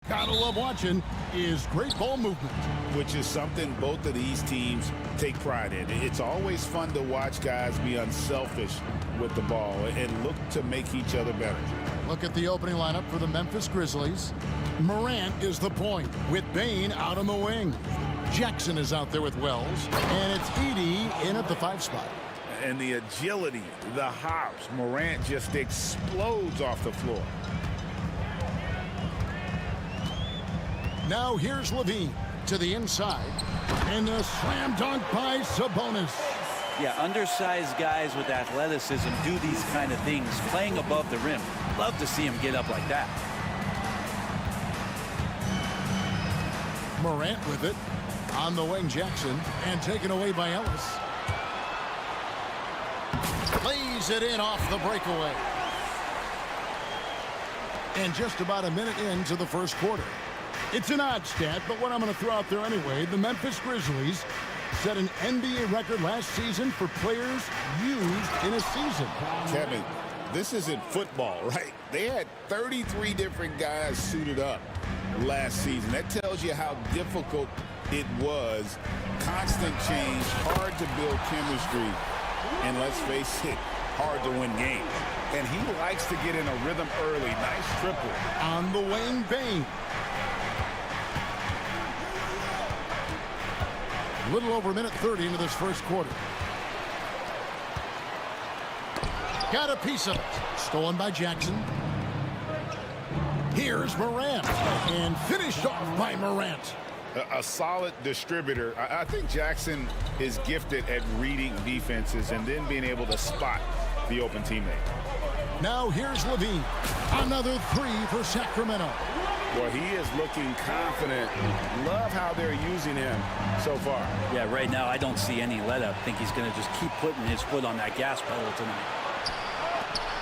Gotta love watching is great ball movement. Which is something both of these teams take pride in. It's always fun to watch guys be unselfish with the ball and look to make each other better. Look at the opening lineup for the Memphis Grizzlies. Morant is the point with Bane out on the wing. Jackson is out there with Wells, and it's Edey in at the 5 spot. And the agility, the hops, Morant just explodes off the floor. Now here's Levine to the inside, and a slam dunk by Sabonis. Yeah, undersized guys with athleticism do these kind of things, playing above the rim. Love to see him get up like that. Morant with it. On the wing, Jackson, and taken away by Ellis. Lays it in off the breakaway. And just about a minute into the first quarter. It's an odd stat, but what I'm going to throw out there anyway, the Memphis Grizzlies set an NBA record last season for players used in a season. Kevin, this isn't football, right? They had 33 different guys suited up last season. That tells you how difficult it was. Constant change, hard to build chemistry, and let's face it, hard to win games. And he likes to get in a rhythm early. Nice triple. On the wing, Bane. A little over a minute 30 into this first quarter. Got a piece of it. Stolen by Jackson. Here's Morant. And finished off by Morant. A solid distributor. I think Jackson is gifted at reading defenses and then being able to spot the open teammate. Now here's Levine. Another 3 for Sacramento. Well, he is looking confident. Love how they're using him so far. Yeah, right now I don't see any let-up. I think he's going to just keep putting his foot on that gas pedal tonight.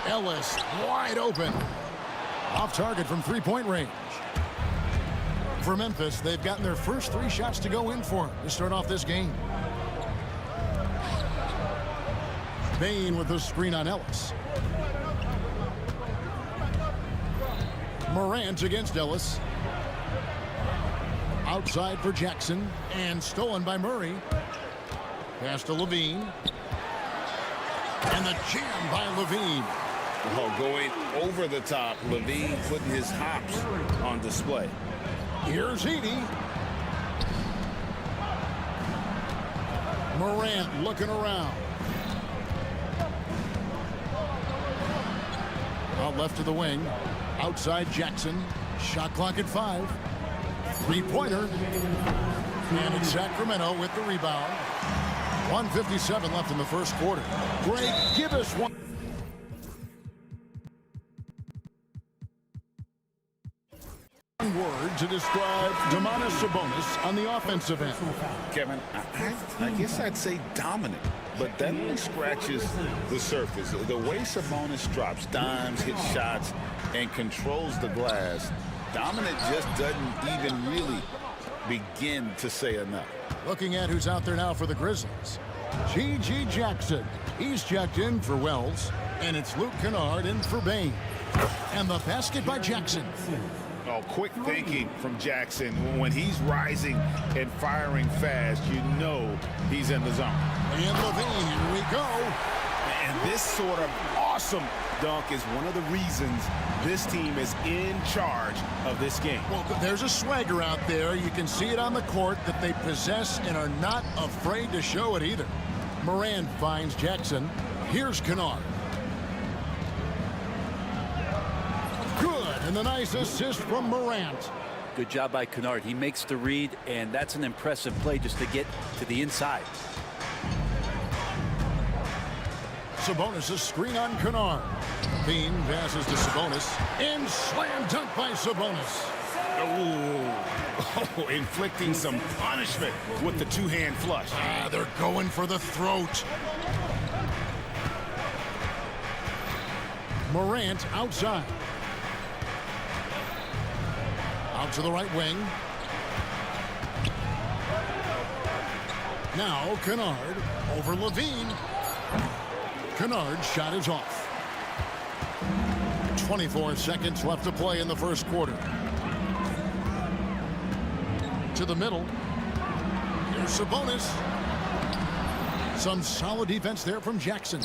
Ellis wide open. Off target from three-point range. For Memphis, they've gotten their first 3 shots to go in for to start off this game. Bane with the screen on Ellis. Morant against Ellis. Outside for Jackson, and stolen by Murray. Pass to Levine. And the jam by Levine. Oh, going over the top. Levine putting his hops on display. Here's Edey. Morant looking around. Out left to the wing. Outside Jackson. Shot clock at 5. Three-pointer. And it's Sacramento with the rebound. 1:57 left in the first quarter. Greg, give us one. Word to describe Domantas Sabonis on the offensive end. Kevin, I guess I'd say dominant, but that only scratches the surface. The way Sabonis drops dimes, hits shots, and controls the glass, dominant just doesn't even really begin to say enough. Looking at who's out there now for the Grizzlies. G.G. Jackson. He's checked in for Wells, and it's Luke Kennard in for Bane. And the basket by Jackson. Oh, quick thinking from Jackson. When he's rising and firing fast, you know he's in the zone. And Levine, here we go. And this sort of awesome dunk is one of the reasons this team is in charge of this game. Well, there's a swagger out there. You can see it on the court that they possess and are not afraid to show it either. Morant finds Jackson. Here's Kennard. Good, and the nice assist from Morant. Good job by Kennard. He makes the read, and that's an impressive play just to get to the inside. Sabonis' screen on Kennard. Bean passes to Sabonis. And slam dunk by Sabonis. Oh, inflicting some punishment with the two-hand flush. They're going for the throat. Morant outside. Out to the right wing. Now Kennard over Levine. Kennard's shot is off. 24 seconds left to play in the first quarter. To the middle. Here's Sabonis. Some solid defense there from Jackson.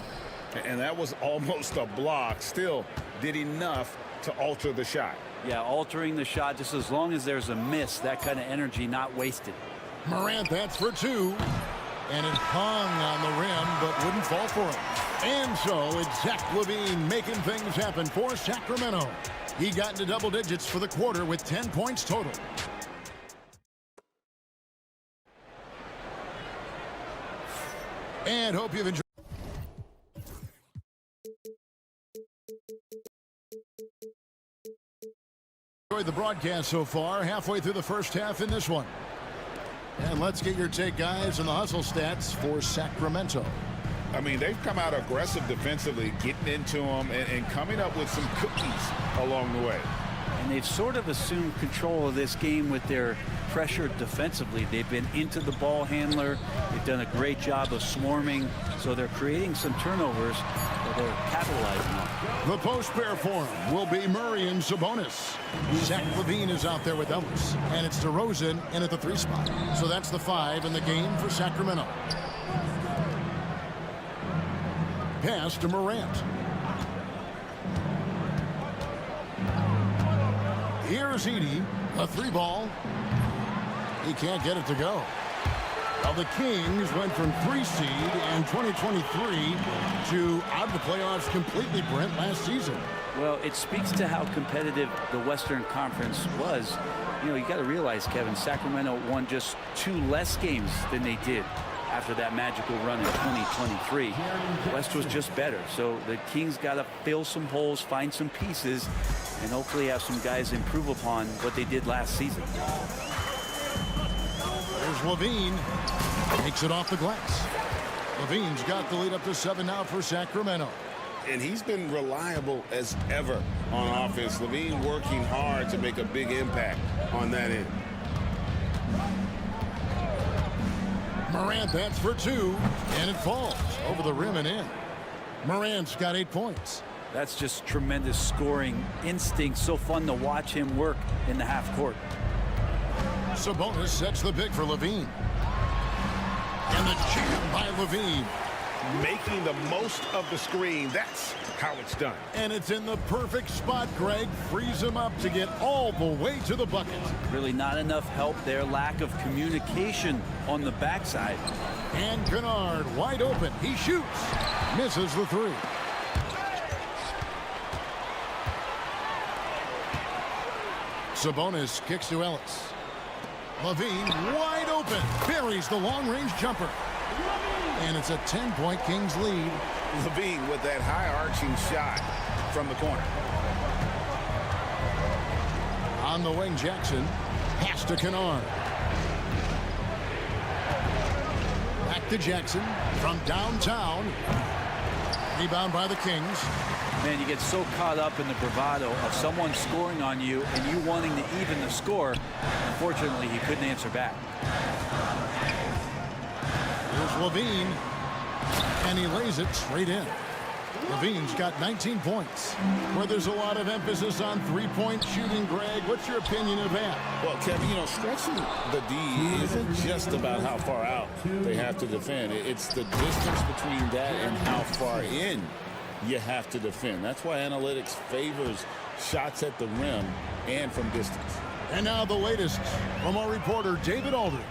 And that was almost a block. Still did enough to alter the shot. Yeah, altering the shot just as long as there's a miss, that kind of energy not wasted. Morant, that's for two. And it hung on the rim, but wouldn't fall for it. And so it's Zach LaVine making things happen for Sacramento. He got into double digits for the quarter with 10 points total. And hope you've enjoyed the broadcast so far. Halfway through the first half in this one. And let's get your take, guys, on the hustle stats for Sacramento. I mean, they've come out aggressive defensively, getting into them and coming up with some cookies along the way. And they've sort of assumed control of this game with their pressure defensively. They've been into the ball handler. They've done a great job of swarming. So they're creating some turnovers that they're capitalizing on. The post pair for him will be Murray and Sabonis. Zach LaVine is out there with Ellis. And it's DeRozan in at the 3 spot. So that's the 5 in the game for Sacramento. Pass to Morant. Here's Edey, a 3-ball. He can't get it to go. Well, the Kings went from 3 seed in 2023 to out of the playoffs completely, Brent, last season. Well, it speaks to how competitive the Western Conference was. You know, you got to realize, Kevin, Sacramento won just 2 less games than they did after that magical run in 2023. West was just better. So the Kings got to fill some holes, find some pieces, and hopefully have some guys improve upon what they did last season. There's LaVine. Takes it off the glass. LaVine's got the lead up to 7 now for Sacramento. And he's been reliable as ever on offense. LaVine working hard to make a big impact on that end. Morant, that's for 2, and it falls over the rim and in. Morant's got 8 points. That's just tremendous scoring instinct. So fun to watch him work in the half court. Sabonis sets the pick for LaVine. And the jam by LaVine. Making the most of the screen. That's how it's done. And it's in the perfect spot, Greg. Frees him up to get all the way to the bucket. Really not enough help there. Lack of communication on the backside. And Kennard wide open. He shoots. Misses the 3. Sabonis kicks to Ellis. LaVine wide open. Buries the long-range jumper. And it's a 10-point Kings lead. LaVine with that high-arching shot from the corner. On the wing, Jackson. Pass to Kennard. Back to Jackson from downtown. Rebound by the Kings. Man, you get so caught up in the bravado of someone scoring on you and you wanting to even the score. Unfortunately, he couldn't answer back. Here's LaVine, and he lays it straight in. LaVine's got 19 points. Where there's a lot of emphasis on 3-point shooting, Greg, what's your opinion of that? Well, Kevin, you know, stretching the D isn't just about how far out they have to defend. It's the distance between that and how far in you have to defend. That's why analytics favors shots at the rim and from distance. And now the latest from our reporter, David Aldridge.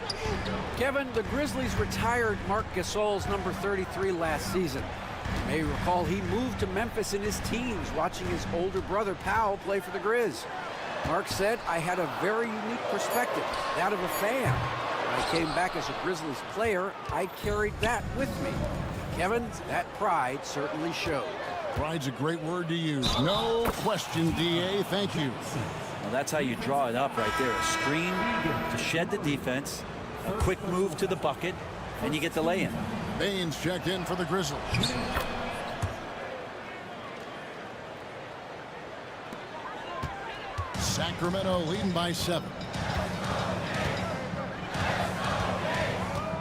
Kevin, the Grizzlies retired Marc Gasol's number 33 last season. You may recall he moved to Memphis in his teens, watching his older brother Powell play for the Grizz. Marc said, "I had a very unique perspective, that of a fan. When I came back as a Grizzlies player, I carried that with me." Kevin, that pride certainly showed. Pride's a great word to use. No question, DA. Thank you. Well, that's how you draw it up right there. A screen to shed the defense, a quick move to the bucket, and you get the lay-in. Baines checked in for the Grizzlies. Sacramento leading by 7.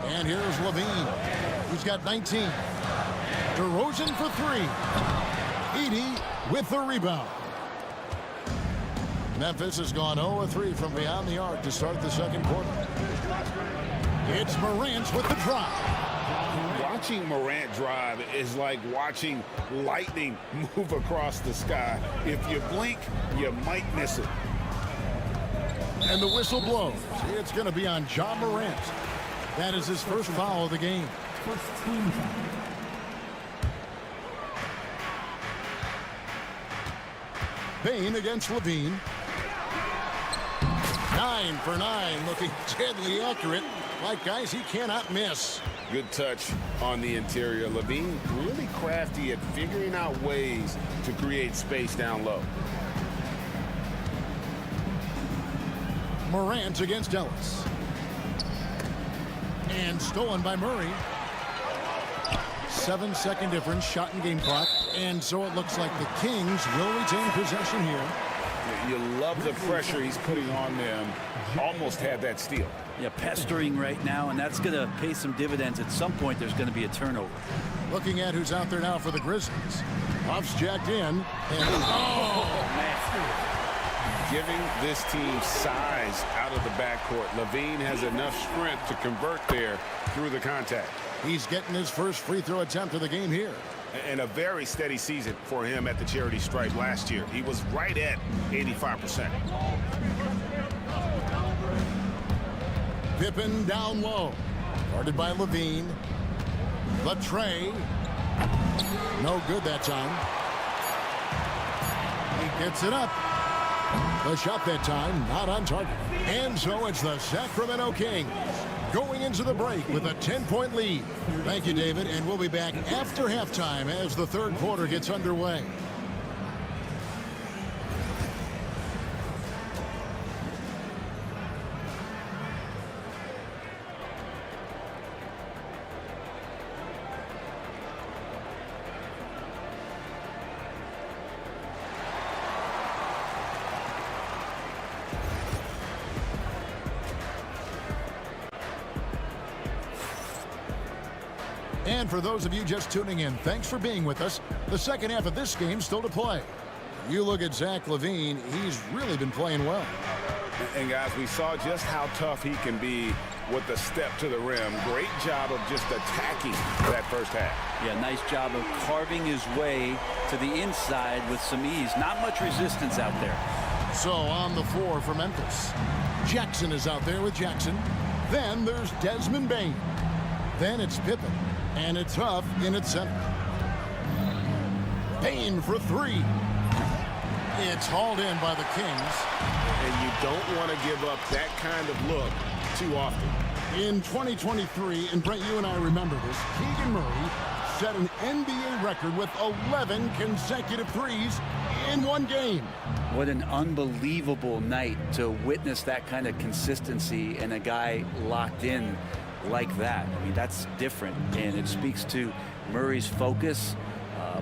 And here's LaVine. He's got 19. DeRozan for 3. Edey with the rebound. Memphis has gone 0-3 from beyond the arc to start the second quarter. It's Morant with the drive. Watching Morant drive is like watching lightning move across the sky. If you blink, you might miss it. And the whistle blows. It's going to be on Ja Morant. That is his first foul of the game. Bain against Levine. 9 for 9, looking deadly accurate. Like guys he cannot miss. Good touch on the interior. Levine really crafty at figuring out ways to create space down low. Morant against Ellis. And stolen by Murray. 7-second difference, shot and game clock. And so it looks like the Kings will retain possession here. You love the pressure he's putting on them. Almost had that steal. Yeah, pestering right now, and that's going to pay some dividends. At some point, there's going to be a turnover. Looking at who's out there now for the Grizzlies. Huff's jacked in. And Man. Giving this team size out of the backcourt. Levine has enough strength to convert there through the contact. He's getting his first free throw attempt of the game here. And a very steady season for him at the charity stripe last year. He was right at 85%. Pippen down low. Guarded by Levine. Latre. No good that time. He gets it up. The shot that time, not on target. And so it's the Sacramento Kings going into the break with a 10-point lead. Thank you, David, and we'll be back after halftime as the third quarter gets underway. And for those of you just tuning in, thanks for being with us. The second half of this game still to play. You look at Zach LaVine, he's really been playing well. And guys, we saw just how tough he can be with the step to the rim. Great job of just attacking that first half. Yeah, nice job of carving his way to the inside with some ease. Not much resistance out there. So on the floor for Memphis. Jackson is out there with Jackson. Then there's Desmond Bain. Then it's Pippen. And it's Huff in its center. Bain for three. It's hauled in by the Kings. And you don't want to give up that kind of look too often. In 2023, and Brent, you and I remember this, Keegan Murray set an NBA record with 11 consecutive threes in one game. What an unbelievable night to witness that kind of consistency and a guy locked in like that. I mean, that's different, and it speaks to Murray's focus.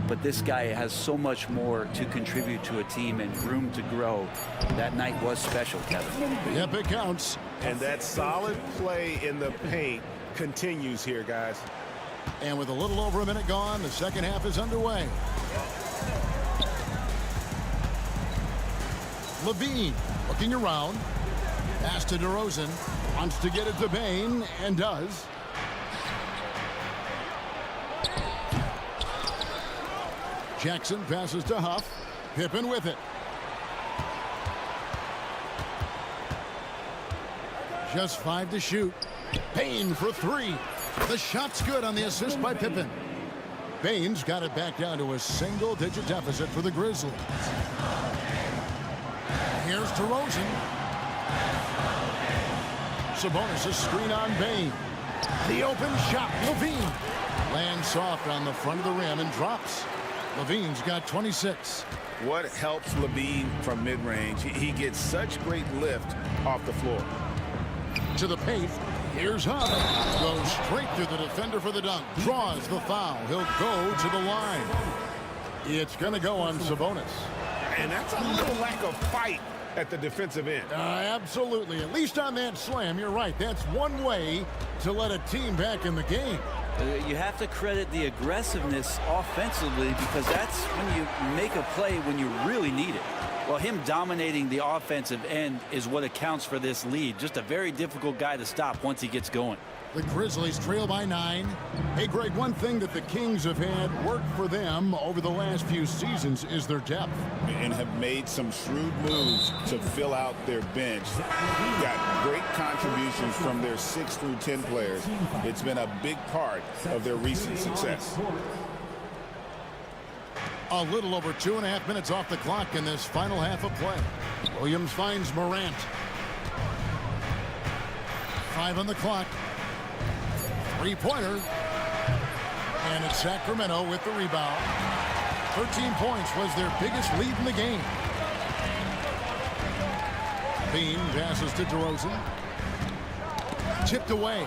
But this guy has so much more to contribute to a team and room to grow. That night was special, Kevin. Yep, it counts. And that solid play in the paint continues here, guys. And with a little over a minute gone, the second half is underway. Levine looking around. Pass to DeRozan. Wants to get it to Bain, and does. Jackson passes to Huff. Pippen with it. Just 5 to shoot. Bain for three. The shot's good on the assist by Pippen. Bain's got it back down to a single-digit deficit for the Grizzlies. Here's DeRozan. Sabonis' screen on Bain. The open shot. Levine lands soft on the front of the rim and drops. Levine's got 26. What helps Levine from mid-range? He gets such great lift off the floor. To the paint. Here's Huff. Goes straight through the defender for the dunk. Draws the foul. He'll go to the line. It's going to go on Sabonis. And that's a little lack of fight at the defensive end. Absolutely. At least on that slam, you're right. That's one way to let a team back in the game. You have to credit the aggressiveness offensively, because that's when you make a play when you really need it. Well, him dominating the offensive end is what accounts for this lead. Just a very difficult guy to stop once he gets going. The Grizzlies trail by 9. Hey, Greg, one thing that the Kings have had work for them over the last few seasons is their depth. And have made some shrewd moves to fill out their bench. Got great contributions from their 6 through 10 players. It's been a big part of their recent success. A little over 2.5 minutes off the clock in this final half of play. Williams finds Morant. 5 on the clock. Three-pointer. And it's Sacramento with the rebound. 13 points was their biggest lead in the game. Bean passes to DeRozan. Tipped away.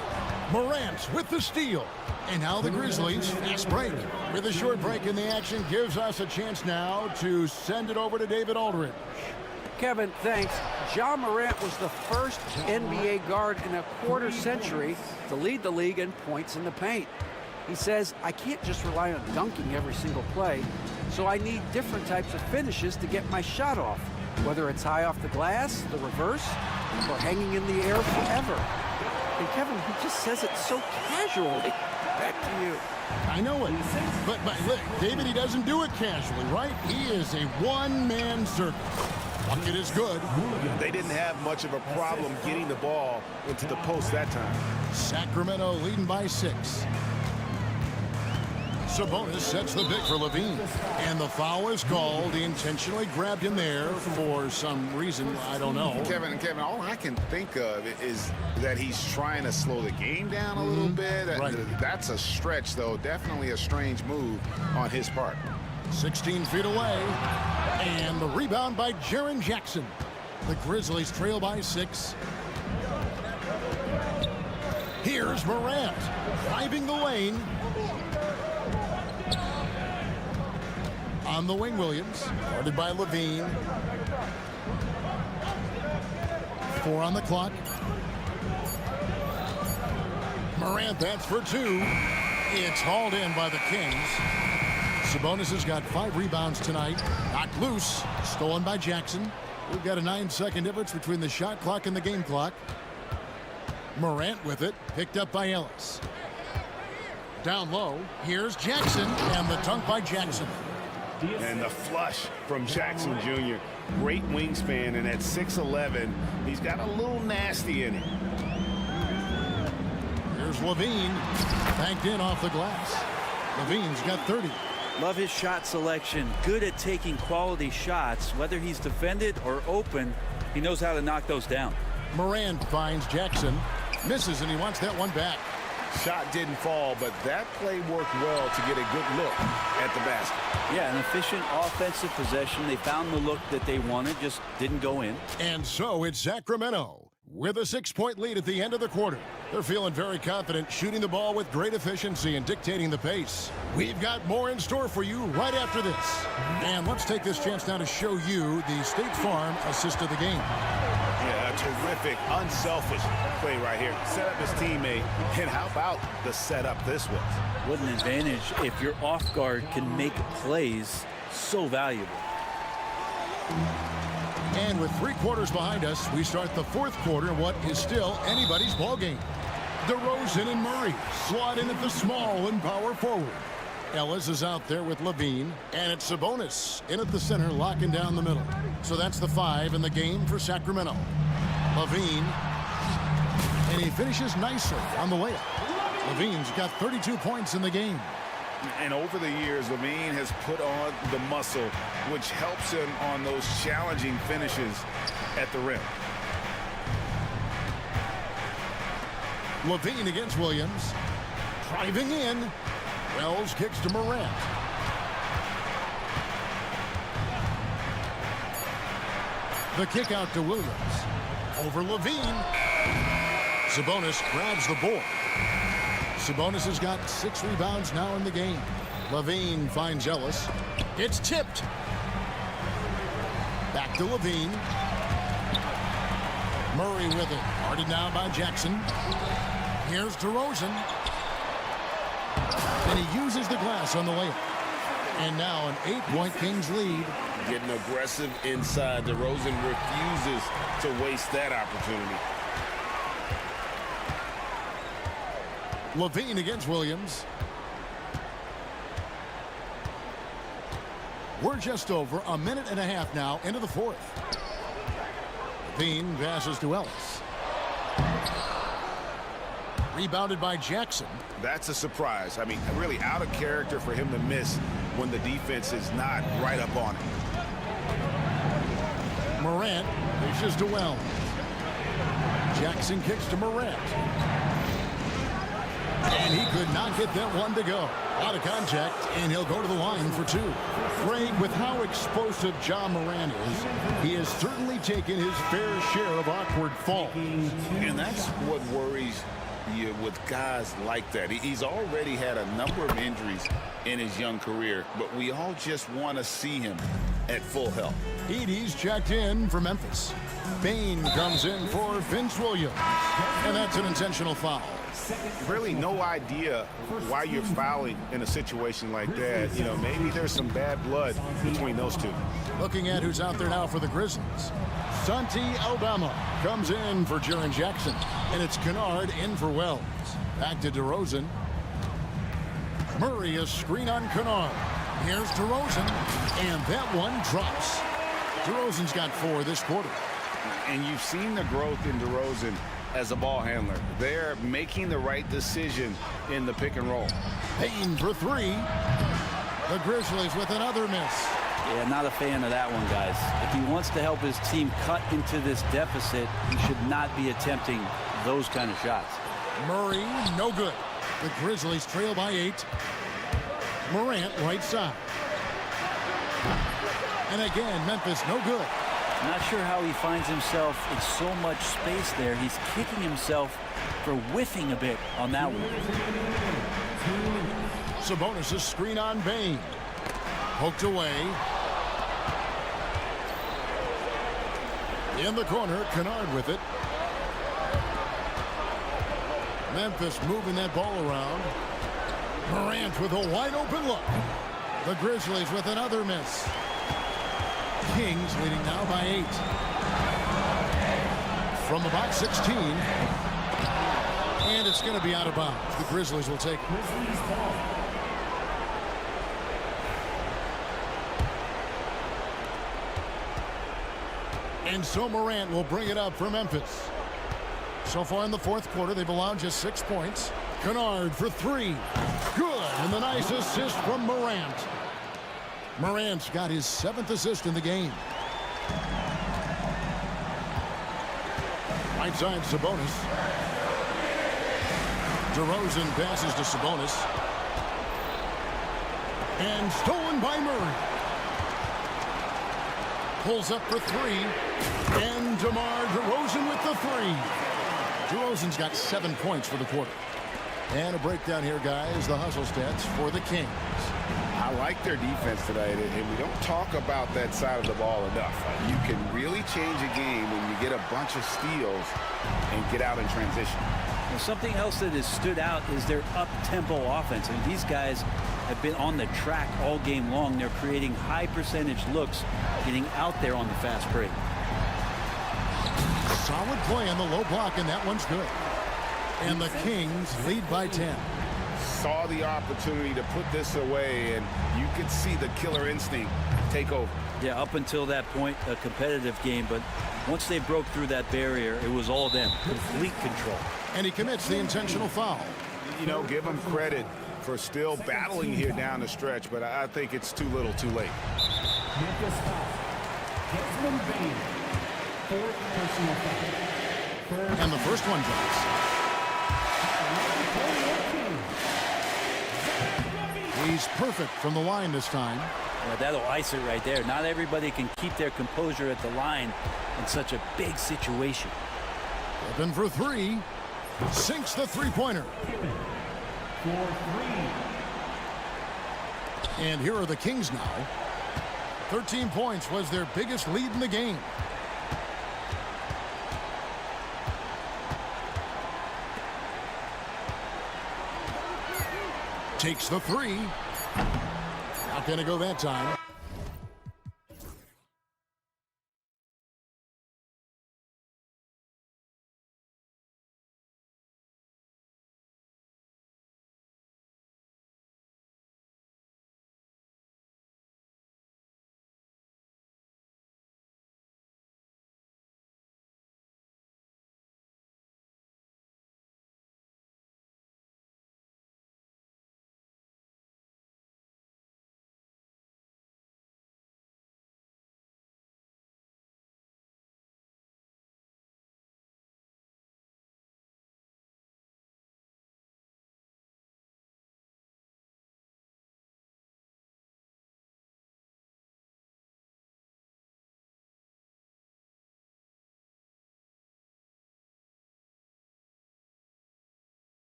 Morant with the steal. And now the Grizzlies, fast break. With a short break in the action, gives us a chance now to send it over to David Aldridge. Kevin, thanks. Ja Morant was the first NBA guard in a quarter century to lead the league in points in the paint. He says, I can't just rely on dunking every single play, so I need different types of finishes to get my shot off, whether it's high off the glass, the reverse, or hanging in the air forever. And Kevin, he just says it so casually. Back to you. I know it, but look, David, he doesn't do it casually, right? He is a one-man circus. Bucket is good. They didn't have much of a problem getting the ball into the post that time. Sacramento leading by 6. Sabonis sets the pick for Levine. And the foul is called. He intentionally grabbed him there for some reason. I don't know. Kevin, all I can think of is that he's trying to slow the game down a little bit. Right. That's a stretch, though. Definitely a strange move on his part. 16 feet away. And the rebound by Jaren Jackson. The Grizzlies trail by 6. Here's Morant driving the lane. On the wing, Williams, guarded by Levine. 4 on the clock. Morant, that's for 2. It's hauled in by the Kings. Sabonis has got 5 rebounds tonight. Knocked loose, stolen by Jackson. We've got a 9-second difference between the shot clock and the game clock. Morant with it, picked up by Ellis. Down low, here's Jackson, and the dunk by Jackson. And the flush from Jackson Jr. Great wingspan, and at 6'11", he's got a little nasty in it. Here's Levine, banked in off the glass. Levine's got 30. Love his shot selection. Good at taking quality shots. Whether he's defended or open, he knows how to knock those down. Morant finds Jackson. Misses, and he wants that one back. Shot didn't fall, but that play worked well to get a good look at the basket. Yeah, an efficient offensive possession. They found the look that they wanted, just didn't go in. And so it's Sacramento with a 6-point lead at the end of the quarter. They're feeling very confident, shooting the ball with great efficiency and dictating the pace. We've got more in store for you right after this. And let's take this chance now to show you the State Farm assist of the game. Yeah, a terrific, unselfish play right here. Set up his teammate, and how about the setup this was? What an advantage if your off guard can make plays so valuable. And with 3 quarters behind us, we start the 4th quarter in what is still anybody's ball game. DeRozan and Murray slot in at the small and power forward. Ellis is out there with Levine, and it's Sabonis in at the center, locking down the middle. So that's the 5 in the game for Sacramento. Levine, and he finishes nicely on the layup. Levine's got 32 points in the game. And over the years, Levine has put on the muscle, which helps him on those challenging finishes at the rim. Levine against Williams. Driving in. Wells kicks to Morant. The kick out to Williams. Over Levine. Sabonis grabs the board. Sabonis has got 6 rebounds now in the game. Levine finds Ellis. It's tipped. Back to Levine. Murray with it. Guarded now by Jackson. Here's DeRozan. And he uses the glass on the layup. And now an 8-point Kings lead. Getting aggressive inside. DeRozan refuses to waste that opportunity. Levine against Williams. We're just over a minute and a half now into the fourth. Levine passes to Ellis. Rebounded by Jackson. That's a surprise. I mean, really out of character for him to miss when the defense is not right up on him. Morant dishes to Wells. Jackson kicks to Morant. And he could not get that one to go. Out of contact, and he'll go to the line for two. Greg, with how explosive John Morant is, he has certainly taken his fair share of awkward falls. And that's what worries you with guys like that. He's already had a number of injuries in his young career, but we all just want to see him at full health. Edey's checked in for Memphis. Bain comes in for Vince Williams. And that's an intentional foul. Really no idea why you're fouling in a situation like that. You know, maybe there's some bad blood between those two. Looking at who's out there now for the Grizzlies. Santi Aldama comes in for Jaren Jackson. And it's Kennard in for Wells. Back to DeRozan. Murray, a screen on Kennard. Here's DeRozan. And that one drops. DeRozan's got 4 this quarter. And you've seen the growth in DeRozan as a ball handler. They're making the right decision in the pick and roll. Payne for 3. The Grizzlies with another miss. Yeah, not a fan of that one, guys. If he wants to help his team cut into this deficit, he should not be attempting those kind of shots. Murray, no good. The Grizzlies trail by 8. Morant, right side. And again, Memphis, no good. Not sure how he finds himself in so much space there. He's kicking himself for whiffing a bit on that one. Sabonis' screen on Bain. Poked away. In the corner, Kennard with it. Memphis moving that ball around. Morant with a wide open look. The Grizzlies with another miss. Kings leading now by 8. From about 16. And it's going to be out of bounds. The Grizzlies will take it. And so Morant will bring it up for Memphis. So far in the fourth quarter, they've allowed just 6 points. Kennard for 3. Good. And the nice assist from Morant. Morant's got his 7th assist in the game. Right side, Sabonis. DeRozan passes to Sabonis. And stolen by Murray. Pulls up for 3. And DeMar DeRozan with the 3. DeRozan's got 7 points for the quarter. And a breakdown here, guys. The hustle stats for the Kings. I like their defense tonight, and we don't talk about that side of the ball enough. You can really change a game when you get a bunch of steals and get out in transition. Well, something else that has stood out is their up-tempo offense. I mean, these guys have been on the track all game long. They're creating high percentage looks, getting out there on the fast break. Solid play on the low block, and that one's good. And the Kings lead by 10. Saw the opportunity to put this away, and you could see the killer instinct take over. Yeah, up until that point, a competitive game, but once they broke through that barrier, it was all them. Complete control. And he commits the intentional foul. You know, give him credit for still battling here down the stretch, but I think it's too little too late. And the first one drops. He's perfect from the line this time. Yeah, that'll ice it right there. Not everybody can keep their composure at the line in such a big situation. Open for 3. Sinks the three-pointer. And here are the Kings now. 13 points was their biggest lead in the game. Takes the 3. Not going to go that time.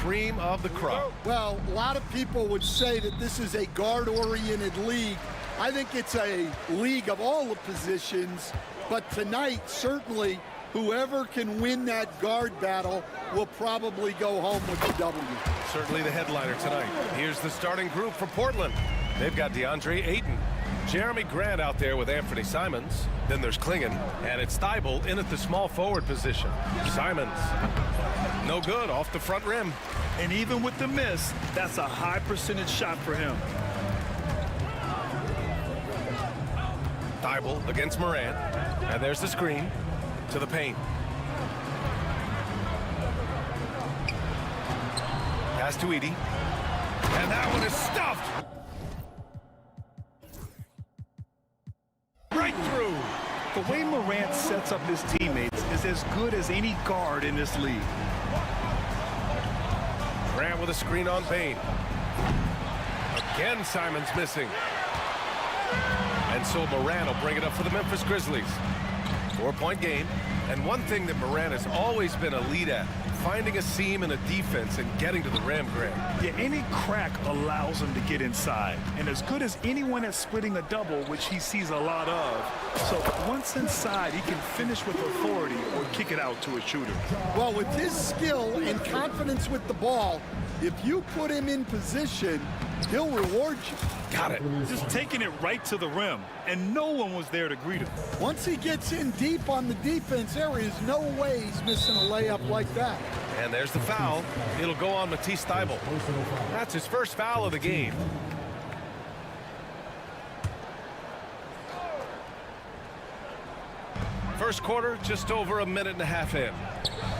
cream of the crop. Well, a lot of people would say that this is a guard-oriented league. I think it's a league of all the positions, but tonight, certainly, whoever can win that guard battle will probably go home with the W. Certainly the headliner tonight. Here's the starting group for Portland. They've got DeAndre Ayton, Jeremy Grant out there with Anthony Simons. Then there's Klingon, and it's Thibault in at the small forward position. Simons, no good, off the front rim. And even with the miss, that's a high percentage shot for him. Thibault against Morant, and there's the screen to the paint. Pass to Edie, and that one is stuffed. Right through. The way Morant sets up his teammates is as good as any guard in this league. Grant with a screen on Payne. Again, Simons missing. And so Morant will bring it up for the Memphis Grizzlies. 4-point game. And one thing that Morant has always been a lead at, finding a seam in a defense and getting to the rim, Grant. Yeah, any crack allows him to get inside. And as good as anyone at splitting a double, which he sees a lot of. So once inside, he can finish with authority or kick it out to a shooter. Well, with his skill and confidence with the ball, if you put him in position, he'll reward you. Got it. Just taking it right to the rim, and no one was there to greet him. Once he gets in deep on the defense, there is no way he's missing a layup like that. And there's the foul. It'll go on Matisse Thybulle. That's his first foul of the game. First quarter, just over a minute and a half in.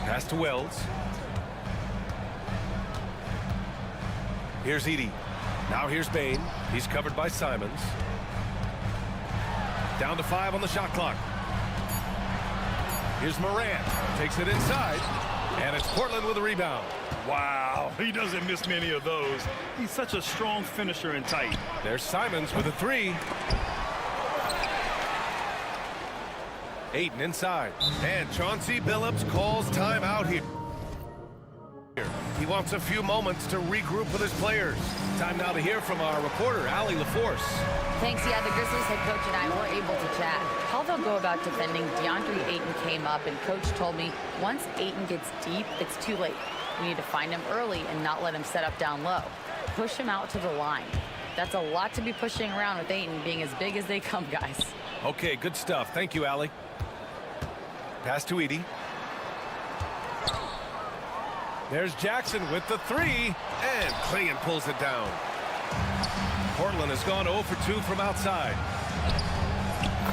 Pass to Wells. Here's Edie. Now here's Bain. He's covered by Simons. Down to 5 on the shot clock. Here's Morant. Takes it inside. And it's Portland with a rebound. Wow, he doesn't miss many of those. He's such a strong finisher and tight. There's Simons with a 3. Ayton inside. And Chauncey Billups calls timeout here. He wants a few moments to regroup with his players. Time now to hear from our reporter, Allie LaForce. Thanks. Yeah, the Grizzlies head coach and I were able to chat. How they'll go about defending DeAndre Ayton came up, and coach told me once Ayton gets deep, it's too late. We need to find him early and not let him set up down low. Push him out to the line. That's a lot to be pushing around with Ayton being as big as they come, guys. Okay, good stuff. Thank you, Allie. Pass to Edie. There's Jackson with the 3, and Klingon pulls it down. Portland has gone 0 for 2 from outside.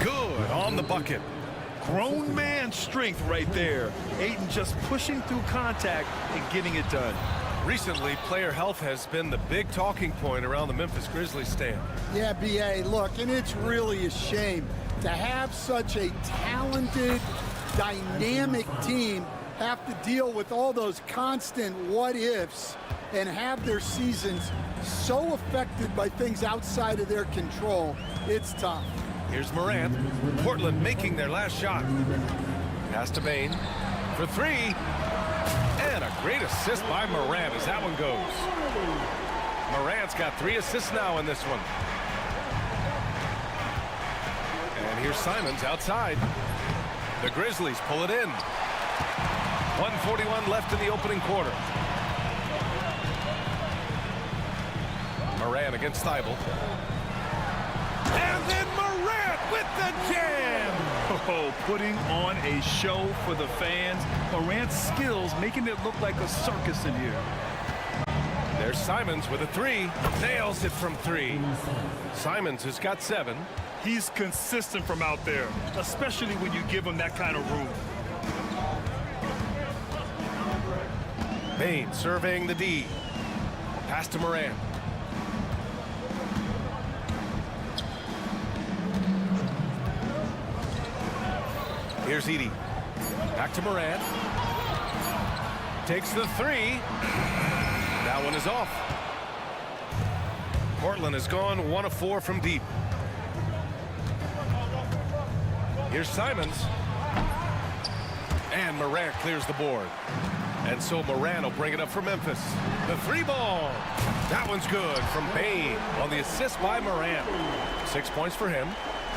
Good on the bucket. Grown man strength right there. Ayton just pushing through contact and getting it done. Recently, player health has been the big talking point around the Memphis Grizzlies stand. Yeah, B.A., look, and it's really a shame to have such a talented, dynamic team have to deal with all those constant what-ifs and have their seasons so affected by things outside of their control. It's tough. Here's Morant. Portland making their last shot. Pass to Bain for 3. And a great assist by Morant as that one goes. Morant's got 3 assists now in this one. And here's Simons outside. The Grizzlies pull it in. 1:41 left in the opening quarter. Morant against Thybulle. And then Morant with the jam! Oh, putting on a show for the fans. Morant's skills making it look like a circus in here. There's Simons with a 3. Nails it from 3. Simons has got 7. He's consistent from out there, especially when you give him that kind of room. Bain surveying the D. Pass to Morant. Here's Edie. Back to Morant. Takes the 3. That one is off. Portland has gone 1 of 4 from deep. Here's Simons. And Morant clears the board. And so Moran will bring it up for Memphis. The three ball. That one's good from Bain on the assist by Moran. 6 points for him.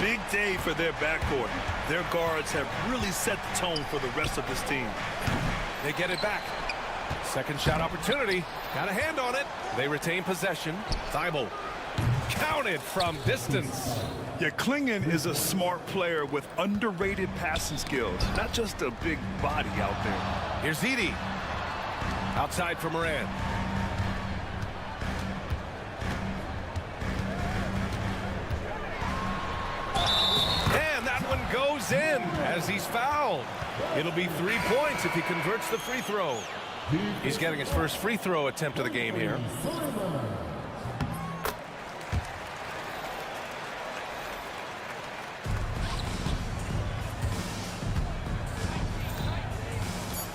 Big day for their backcourt. Their guards have really set the tone for the rest of this team. They get it back. Second shot opportunity. Got a hand on it. They retain possession. Thibault. Counted from distance. Yeah, Klingon is a smart player with underrated passing skills. Not just a big body out there. Here's Edie. Outside for Moran. And that one goes in as he's fouled. It'll be 3 points if he converts the free throw. He's getting his first free throw attempt of the game here.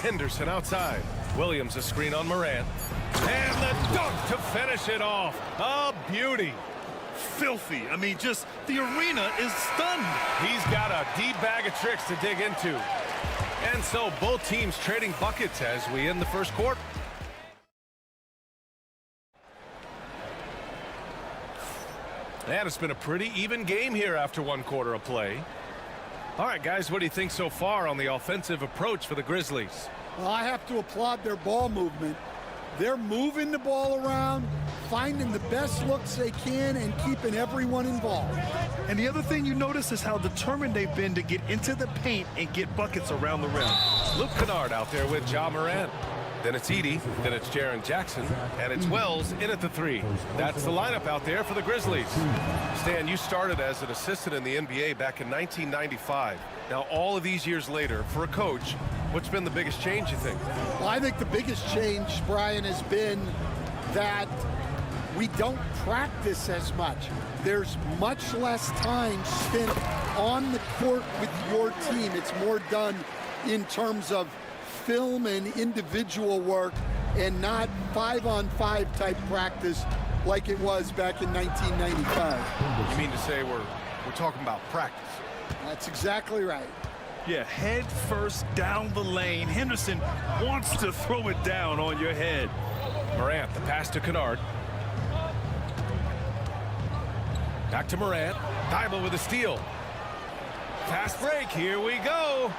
Henderson outside. Williams a screen on Moran. And the dunk to finish it off. A beauty. Filthy. I mean, just the arena is stunned. He's got a deep bag of tricks to dig into. And so both teams trading buckets as we end the first quarter. And it's been a pretty even game here after 1 quarter of play. All right, guys, what do you think so far on the offensive approach for the Grizzlies? Well, I have to applaud their ball movement. They're moving the ball around, finding the best looks they can, and keeping everyone involved. And the other thing you notice is how determined they've been to get into the paint and get buckets around the rim. Luke Kennard out there with Ja Morant. Then it's Edie, then it's Jaren Jackson, and it's Wells in at the 3. That's the lineup out there for the Grizzlies. Stan, you started as an assistant in the NBA back in 1995. Now, all of these years later, for a coach, what's been the biggest change, you think? Well, I think the biggest change, Brian, has been that we don't practice as much. There's much less time spent on the court with your team. It's more done in terms of film and individual work and not 5-on-5 type practice like it was back in 1995. You mean to say we're talking about practice? That's exactly right. Yeah, head first down the lane. Henderson wants to throw it down on your head. Morant, the pass to Kennard. Back to Morant. Thibault with a steal. Fast break, here we go.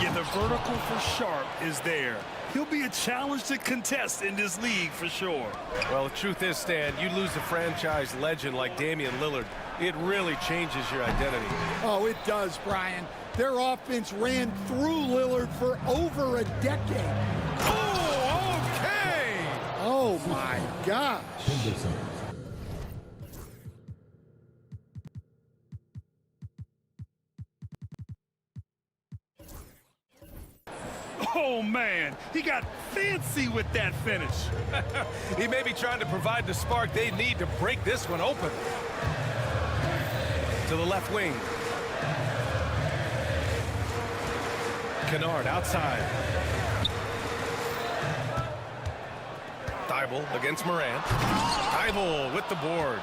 Yeah, the vertical for Sharp is there. He'll be a challenge to contest in this league for sure. Well, the truth is, Stan, you lose a franchise legend like Damian Lillard, it really changes your identity. Oh, it does, Brian. Their offense ran through Lillard for over a decade. Oh, okay! Oh, my gosh. Oh, man, he got fancy with that finish. He may be trying to provide the spark they need to break this one open. To the left wing. Kennard outside. Thibault against Moran. Thibault with the board.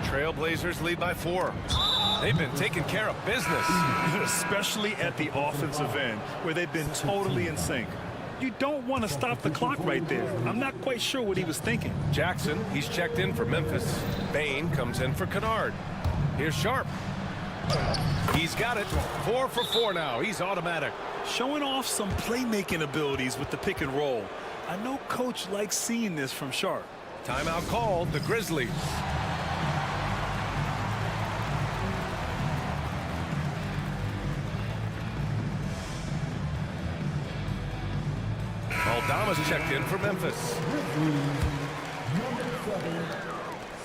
Trailblazers lead by 4. They've been taking care of business. Especially at the offensive end, where they've been totally in sync. You don't want to stop the clock right there. I'm not quite sure what he was thinking. Jackson, he's checked in for Memphis. Bain comes in for Kennard. Here's Sharp. He's got it. 4 for 4 now. He's automatic. Showing off some playmaking abilities with the pick and roll. I know Coach likes seeing this from Sharp. Timeout called, the Grizzlies. Aldama's checked in for Memphis.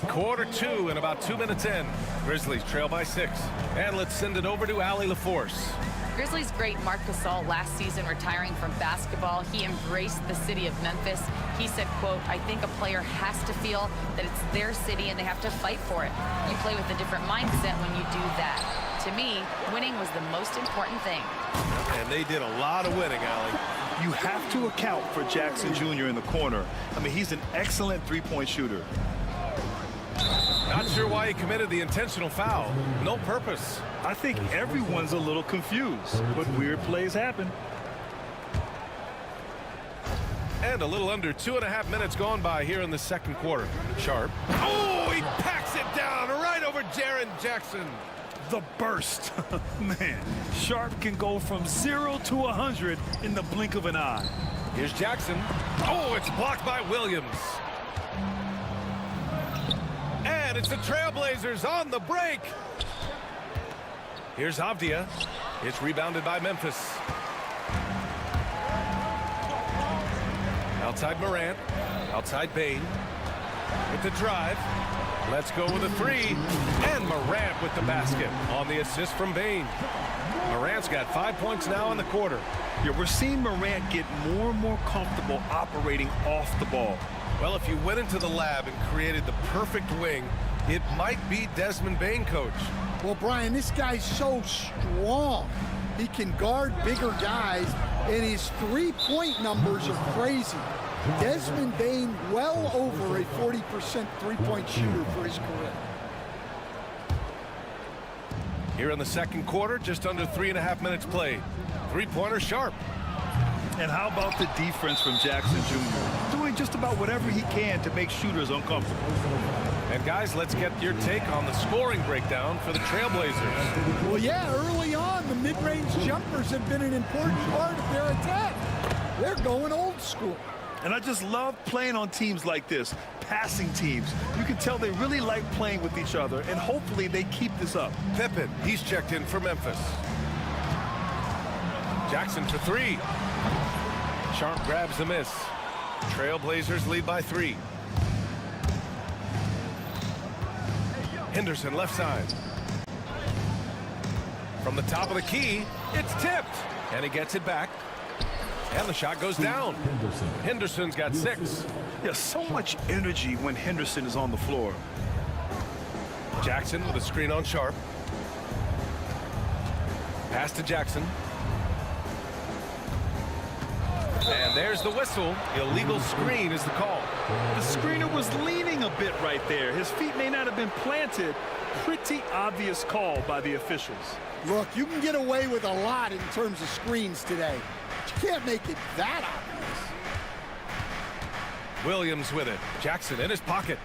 Quarter 2 and about 2 minutes in. Grizzlies trail by 6. And let's send it over to Allie LaForce. Grizzlies great Marc Gasol last season retiring from basketball. He embraced the city of Memphis. He said, quote, "I think a player has to feel that it's their city and they have to fight for it. You play with a different mindset when you do that. To me, winning was the most important thing." And they did a lot of winning, Allie. You have to account for Jackson Jr. in the corner. I mean, he's an excellent three-point shooter. Not sure why he committed the intentional foul. No purpose. I think everyone's a little confused, but weird plays happen. And a little under 2.5 minutes gone by here in the second quarter. Sharp. Oh, he packs it down right over Jaren Jackson. The burst. Man, Sharp can go from 0 to 100 in the blink of an eye. Here's Jackson. Oh, it's blocked by Williams. And it's the Trailblazers on the break. Here's Avdia. It's rebounded by Memphis. Outside Morant. Outside Bain. With the drive. Let's go with a three. And Morant with the basket on the assist from Bain. Morant's got 5 points now in the quarter. Yeah, we're seeing Morant get more and more comfortable operating off the ball. Well, if you went into the lab and created the perfect wing, it might be Desmond Bain, coach. Well, Brian, this guy's so strong. He can guard bigger guys, and his three-point numbers are crazy. Desmond Bain well over a 40% three-point shooter for his career. Here in the second quarter, just under 3.5 minutes played. Three-pointer Sharp. And how about the defense from Jackson Jr.? Doing just about whatever he can to make shooters uncomfortable. And guys, let's get your take on the scoring breakdown for the Trailblazers. Well, yeah, early on, the mid-range jumpers have been an important part of their attack. They're going old school. And I just love playing on teams like this, passing teams. You can tell they really like playing with each other, and hopefully they keep this up. Pippen, he's checked in for Memphis. Jackson for three. Sharp grabs the miss. Trailblazers lead by 3. Henderson left side. From the top of the key, it's tipped. And he gets it back. And the shot goes down. Henderson's got 6. Yeah, so much energy when Henderson is on the floor. Jackson with a screen on Sharp. Pass to Jackson. And there's the whistle. Illegal screen is the call. The screener was leaning a bit right there. His feet may not have been planted. Pretty obvious call by the officials. Look, you can get away with a lot in terms of screens today. But you can't make it that obvious. Williams with it. Jackson in his pocket.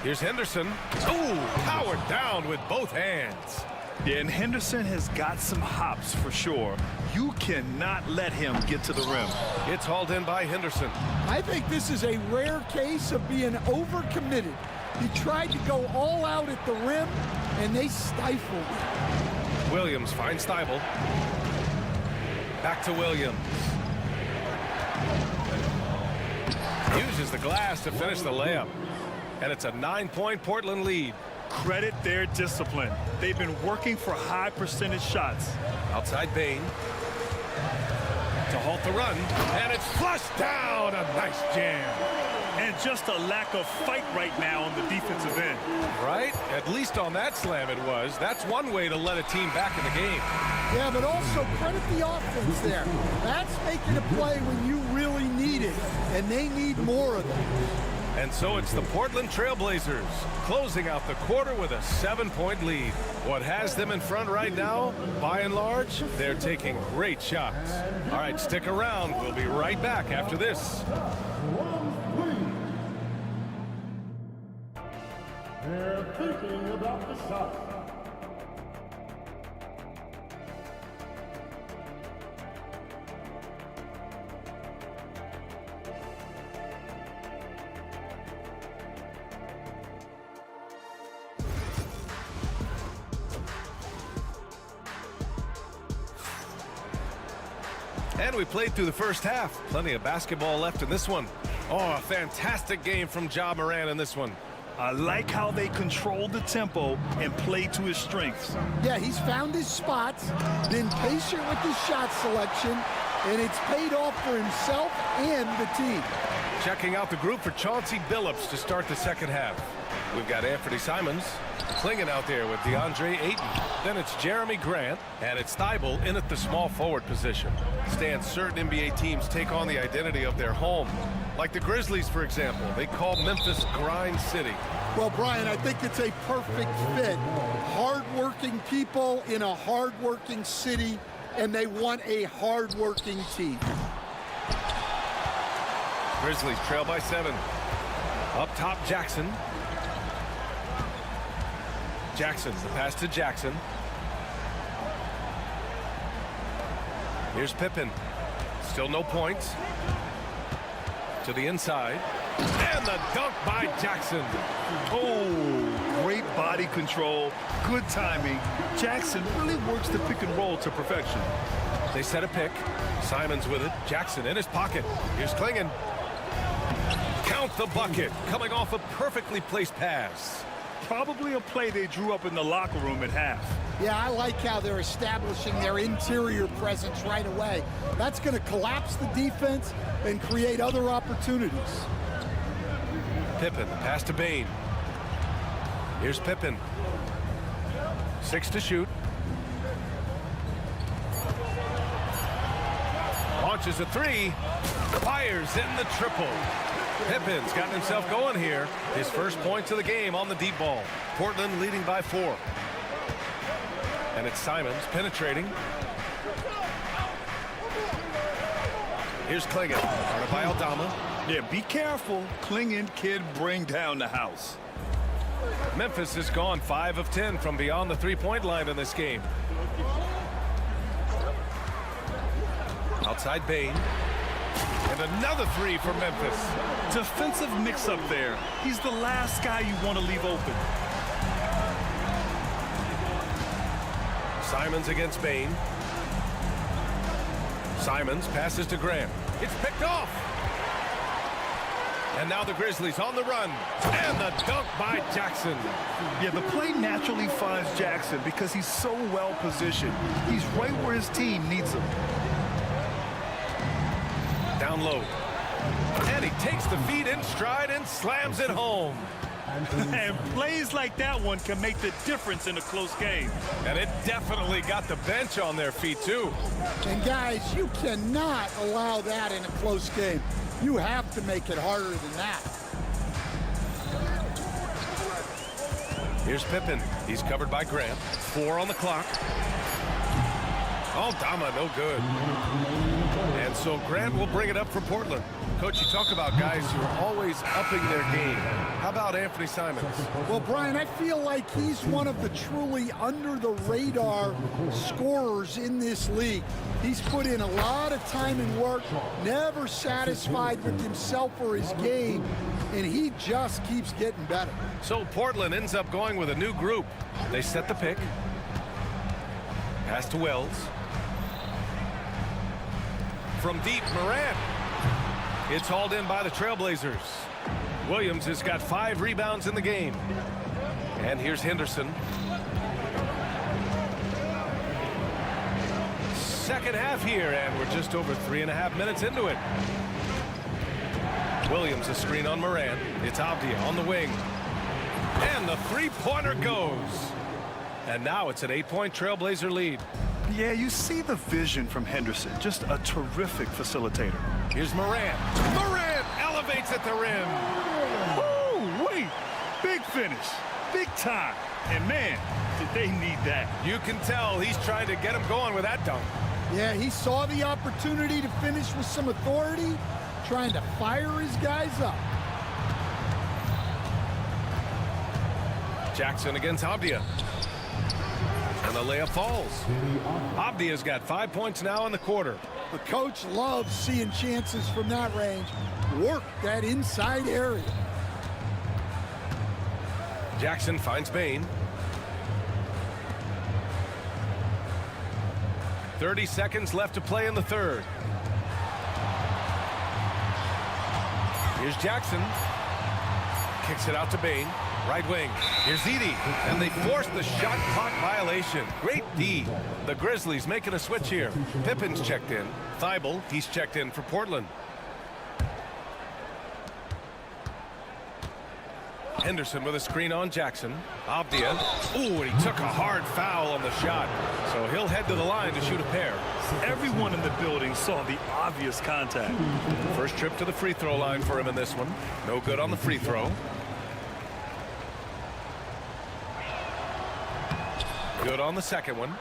Here's Henderson. Oh, powered down with both hands. Yeah, and Henderson has got some hops for sure. You cannot let him get to the rim. It's hauled in by Henderson. I think this is a rare case of being overcommitted. He tried to go all out at the rim, and they stifled him. Williams finds Steibel. Back to Williams. Uses the glass to finish the layup. And it's a 9-point Portland lead. Credit their discipline. They've been working for high percentage shots. Outside Bain. To halt the run. And it's flushed down. A nice jam. And just a lack of fight right now on the defensive end. Right? At least on that slam it was. That's one way to let a team back in the game. Yeah, but also credit the offense there. That's making a play when you really need it, and they need more of that. And so it's the Portland Trailblazers closing out the quarter with a 7-point lead. What has them in front right now, by and large, they're taking great shots. All right, stick around. We'll be right back after this. They're thinking about the shot. And we played through the first half. Plenty of basketball left in this one. Oh, a fantastic game from Ja Morant in this one. I like how they controlled the tempo and played to his strengths. Yeah, he's found his spots, been patient with his shot selection, and it's paid off for himself and the team. Checking out the group for Chauncey Billups to start the second half. We've got Anthony Simons clinging out there with DeAndre Ayton. Then it's Jeremy Grant, and it's Steibel in at the small forward position. Stan, certain NBA teams take on the identity of their home. Like the Grizzlies, for example. They call Memphis Grind City. Well, Brian, I think it's a perfect fit. Hard-working people in a hard-working city, and they want a hard-working team. Grizzlies trail by 7. Up top, Jackson. Jackson, the pass to Jackson. Here's Pippen. Still no points. To the inside. And the dunk by Jackson. Oh, great body control, good timing. Jackson really works the pick and roll to perfection. They set a pick. Simons with it. Jackson in his pocket. Here's Klingon. Count the bucket. Coming off a perfectly placed pass. Probably a play they drew up in the locker room at half. Yeah, I like how they're establishing their interior presence right away. That's going to collapse the defense and create other opportunities. Pippen, pass to Bain. Here's Pippen. 6 to shoot. Launches a 3. Fires in the triple. Pippen's gotten himself going here. His first points of the game on the deep ball. Portland leading by 4. And it's Simons penetrating. Here's Klingon, guarded by Aldama. Yeah, be careful. Klingon kid bring down the house. Memphis has gone 5 of 10 from beyond the three-point line in this game. Outside Bain. And another 3 for Memphis. Defensive mix-up there. He's the last guy you want to leave open. Simons against Bain. Simons passes to Graham. It's picked off. And now the Grizzlies on the run. And the dunk by Jackson. Yeah, the play naturally finds Jackson because he's so well positioned. He's right where his team needs him. Down low. And he takes the feed in stride and slams it home. And plays like that one can make the difference in a close game. And it definitely got the bench on their feet, too. And guys, you cannot allow that in a close game. You have to make it harder than that. Here's Pippen. He's covered by Grant. 4 on the clock. Aldama, no good. And so Grant will bring it up for Portland. Coach, you talk about guys who are always upping their game. How about Anthony Simons? Well, Brian, I feel like he's one of the truly under-the-radar scorers in this league. He's put in a lot of time and work, never satisfied with himself or his game, and he just keeps getting better. So Portland ends up going with a new group. They set the pick. Pass to Wells. From deep, Morant. It's hauled in by the Trailblazers. Williams has got 5 rebounds in the game. And here's Henderson. Second half here, and we're just over 3.5 minutes into it. Williams a screen on Morant. It's Avdia on the wing. And the three-pointer goes. And now it's an 8-point Trailblazer lead. Yeah, you see the vision from Henderson. Just a terrific facilitator. Here's Morant. Morant elevates at the rim. Woo, wait. Big finish. Big time. And man, did they need that. You can tell he's trying to get him going with that dunk. Yeah, he saw the opportunity to finish with some authority, trying to fire his guys up. Jackson against Avdia. And the layup falls. Avdia's got 5 points now in the quarter. The coach loves seeing chances from that range. Work that inside area. Jackson finds Bain. 30 seconds left to play in the third. Here's Jackson. Kicks it out to Bain. Right wing. Here's Edey. And they force the shot clock violation. Great D. The Grizzlies making a switch here. Pippen's checked in. Thibault, he's checked in for Portland. Henderson with a screen on Jackson. Avdia. Ooh, and he took a hard foul on the shot. So he'll head to the line to shoot a pair. Everyone in the building saw the obvious contact. First trip to the free throw line for him in this one. No good on the free throw. Good on the second one.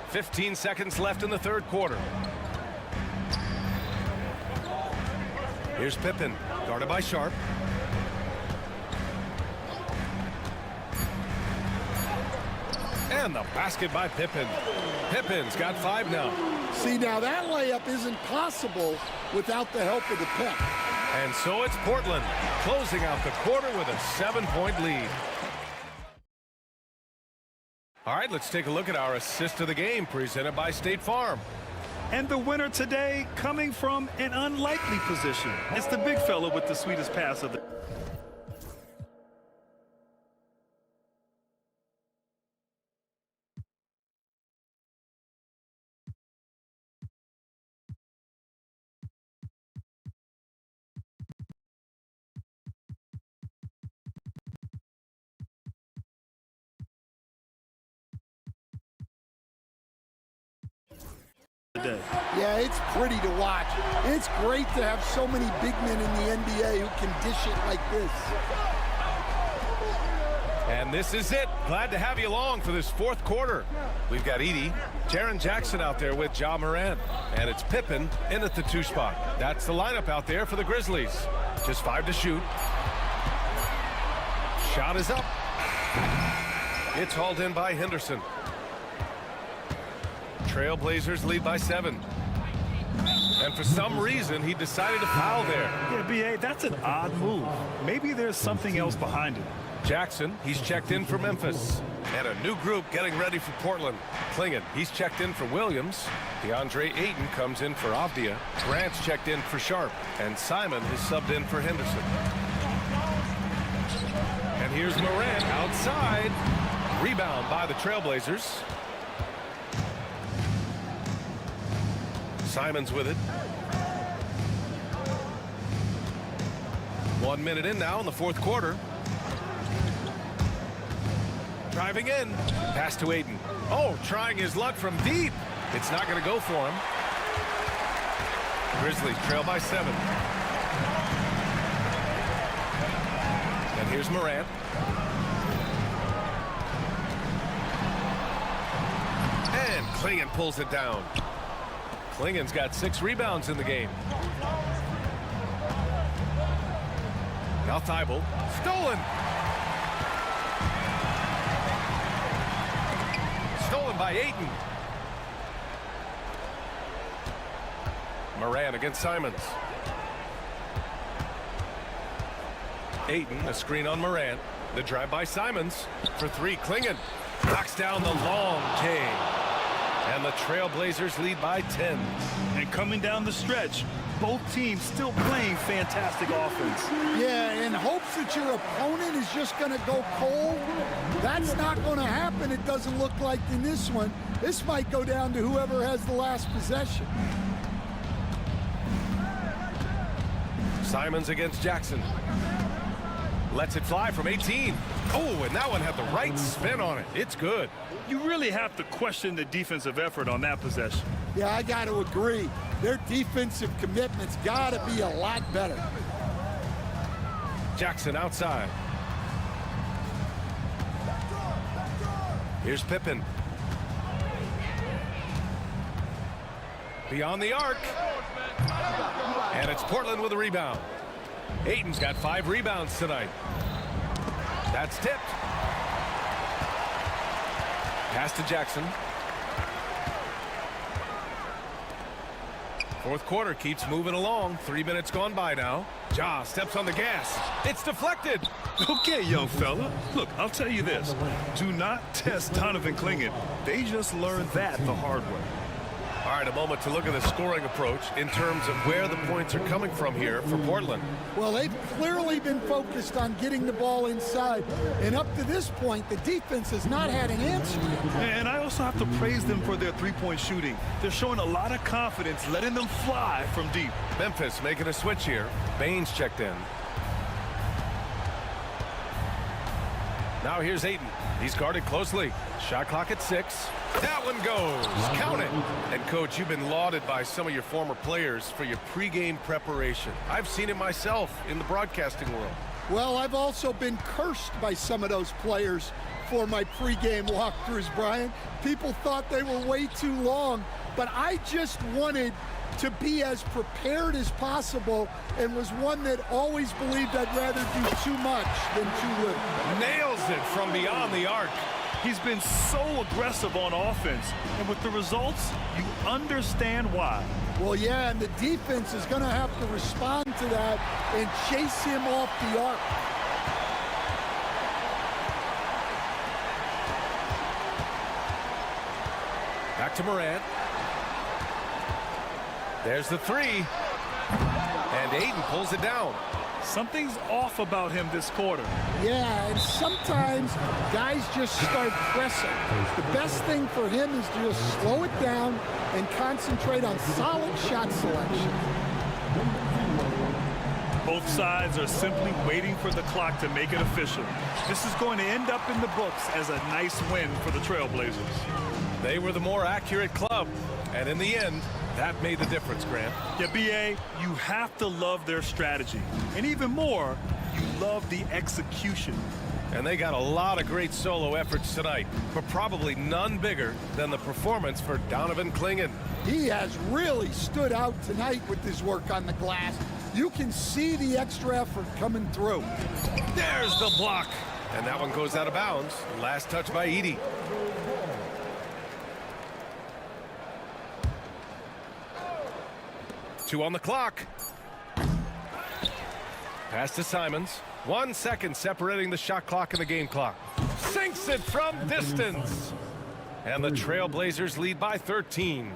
15 seconds left in the third quarter. Here's Pippen, guarded by Sharp. And the basket by Pippen. Pippen's got 5 now. See, now that layup isn't possible without the help of the pick. And so it's Portland closing out the quarter with a 7-point lead. All right, let's take a look at our assist of the game presented by State Farm. And the winner today coming from an unlikely position. It's the big fella with the sweetest pass of the... Today. Yeah, it's pretty to watch. It's great to have so many big men in the NBA who can dish it like this. And this is it. Glad to have you along for this fourth quarter. We've got Edey, Jaren Jackson out there with Ja Morant. And it's Pippen in at the 2 spot. That's the lineup out there for the Grizzlies. Just 5 to shoot. Shot is up. It's hauled in by Henderson. Trailblazers lead by 7. And for some reason, he decided to foul there. Yeah, B.A., that's an odd move. Maybe there's something else behind it. Jackson, he's checked in for Memphis. And a new group getting ready for Portland. Klingon, he's checked in for Williams. DeAndre Ayton comes in for Avdia. Grant's checked in for Sharp. And Simon is subbed in for Henderson. And here's Morant outside. Rebound by the Trailblazers. Simon's with it. 1 minute in now in the fourth quarter. Driving in. Pass to Ayton. Oh, trying his luck from deep. It's not going to go for him. Grizzlies trail by 7. And here's Morant. And Klingon pulls it down. Klingon's got 6 rebounds in the game. Now Thibault. Stolen. Stolen by Ayton. Morant against Simons. Ayton, a screen on Morant. The drive by Simons for 3. Klingon knocks down the long J. And the Trailblazers lead by 10. And coming down the stretch, both teams still playing fantastic offense. Yeah, in hopes that your opponent is just going to go cold. That's not going to happen, it doesn't look like in this one. This might go down to whoever has the last possession. Simons against Jackson. Lets it fly from 18. Oh, and that one had the right spin on it. It's good. You really have to question the defensive effort on that possession. Yeah, I got to agree. Their defensive commitment's got to be a lot better. Jackson outside. Here's Pippen. Beyond the arc. And it's Portland with a rebound. Ayton's got 5 rebounds tonight. That's tipped. Pass to Jackson. Fourth quarter keeps moving along. 3 minutes gone by now. Ja steps on the gas. It's deflected. Okay, young fella. Look, I'll tell you this. Do not test Donovan Klingon. They just learned that the hard way. All right, a moment to look at the scoring approach in terms of where the points are coming from here for Portland. Well, they've clearly been focused on getting the ball inside. And up to this point, the defense has not had an answer. And I also have to praise them for their three-point shooting. They're showing a lot of confidence, letting them fly from deep. Memphis making a switch here. Baines checked in. Now here's Ayton. He's guarded closely. Shot clock at 6. That one goes. Count it. And, Coach, you've been lauded by some of your former players for your pregame preparation. I've seen it myself in the broadcasting world. Well, I've also been cursed by some of those players for my pregame walkthroughs, Brian. People thought they were way too long, but I just wanted to be as prepared as possible and was one that always believed I'd rather do too much than too little. Nails it from beyond the arc. He's been so aggressive on offense, and with the results, you understand why. Well, yeah, and the defense is going to have to respond to that and chase him off the arc. Back to Morant. There's the three. And Ayton pulls it down. Something's off about him this quarter. Yeah, and sometimes guys just start pressing. The best thing for him is to just slow it down and concentrate on solid shot selection. Both sides are simply waiting for the clock to make it official. This is going to end up in the books as a nice win for the Trailblazers. They were the more accurate club. And in the end, that made the difference, Grant. Yeah, B.A., you have to love their strategy. And even more, you love the execution. And they got a lot of great solo efforts tonight, but probably none bigger than the performance for Donovan Clingan. He has really stood out tonight with his work on the glass. You can see the extra effort coming through. There's the block. And that one goes out of bounds. Last touch by Edey. Two on the clock. Pass to Simons. 1 second separating the shot clock and the game clock. Sinks it from distance. And the Trailblazers lead by 13.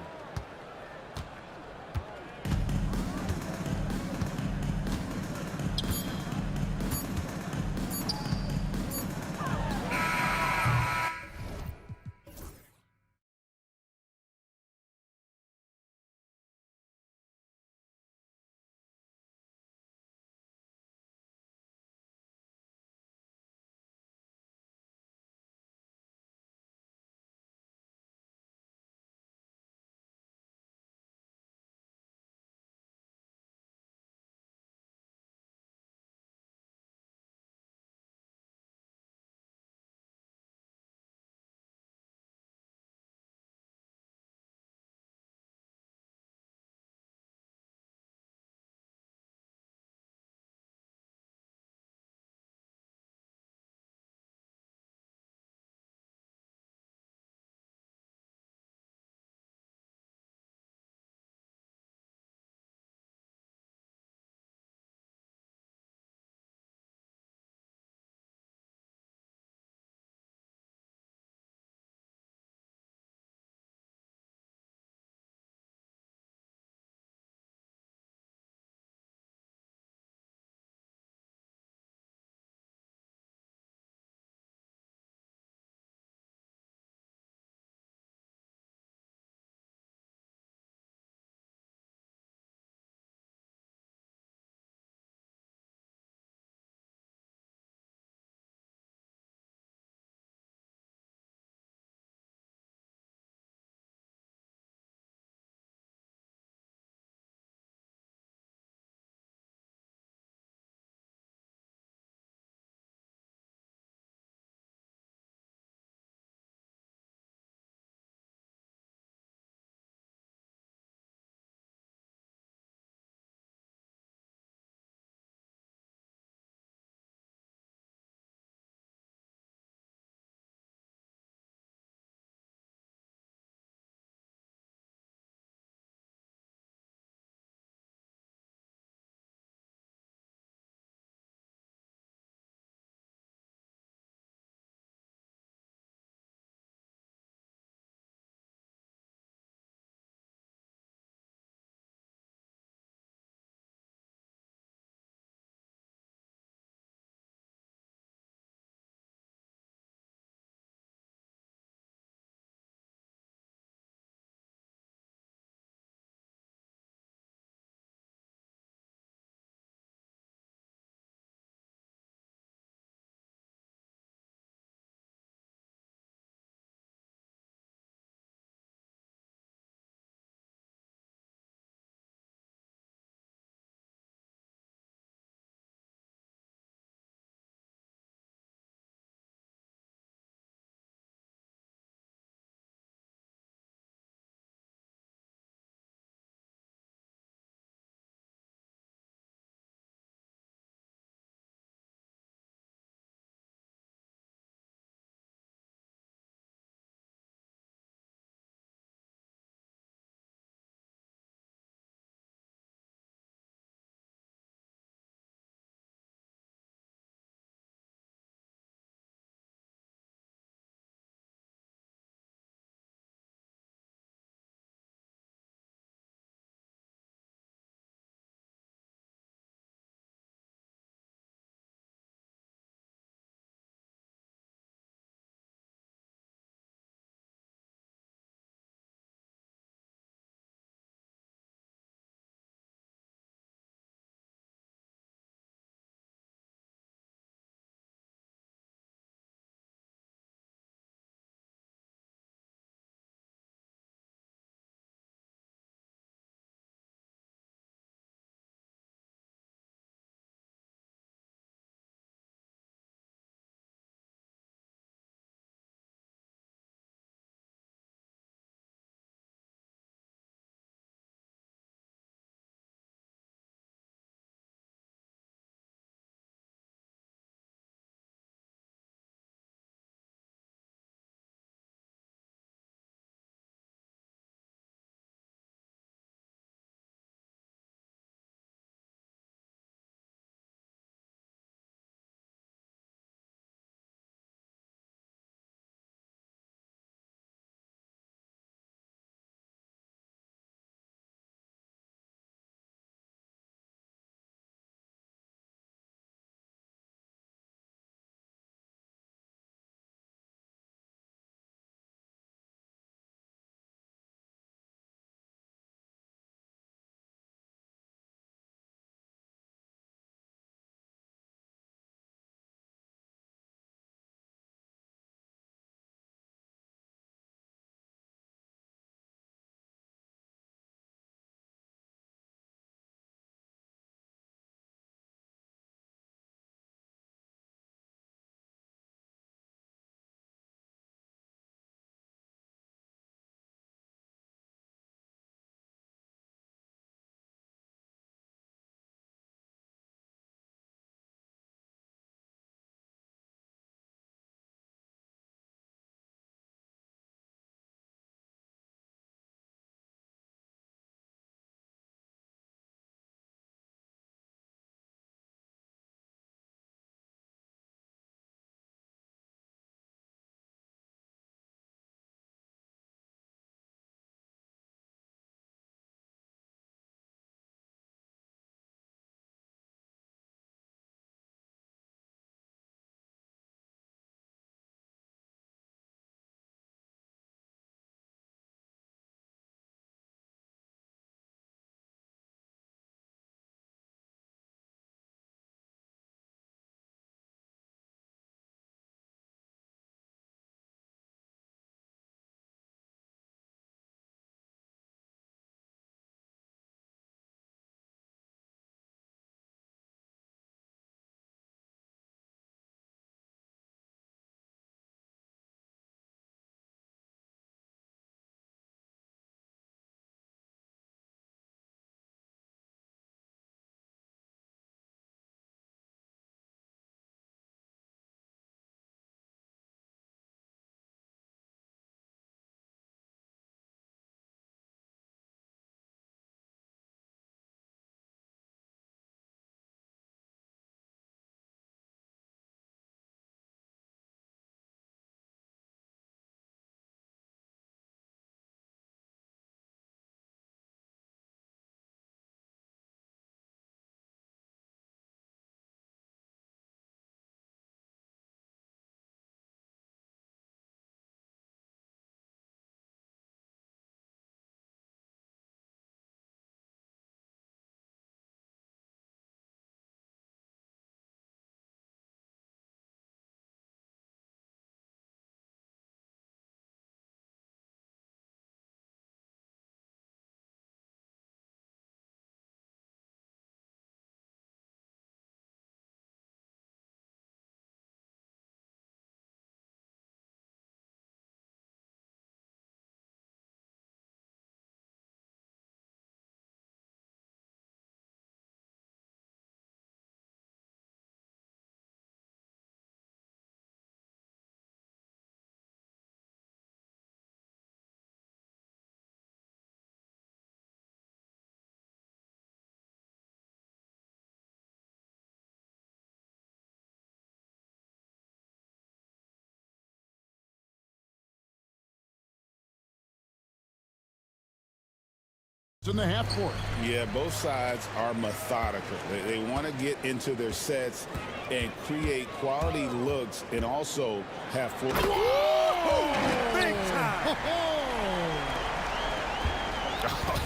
in the half court. Yeah, both sides are methodical. They want to get into their sets and create quality looks and also have full. Big time.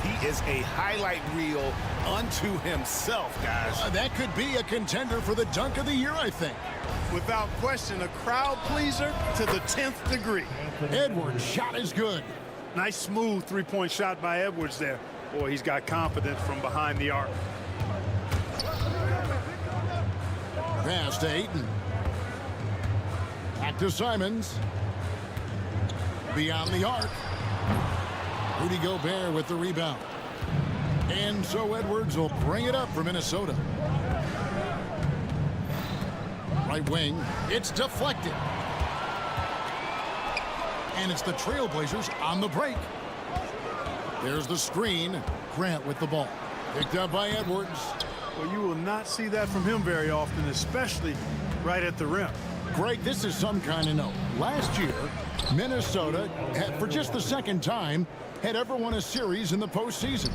He is a highlight reel unto himself, guys. That could be a contender for the dunk of the year, I think. Without question, a crowd pleaser to the 10th degree. Edwards' shot is good. Nice smooth three-point shot by Edwards there. Boy, he's got confidence from behind the arc. Pass to Ayton. Back to Simons. Beyond the arc. Rudy Gobert with the rebound. And so Edwards will bring it up for Minnesota. Right wing. It's deflected. And it's the Trailblazers on the break. There's the screen. Grant with the ball. Picked up by Edwards. Well, you will not see that from him very often, especially right at the rim. Greg, this is some kind of note. Last year, Minnesota, for just the second time, had ever won a series in the postseason.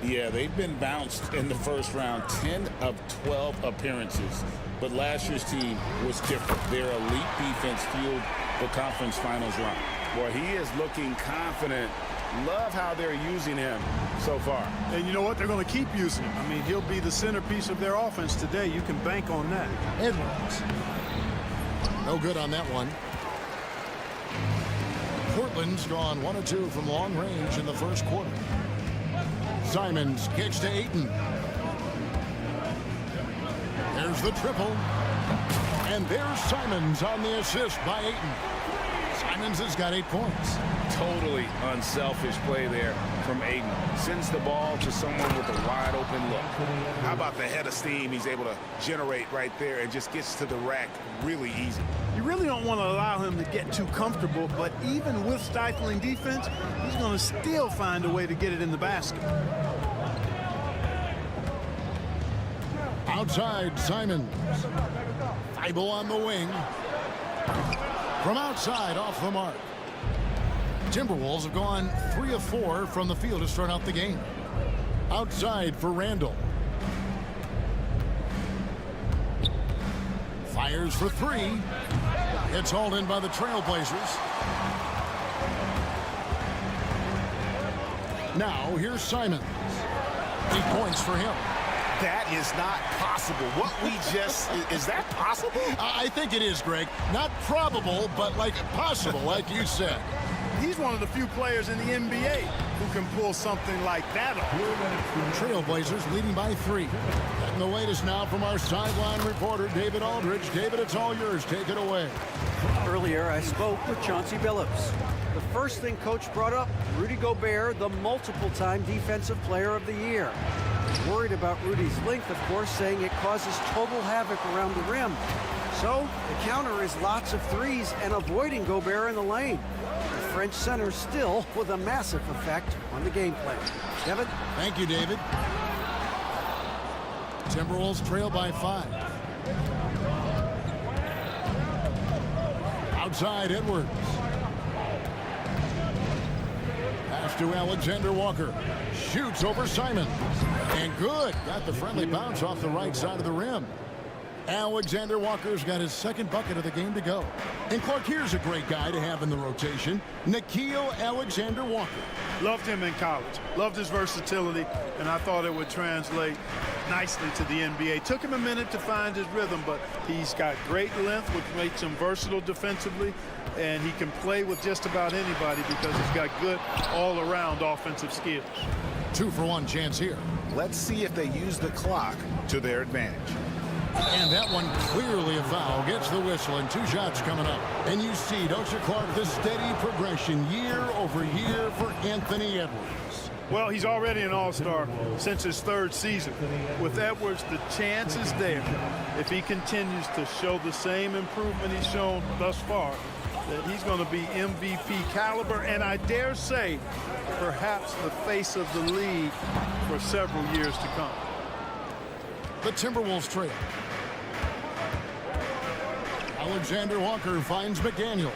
Yeah, they've been bounced in the first round, 10 of 12 appearances. But last year's team was different. Their elite defense fueled the conference finals run. Boy, he is looking confident. Love how they're using him so far. And you know what? They're going to keep using him. I mean, he'll be the centerpiece of their offense today. You can bank on that. Edwards. No good on that one. Portland's gone 1 of 2 from long range in the first quarter. Simons kicks to Ayton. There's the triple. And there's Simons on the assist by Ayton. Simons has got 8 points. Totally unselfish play there from Ayton. Sends the ball to someone with a wide open look. How about the head of steam he's able to generate right there and just gets to the rack really easy. You really don't want to allow him to get too comfortable, but even with stifling defense, he's going to still find a way to get it in the basket. Outside, Simons. Thibault on the wing. From outside, off the mark. Timberwolves have gone 3 of 4 from the field to start out the game. Outside for Randall. Fires for 3. It's hauled in by the Trailblazers. Now, here's Simons. 8 points for him. That is not possible. What we just, is that possible? I think it is, Greg. Not probable, but like possible, like you said. He's one of the few players in the NBA who can pull something like that off. Trailblazers leading by 3. And the latest now from our sideline reporter, David Aldridge. David, it's all yours. Take it away. Earlier, I spoke with Chauncey Billups. The first thing Coach brought up, Rudy Gobert, the multiple-time Defensive Player of the Year. Worried about Rudy's length, of course, saying it causes total havoc around the rim. So the counter is lots of threes and avoiding Gobert in the lane. The French center still with a massive effect on the game plan. Kevin? Thank you, David. Timberwolves trail by 5. Outside, Edwards. Pass to Alexander Walker. Shoots over Simon. And good. Got the friendly bounce off the right side of the rim. Alexander Walker's got his second bucket of the game to go. And Clark, here's a great guy to have in the rotation. Nickeil Alexander-Walker. Loved him in college. Loved his versatility, and I thought it would translate nicely to the NBA. Took him a minute to find his rhythm, but he's got great length, which makes him versatile defensively, and he can play with just about anybody because he's got good all-around offensive skills. 2-for-1 chance here. Let's see if they use the clock to their advantage. And that one clearly a foul. Gets the whistle, and 2 shots coming up. And you see, don't you, Clark, the steady progression year over year for Anthony Edwards. Well, he's already an all-star since his 3rd season. With Edwards, the chance is there, if he continues to show the same improvement he's shown thus far, that he's going to be MVP caliber, and I dare say, perhaps the face of the league for several years to come. The Timberwolves trail. Alexander Walker finds McDaniel.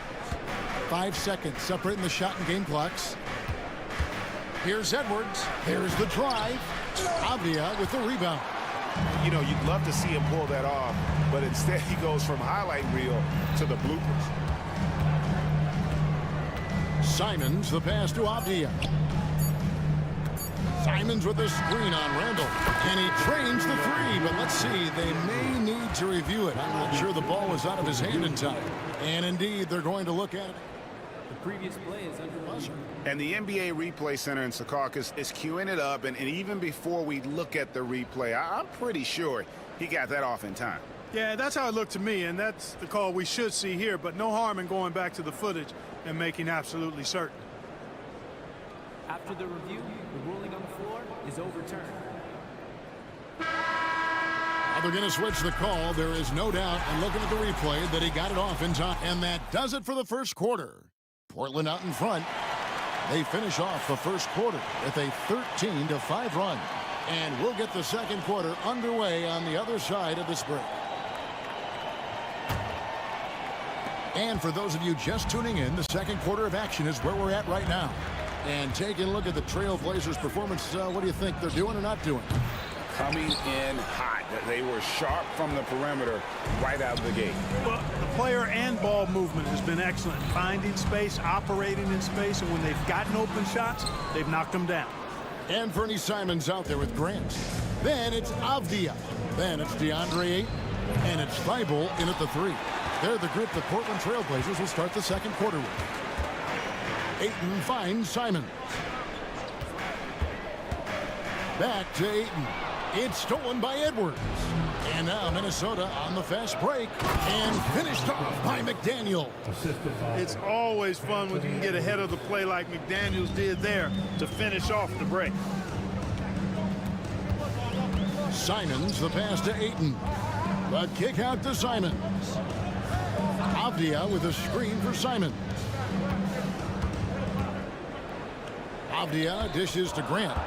5 seconds separating the shot and game clocks. Here's Edwards. Here's the drive. Avdia with the rebound. You know, you'd love to see him pull that off, but instead he goes from highlight reel to the bloopers. Simons, the pass to Avdia. Simons with a screen on Randall. And he trains the three, but let's see, they may need to review it. I'm not sure the ball was out of his hand in time. And indeed, they're going to look at it. The previous play is under buzzer. And the NBA Replay Center in Secaucus is queuing it up, and even before we look at the replay, I'm pretty sure he got that off in time. Yeah, that's how it looked to me, and that's the call we should see here, but no harm in going back to the footage and making absolutely certain. After the review, the ruling on the floor is overturned. Now they're going to switch the call. There is no doubt, and looking at the replay, that he got it off in time. And that does it for the first quarter. Portland out in front. They finish off the first quarter with a 13-5 run. And we'll get the second quarter underway on the other side of this break. And for those of you just tuning in, the second quarter of action is where we're at right now. And taking a look at the Trailblazers' performance, what do you think they're doing or not doing? Coming in hot. They were sharp from the perimeter right out of the gate. Well, the player and ball movement has been excellent. Finding space, operating in space, and when they've gotten open shots, they've knocked them down. And Fernie Simons out there with Grant. Then it's Avdia. Then it's DeAndre Ayton. And it's Thibault in at the three. They're the group the Portland Trailblazers will start the second quarter with. Ayton finds Simons. Back to Ayton. It's stolen by Edwards. And now Minnesota on the fast break and finished off by McDaniel. It's always fun when you can get ahead of the play like McDaniels did there to finish off the break. Simons, the pass to Ayton. The kick out to Simons. Avdia with a screen for Simons. Avdia dishes to Grant.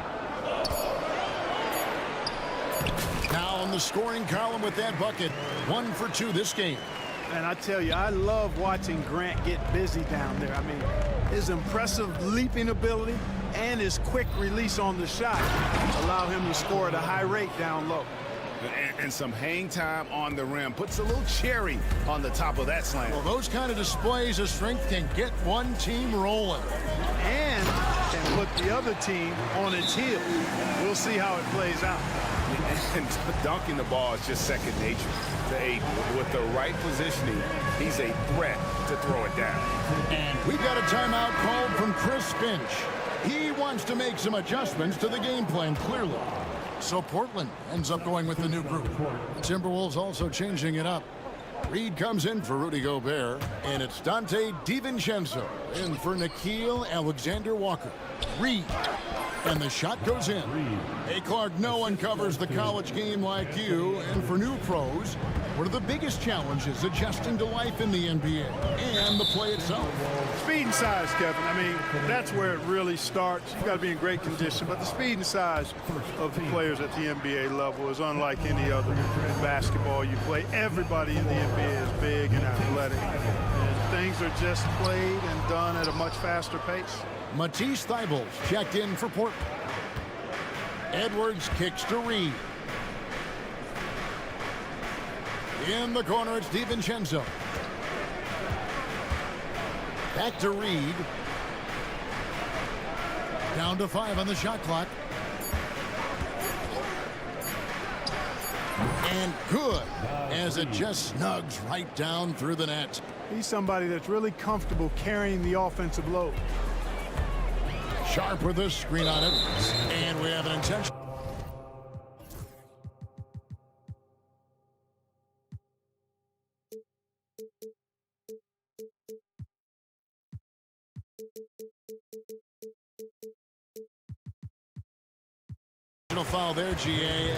Now on the scoring column with that bucket. 1 for 2 this game. And I tell you, I love watching Grant get busy down there. I mean, his impressive leaping ability and his quick release on the shot allow him to score at a high rate down low. And some hang time on the rim. Puts a little cherry on the top of that slam. Well, those kind of displays of strength can get one team rolling. And can put the other team on its heels. We'll see how it plays out. And dunking the ball is just second nature to Ayton. With the right positioning, he's a threat to throw it down. And we've got a timeout called from Chris Finch. He wants to make some adjustments to the game plan, clearly. So Portland ends up going with the new group. Timberwolves also changing it up. Reed comes in for Rudy Gobert, and it's Dante DiVincenzo in for Nickeil Alexander-Walker. Reed, and the shot goes in. Hey, Clark, no one covers the college game like you, and for new pros, what are the biggest challenges adjusting to life in the NBA and the play itself? Speed and size, Kevin. I mean, that's where it really starts. You've got to be in great condition, but the speed and size of the players at the NBA level is unlike any other basketball you play. Everybody in the NBA is big and athletic, and things are just played and done at a much faster pace. Matisse Thybulle checked in for Portland. Edwards kicks to Reed. In the corner, it's DiVincenzo. Back to Reed. Down to 5 on the shot clock. And good, as it just snugs right down through the net. He's somebody that's really comfortable carrying the offensive load. Sharp with a screen on it. And we have an intention. Foul there, GA.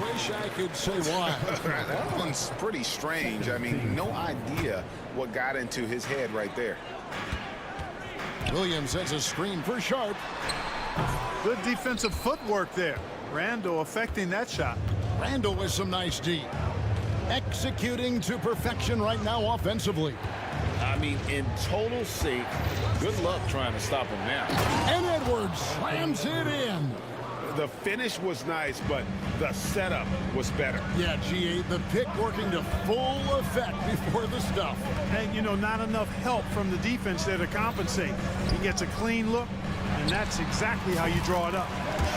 Wish I could say why. That one's pretty strange. I mean, no idea what got into his head right there. Williams has a screen for Sharp. Good defensive footwork there. Randall affecting that shot. Randall with some nice D. Executing to perfection right now offensively. I mean, in total sync, Good luck trying to stop him now. And Edwards slams it in. The finish was nice, but the setup was better. Yeah, GA, the pick working to full effect before the stuff. And, you know, not enough help from the defense there to compensate. He gets a clean look, and that's exactly how you draw it up.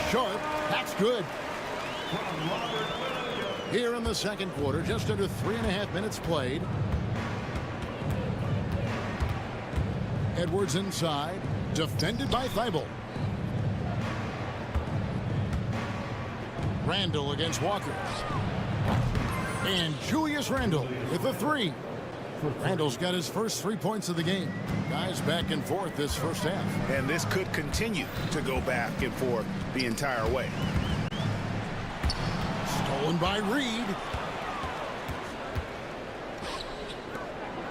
Sharp, that's good. Here in the second quarter, just under 3.5 minutes played. Edwards inside, defended by Thibault. Randall against Walker. And Julius Randall with the three. Randall's got his first 3 points of the game. Guys back and forth this first half. And this could continue to go back and forth the entire way. Stolen by Reed.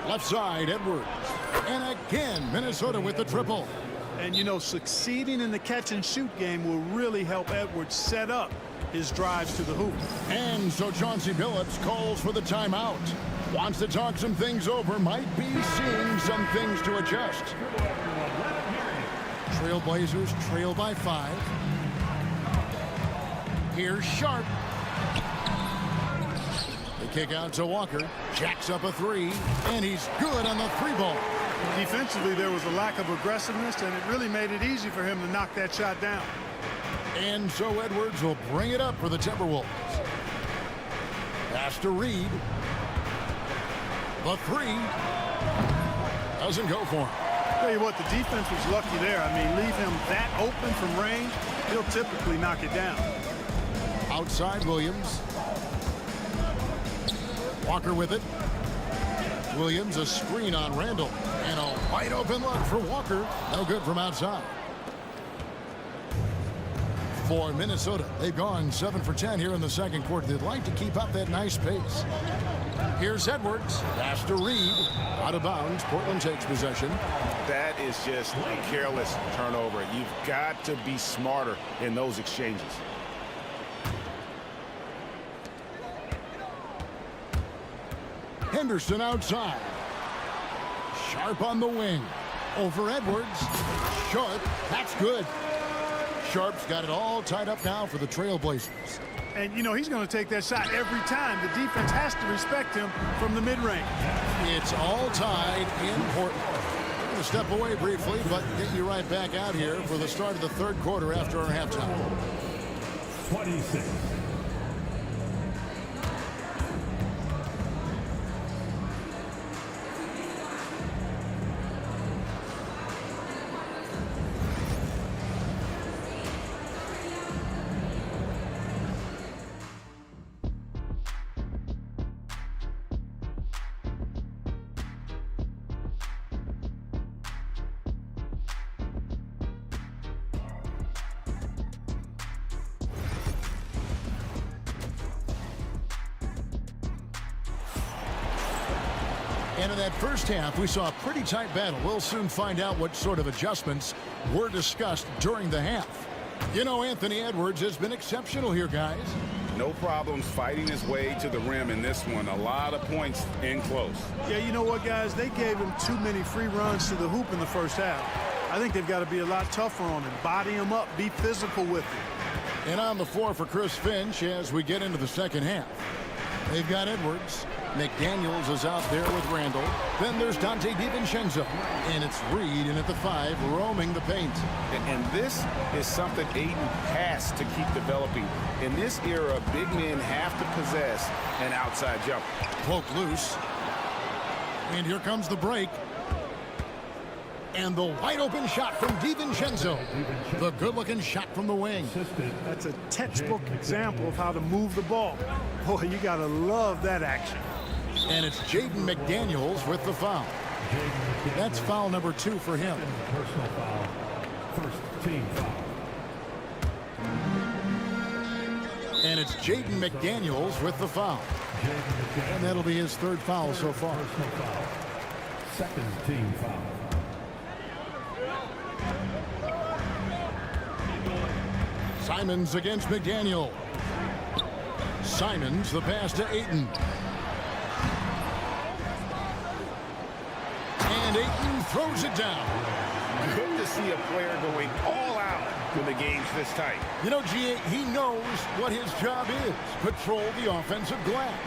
Left side, Edwards. And again, Minnesota with the triple. And, you know, succeeding in the catch-and-shoot game will really help Edwards set up his drives to the hoop. And so Chauncey Billups calls for the timeout. Wants to talk some things over. Might be seeing some things to adjust. Trailblazers trail by 5. Here's Sharp. The kick out to Walker. Jacks up a 3. And he's good on the 3-ball. Defensively, there was a lack of aggressiveness, and it really made it easy for him to knock that shot down. And so Edwards will bring it up for the Timberwolves. Pass to Reed. The 3 doesn't go for him. Tell you what, the defense was lucky there. I mean, leave him that open from range, he'll typically knock it down. Outside Williams. Walker with it. Williams, a screen on Randall. And a wide open look for Walker. No good from outside. For Minnesota, they've gone 7 for 10 here in the second quarter. They'd like to keep up that nice pace. Here's Edwards. Pass to Reed. Out of bounds. Portland takes possession. That is just a careless turnover. You've got to be smarter in those exchanges. Henderson outside. Sharp on the wing. Over Edwards. Sharp. That's good. Sharp's got it all tied up now for the Trailblazers. And, you know, he's going to take that shot every time. The defense has to respect him from the mid-range. It's all tied in Portland. We're going to step away briefly, but get you right back out here for the start of the third quarter after our halftime. 26. And in that first half, we saw a pretty tight battle. We'll soon find out what sort of adjustments were discussed during the half. You know, Anthony Edwards has been exceptional here, guys. No problems fighting his way to the rim in this one. A lot of points in close. Yeah, you know what, guys? They gave him too many free runs to the hoop in the first half. I think they've got to be a lot tougher on him. Body him up. Be physical with him. And on the floor for Chris Finch as we get into the second half. They've got Edwards. McDaniels is out there with Randall. Then there's Dante DiVincenzo. And it's Reed in at the 5, roaming the paint. And this is something Aiden has to keep developing. In this era, big men have to possess an outside jumper. Poke loose. And here comes the break. And the wide open shot from DiVincenzo. The good-looking shot from the wing. That's a textbook example of how to move the ball. Boy, you got to love that action. And it's Jaden McDaniels with the foul. That's foul number 2 for him. Personal foul. First team foul. And it's Jaden McDaniels with the foul. And that'll be his 3rd foul so far. Personal foul. Second team foul. Simons against McDaniel. Simons, the pass to Ayton. And Ayton throws it down. see a player going all out when the game's this tight. You know, G.A., he knows what his job is. Patrol the offensive glass.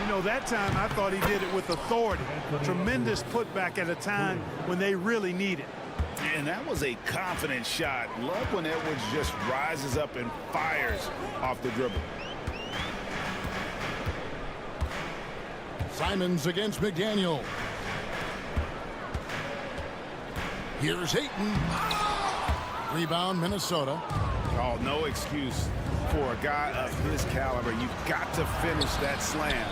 You know, that time I thought he did it with authority. Tremendous putback at a time when they really need it. And that was a confident shot. Love when Edwards just rises up and fires off the dribble. Simons against McDaniel. Here's Ayton. Rebound, Minnesota. Oh, no excuse for a guy of his caliber. You've got to finish that slam.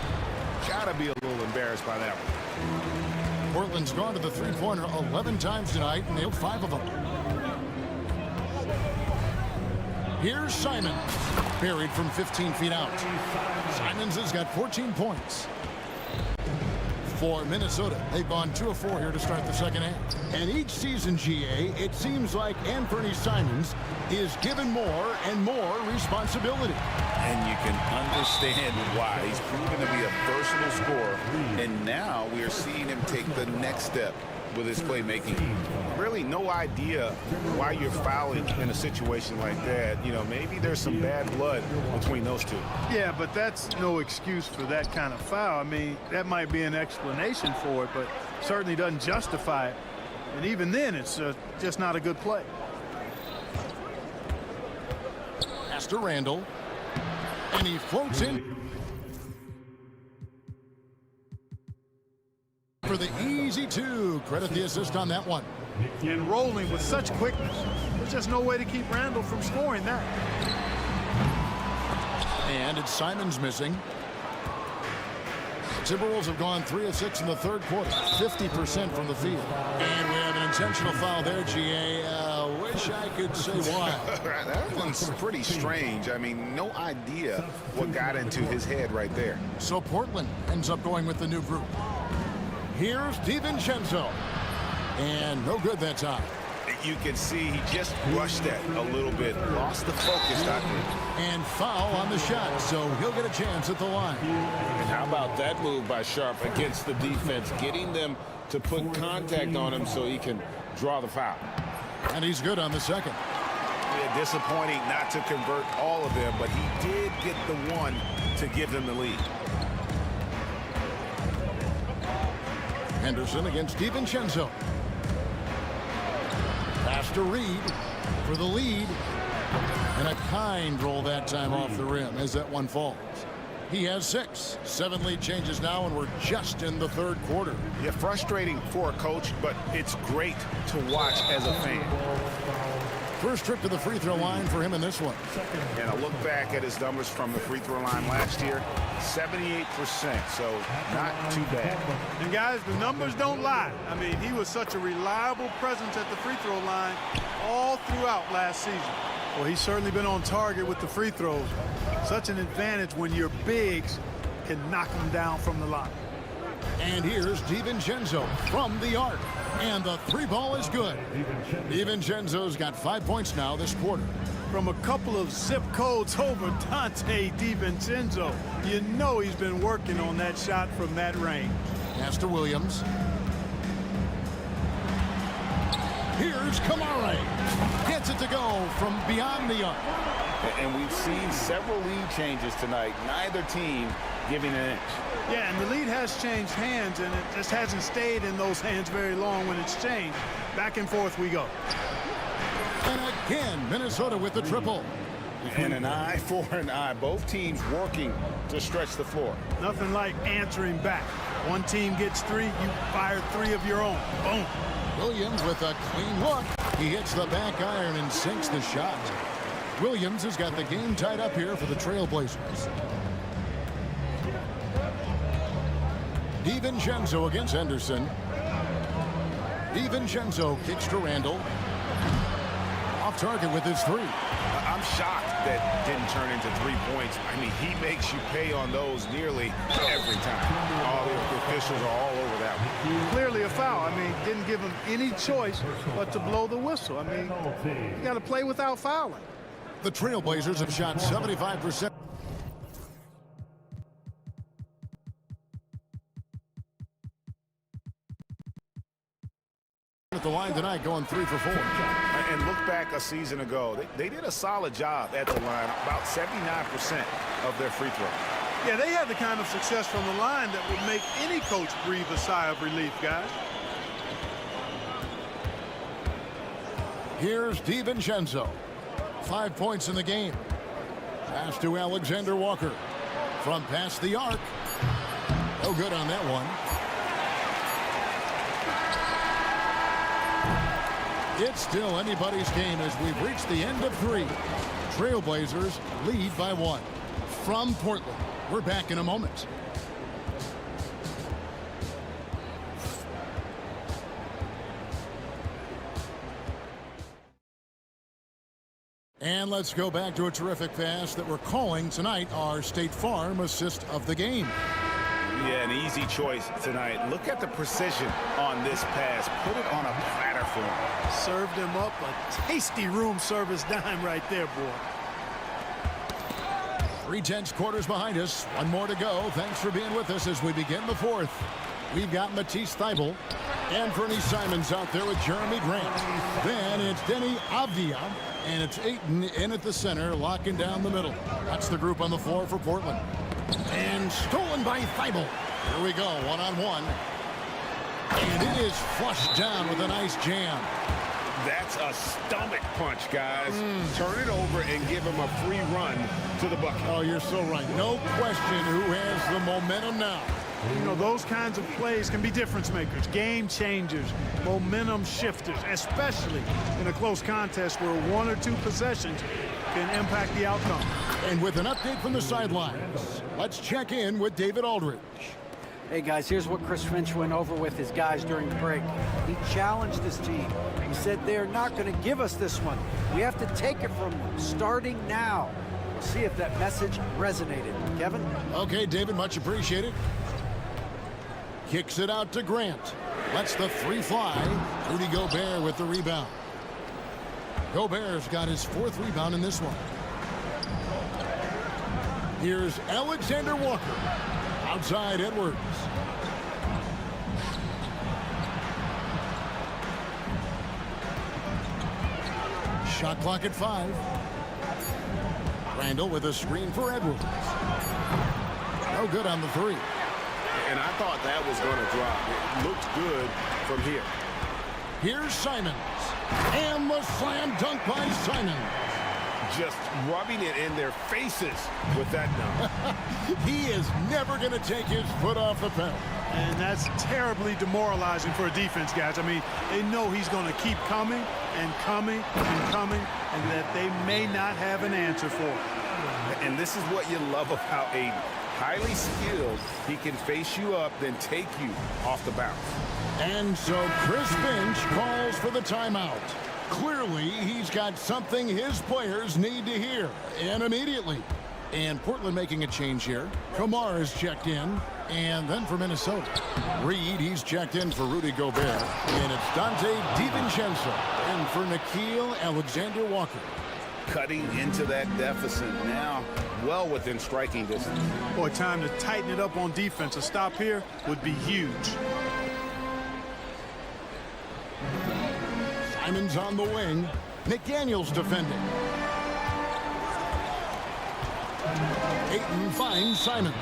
Gotta be a little embarrassed by that one. Portland's gone to the three-pointer 11 times tonight and nailed 5 of them. Here's Simons. Buried from 15 feet out. Simons has got 14 points. For Minnesota, they've gone 2 of 4 here to start the second half. And each season, GA, it seems like Anthony Simons is given more and more responsibility. And you can understand why. He's proven to be a versatile scorer. And now we are seeing him take the next step with his playmaking. Really no idea why you're fouling in a situation like that. You know, maybe there's some bad blood between those two. Yeah, but that's no excuse for that kind of foul. I mean, that might be an explanation for it, but certainly doesn't justify it. And even then, it's just not a good play. Pass to Randall. And he floats in for the easy 2. Credit the assist on that one. And rolling with such quickness. There's just no way to keep Randall from scoring that. And it's Simons missing. The Timberwolves have gone 3 of 6 in the third quarter, 50% from the field. And we have an intentional foul there, GA. Wish I could say why. That one's pretty strange. I mean, no idea what got into his head right there. So Portland ends up going with the new group. Here's DiVincenzo. And no good that time. You can see he just rushed that a little bit. Lost the focus, I think. And foul on the shot, so he'll get a chance at the line. And how about that move by Sharp against the defense, getting them to put contact on him so he can draw the foul. And he's good on the second. Yeah, disappointing not to convert all of them, but he did get the one to give them the lead. Henderson against DiVincenzo. Pass to Reed for the lead. And a kind roll that time off the rim as that one falls. He has 6. 7 lead changes now, and we're just in the third quarter. Yeah, frustrating for a coach, but it's great to watch as a fan. First trip to the free throw line for him in this one. And a look back at his numbers from the free throw line last year, 78%, so not too bad. And guys, the numbers don't lie. I mean, he was such a reliable presence at the free throw line all throughout last season. Well, he's certainly been on target with the free throws. Such an advantage when your bigs can knock them down from the line. And here's DiVincenzo from the arc. And the 3 ball is good. DiVincenzo's got 5 points now this quarter. From a couple of zip codes over Dante DiVincenzo. You know he's been working on that shot from that range. Pass to Williams. Here's Kamara. Gets it to go from beyond the arc. And we've seen several lead changes tonight. Neither team giving an inch. Yeah, and the lead has changed hands, and it just hasn't stayed in those hands very long when it's changed. Back and forth we go. And again, Minnesota with the triple. And an eye for an eye. Both teams working to stretch the floor. Nothing like answering back. One team gets 3, you fire 3 of your own. Boom. Williams with a clean look. He hits the back iron and sinks the shot. Williams has got the game tied up here for the Trailblazers. DiVincenzo against Henderson. DiVincenzo kicks to Randall. Off target with his 3. I'm shocked that didn't turn into 3 points. I mean, he makes you pay on those nearly every time. All the officials are all over that one. Clearly a foul. I mean, didn't give him any choice but to blow the whistle. I mean, you got to play without fouling. The Trailblazers have shot 75%. At the line tonight. tonight, going 3 for 4. And look back a season ago. They did a solid job at the line, about 79% of their free throws. Yeah, they had the kind of success from the line that would make any coach breathe a sigh of relief, guys. Here's DiVincenzo. 5 points in the game. Pass to Alexander Walker. From past the arc. No good on that one. It's still anybody's game as we've reached the end of 3. Trailblazers lead by 1. From Portland, we're back in a moment. And let's go back to a terrific pass that we're calling tonight our State Farm assist of the game. Yeah, an easy choice tonight. Look at the precision on this pass. Put it on a platter for him. Served him up a tasty room service dime right there, boy. 3 quarters behind us. 1 more to go. Thanks for being with us as we begin the 4th. We've got Matisse Thybulle and Fernie Simons out there with Jeremy Grant. Then it's Denny Avdia, and it's Ayton in at the center, locking down the middle. That's the group on the floor for Portland. And stolen by Thybulle. Here we go, 1-on-1. And it is flushed down with a nice jam. That's a stomach punch, guys. Turn it over and give him a free run to the bucket. Oh, you're so right. No question who has the momentum now. You know, those kinds of plays can be difference makers, game changers, momentum shifters, especially in a close contest where 1 or 2 possessions can impact the outcome. And with an update from the sidelines, let's check in with David Aldridge. Hey, guys, here's what Chris Finch went over with his guys during the break. He challenged his team. He said they're not going to give us this one. We have to take it from them, starting now. We'll see if that message resonated. Kevin? Okay, David, much appreciated. Kicks it out to Grant. Lets the 3 fly. Rudy Gobert with the rebound. Gobert's got his 4th rebound in this one. Here's Alexander Walker. Outside Edwards. Shot clock at 5. Randall with a screen for Edwards. No good on the 3. And I thought that was going to drop. It looked good from here. Here's Simons. And the slam dunk by Simons. Just rubbing it in their faces with that dunk. He is never going to take his foot off the pedal. And that's terribly demoralizing for a defense, guys. I mean, they know he's going to keep coming and coming and coming, and that they may not have an answer for it. And this is what you love about Ayton. Highly skilled, he can face you up, then take you off the bounce. And so Chris Finch calls for the timeout. Clearly, he's got something his players need to hear, and immediately. And Portland making a change here. Kamar is checked in, and then for Minnesota. Reed, he's checked in for Rudy Gobert. And it's Dante DiVincenzo and for Nickeil Alexander Walker. Cutting into that deficit now, well within striking distance. Boy, time to tighten it up on defense. A stop here would be huge. Simons on the wing. McDaniels defending. Ayton finds Simons.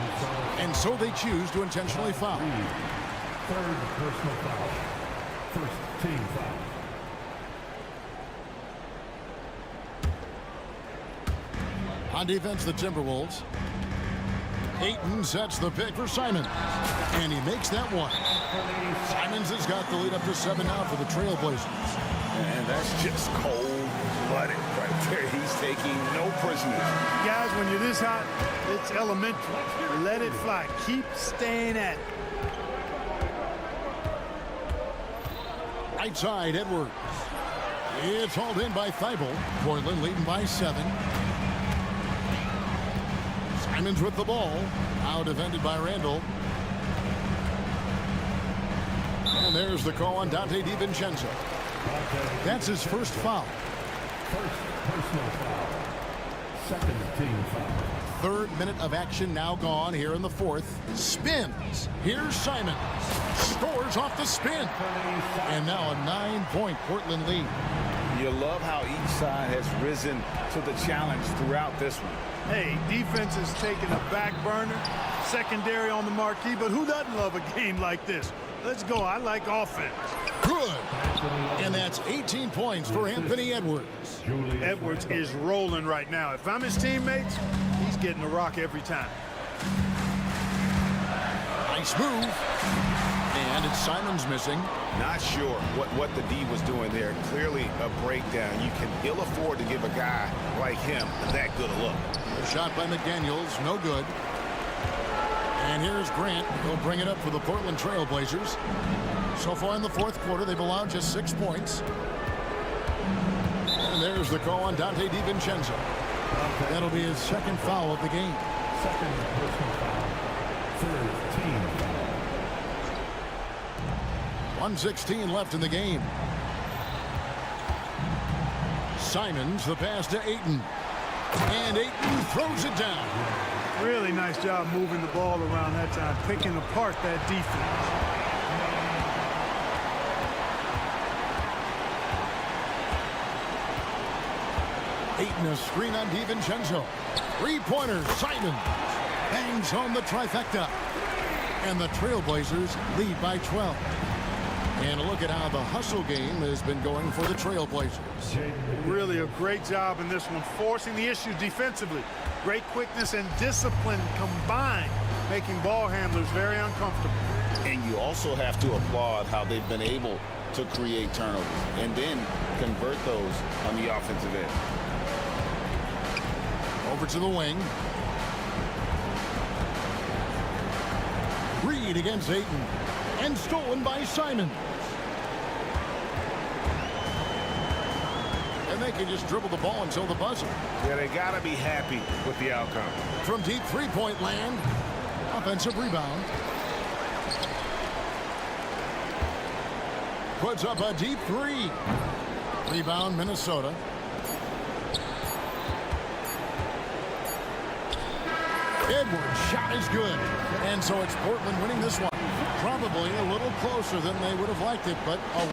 And so they choose to intentionally foul. 3rd personal foul. 1st team foul. On defense, the Timberwolves. Ayton sets the pick for Simons. And he makes that one. Simons has got the lead up to 7 now for the Trailblazers. And that's just cold-blooded right there. He's taking no prisoners. Guys, when you're this hot, it's elementary. Let it fly. Keep staying at it. Right side, Edwards. It's hauled in by Thybulle. Portland leading by 7. Simons with the ball. Now defended by Randall. And there's the call on Dante DiVincenzo. That's his first foul. 1st personal foul. Second team foul. Third minute of action now gone here in the fourth. Spins. Here's Simons. Scores off the spin. And now a 9-point Portland lead. You love how each side has risen to the challenge throughout this one. Hey, defense is taking a back burner, secondary on the marquee, but who doesn't love a game like this? Let's go. I like offense. Good. And that's 18 points for Anthony Edwards. Edwards is rolling right now. If I'm his teammates, he's getting the rock every time. Nice move. And it's Simons missing. Not sure what the D was doing there. Clearly a breakdown. You can ill afford to give a guy like him that good a look. A shot by McDaniels, no good. And here's Grant. He'll bring it up for the Portland Trail Blazers. So far in the fourth quarter, they've allowed just 6 points. And there's the call on Dante DiVincenzo. That'll be his second foul of the game. Second personal foul. Third team foul. 1:16 left in the game. Simons, the pass to Ayton. And Ayton throws it down. Really nice job moving the ball around that time, picking apart that defense. Ayton, a screen on DiVincenzo. Three-pointer, Simons bangs home the trifecta. And the Trailblazers lead by 12. And a look at how the hustle game has been going for the Trailblazers. Really a great job in this one, forcing the issues defensively. Great quickness and discipline combined, making ball handlers very uncomfortable. And you also have to applaud how they've been able to create turnovers and then convert those on the offensive end. Over to the wing. Reed against Ayton. And stolen by Simons. And they can just dribble the ball until the buzzer. Yeah, they got to be happy with the outcome. From deep three-point land. Offensive rebound. Puts up a deep three. Rebound, Minnesota. Edwards' shot is good. And so it's Portland winning this one. Probably a little closer than they would have liked it, but a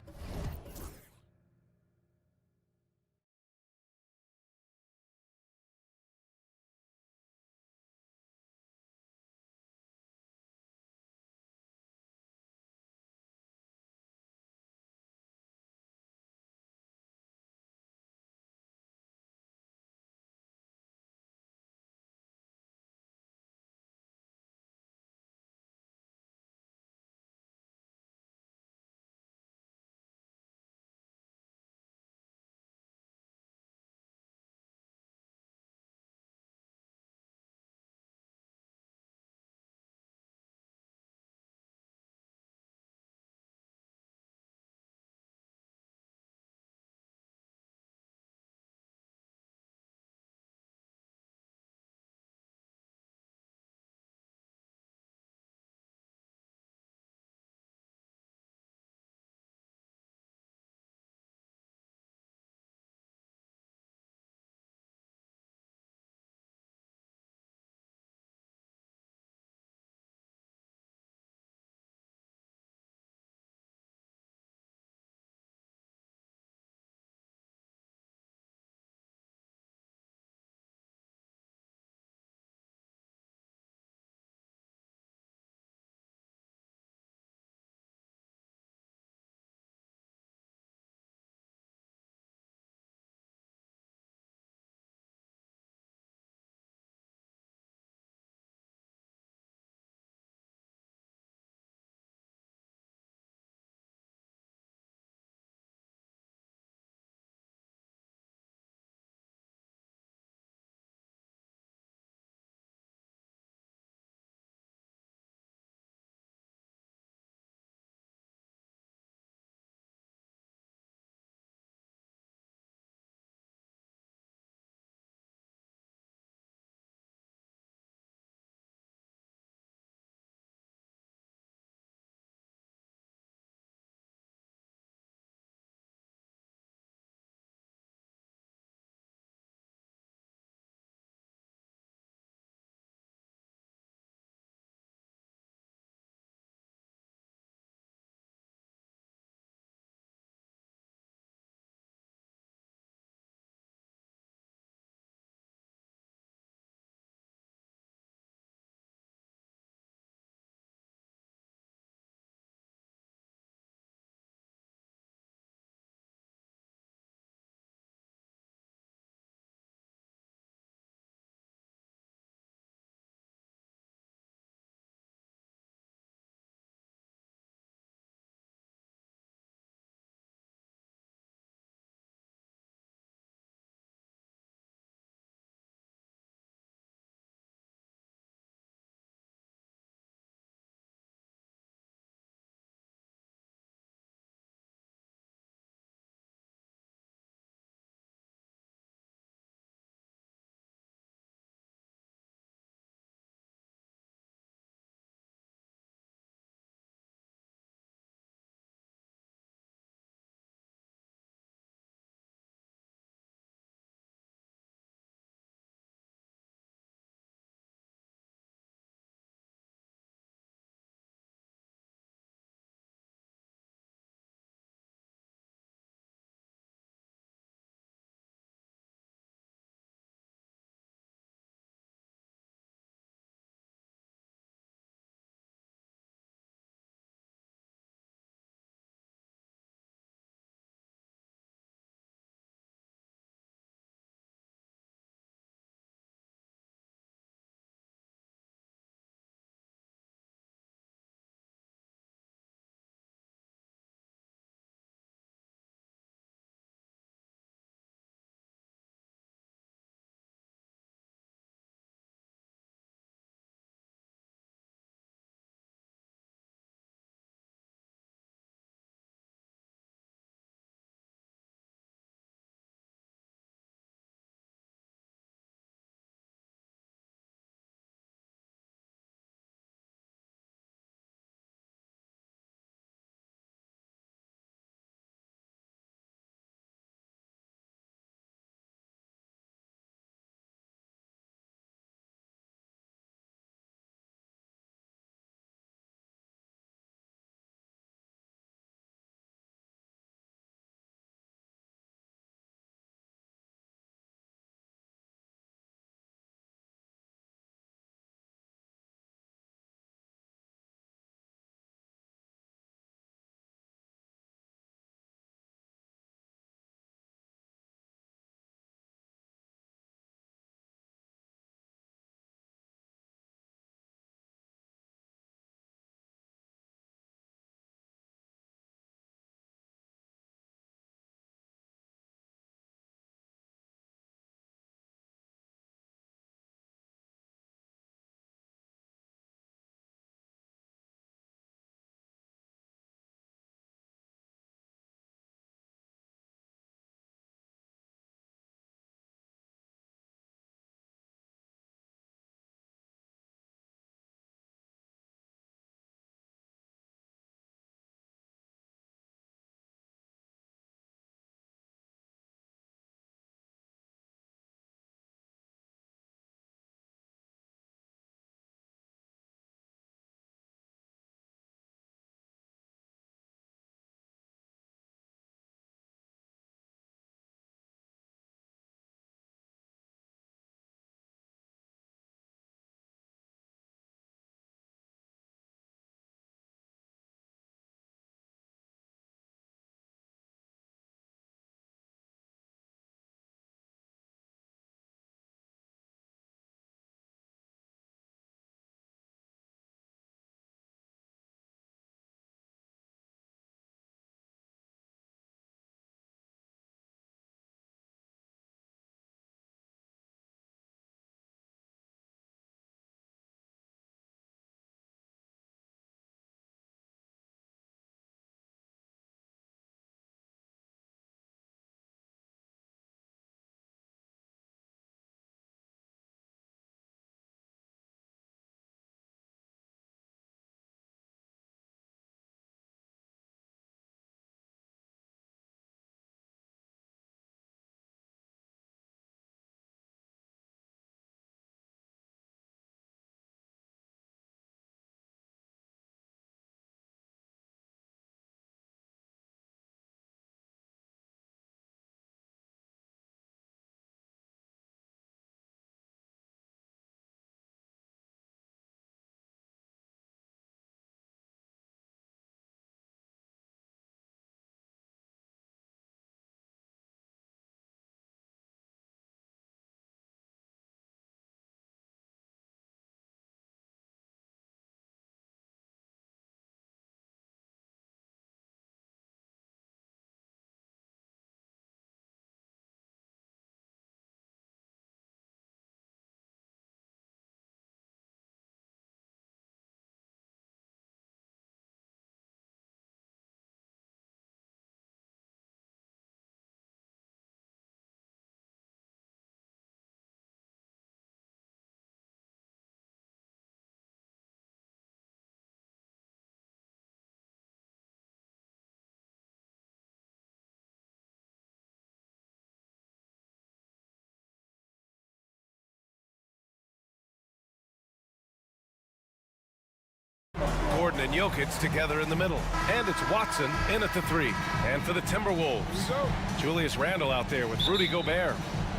Gordon and Jokic together in the middle. And it's Watson in at the three. And for the Timberwolves, Julius Randle out there with Rudy Gobert.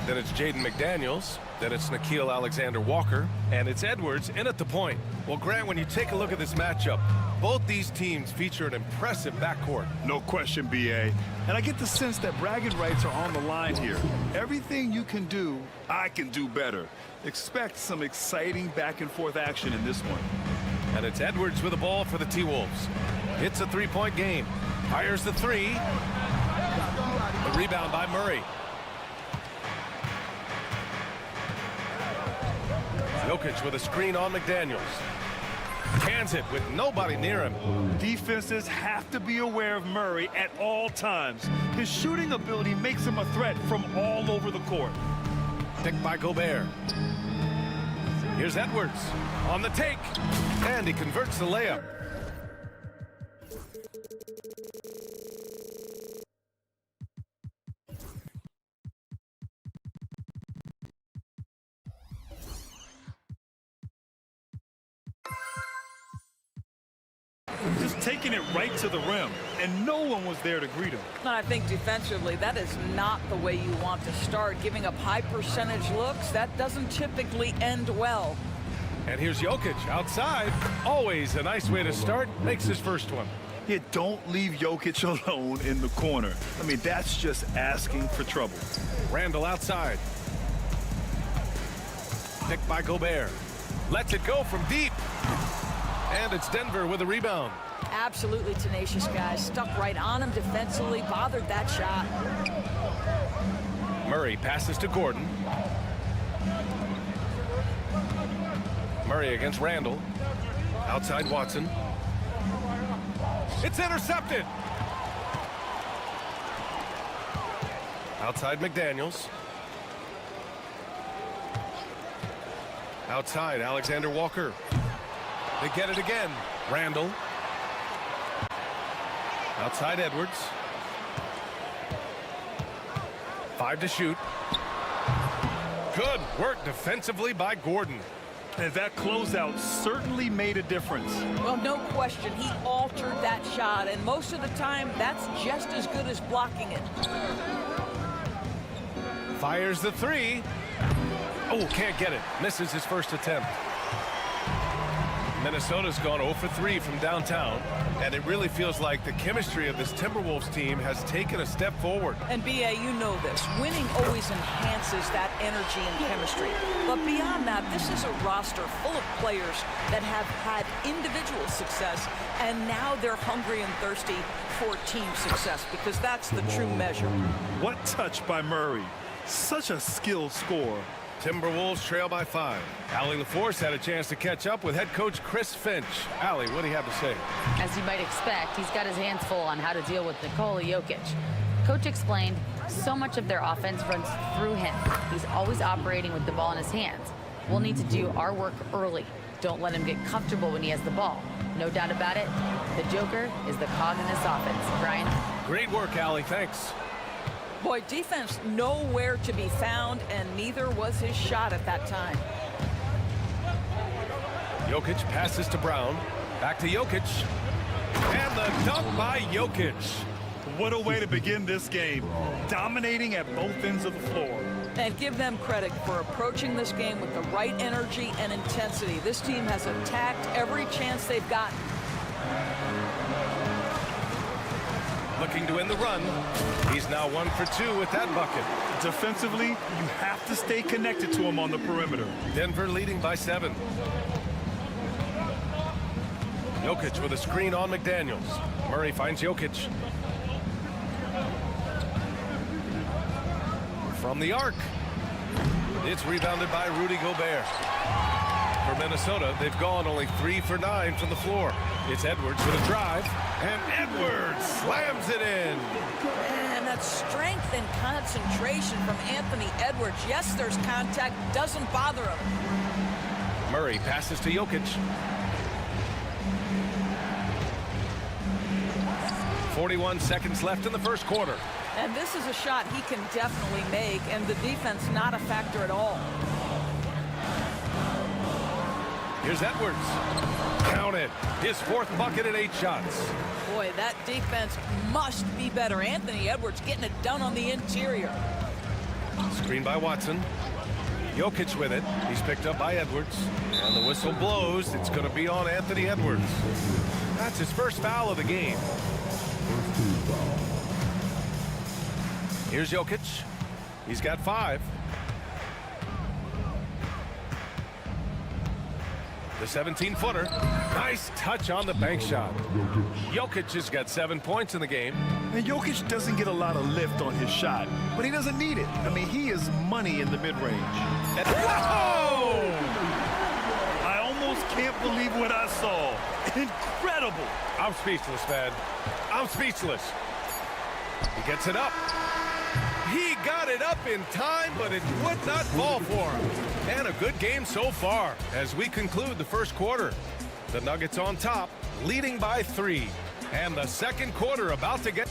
Then it's Jaden McDaniels. Then it's Nickeil Alexander-Walker. And it's Edwards in at the point. Well, Grant, when you take a look at this matchup, both these teams feature an impressive backcourt. No question, B.A. And I get the sense that bragging rights are on the line here. Everything you can do, I can do better. Expect some exciting back-and-forth action in this one. And it's Edwards with the ball for the T-Wolves. It's a three-point game. Fires the three. The rebound by Murray. Jokic with a screen on McDaniels. Cans it with nobody near him. Defenses have to be aware of Murray at all times. His shooting ability makes him a threat from all over the court. Picked by Gobert. Here's Edwards on the take. And he converts the layup. Just taking it right to the rim, and no one was there to greet him. And I think defensively, that is not the way you want to start. Giving up high percentage looks, that doesn't typically end well. And here's Jokic outside. Always a nice way to start. Makes his first one. Yeah, don't leave Jokic alone in the corner. I mean, that's just asking for trouble. Randle outside. Picked by Gobert. Lets it go from deep. And it's Denver with a rebound. Absolutely tenacious guys. Stuck right on him defensively. Bothered that shot. Murray passes to Gordon. Murray against Randle. Outside Watson. It's intercepted. Outside McDaniels. Outside Alexander Walker. They get it again. Randle. Outside Edwards. 5 to shoot. Good work defensively by Gordon. And that closeout certainly made a difference. Well, no question. He altered that shot, and most of the time, that's just as good as blocking it. Fires the three. Oh, can't get it. Misses his first attempt. Minnesota's gone 0 for 3 from downtown, and it really feels like the chemistry of this Timberwolves team has taken a step forward. And B.A., you know this. Winning always enhances that energy and chemistry. But beyond that, this is a roster full of players that have had individual success, and now they're hungry and thirsty for team success, because that's the true measure. What touch by Murray. Such a skilled scorer. Timberwolves trail by 5. Allie LaForce had a chance to catch up with head coach Chris Finch. Allie, what do you have to say? As you might expect, he's got his hands full on how to deal with Nikola Jokic. Coach explained so much of their offense runs through him. He's always operating with the ball in his hands. We'll need to do our work early. Don't let him get comfortable when he has the ball. No doubt about it, the Joker is the cog in this offense. Brian? Great work, Allie. Thanks. Boy, defense nowhere to be found, and neither was his shot at that time. Jokic passes to Brown. Back to Jokic. And the dunk by Jokic. What a way to begin this game. Dominating at both ends of the floor. And give them credit for approaching this game with the right energy and intensity. This team has attacked every chance they've gotten. Looking to end the run. He's now 1 for 2 with that bucket. Defensively, you have to stay connected to him on the perimeter. Denver leading by 7. Jokic with a screen on McDaniels. Murray finds Jokic. From the arc. It's rebounded by Rudy Gobert. For Minnesota, they've gone only 3 for 9 from the floor. It's Edwards with a drive. And Edwards slams it in. And that strength and concentration from Anthony Edwards. Yes, there's contact. Doesn't bother him. Murray passes to Jokic. 41 seconds left in the first quarter. And this is a shot he can definitely make, and the defense not a factor at all. Here's Edwards. Counted. His fourth bucket at 8 shots. Boy, that defense must be better. Anthony Edwards getting it done on the interior. Screen by Watson. Jokic with it. He's picked up by Edwards. And the whistle blows. It's going to be on Anthony Edwards. That's his first foul of the game. Here's Jokic. He's got 5. The 17-footer. Nice touch on the bank shot. Jokic has got 7 points in the game. And Jokic doesn't get a lot of lift on his shot, but he doesn't need it. I mean, he is money in the mid-range. Whoa! I almost can't believe what I saw. Incredible. I'm speechless, man. I'm speechless. He gets it up. He got it up in time, but it would not fall for him. And a good game so far as we conclude the first quarter. The Nuggets on top, leading by 3. And the second quarter about to get...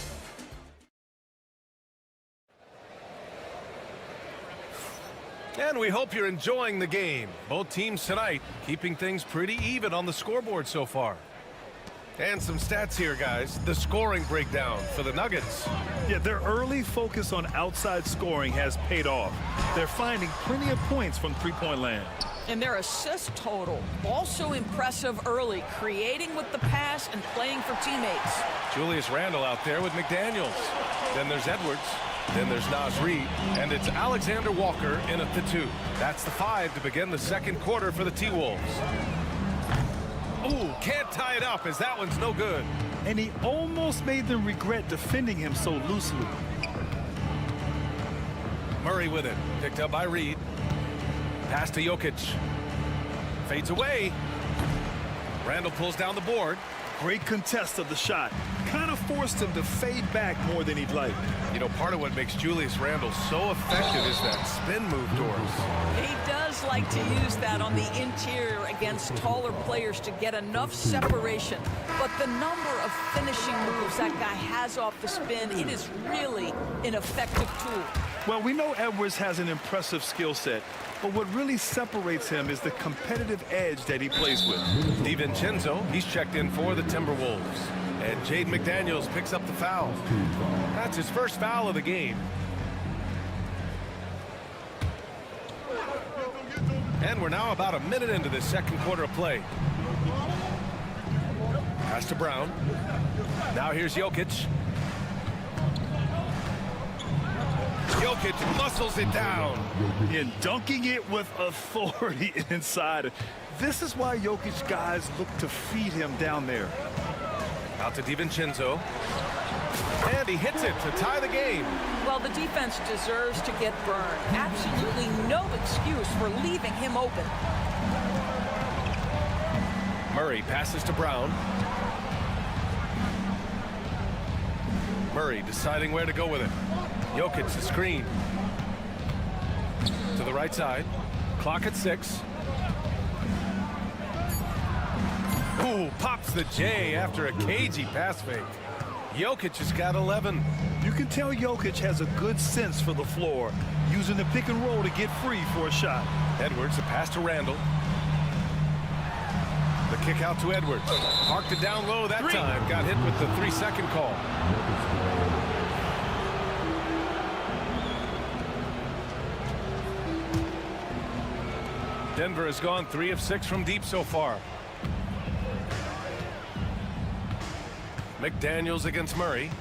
And we hope you're enjoying the game. Both teams tonight keeping things pretty even on the scoreboard so far. And some stats here, guys. The scoring breakdown for the Nuggets. Yeah, their early focus on outside scoring has paid off. They're finding plenty of points from three-point land. And their assist total, also impressive early, creating with the pass and playing for teammates. Julius Randle out there with McDaniels. Then there's Edwards. Then there's Naz Reid. And it's Alexander Walker in at the 2. That's the 5 to begin the second quarter for the T-Wolves. Ooh, can't tie it up as that one's no good. And he almost made them regret defending him so loosely. Murray with it. Picked up by Reid. Pass to Jokic. Fades away. Randle pulls down the board. Great contest of the shot. Kind of forced him to fade back more than he'd like. You know, part of what makes Julius Randle so effective is that spin move, Doris. He does like to use that on the interior against taller players to get enough separation. But the number of finishing moves that guy has off the spin, it is really an effective tool. Well, we know Edwards has an impressive skill set, but what really separates him is the competitive edge that he plays with. DiVincenzo, he's checked in for the Timberwolves. And Jaden McDaniels picks up the foul. That's his first foul of the game. And we're now about a minute into this second quarter of play. Pass to Brown. Now here's Jokic. Jokic muscles it down. And dunking it with authority inside. This is why Jokic guys look to feed him down there. Out to DiVincenzo. And he hits it to tie the game. Well, the defense deserves to get burned. Absolutely no excuse for leaving him open. Murray passes to Brown. Murray deciding where to go with it. Jokic the screen. To the right side. Clock at 6. Ooh, pops the J after a cagey pass fake. Jokic has got 11. You can tell Jokic has a good sense for the floor, using the pick and roll to get free for a shot. Edwards, a pass to Randle. The kick out to Edwards. Parked it down low that time. Got hit with the 3-second call. Denver has gone 3 of 6 from deep so far. McDaniels against Murray.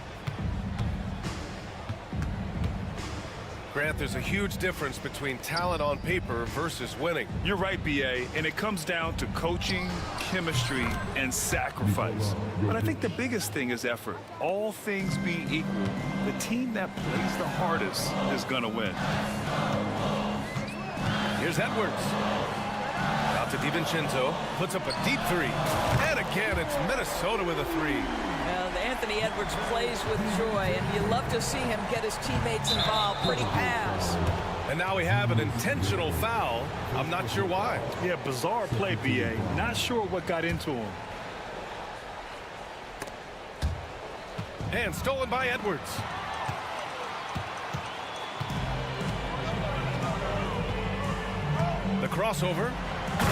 Grant, there's a huge difference between talent on paper versus winning. You're right, B.A., and it comes down to coaching, chemistry, and sacrifice. But I think the biggest thing is effort. All things being equal, the team that plays the hardest is going to win. Here's Edwards. Out to DiVincenzo. Puts up a deep 3. And again, it's Minnesota with a 3. Anthony Edwards plays with joy, and you love to see him get his teammates involved. Pretty pass. And now we have an intentional foul. I'm not sure why. Yeah, bizarre play, B.A. Not sure what got into him. And stolen by Edwards. The crossover.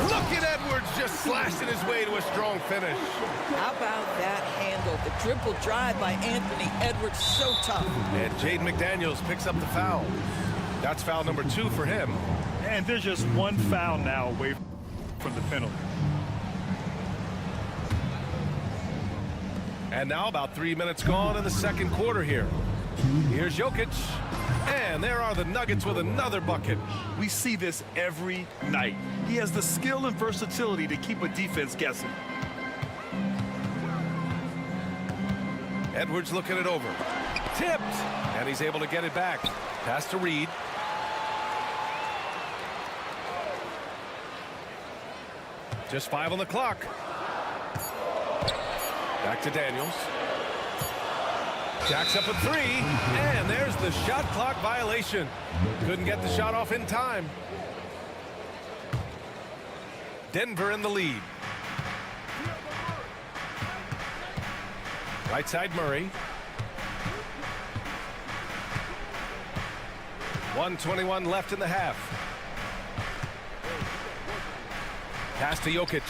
Look at Edwards just slashing his way to a strong finish. How about that handle? The dribble drive by Anthony Edwards, so tough. And Jaden McDaniels picks up the foul. That's foul number 2 for him. And there's just one foul now away from the penalty. And now about 3 minutes gone in the second quarter here. Here's Jokic. And there are the Nuggets with another bucket. We see this every night. He has the skill and versatility to keep a defense guessing. Edwards looking it over. Tipped. And he's able to get it back. Pass to Reed. Just 5 on the clock. Back to Daniels. Jacks up a 3, and there's the shot clock violation. Couldn't get the shot off in time. Denver in the lead. Right side Murray. 1:21 left in the half. Pass to Jokic.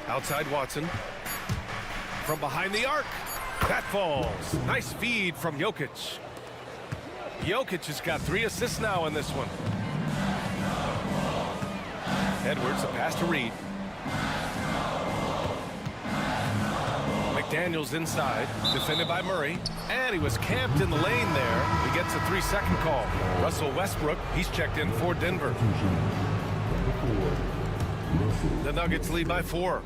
Outside Watson. From behind the arc. That falls. Nice feed from Jokic. Jokic has got 3 assists now in this one. Edwards, a pass to Reed. McDaniels inside, defended by Murray. And he was camped in the lane there. He gets a 3-second call. Russell Westbrook, he's checked in for Denver. The Nuggets lead by 4.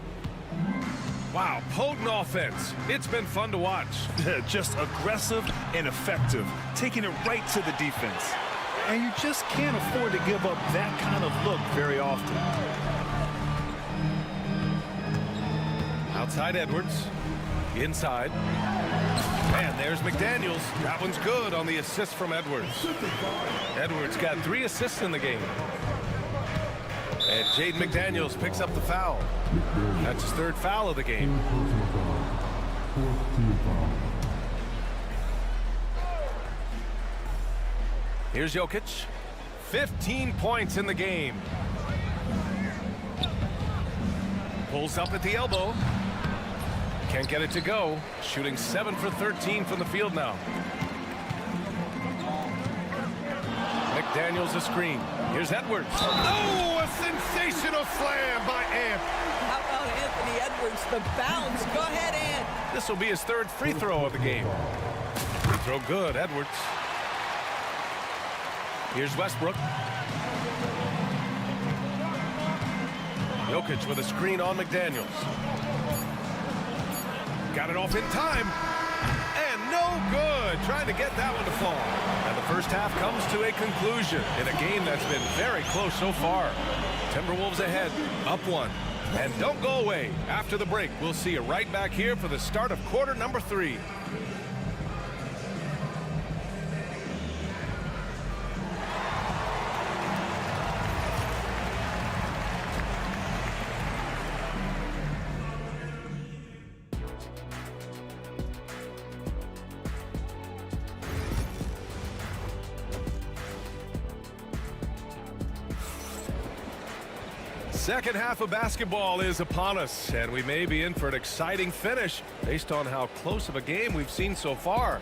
Wow, potent offense. It's been fun to watch. Just aggressive and effective, taking it right to the defense. And you just can't afford to give up that kind of look very often. Outside Edwards. Inside. And there's McDaniels. That one's good on the assist from Edwards. Edwards got 3 assists in the game. And Jaden McDaniels picks up the foul. That's his 3rd foul of the game. Here's Jokic. 15 points in the game. Pulls up at the elbow. Can't get it to go. Shooting 7 for 13 from the field now. McDaniels a screen. Here's Edwards. Oh, a sensational slam by Ant. How about Anthony Edwards? The bounce. Go ahead, Ant. This will be his 3rd free throw of the game. Free throw good, Edwards. Here's Westbrook. Jokic with a screen on McDaniels. Got it off in time. And no good. Trying to get that one to fall. And the first half comes to a conclusion in a game that's been very close so far. Timberwolves ahead, up 1. And don't go away. After the break, we'll see you right back here for the start of quarter number 3. Second half of basketball is upon us, and we may be in for an exciting finish based on how close of a game we've seen so far.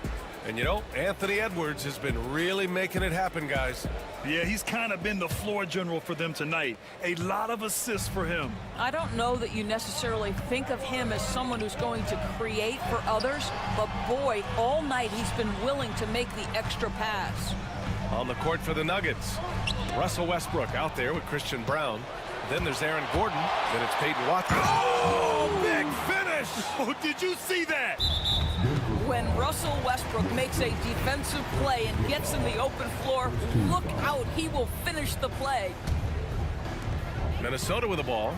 And, you know, Anthony Edwards has been really making it happen, guys. Yeah, he's kind of been the floor general for them tonight. A lot of assists for him. I don't know that you necessarily think of him as someone who's going to create for others, but boy, all night he's been willing to make the extra pass. On the court for the Nuggets, Russell Westbrook out there with Christian Brown. Then there's Aaron Gordon. Then it's Peyton Watson. Oh, big finish! Oh, did you see that? When Russell Westbrook makes a defensive play and gets in the open floor, look out, he will finish the play. Minnesota with the ball.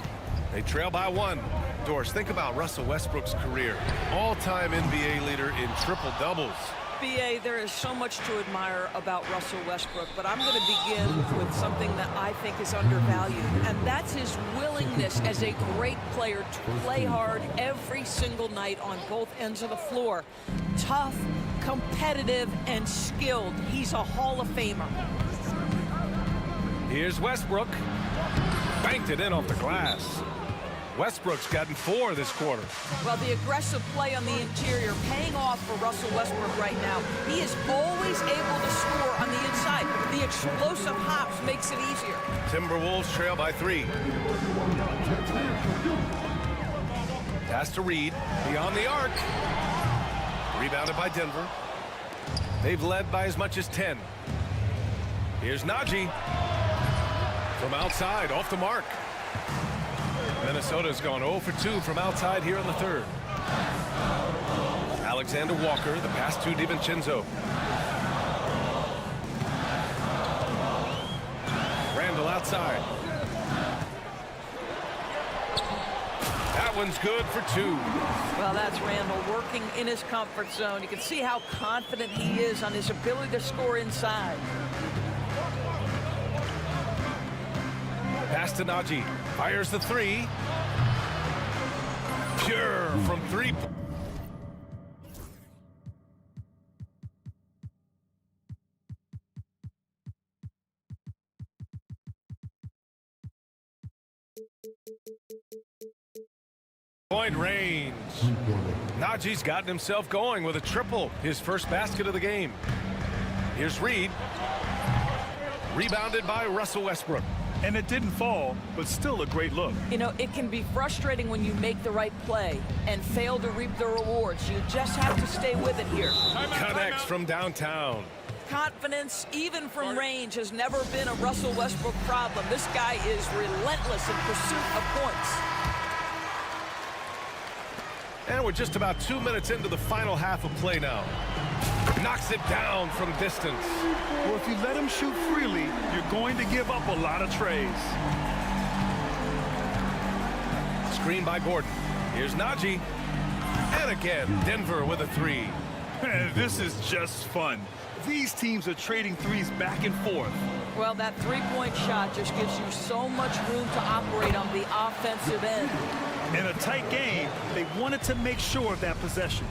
They trail by 1. Doris, think about Russell Westbrook's career. All-time NBA leader in triple-doubles. B.A., there is so much to admire about Russell Westbrook, but I'm going to begin with something that I think is undervalued, and that's his willingness as a great player to play hard every single night on both ends of the floor. Tough, competitive, and skilled. He's a Hall of Famer. Here's Westbrook. Banked it in off the glass. Westbrook's gotten 4 this quarter. Well, the aggressive play on the interior paying off for Russell Westbrook right now. He is always able to score on the inside. The explosive hops makes it easier. Timberwolves trail by 3. Pass to Reed. Beyond the arc. Rebounded by Denver. They've led by as much as 10. Here's Najee. From outside, off the mark. Minnesota's gone 0 for 2 from outside here in the third. Alexander Walker, the pass to DiVincenzo. Randall outside. That one's good for 2. Well, that's Randall working in his comfort zone. You can see how confident he is on his ability to score inside. Pass to Najee. Fires the 3. Pure from 3. Point range. Najee's gotten himself going with a triple. His first basket of the game. Here's Reed. Rebounded by Russell Westbrook. And it didn't fall, but still a great look. You know, it can be frustrating when you make the right play and fail to reap the rewards. You just have to stay with it here. Connects from downtown. Confidence, even from range, has never been a Russell Westbrook problem. This guy is relentless in pursuit of points. And we're just about 2 minutes into the final half of play now. Knocks it down from distance. Well, if you let him shoot freely, you're going to give up a lot of trays. Screen by Gordon. Here's Najee. And again, Denver with a 3. This is just fun. These teams are trading threes back and forth. Well, that three-point shot just gives you so much room to operate on the offensive end. In a tight game, they wanted to make sure of that possession.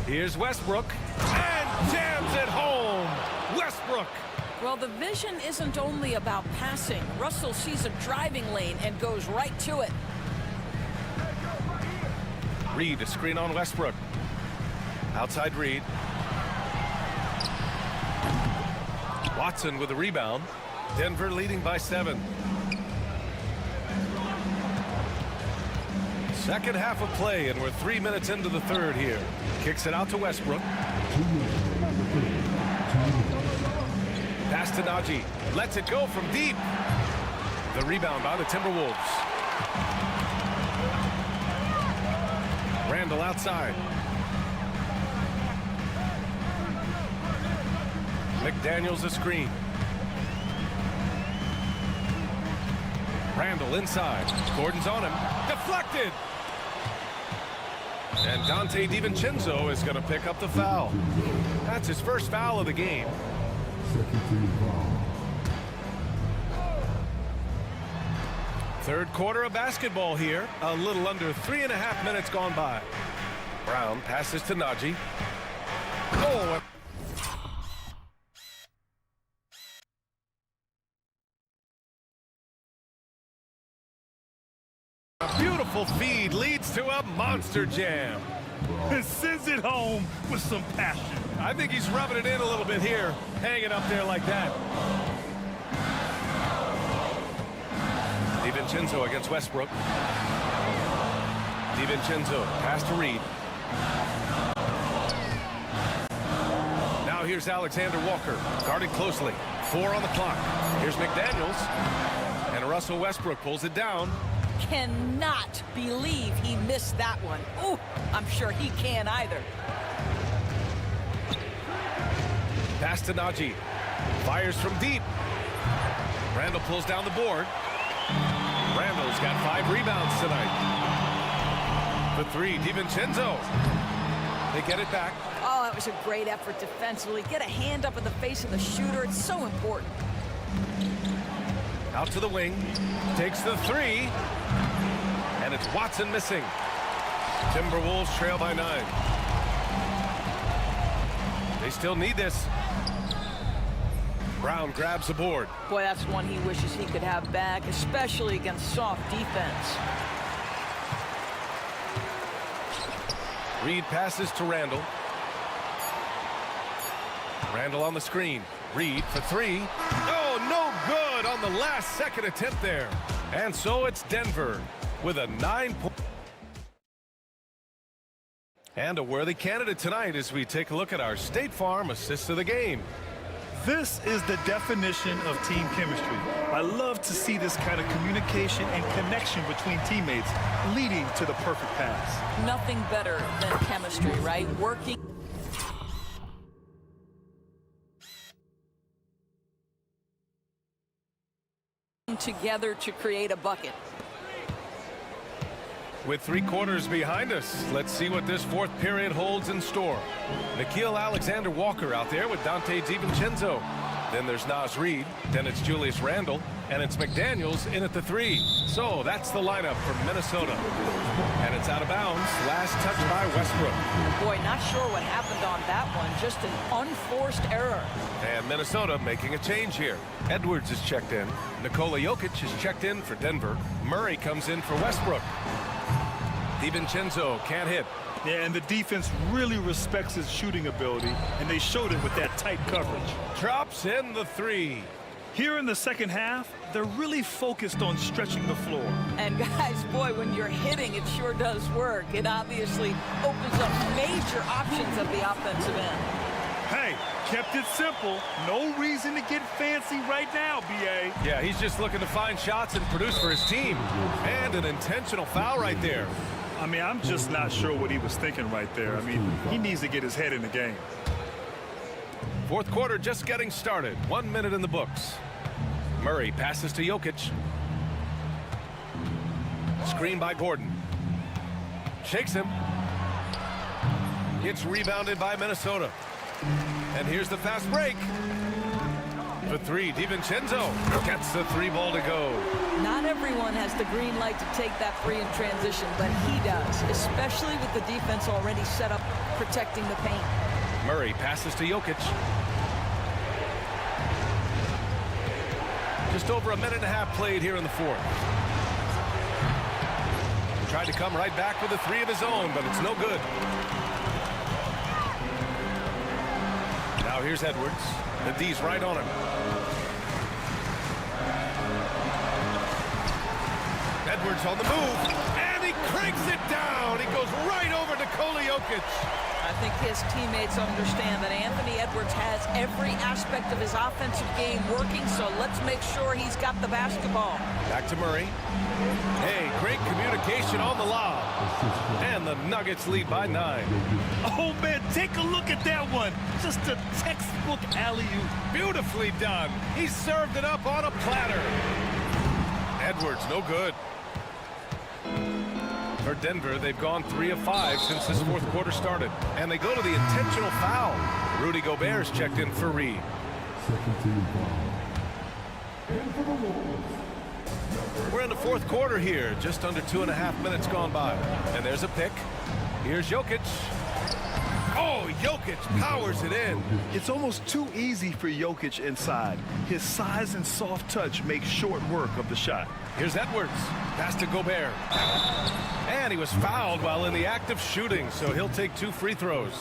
Here's Westbrook, and jams it home. Westbrook. Well, the vision isn't only about passing. Russell sees a driving lane and goes right to it. Reed, a screen on Westbrook. Outside Reed. Watson with a rebound. Denver leading by 7. Second half of play, and we're 3 minutes into the third here. Kicks it out to Westbrook. Pass to Najee. Lets it go from deep. The rebound by the Timberwolves. Randall outside. McDaniels a screen. Randall inside. Gordon's on him. Deflected. And Dante DiVincenzo is going to pick up the foul. That's his first foul of the game. Third quarter of basketball here. A little under 3.5 minutes gone by. Brown passes to Najee. Oh, a beautiful feed leads to a monster jam. And sends it home with some passion. I think he's rubbing it in a little bit here, hanging up there like that. DiVincenzo against Westbrook. DiVincenzo, pass to Reed. Now here's Alexander Walker, guarded closely. 4 on the clock. Here's McDaniels. And Russell Westbrook pulls it down. Cannot believe he missed that one. Ooh, I'm sure he can't either. Pass to Najee. Fires from deep. Randall pulls down the board. Randall's got 5 rebounds tonight. The 3, DiVincenzo. They get it back. Oh, that was a great effort defensively. Get a hand up in the face of the shooter. It's so important. Out to the wing. Takes the 3. And it's Watson missing. Timberwolves trail by 9. They still need this. Brown grabs the board. Boy, that's one he wishes he could have back, especially against soft defense. Reed passes to Randall. Randall on the screen. Reed for three. Oh, no good on the last second attempt there. And so it's Denver with a 9-point. And a worthy candidate tonight as we take a look at our State Farm assist of the game. This is the definition of team chemistry. I love to see this kind of communication and connection between teammates leading to the perfect pass. Nothing better than chemistry, right? Working together to create a bucket. With 3 quarters behind us, let's see what this fourth period holds in store. Nikhil Alexander-Walker out there with Dante DiVincenzo. Then there's Naz Reid, then it's Julius Randle, and it's McDaniels in at the 3. So that's the lineup for Minnesota. And it's out of bounds, last touch by Westbrook. Boy, not sure what happened on that one, just an unforced error. And Minnesota making a change here. Edwards is checked in. Nikola Jokic is checked in for Denver. Murray comes in for Westbrook. DiVincenzo can't hit. Yeah, and the defense really respects his shooting ability, and they showed it with that tight coverage. Drops in the 3. Here in the second half, they're really focused on stretching the floor. And guys, boy, when you're hitting, it sure does work. It obviously opens up major options at the offensive end. Hey, kept it simple. No reason to get fancy right now, B.A. Yeah, he's just looking to find shots and produce for his team. And an intentional foul right there. I mean, I'm just not sure what he was thinking right there. I mean, he needs to get his head in the game. Fourth quarter just getting started. 1 minute in the books. Murray passes to Jokic. Screen by Gordon. Shakes him. It's rebounded by Minnesota. And here's the fast break. For 3, DiVincenzo gets the 3 ball to go. Not everyone has the green light to take that 3 in transition, but he does, especially with the defense already set up protecting the paint. Murray passes to Jokic. Just over a minute and a half played here in the fourth. Tried to come right back with a 3 of his own, but it's no good. Now here's Edwards. The D's right on him. Edwards on the move, and he cranks it down. He goes right over Nikola Jokic. I think his teammates understand that Anthony Edwards has every aspect of his offensive game working, so let's make sure he's got the basketball. Back to Murray. Hey, great communication on the lob. And the Nuggets lead by 9. Oh, man, take a look at that one. Just a textbook alley-oop. Beautifully done. He served it up on a platter. Edwards, no good. For Denver, they've gone 3 of 5 since this fourth quarter started. And they go to the intentional foul. Rudy Gobert's checked in for Reed. We're in the fourth quarter here. Just under 2.5 minutes gone by. And there's a pick. Here's Jokic. Oh, Jokic powers it in. It's almost too easy for Jokic inside. His size and soft touch make short work of the shot. Here's Edwards. Pass to Gobert. And he was fouled while in the act of shooting, so he'll take 2 free throws.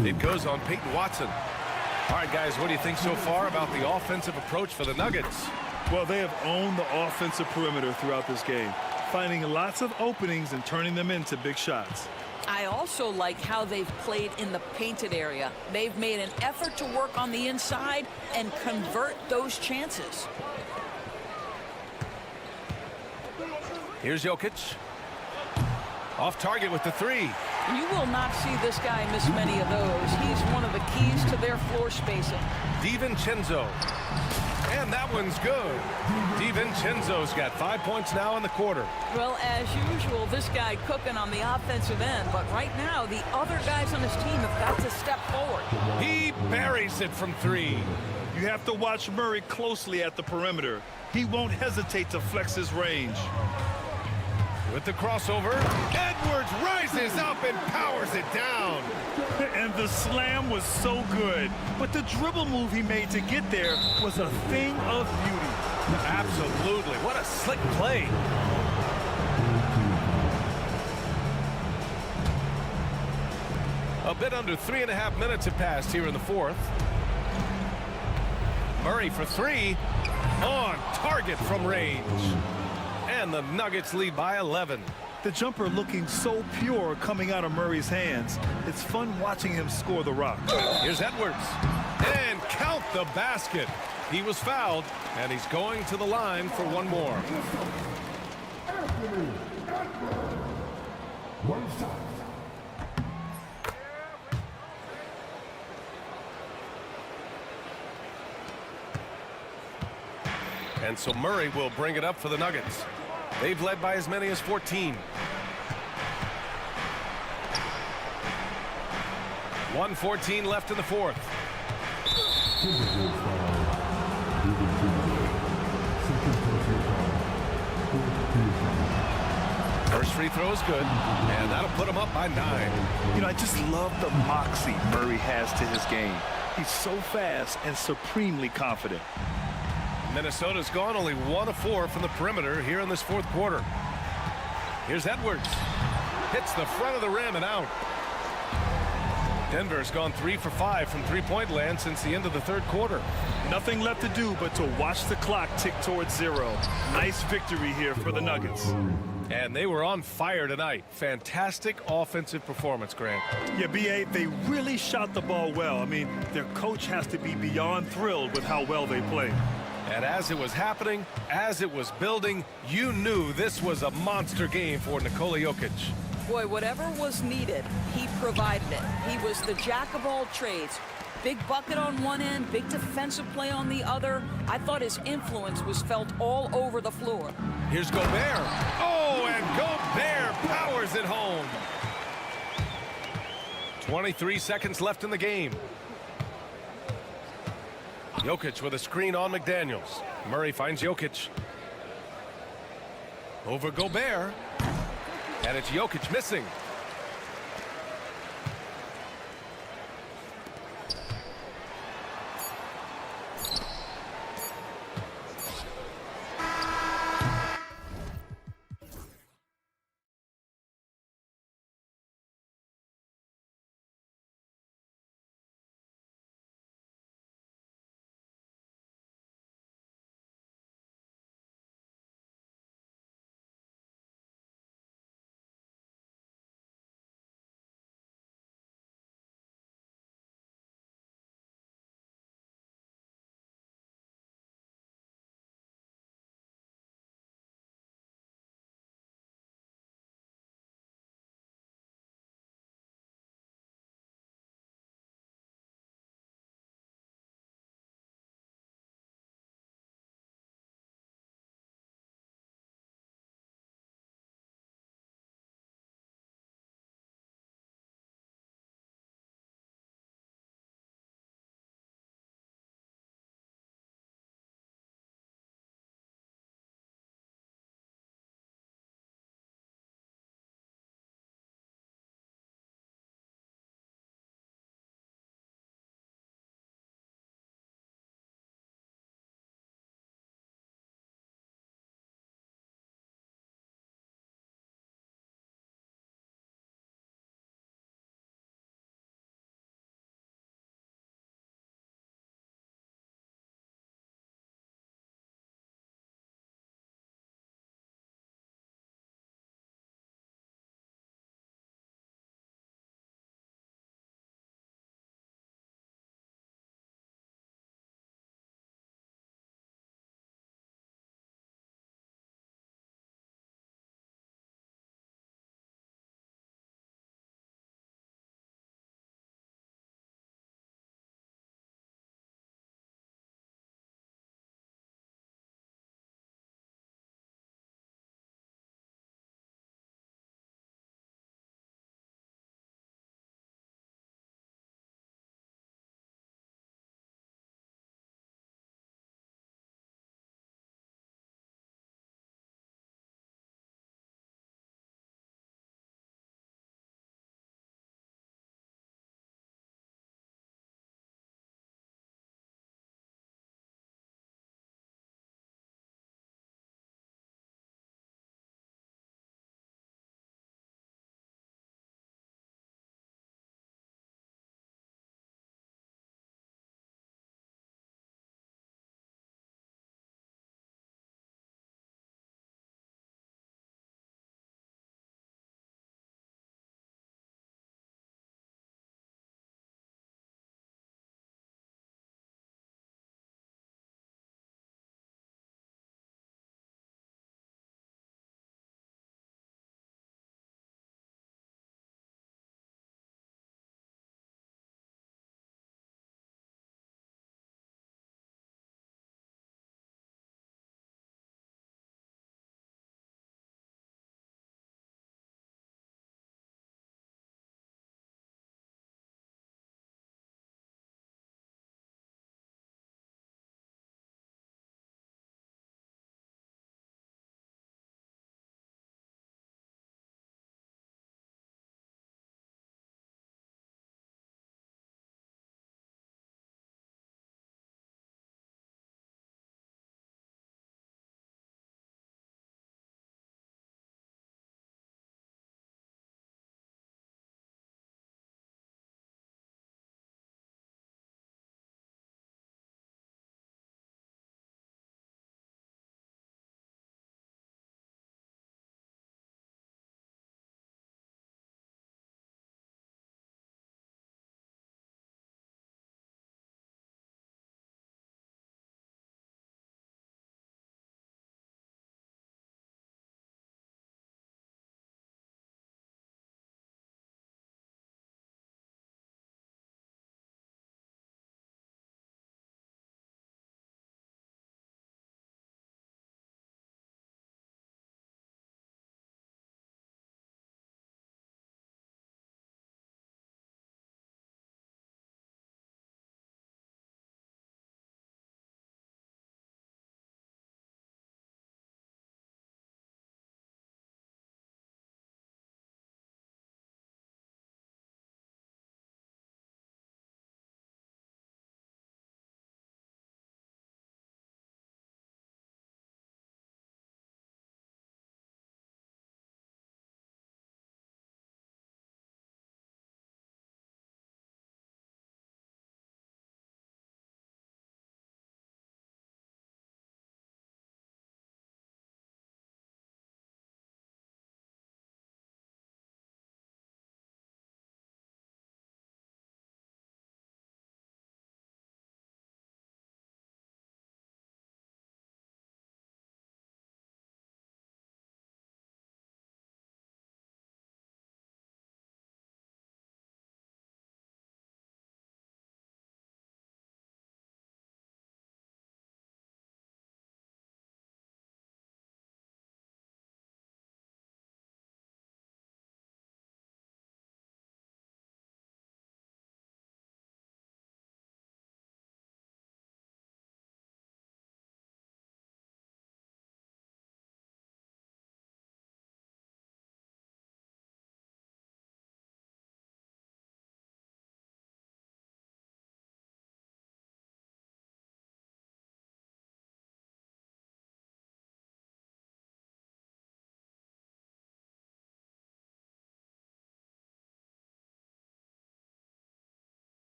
It goes on Peyton Watson. All right, guys, what do you think so far about the offensive approach for the Nuggets? Well, they have owned the offensive perimeter throughout this game, finding lots of openings and turning them into big shots. I also like how they've played in the painted area. They've made an effort to work on the inside and convert those chances. Here's Jokic. Off target with the 3. You will not see this guy miss many of those. He's one of the keys to their floor spacing. DiVincenzo. And that one's good. DiVincenzo's got 5 points now in the quarter. Well, as usual, this guy cooking on the offensive end, but right now the other guys on his team have got to step forward. He buries it from 3. You have to watch Murray closely at the perimeter. He won't hesitate to flex his range. With the crossover, Edwards rises up and powers it down. And the slam was so good, but the dribble move he made to get there was a thing of beauty. Absolutely. What a slick play. A bit under 3.5 minutes have passed here in the fourth. Murray for three. On target from range. And the Nuggets lead by 11. The jumper looking so pure coming out of Murray's hands. It's fun watching him score the rock. Here's Edwards. And count the basket. He was fouled, and he's going to the line for one more. And so Murray will bring it up for the Nuggets. They've led by as many as 14. 1:14 left in the fourth. First free throw is good, and that'll put him up by 9. You know, I just love the moxie Murray has to his game. He's so fast and supremely confident. Minnesota's gone only 1 of 4 from the perimeter here in this fourth quarter. Here's Edwards. Hits the front of the rim and out. Denver's gone 3 for 5 from three-point land since the end of the third quarter. Nothing left to do but to watch the clock tick towards 0. Nice victory here for the Nuggets. And they were on fire tonight. Fantastic offensive performance, Grant. Yeah, B.A., they really shot the ball well. I mean, their coach has to be beyond thrilled with how well they played. And as it was happening, as it was building, you knew this was a monster game for Nikola Jokic. Boy, whatever was needed, he provided it. He was the jack of all trades. Big bucket on one end, big defensive play on the other. I thought his influence was felt all over the floor. Here's Gobert. Oh, and Gobert powers it home. 23 seconds left in the game. Jokic with a screen on McDaniels. Murray finds Jokic. Over Gobert. And it's Jokic missing.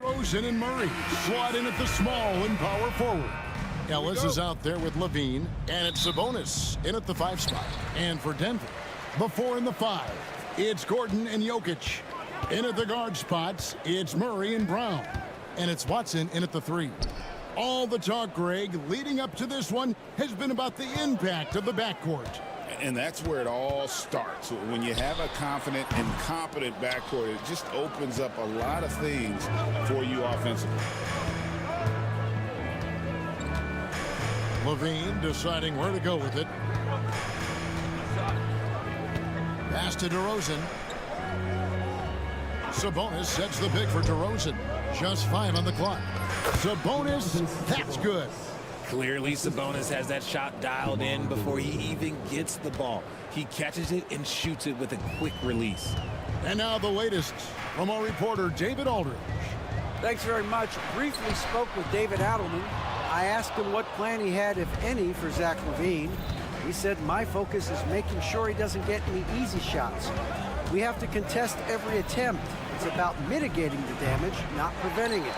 Rosen and Murray slot in at the small and power forward. Ellis is out there with Levine, and it's Sabonis in at the 5 spot. And for Denver, the 4 and the 5, it's Gordon and Jokic. In at the guard spots, it's Murray and Brown. And it's Watson in at the 3. All the talk, Greg, leading up to this one has been about the impact of the backcourt. And that's where it all starts. When you have a confident and competent backcourt, it just opens up a lot of things for you offensively. Levine deciding where to go with it. Pass to DeRozan. Sabonis sets the pick for DeRozan. Just 5 on the clock. Sabonis, that's good. Clearly, Sabonis has that shot dialed in before he even gets the ball. He catches it and shoots it with a quick release. And now the latest from our reporter, David Aldridge. Thanks very much. Briefly spoke with David Adelman. I asked him what plan he had, if any, for Zach LaVine. He said, my focus is making sure he doesn't get any easy shots. We have to contest every attempt. It's about mitigating the damage, not preventing it.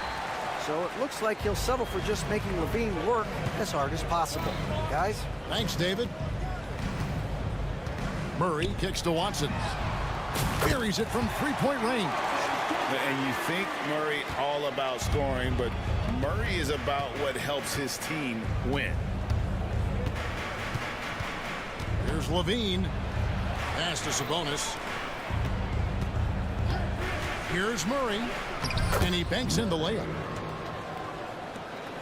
So it looks like he'll settle for just making LaVine work as hard as possible. Guys? Thanks, David. Murray kicks to Watson. Buries it from three-point range. And you think Murray all about scoring, but Murray is about what helps his team win. Here's Levine. Pass to Sabonis. Here's Murray. And he banks in the layup.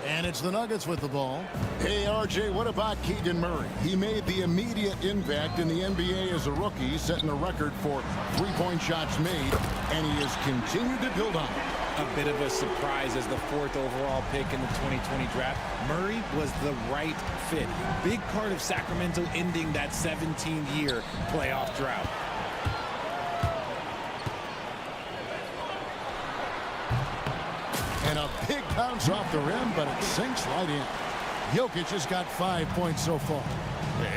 And it's the Nuggets with the ball. Hey, RJ, what about Keegan Murray? He made the immediate impact in the NBA as a rookie, setting a record for three-point shots made, and he has continued to build on it. A bit of a surprise as the 4th overall pick in the 2020 draft. Murray was the right fit. Big part of Sacramento ending that 17-year playoff drought. And a big bounce off the rim, but it sinks right in. Jokic has got 5 points so far.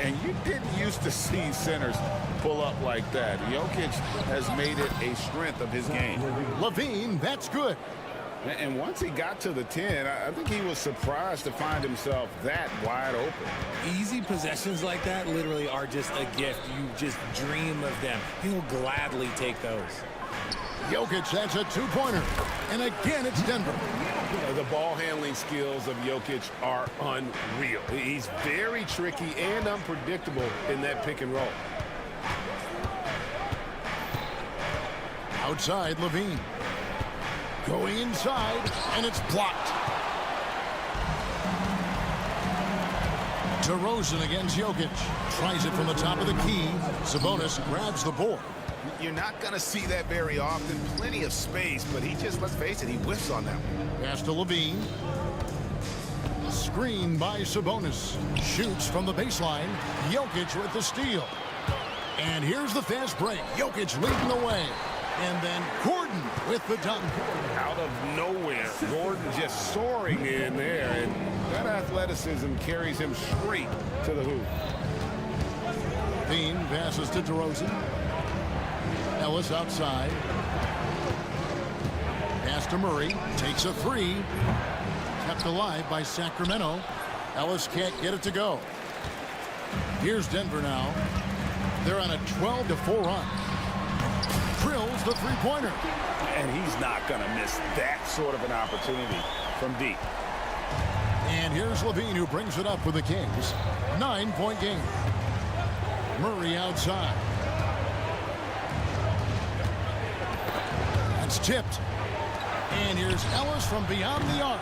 And you didn't used to see centers pull up like that. Jokic has made it a strength of his game. Levine, that's good. And once he got to the 10, I think he was surprised to find himself that wide open. Easy possessions like that literally are just a gift. You just dream of them. He'll gladly take those. Jokic has a two-pointer. And again, it's Denver. The ball handling skills of Jokic are unreal. He's very tricky and unpredictable in that pick and roll. Outside, Levine. Going inside, and it's blocked. DeRozan against Jokic. Tries it from the top of the key. Sabonis grabs the board. You're not going to see that very often. Plenty of space, but he just, let's face it, he whiffs on that one. Pass to Levine. Screen by Sabonis. Shoots from the baseline. Jokic with the steal. And here's the fast break. Jokic leading the way. And then Gordon with the dunk. Out of nowhere, Gordon just soaring in there, and that athleticism carries him straight to the hoop. Levine passes to DeRozan. Ellis outside. Pass to Murray. Takes a three. Kept alive by Sacramento. Ellis can't get it to go. Here's Denver now. They're on a 12-4 run. Drills the three-pointer. And he's not going to miss that sort of an opportunity from deep. And here's Levine, who brings it up for the Kings. 9-point game. Murray outside. That's tipped. And here's Ellis from beyond the arc.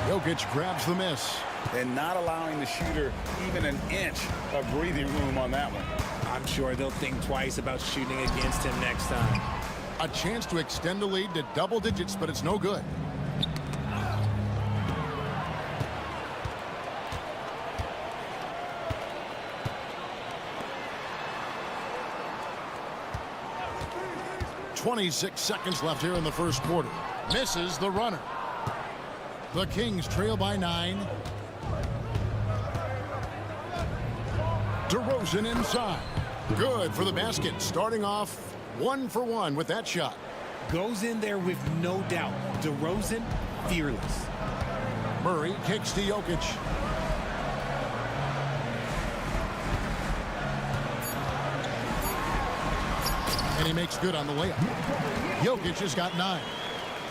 Jokic grabs the miss. And not allowing the shooter even an inch of breathing room on that one. I'm sure they'll think twice about shooting against him next time. A chance to extend the lead to double digits, but it's no good. .26 seconds left here in the first quarter. Misses the runner. The Kings trail by 9. DeRozan inside. Good for the basket. Starting off 1 for 1 with that shot. Goes in there with no doubt. DeRozan, fearless. Murray kicks to Jokic. And he makes good on the layup. Jokic has got 9.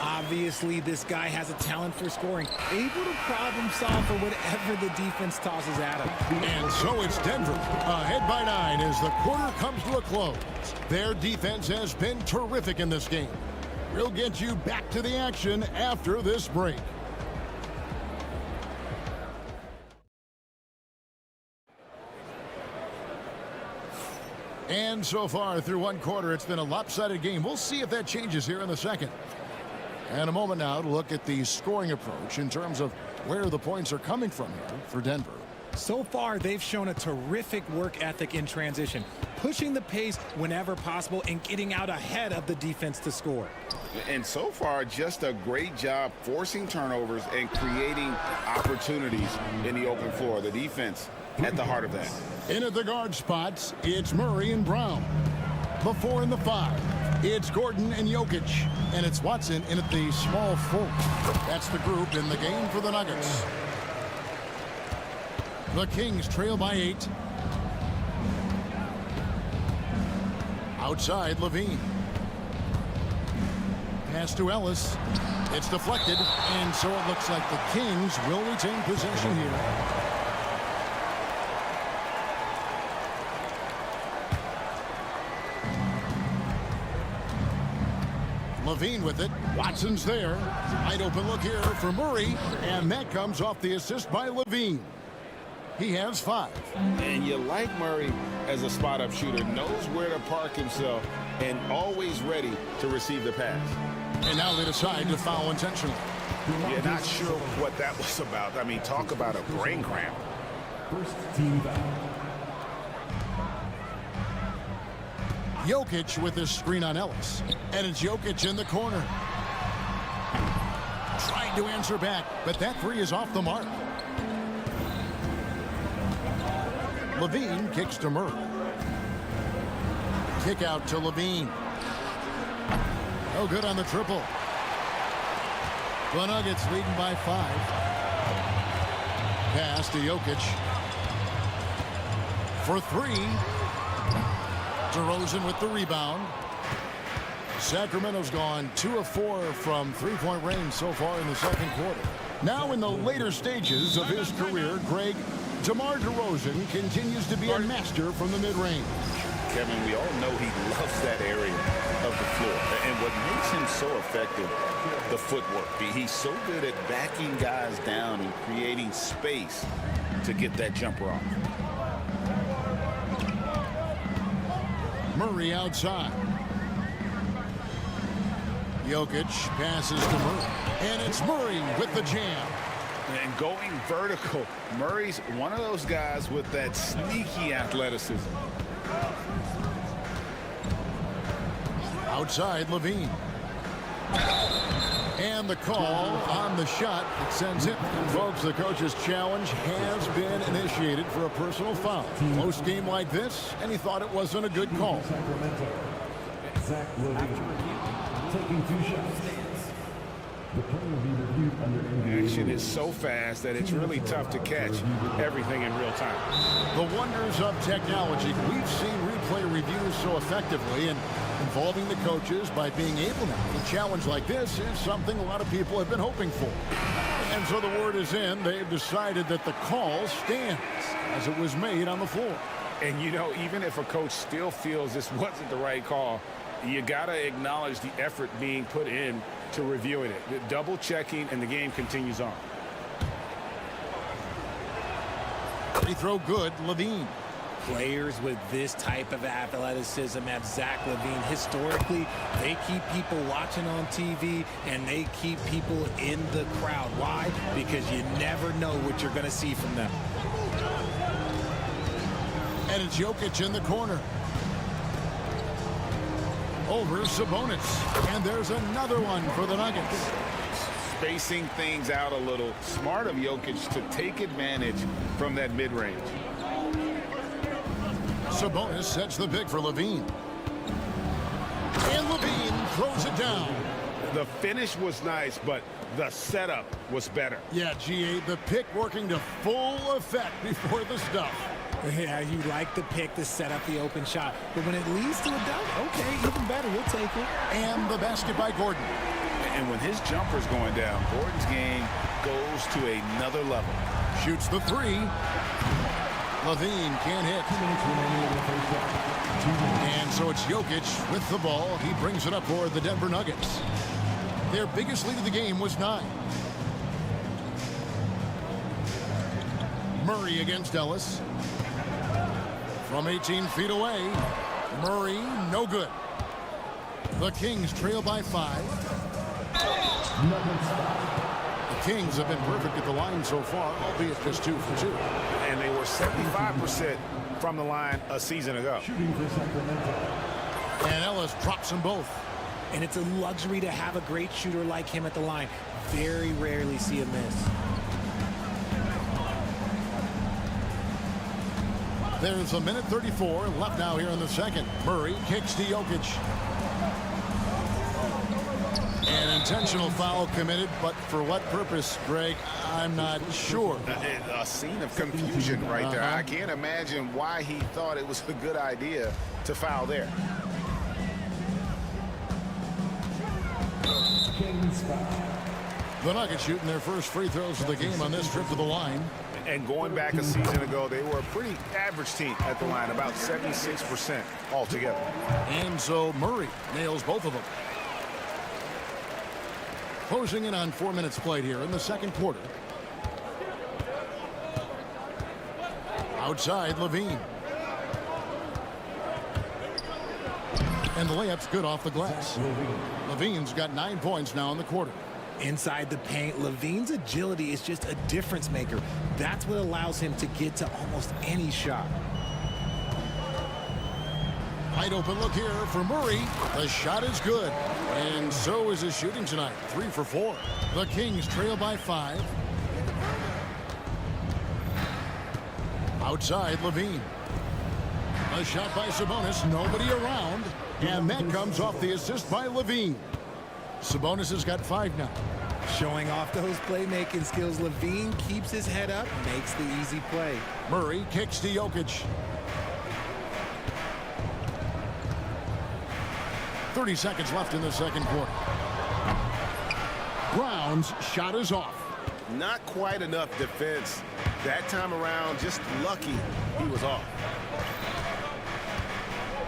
Obviously, this guy has a talent for scoring. Able to problem solve for whatever the defense tosses at him. And so it's Denver, ahead by 9 as the quarter comes to a close. Their defense has been terrific in this game. We'll get you back to the action after this break. And so far through one quarter, it's been a lopsided game. We'll see if that changes here in the second. And a moment now to look at the scoring approach in terms of where the points are coming from here for Denver. So far, they've shown a terrific work ethic in transition, pushing the pace whenever possible and getting out ahead of the defense to score. And so far, just a great job forcing turnovers and creating opportunities in the open floor. The defense at the heart of that. In at the guard spots, it's Murray and Brown. The 4 and the 5, it's Gordon and Jokic. And it's Watson in at the small forward. That's the group in the game for the Nuggets. The Kings trail by 8. Outside, Levine. Pass to Ellis. It's deflected, and so it looks like the Kings will retain possession here. Levine with it. Watson's there. Wide open look here for Murray, and that comes off the assist by Levine. He has 5. And you like Murray as a spot-up shooter. Knows where to park himself and always ready to receive the pass. And now they decide to foul intentionally. Yeah, not sure what that was about. I mean, talk about a brain cramp. First team foul. Jokic with his screen on Ellis. And it's Jokic in the corner. Trying to answer back, but that 3 is off the mark. Levine kicks to Murray. Kick out to Levine. No good on the triple. The Nuggets leading by 5. Pass to Jokic. For 3. DeRozan with the rebound. Sacramento's gone 2 of 4 from three-point range so far in the second quarter. Now in the later stages of his career, Greg, DeMar DeRozan continues to be a master from the mid-range. Kevin, we all know he loves that area of the floor. And what makes him so effective, the footwork. He's so good at backing guys down and creating space to get that jumper off. Murray outside. Jokic passes to Murray. And it's Murray with the jam. And going vertical, Murray's one of those guys with that sneaky athleticism. Outside, Levine. And the call on the shot that sends it. Folks, the coach's challenge has been initiated for a personal foul. Close game like this, and he thought it wasn't a good call. Zach Levine taking 2 shots. The play will be reviewed under NBA. Action is so fast that it's really tough to catch everything in real time. The wonders of technology. We've seen replay reviews so effectively, and involving the coaches by being able now to challenge like this is something a lot of people have been hoping for. And so the word is in. They've decided that the call stands as it was made on the floor. And, you know, even if a coach still feels this wasn't the right call, you got to acknowledge the effort being put in to reviewing it. The double checking, and the game continues on. Free throw good, Levine. Players with this type of athleticism at Zach Levine, historically, they keep people watching on TV and they keep people in the crowd. Why? Because you never know what you're going to see from them. And it's Jokic in the corner. Over Sabonis. And there's another one for the Nuggets. Spacing things out a little. Smart of Jokic to take advantage from that mid-range. Sabonis sets the pick for Levine. And Levine throws it down. The finish was nice, but the setup was better. Yeah, GA, the pick working to full effect before the stuff. Yeah, you like the pick to set up the open shot. But when it leads to a dunk, okay, even better, we'll take it. And the basket by Gordon. And when his jumper's going down, Gordon's game goes to another level. Shoots the three. Levine can't hit. And so it's Jokic with the ball. He brings it up for the Denver Nuggets. Their biggest lead of the game was 9. Murray against Ellis. From 18 feet away. Murray, no good. The Kings trail by 5. The Kings have been perfect at the line so far, albeit just 2 for 2. And they were 75% from the line a season ago. And Ellis drops them both. And it's a luxury to have a great shooter like him at the line. Very rarely see a miss. There's a minute 34 left now here in the second. Murray kicks to Jokic. An intentional foul committed, but for what purpose, Greg, I'm not sure. A scene of confusion right there. I can't imagine why he thought it was a good idea to foul there. The Nuggets shooting their first free throws of the game on this trip to the line. And going back a season ago, they were a pretty average team at the line, about 76% altogether. And so Murray nails both of them. Closing in on 4 minutes played here in the second quarter. Outside, Levine. And the layup's good off the glass. Levine's got 9 points now in the quarter. Inside the paint, Levine's agility is just a difference maker. That's what allows him to get to almost any shot. Wide open look here for Murray. The shot is good. And so is his shooting tonight. 3 for 4. The Kings trail by 5. Outside, Levine. A shot by Sabonis. Nobody around. And that comes off the assist by Levine. Sabonis has got 5 now. Showing off those playmaking skills, Levine keeps his head up, makes the easy play. Murray kicks to Jokic. 30 seconds left in the second quarter. Brown's shot is off. Not quite enough defense. That time around, just lucky he was off.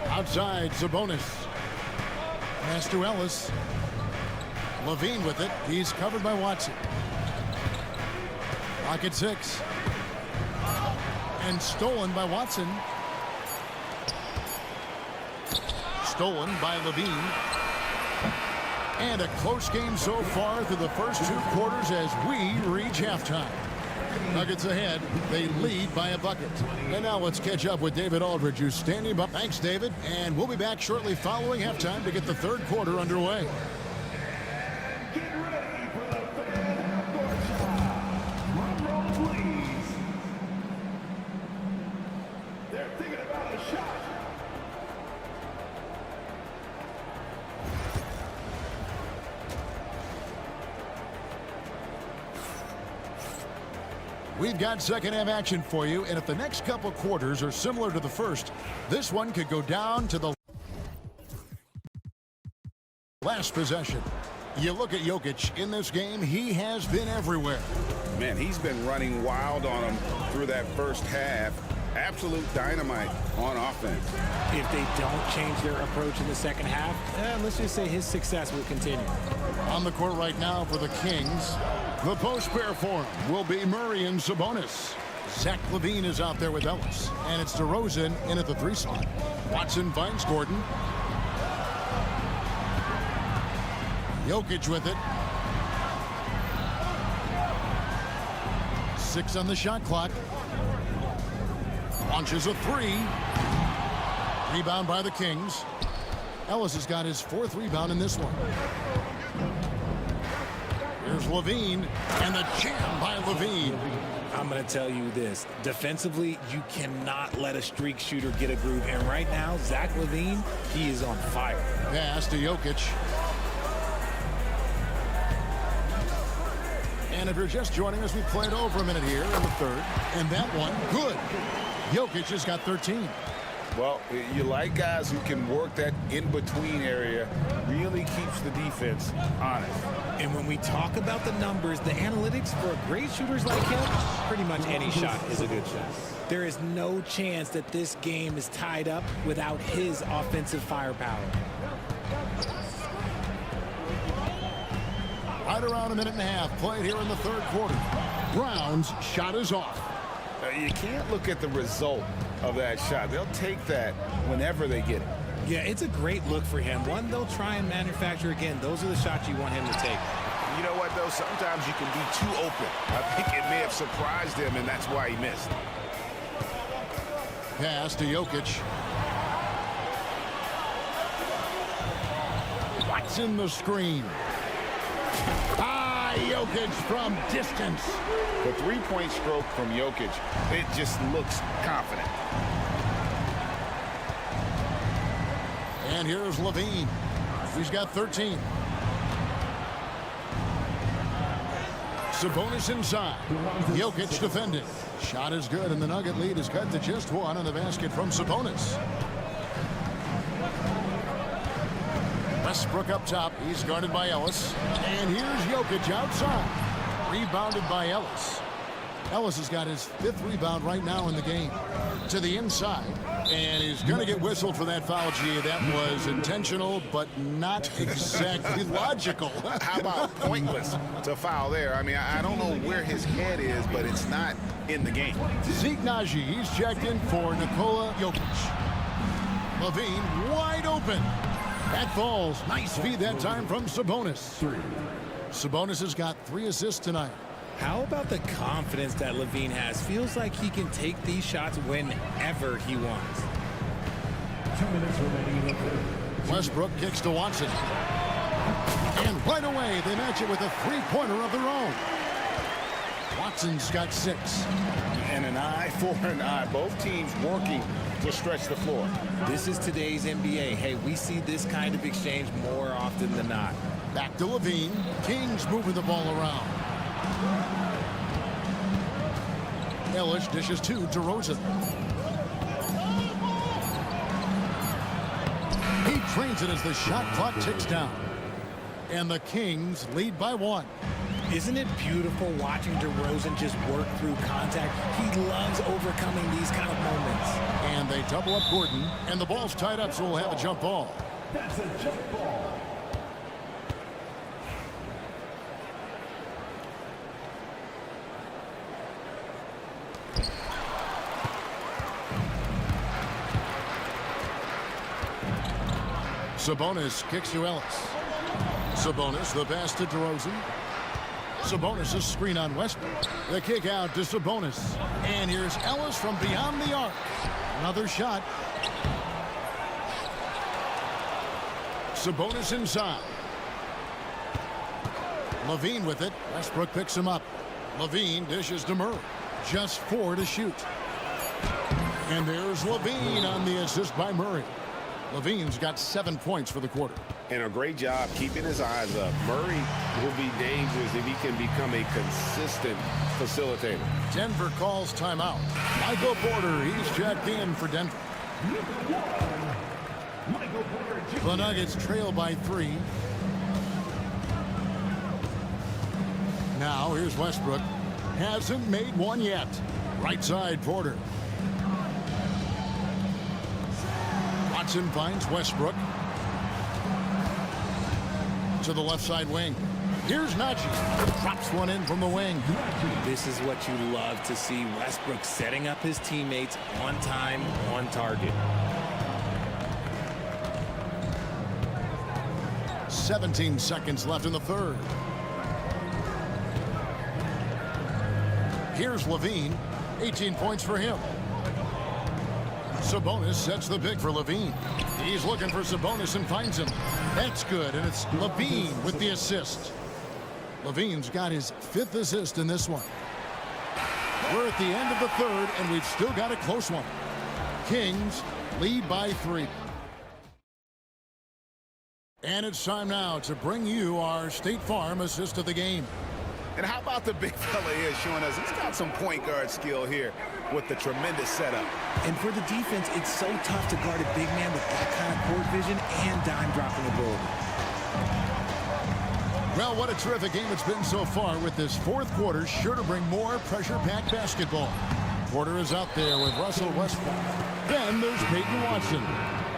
Outside, Sabonis. Pass to Ellis. Levine with it. He's covered by Watson. Pocket 6. And stolen by Watson. Stolen by Levine. And a close game so far through the first 2 quarters as we reach halftime. Nuggets ahead. They lead by a bucket. And now let's catch up with David Aldridge, who's standing by. Thanks, David. And we'll be back shortly following halftime to get the third quarter underway. We've got second half action for you, and if the next couple quarters are similar to the first, this one could go down to the last possession. You look at Jokic in this game, he has been everywhere. Man, he's been running wild on him through that first half. Absolute dynamite on offense. If they don't change their approach in the second half, let's just say his success will continue. On the court right now for the Kings, the post pair for him will be Murray and Sabonis. Zach LaVine is out there with Ellis, and it's DeRozan in at the 3 spot. Watson finds Gordon. Jokic with it. 6 on the shot clock. Launches a 3. Rebound by the Kings. Ellis has got his 4th rebound in this one. Here's Levine, and the jam by Levine. I'm going to tell you this. Defensively, you cannot let a streak shooter get a groove. And right now, Zach LaVine, he is on fire. Pass to Jokic. And if you're just joining us, we played over a minute here in the third. And that one, good. Jokic has got 13. Well, you like guys who can work that in-between area, really keeps the defense honest. And when we talk about the numbers, the analytics for great shooters like him, pretty much any shot is a good shot. There is no chance that this game is tied up without his offensive firepower. Right around a minute and a half played here in the third quarter. Brown's shot is off. You can't look at the result of that shot. They'll take that whenever they get it. Yeah, it's a great look for him. One they'll try and manufacture again. Those are the shots you want him to take. You know what, though? Sometimes you can be too open. I think it may have surprised him, and that's why he missed. Pass to Jokic. Watson the screen. Jokic from distance. The three-point stroke from Jokic, it just looks confident. And here's Levine. He's got 13. Sabonis inside. Jokic defending. Shot is good, and the Nugget lead is cut to just one on the basket from Sabonis. Westbrook up top. He's guarded by Ellis. And here's Jokic outside. Rebounded by Ellis. Ellis has got his 5th rebound right now in the game. To the inside. And he's going to get whistled for that foul, G. That was intentional, but not exactly logical. How about pointless to foul there? I mean, I don't know where his head is, but it's not in the game. Zeke Naji, he's checked in for Nikola Jokic. Levine wide open. That falls. Nice feed that time from Sabonis. Sabonis has got 3 assists tonight. How about the confidence that Levine has? Feels like he can take these shots whenever he wants. 2 minutes remaining. Westbrook kicks to Watson. And right away, they match it with a three-pointer of their own. Watson's got 6. And an eye for an eye. Both teams working to stretch the floor. This is today's NBA. Hey, we see this kind of exchange more often than not. Back to Levine. Kings moving the ball around. Ellis dishes to DeRozan. He trains it as the shot clock ticks down. And the Kings lead by 1. Isn't it beautiful watching DeRozan just work through contact? He loves overcoming these kind of moments. And they double up Gordon, and the ball's tied up, so we'll have a jump ball. That's a jump ball. Sabonis kicks to Ellis. Sabonis, the pass to DeRozan. Sabonis' screen on Westbrook. The kick out to Sabonis. And here's Ellis from beyond the arc. Another shot. Sabonis inside. Levine with it. Westbrook picks him up. Levine dishes to Murray. Just 4 to shoot. And there's Levine on the assist by Murray. Levine's got 7 points for the quarter. And a great job keeping his eyes up. Murray will be dangerous if he can become a consistent facilitator. Denver calls timeout. Michael Porter, he's checked in for Denver. The Nuggets trail by 3. Now here's Westbrook. Hasn't made one yet. Right side, Porter. Watson finds Westbrook. To the left side wing. Here's Naji. Drops one in from the wing. This is what you love to see. Westbrook setting up his teammates on time, on target. 17 seconds left in the third. Here's Levine. 18 points for him. Sabonis sets the pick for Levine. He's looking for Sabonis and finds him. That's good, and it's Levine with the assist. Levine's got his 5th assist in this one. We're at the end of the third, and we've still got a close one. Kings lead by 3. And it's time now to bring you our State Farm assist of the game. And how about the big fella here showing us he's got some point guard skill here with the tremendous setup. And for the defense, it's so tough to guard a big man with that kind of court vision and dime dropping ability. Well, what a terrific game it's been so far, with this fourth quarter sure to bring more pressure-packed basketball. Porter is out there with Russell Westbrook. Then there's Peyton Watson.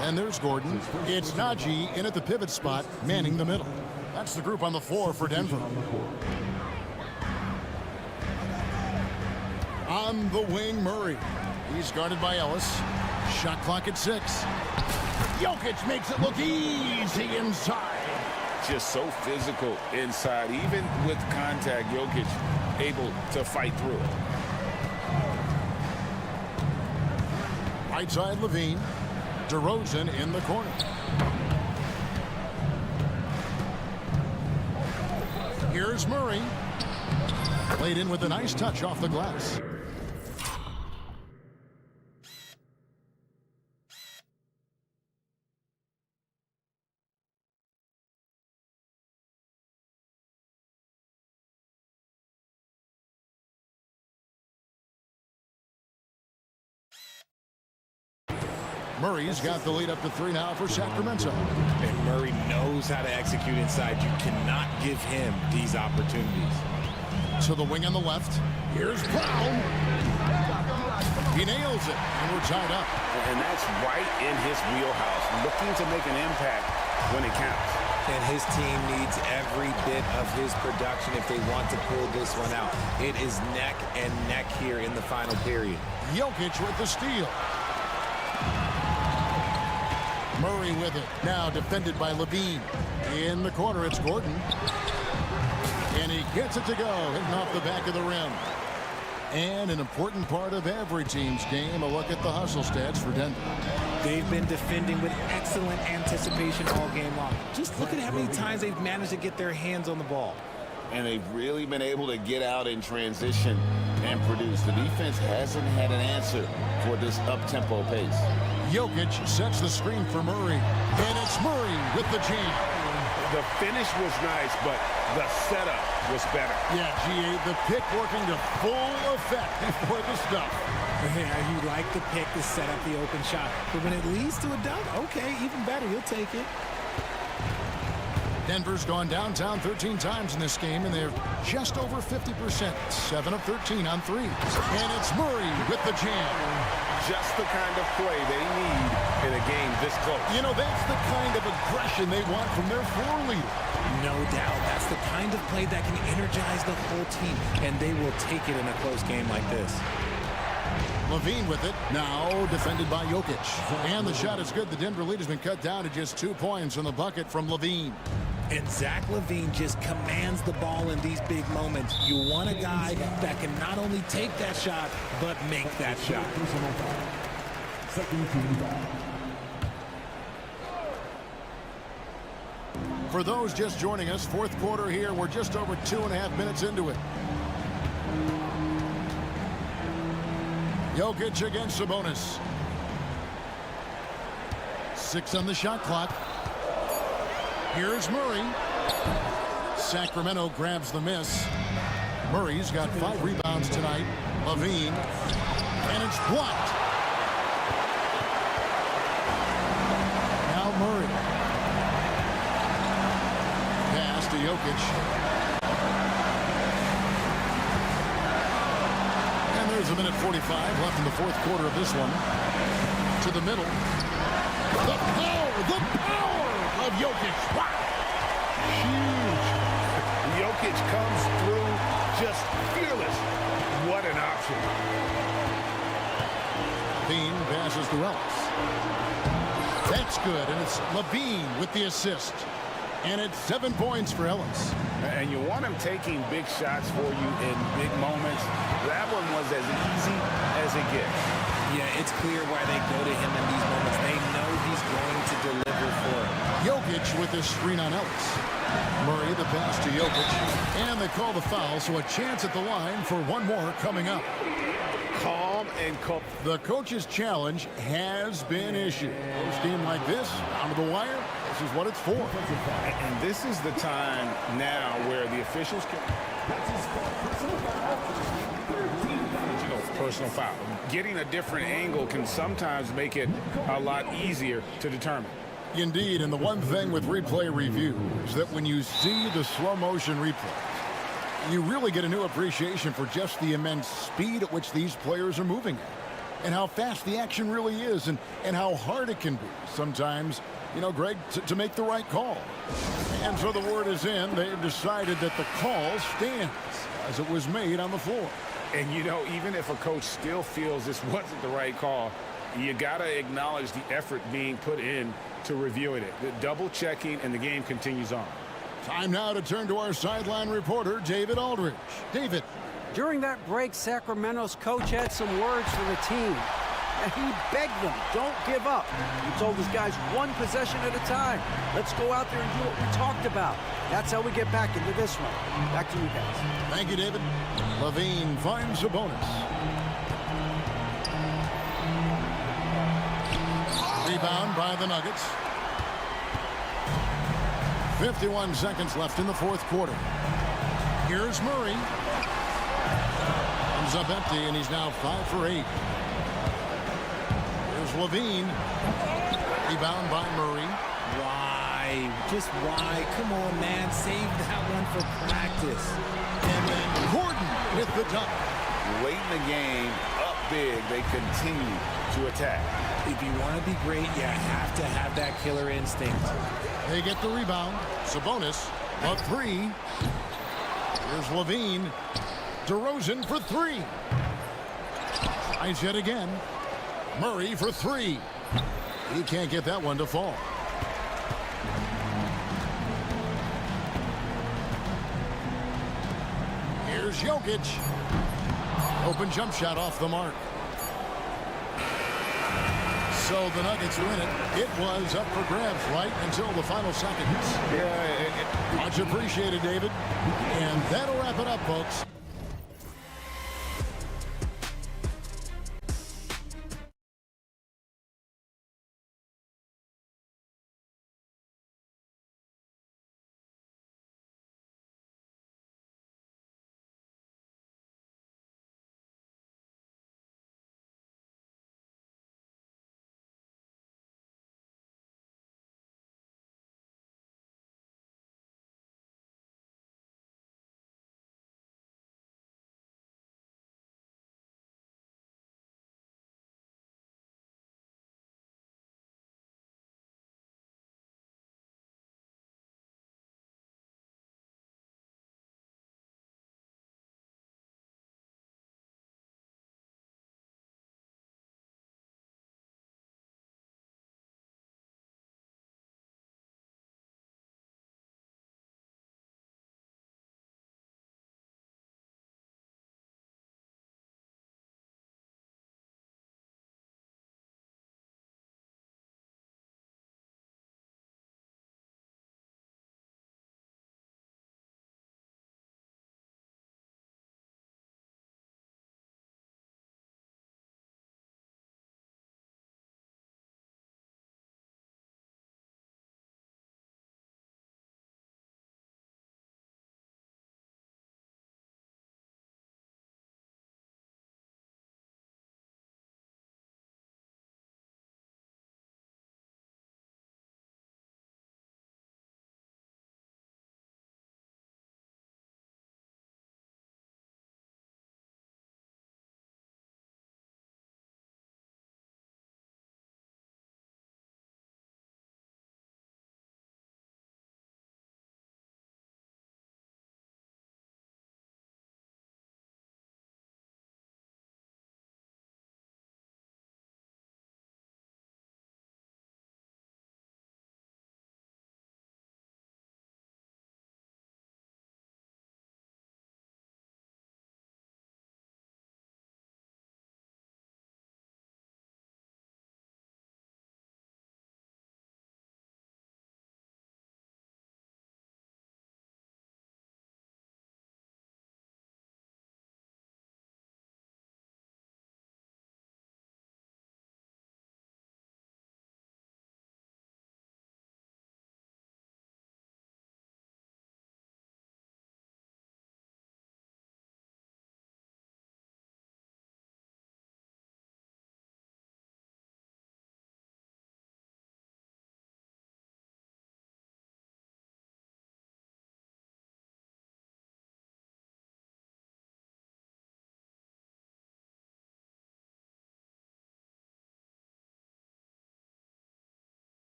And there's Gordon. It's Najee in at the pivot spot, manning the middle. That's the group on the floor for Denver. On the wing, Murray. He's guarded by Ellis. Shot clock at 6. Jokic makes it look easy inside. Just so physical inside. Even with contact, Jokic able to fight through it. Right side, Levine. DeRozan in the corner. Here's Murray. Played in with a nice touch off the glass. Murray's got the lead up to 3 now for Sacramento. And Murray knows how to execute inside. You cannot give him these opportunities. To the wing on the left. Here's Brown. He nails it, and we're tied up. And that's right in his wheelhouse, looking to make an impact when it counts. And his team needs every bit of his production if they want to pull this one out. It is neck and neck here in the final period. Jokic with the steal. Murray with it. Now defended by Levine. In the corner, it's Gordon. And he gets it to go, hitting off the back of the rim. And an important part of every team's game, a look at the hustle stats for Denver. They've been defending with excellent anticipation all game long. Just look at how many times they've managed to get their hands on the ball. And they've really been able to get out in transition and produce. The defense hasn't had an answer for this up-tempo pace. Jokic sets the screen for Murray. And it's Murray with the jam. The finish was nice, but the setup was better. Yeah, GA, the pick working to full effect before the stuff. Yeah, you like the pick to set up the open shot. But when it leads to a dunk, okay, even better, you'll take it. Denver's gone downtown 13 times in this game, and they're just over 50%. 7 of 13 on threes. And it's Murray with the jam. Just the kind of play they need in a game this close. You know, that's the kind of aggression they want from their floor leader. No doubt. That's the kind of play that can energize the whole team, and they will take it in a close game like this. Levine with it, now defended by Jokic. And the shot is good. The Denver lead has been cut down to just 2 points on the bucket from Levine. And Zach LaVine just commands the ball in these big moments. You want a guy that can not only take that shot, but make that shot. For those just joining us, fourth quarter here. We're just over 2.5 minutes into it. Jokic against Sabonis. 6 on the shot clock. Here's Murray. Sacramento grabs the miss. Murray's got 5 rebounds tonight. Levine. And it's blocked. Now Murray. Pass to Jokic. And there's a minute 45 left in the fourth quarter of this one. To the middle. The power of Jokic. Wow. Huge. Jokic comes through just fearless. What an option. Levine passes to Ellis. That's good, and it's Levine with the assist. And it's 7 points for Ellis. And you want him taking big shots for you in big moments. That one was as easy as it gets. Yeah, it's clear why they go to him in these moments. They know he's going to deliver for him. Jokic with the screen on Ellis. Murray the pass to Jokic. And they call the foul, so a chance at the line for one more coming up. Calm and cool. The coach's challenge has been issued. Post game like this, down to the wire, This is what it's for. And this is the time now where the officials can... Personal foul. Getting a different angle can sometimes make it a lot easier to determine. Indeed, and the one thing with replay review is that when you see the slow motion replay, you really get a new appreciation for just the immense speed at which these players are moving at, and how fast the action really is, and how hard it can be sometimes, you know, Greg, to make the right call. And so the word is in. They've decided that the call stands as it was made on the floor. And, you know, even if a coach still feels this wasn't the right call, you got to acknowledge the effort being put in to reviewing it. The double checking, and the game continues on. Time now to turn to our sideline reporter, David Aldridge. David. During that break, Sacramento's coach had some words for the team. And he begged them, don't give up. He told his guys one possession at a time. Let's go out there and do what we talked about. That's how we get back into this one. Back to you guys. Thank you, David. Levine finds a bonus. Rebound by the Nuggets. 51 seconds left in the fourth quarter. Here's Murray. Comes up empty, and he's now 5 for 8. Here's Levine. Rebound by Murray. Why? Just why? Come on, man. Save that one for practice. And then Gordon with the dunk. Late in the game, up big, they continue to attack. If you want to be great, you have to have that killer instinct. They get the rebound. Sabonis, a three. Here's Levine. DeRozan for three. Tries yet again. Murray for three. He can't get that one to fall. Here's Jokic. Open jump shot off the mark. So the Nuggets win it. It was up for grabs right until the final seconds. Yeah, much appreciated, David. And that'll wrap it up, folks.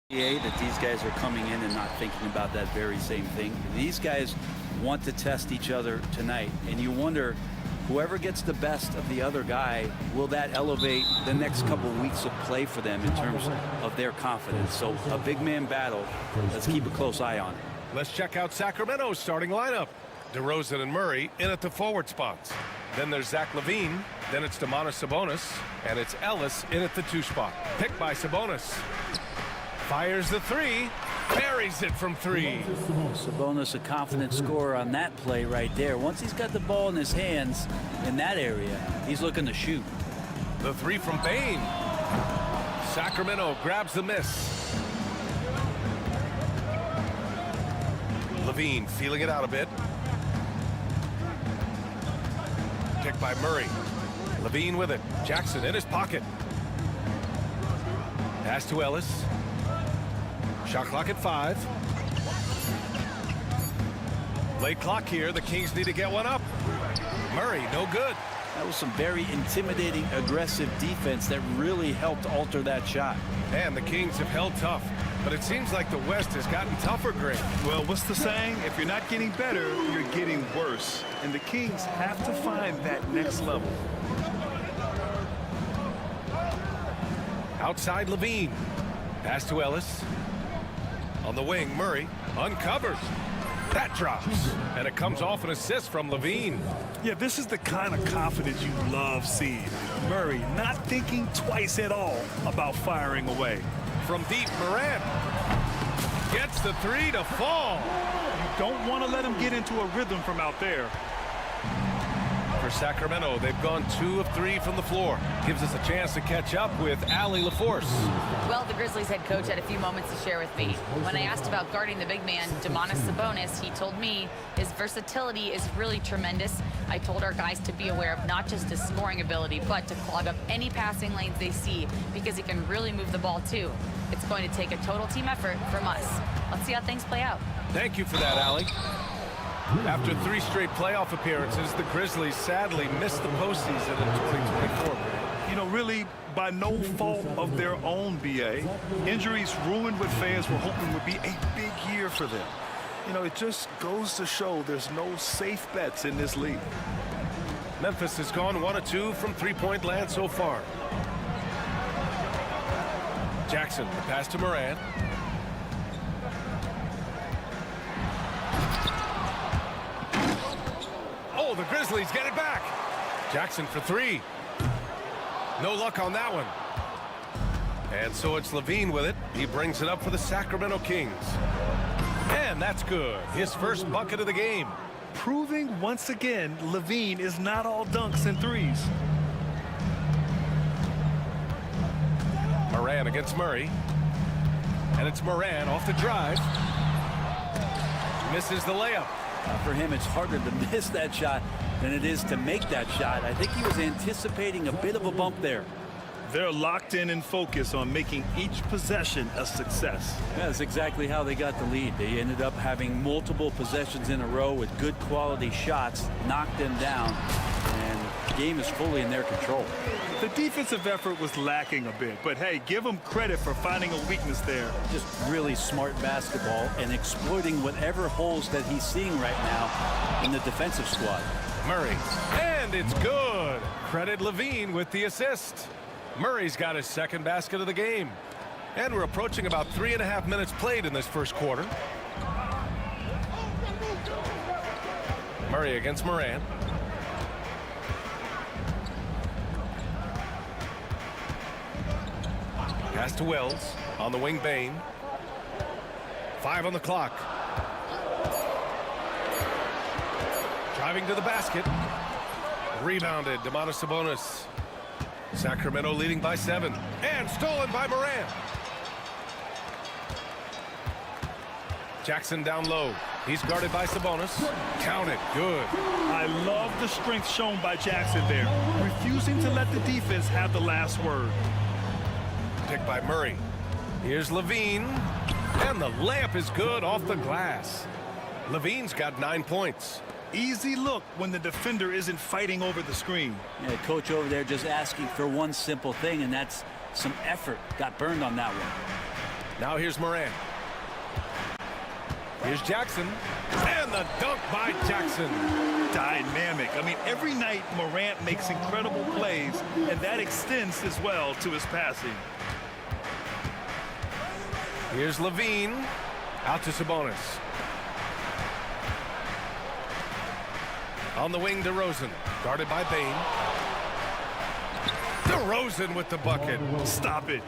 That these guys are coming in and not thinking about that very same thing. These guys want to test each other tonight, and you wonder, whoever gets the best of the other guy, will that elevate the next couple weeks of play for them in terms of their confidence? So a big man battle. Let's keep a close eye on it. Let's check out Sacramento's starting lineup. DeRozan and Murray in at the forward spots. Then there's Zach LaVine. Then it's Domantas Sabonis. And it's Ellis in at the 2 spot. Picked by Sabonis. Fires the 3. Buries it from 3. Sabonis, a confident scorer on that play right there. Once he's got the ball in his hands in that area, he's looking to shoot. The 3 from Bane. Sacramento grabs the miss. LaVine feeling it out a bit. Picked by Murray. LaVine with it. Jackson in his pocket. Pass to Ellis. Shot clock at 5. Late clock here. The Kings need to get one up. Murray, no good. That was some very intimidating, aggressive defense that really helped alter that shot. And the Kings have held tough. But it seems like the West has gotten tougher, Greg. Well, what's the saying? If you're not getting better, you're getting worse. And the Kings have to find that next level. Outside LaVine. Pass to Ellis. On the wing, Murray uncovers. That drops. And it comes off an assist from LaVine. Yeah, this is the kind of confidence you love seeing. Murray not thinking twice at all about firing away. From deep, Morant gets the 3 to fall. You don't want to let him get into a rhythm from out there. For Sacramento, they've gone 2 of 3 from the floor. Gives us a chance to catch up with Allie LaForce. Well, the Grizzlies head coach had a few moments to share with me. When I asked about guarding the big man, Domantas Sabonis, he told me his versatility is really tremendous. I told our guys to be aware of not just his scoring ability, but to clog up any passing lanes they see, because he can really move the ball too. It's going to take a total team effort from us. Let's see how things play out. Thank you for that, Allie. After 3 straight playoff appearances, the Grizzlies sadly missed the postseason in 2024. You know, really by no fault of their own, BA. Injuries ruined what fans were hoping would be a big year for them. You know, it just goes to show there's no safe bets in this league. Memphis has gone 1 of 2 from 3-point land so far. Jackson, the pass to Morant. Oh, the Grizzlies get it back. Jackson for 3. No luck on that one. And so it's LaVine with it. He brings it up for the Sacramento Kings. And that's good. His first bucket of the game. Proving once again, LaVine is not all dunks and threes. Moran against Murray. And it's Moran off the drive. Misses the layup. For him, it's harder to miss that shot than it is to make that shot. I think he was anticipating a bit of a bump there. They're locked in and focused on making each possession a success. That's exactly how they got the lead. They ended up having multiple possessions in a row with good quality shots, knocked them down, and the game is fully in their control. The defensive effort was lacking a bit, but hey, give them credit for finding a weakness there. Just really smart basketball and exploiting whatever holes that he's seeing right now in the defensive squad. Murray, and it's good. Credit LaVine with the assist. Murray's got his second basket of the game. And we're approaching about 3.5 minutes played in this first quarter. Murray against Moran. Pass to Wells. On the wing, Bane. 5 on the clock. Driving to the basket. Rebounded. Domantas Sabonis. Sacramento leading by 7. And stolen by Moran. Jackson down low. He's guarded by Sabonis. Count it. Good. I love the strength shown by Jackson there, refusing to let the defense have the last word. Picked by Murray. Here's LaVine. And the layup is good off the glass. LaVine's got 9 points. Easy look when the defender isn't fighting over the screen. Yeah, coach over there just asking for one simple thing, and that's some effort. Got burned on that one. Now here's Morant. Here's Jackson. And the dunk by Jackson. Dynamic. I mean, every night Morant makes incredible plays, and that extends as well to his passing. Here's Levine. Out to Sabonis. On the wing, DeRozan. Guarded by Bane. DeRozan with the bucket. Stop it.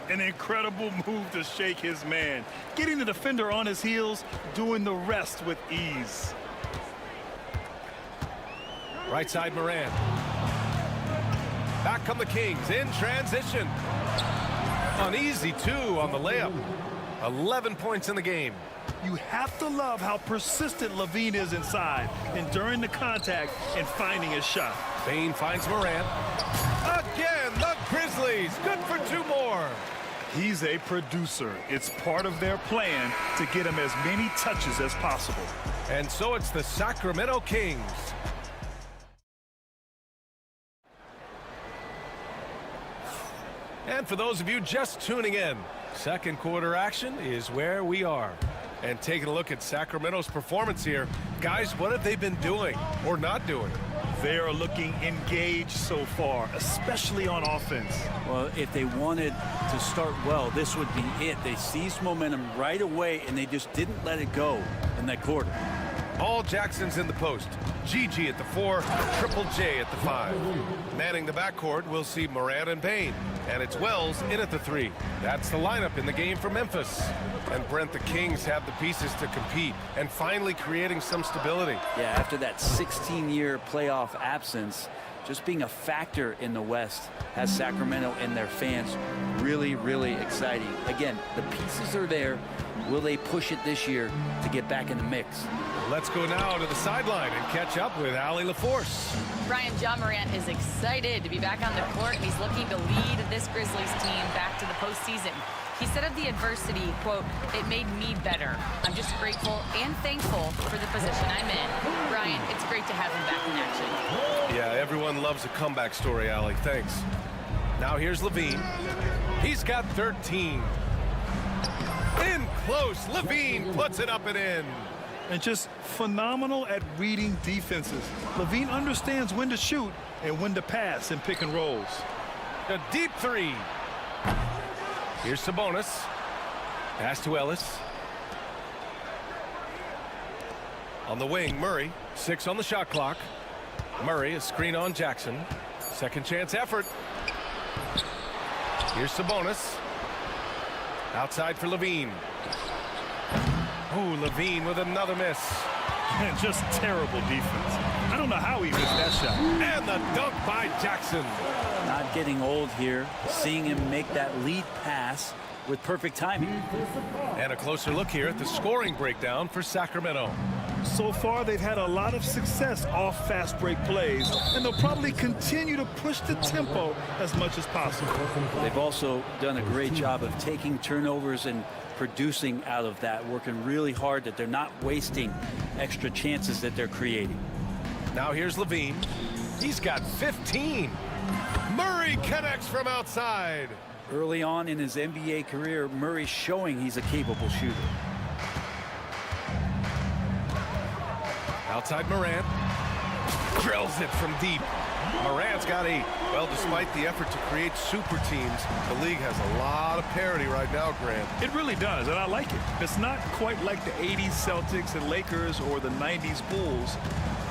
An incredible move to shake his man. Getting the defender on his heels, doing the rest with ease. Right side, Moran. Back come the Kings in transition. An easy 2 on the layup. 11 points in the game. You have to love how persistent Levine is inside, enduring the contact and finding his shot. Bane finds Morant. Again, the Grizzlies. Good for 2 more. He's a producer. It's part of their plan to get him as many touches as possible. And so it's the Sacramento Kings. And for those of you just tuning in, second quarter action is where we are. And taking a look at Sacramento's performance here, guys, what have they been doing or not doing? They are looking engaged so far, especially on offense. Well, if they wanted to start well, this would be it. They seized momentum right away, and they just didn't let it go in that quarter. All Jackson's in the post. GG at the 4, Triple J at the 5. Manning the backcourt, we'll see Morant and Bane. And it's Wells in at the 3. That's the lineup in the game for Memphis. And Brent, the Kings have the pieces to compete and finally creating some stability. Yeah, after that 16-year playoff absence, just being a factor in the West has Sacramento and their fans really, really exciting. Again, the pieces are there. Will they push it this year to get back in the mix? Let's go now to the sideline and catch up with Allie LaForce. Brian, John Morant is excited to be back on the court, and he's looking to lead this Grizzlies team back to the postseason. He said of the adversity, quote, "It made me better. I'm just grateful and thankful for the position I'm in." Brian, it's great to have him back in action. Yeah, everyone loves a comeback story, Allie. Thanks. Now here's Levine. He's got 13. In close, Levine puts it up and in. And just phenomenal at reading defenses. Levine understands when to shoot and when to pass in pick and rolls. A deep 3. Here's Sabonis. Pass to Ellis. On the wing, Murray. 6 on the shot clock. Murray, a screen on Jackson. Second chance effort. Here's Sabonis. Outside for Levine. Ooh, Levine with another miss. And just terrible defense. I don't know how he missed that shot. And the dunk by Jackson. Not getting old here. Seeing him make that lead pass with perfect timing. And a closer look here at the scoring breakdown for Sacramento. So far, they've had a lot of success off fast break plays, and they'll probably continue to push the tempo as much as possible. They've also done a great job of taking turnovers and producing out of that, working really hard that they're not wasting extra chances that they're creating. Now here's Levine. He's got 15. Murray connects from outside. Early on in his NBA career, Murray's showing he's a capable shooter. Outside Morant. Drills it from deep. Morant's got 8. Well, despite the effort to create super teams, the league has a lot of parity right now, Grant. It really does, and I like it. It's not quite like the 80s Celtics and Lakers or the 90s Bulls,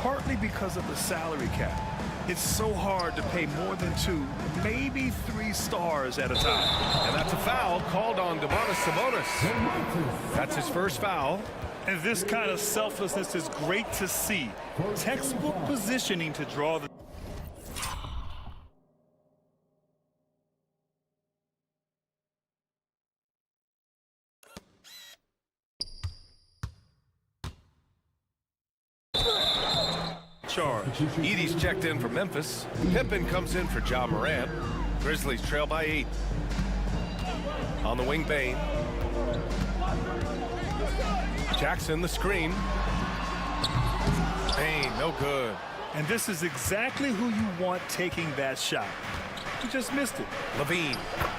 partly because of the salary cap. It's so hard to pay more than 2, maybe 3 stars at a time. And that's a foul called on Domantas Sabonis. That's his first foul. And this kind of selflessness is great to see. Textbook positioning to draw the... charge. Edey's checked in for Memphis. Pippen comes in for Ja Morant. Grizzlies trail by 8. On the wing, Bane. Jackson, the screen. Bane, no good. And this is exactly who you want taking that shot. He just missed it. Levine.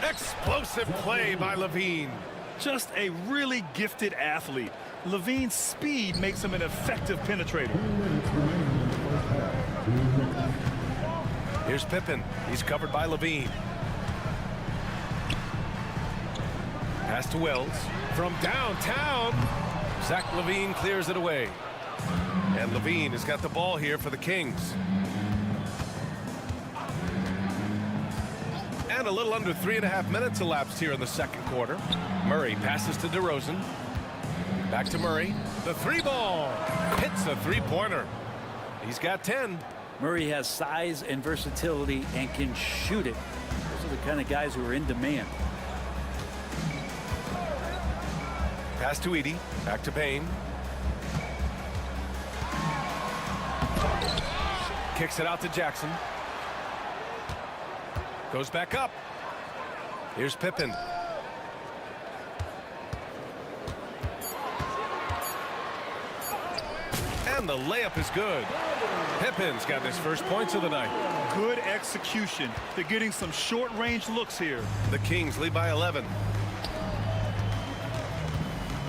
Explosive play by Levine. Just a really gifted athlete. Levine's speed makes him an effective penetrator. Here's Pippen. He's covered by Levine. Pass to Wells. From downtown, Zach Levine clears it away. And Levine has got the ball here for the Kings. And a little under 3.5 minutes elapsed here in the second quarter. Murray passes to DeRozan. Back to Murray. The three ball hits the three-pointer. He's got 10. Murray has size and versatility and can shoot it. Those are the kind of guys who are in demand. Pass to Edey. Back to Payne. Kicks it out to Jackson. Goes back up. Here's Pippen. And the layup is good. Pippen's got his first points of the night. Good execution. They're getting some short-range looks here. The Kings lead by 11.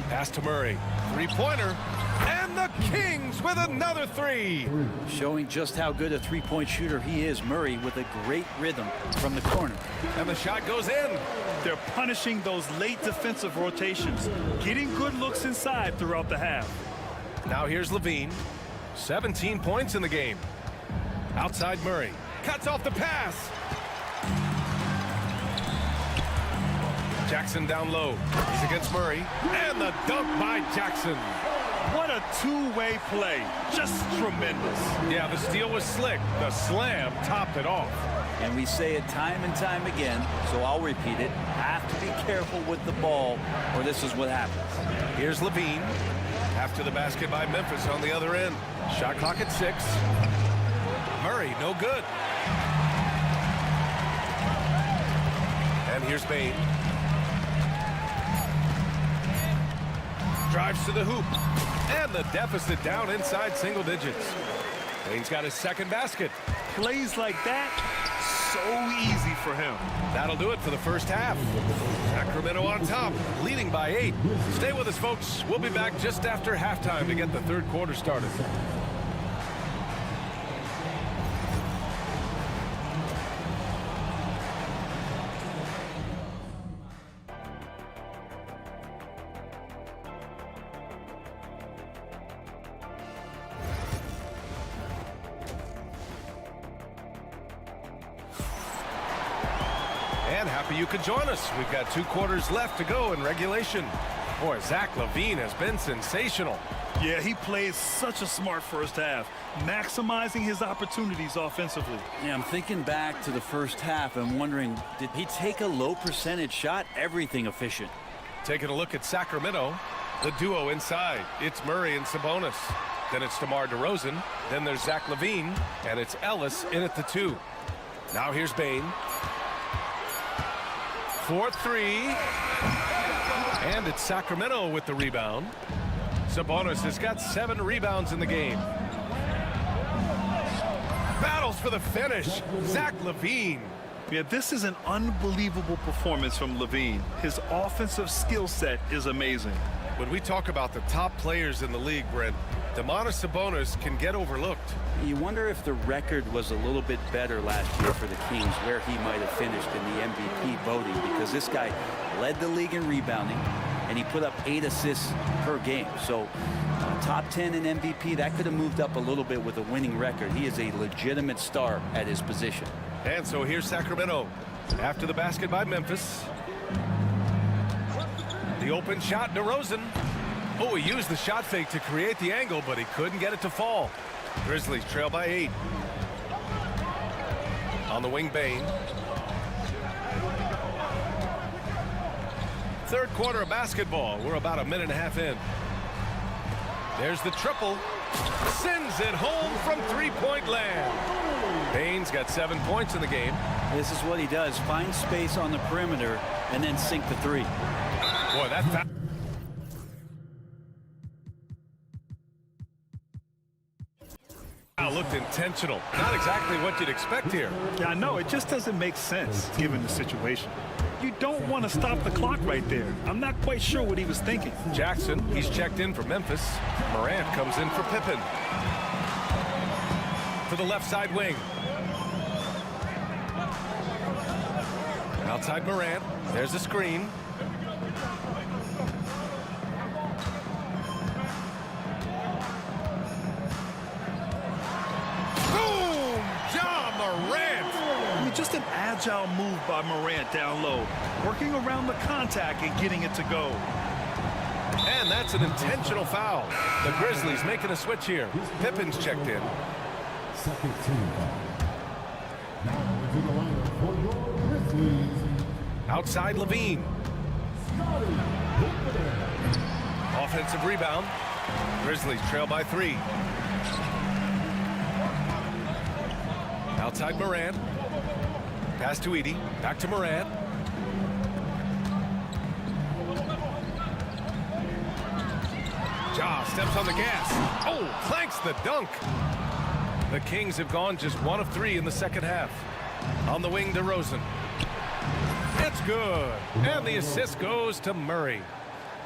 Pass to Murray. Three-pointer. And the Kings with another three. Showing just how good a three-point shooter he is, Murray, with a great rhythm from the corner. And the shot goes in. They're punishing those late defensive rotations, getting good looks inside throughout the half. Now here's Levine. 17 points in the game. Outside Murray. Cuts off the pass. Jackson down low. He's against Murray. And the dunk by Jackson. What a two-way play. Just tremendous. Yeah, the steal was slick. The slam topped it off. And we say it time and time again, so I'll repeat it. Have to be careful with the ball, or this is what happens. Here's Levine. After the basket by Memphis on the other end. Shot clock at 6. Murray, no good. And here's Bane. Drives to the hoop. And the deficit down inside single digits. Bane's got his second basket. Plays like that, so easy for him. That'll do it for the first half. Sacramento on top, leading by 8. Stay with us, folks. We'll be back just after halftime to get the third quarter started. And happy you could join us. We've got 2 quarters left to go in regulation. Boy, Zach Levine has been sensational. Yeah, he plays such a smart first half, maximizing his opportunities offensively. Yeah, I'm thinking back to the first half and wondering, did he take a low percentage shot? Everything efficient. Taking a look at Sacramento, the duo inside. It's Murray and Sabonis. Then it's DeMar DeRozan. Then there's Zach Levine, and it's Ellis in at the 2. Now here's Bane. 4-3. And it's Sacramento with the rebound. Sabonis has got 7 rebounds in the game. Battles for the finish. Zach Levine. Yeah, this is an unbelievable performance from Levine. His offensive skill set is amazing. When we talk about the top players in the league, Brent, Domantas Sabonis can get overlooked. You wonder if the record was a little bit better last year for the Kings, where he might have finished in the MVP voting, because this guy led the league in rebounding, and he put up 8 assists per game. So top 10 in MVP, that could have moved up a little bit with a winning record. He is a legitimate star at his position. And so here's Sacramento after the basket by Memphis. The open shot, DeRozan. Oh, he used the shot fake to create the angle, but he couldn't get it to fall. Grizzlies trail by 8. On the wing, Bane. Third quarter of basketball. We're about a minute and a half in. There's the triple. Sends it home from three-point land. Bane's got 7 points in the game. This is what he does. Find space on the perimeter and then sink the 3. Boy, that foul looked intentional. Not exactly what you'd expect here. Yeah, I know. It just doesn't make sense given the situation. You don't want to stop the clock right there. I'm not quite sure what he was thinking. Jackson, he's checked in for Memphis. Morant comes in for Pippen. To the left side wing. Outside Morant. There's a screen. Boom! Ja Morant! I mean, just an agile move by Morant down low, working around the contact and getting it to go. And that's an intentional foul. The Grizzlies making a switch here. Pippen's checked in. Second team. Now into the lineup for your Grizzlies. Outside Levine. Offensive rebound. Grizzlies trail by 3. Outside Morant. Pass to Edey. Back to Morant. Ja steps on the gas. Oh, clanks the dunk. The Kings have gone just 1 of 3 in the second half. On the wing, DeRozan. It's good. And the assist goes to Murray.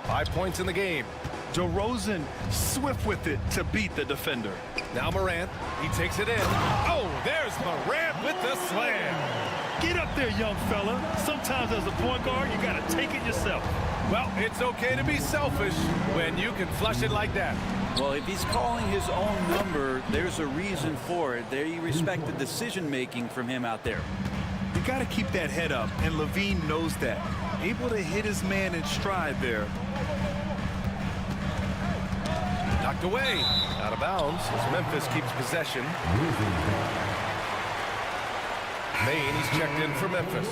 5 points in the game. DeRozan swift with it to beat the defender. Now Morant. He takes it in. Oh, there's Morant with the slam. Get up there, young fella. Sometimes as a point guard, you got to take it yourself. Well, it's okay to be selfish when you can flush it like that. Well, if he's calling his own number, there's a reason for it. They respect the decision-making from him out there. You got to keep that head up, and Levine knows that. Able to hit his man in stride there. Knocked away. Out of bounds as Memphis keeps possession. Maine, he's checked in for Memphis.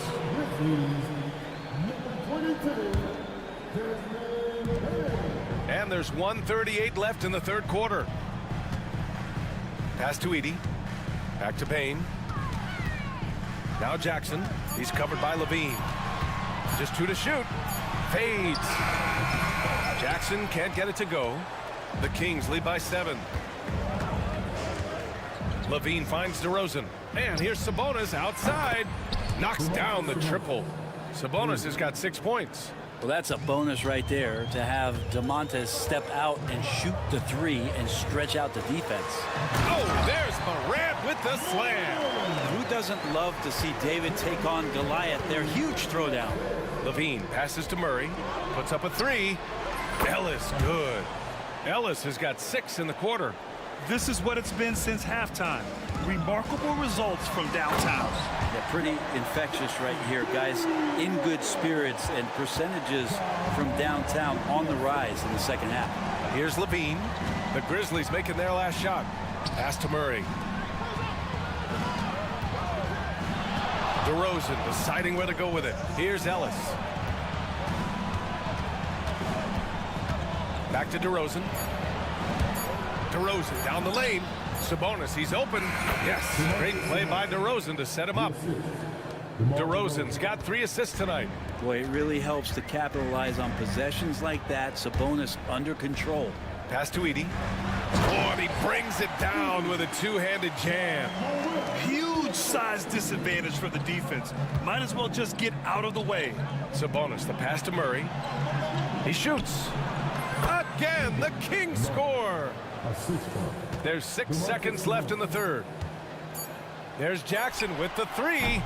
And there's 1:38 left in the third quarter. Pass to Edey. Back to Payne. Now Jackson. He's covered by Levine. Just 2 to shoot. Fades. Jackson can't get it to go. The Kings lead by 7. Levine finds DeRozan. And here's Sabonis outside. Knocks down the triple. Sabonis has got 6 points. Well, that's a bonus right there to have DeMontis step out and shoot the 3 and stretch out the defense. Oh, there's Morant with the slam. Who doesn't love to see David take on Goliath? Their huge throwdown. Levine passes to Murray. Puts up a 3. Ellis, good. Ellis has got 6 in the quarter. This is what it's been since halftime. Remarkable results from downtown. Yeah, pretty infectious right here, guys. In good spirits and percentages from downtown on the rise in the second half. Here's Levine. The Grizzlies making their last shot. Pass to Murray. DeRozan deciding where to go with it. Here's Ellis. Back to DeRozan. DeRozan down the lane. Sabonis, he's open. Yes, great play by DeRozan to set him up. DeRozan's got 3 assists tonight. Boy, it really helps to capitalize on possessions like that. Sabonis under control. Pass to Edey. Oh, and he brings it down with a 2-handed jam. Huge size disadvantage for the defense. Might as well just get out of the way. Sabonis, the pass to Murray. He shoots. Again, the Kings score. There's 6 seconds left in the third. There's Jackson with the 3.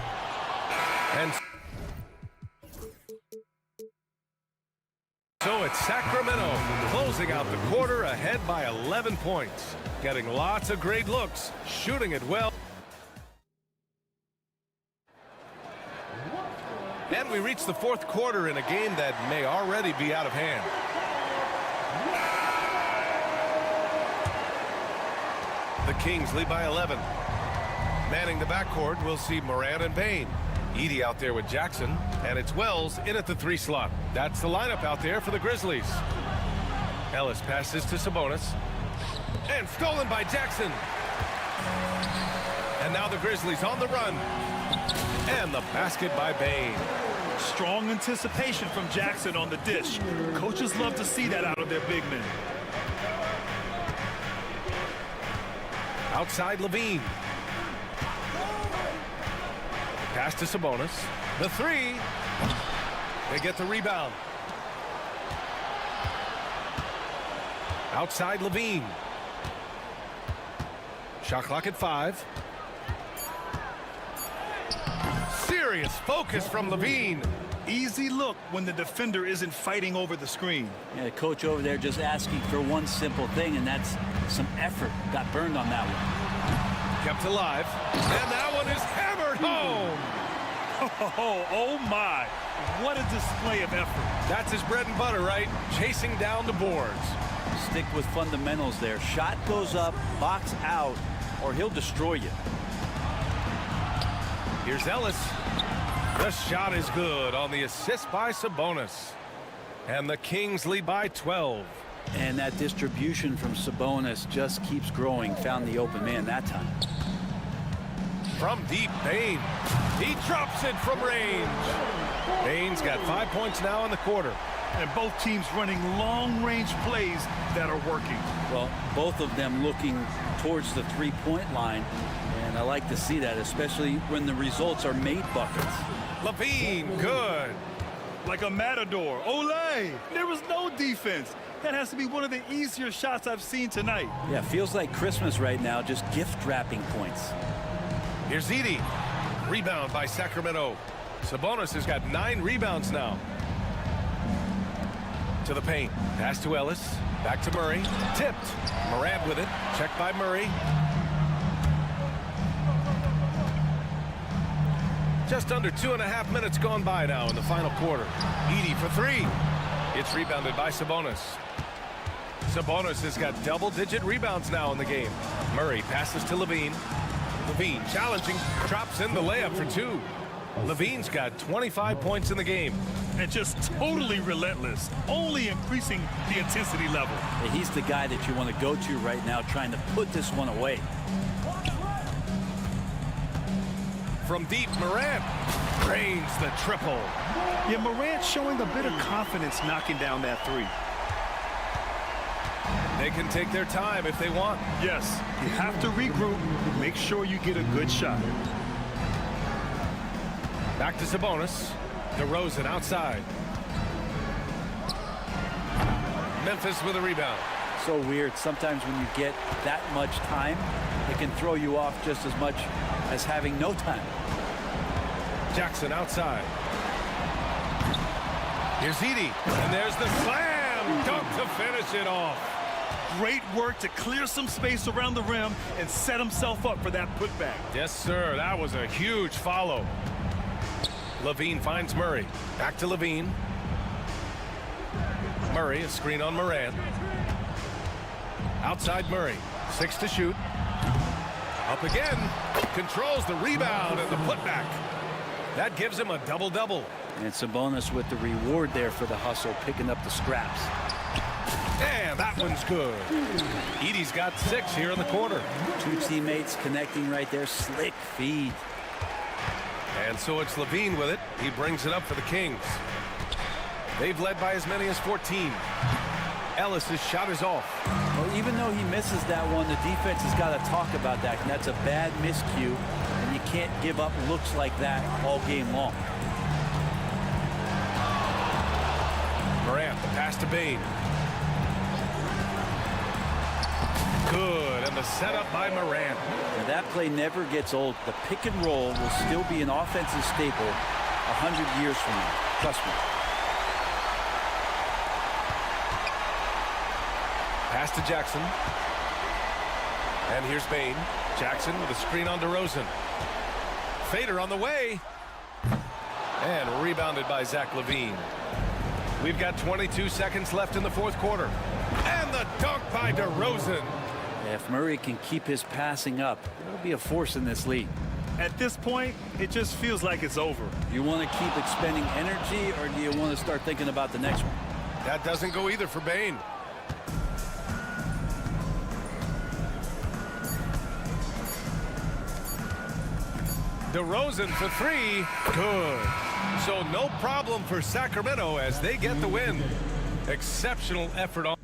And so it's Sacramento closing out the quarter ahead by 11 points. Getting lots of great looks, shooting it well. And we reach the fourth quarter in a game that may already be out of hand. The Kings lead by 11. Manning the backcourt, we'll see Morant and Payne. Edey out there with Jackson, and it's Wells in at the 3 slot. That's the lineup out there for the Grizzlies. Ellis passes to Sabonis. And stolen by Jackson. And now the Grizzlies on the run. And the basket by Payne. Strong anticipation from Jackson on the dish. Coaches love to see that out of their big men. Outside Levine. Pass to Sabonis. The three. They get the rebound. Outside Levine. Shot clock at 5. Serious focus from Levine. Easy look when the defender isn't fighting over the screen. Yeah, the coach over there just asking for one simple thing, and that's some effort. Got burned on that one. Kept alive. And that one is hammered home. Oh my. What a display of effort. That's his bread and butter, right? Chasing down the boards. Stick with fundamentals there. Shot goes up, box out, or he'll destroy you. Here's Ellis. The shot is good on the assist by Sabonis. And the Kings lead by 12. And that distribution from Sabonis just keeps growing. Found the open man that time. From deep, Bain. He drops it from range. Bain's got 5 points now in the quarter. And both teams running long-range plays that are working. Well, both of them looking towards the three-point line. And I like to see that, especially when the results are made buckets. Levine, good. Like a matador. Olay! There was no defense. That has to be one of the easier shots I've seen tonight. Yeah, feels like Christmas right now, just gift wrapping points. Here's Edey. Rebound by Sacramento. Sabonis has got 9 rebounds now. To the paint. Pass to Ellis. Back to Murray. Tipped. Morant with it. Checked by Murray. Just under 2.5 minutes gone by now in the final quarter. Edey for 3. It's rebounded by Sabonis. Sabonis has got double-digit rebounds now in the game. Murray passes to Levine. Levine challenging. Drops in the layup for 2. Levine's got 25 points in the game. And just totally relentless, only increasing the intensity level. He's the guy that you want to go to right now, trying to put this one away. From deep, Morant drains the triple. Yeah, Morant showing a bit of confidence knocking down that 3. They can take their time if they want. Yes, you have to regroup, make sure you get a good shot. Back to Sabonis. DeRozan outside. Memphis with a rebound. So weird. Sometimes when you get that much time, it can throw you off just as much as having no time. Jackson outside. Here's Edey. And there's the slam dunk to finish it off. Great work to clear some space around the rim and set himself up for that putback. Yes, sir. That was a huge follow. Levine finds Murray. Back to Levine. Murray, a screen on Morant. Outside Murray. 6 to shoot. Up again. Controls the rebound and the putback. That gives him a double-double. And Sabonis with the reward there for the hustle, picking up the scraps. And that one's good. Edey's got 6 here in the quarter. 2 teammates connecting right there. Slick feed. And so it's Levine with it. He brings it up for the Kings. They've led by as many as 14. Ellis's shot is off. Well, even though he misses that one, the defense has got to talk about that. And that's a bad miscue. And you can't give up looks like that all game long. Morant, the pass to Bain. Good, and the setup by Morant. Now that play never gets old. The pick and roll will still be an offensive staple 100 years from now. Trust me. Pass to Jackson. And here's Bain. Jackson with a screen on DeRozan. Fader on the way. And rebounded by Zach LaVine. We've got 22 seconds left in the fourth quarter. And the dunk by DeRozan. If Murray can keep his passing up, it'll be a force in this league. At this point, it just feels like it's over. You want to keep expending energy, or do you want to start thinking about the next one? That doesn't go either for Bain. DeRozan for 3. Good. So no problem for Sacramento as they get the win. Exceptional effort on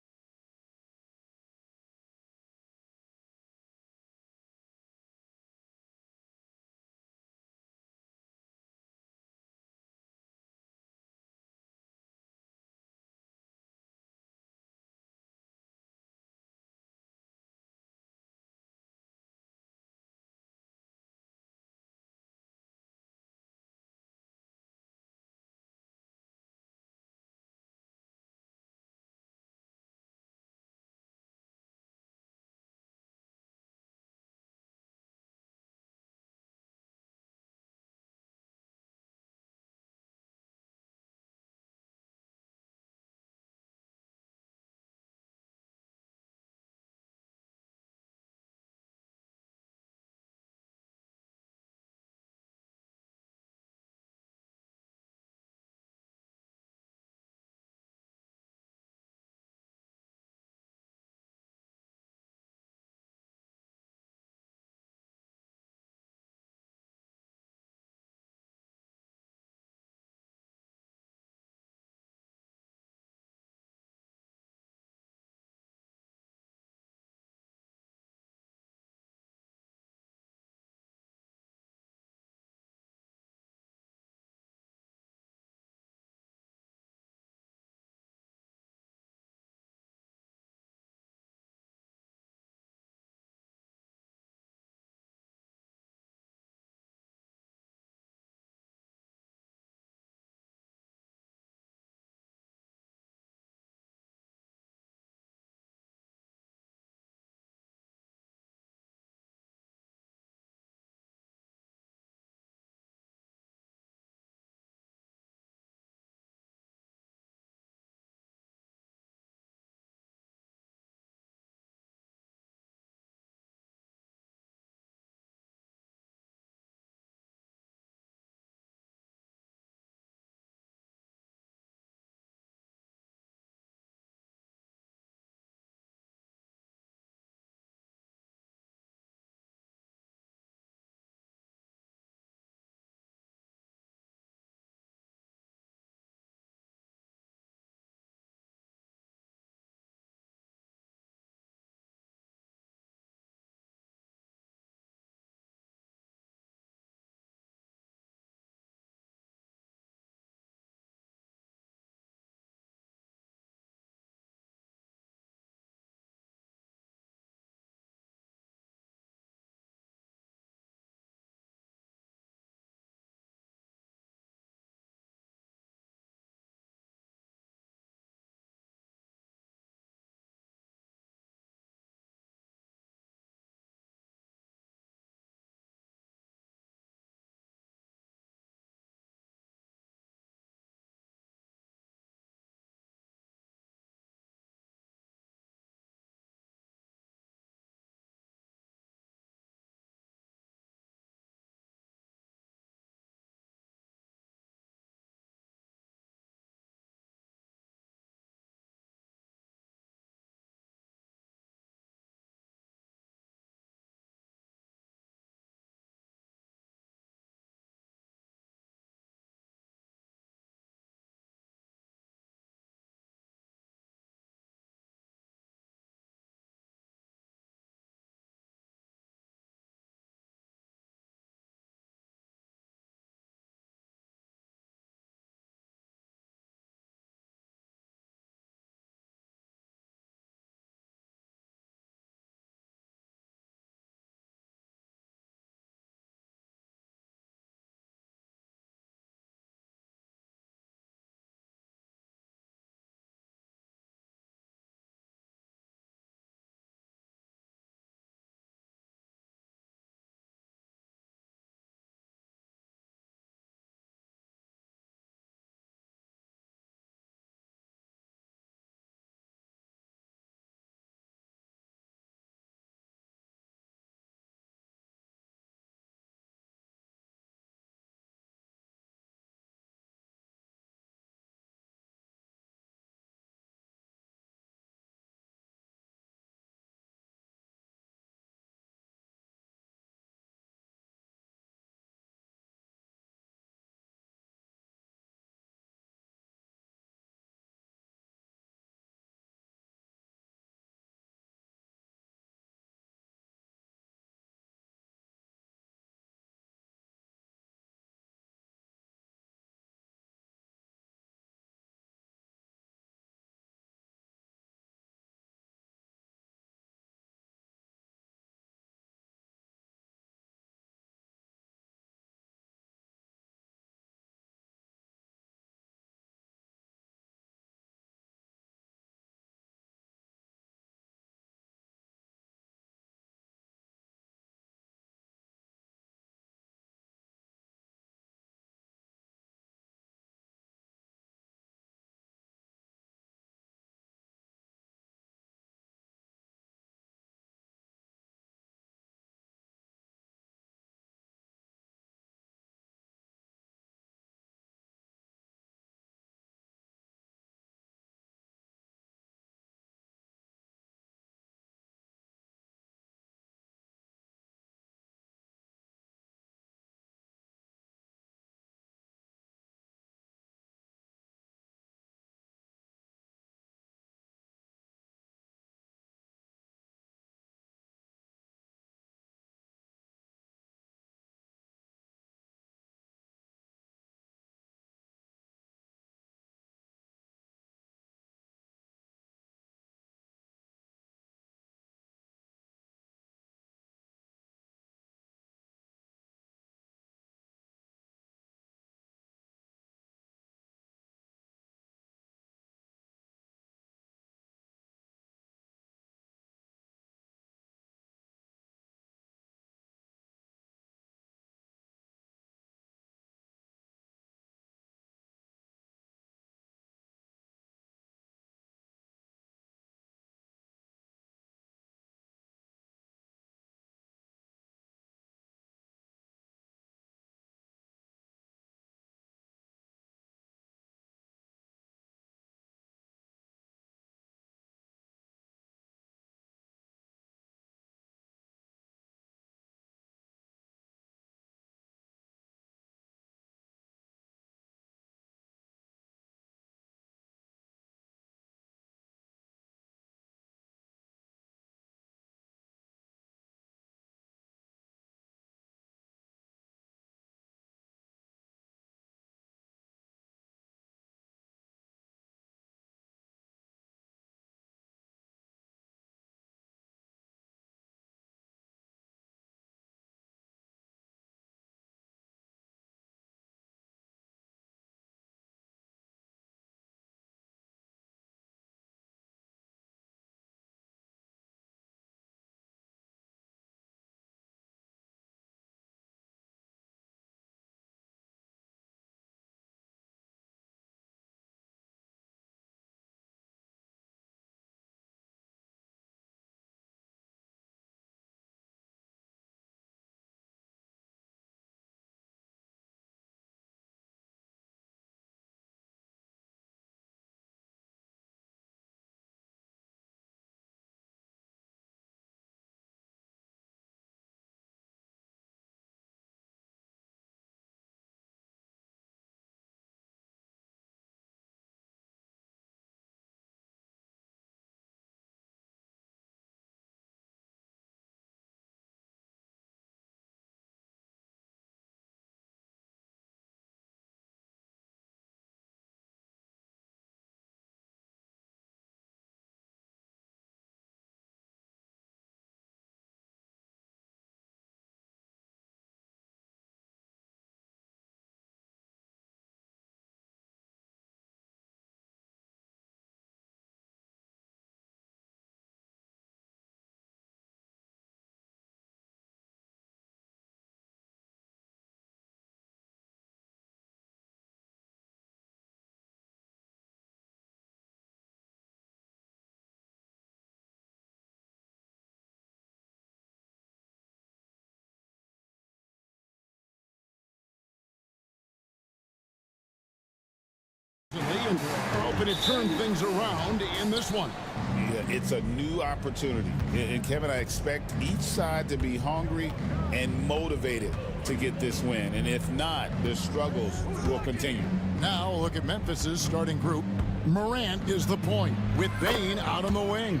and are hoping to turn things around in this one. Yeah, it's a new opportunity. And Kevin, I expect each side to be hungry and motivated to get this win. And if not, their struggles will continue. Now look at Memphis's starting group. Morant is the point with Bain out on the wing.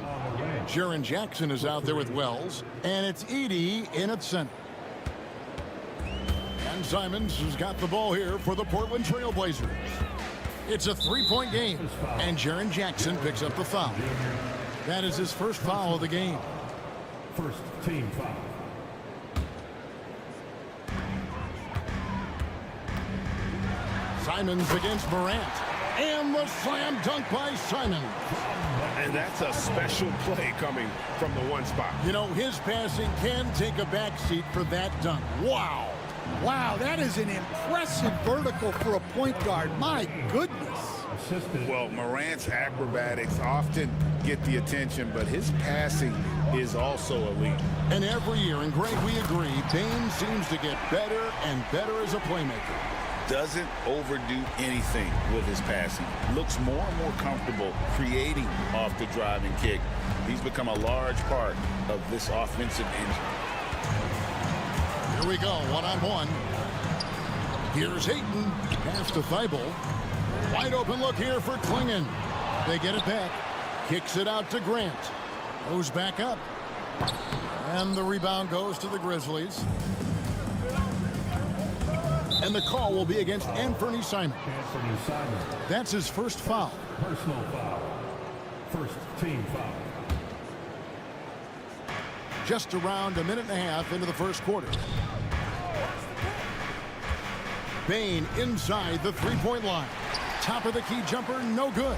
Jaren Jackson is out there with Wells, and it's Edey in at center. And Simons has got the ball here for the Portland Trail Blazers. It's a three-point game, and Jaren Jackson picks up the foul. That is his first foul of the game. First team foul. Simons against Morant. And the slam dunk by Simons. And that's a special play coming from the one spot. You know, his passing can take a backseat for that dunk. Wow. Wow, that is an impressive vertical for a point guard. My goodness. Well, Morant's acrobatics often get the attention, but his passing is also elite. And every year, and Greg, we agree, Bain seems to get better and better as a playmaker. Doesn't overdo anything with his passing. Looks more and more comfortable creating off the driving kick. He's become a large part of this offensive engine. Here we go, one-on-one. Here's Hayton, pass to Thibault. Wide open look here for Klingon. They get it back. Kicks it out to Grant. Goes back up. And the rebound goes to the Grizzlies. And the call will be against Anthony Simons. That's his first foul. Personal foul. First team foul. Just around a minute and a half into the first quarter. Bain inside the three-point line. Top of the key jumper, no good.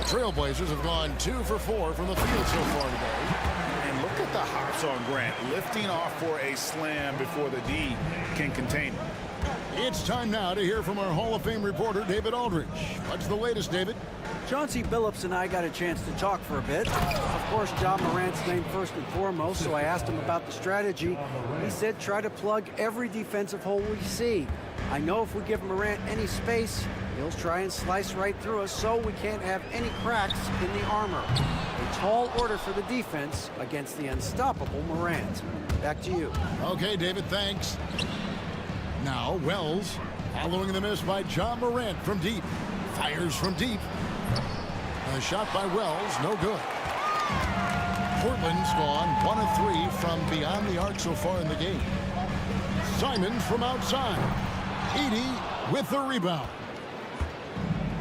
Trailblazers have gone 2 for 4 from the field so far today. And look at the hops on Grant, lifting off for a slam before the D can contain him. It's time now to hear from our Hall of Fame reporter, David Aldridge. What's the latest, David? Chauncey Billups and I got a chance to talk for a bit. Of course, Ja Morant's named first and foremost, so I asked him about the strategy. He said try to plug every defensive hole we see. I know if we give Morant any space, he'll try and slice right through us, so we can't have any cracks in the armor. A tall order for the defense against the unstoppable Morant. Back to you. Okay, David, thanks. Now, Wells, following the miss by Ja Morant from deep. Fires from deep. A shot by Wells, no good. Portland's gone 1 of 3 from beyond the arc so far in the game. Simons from outside. Edey with the rebound.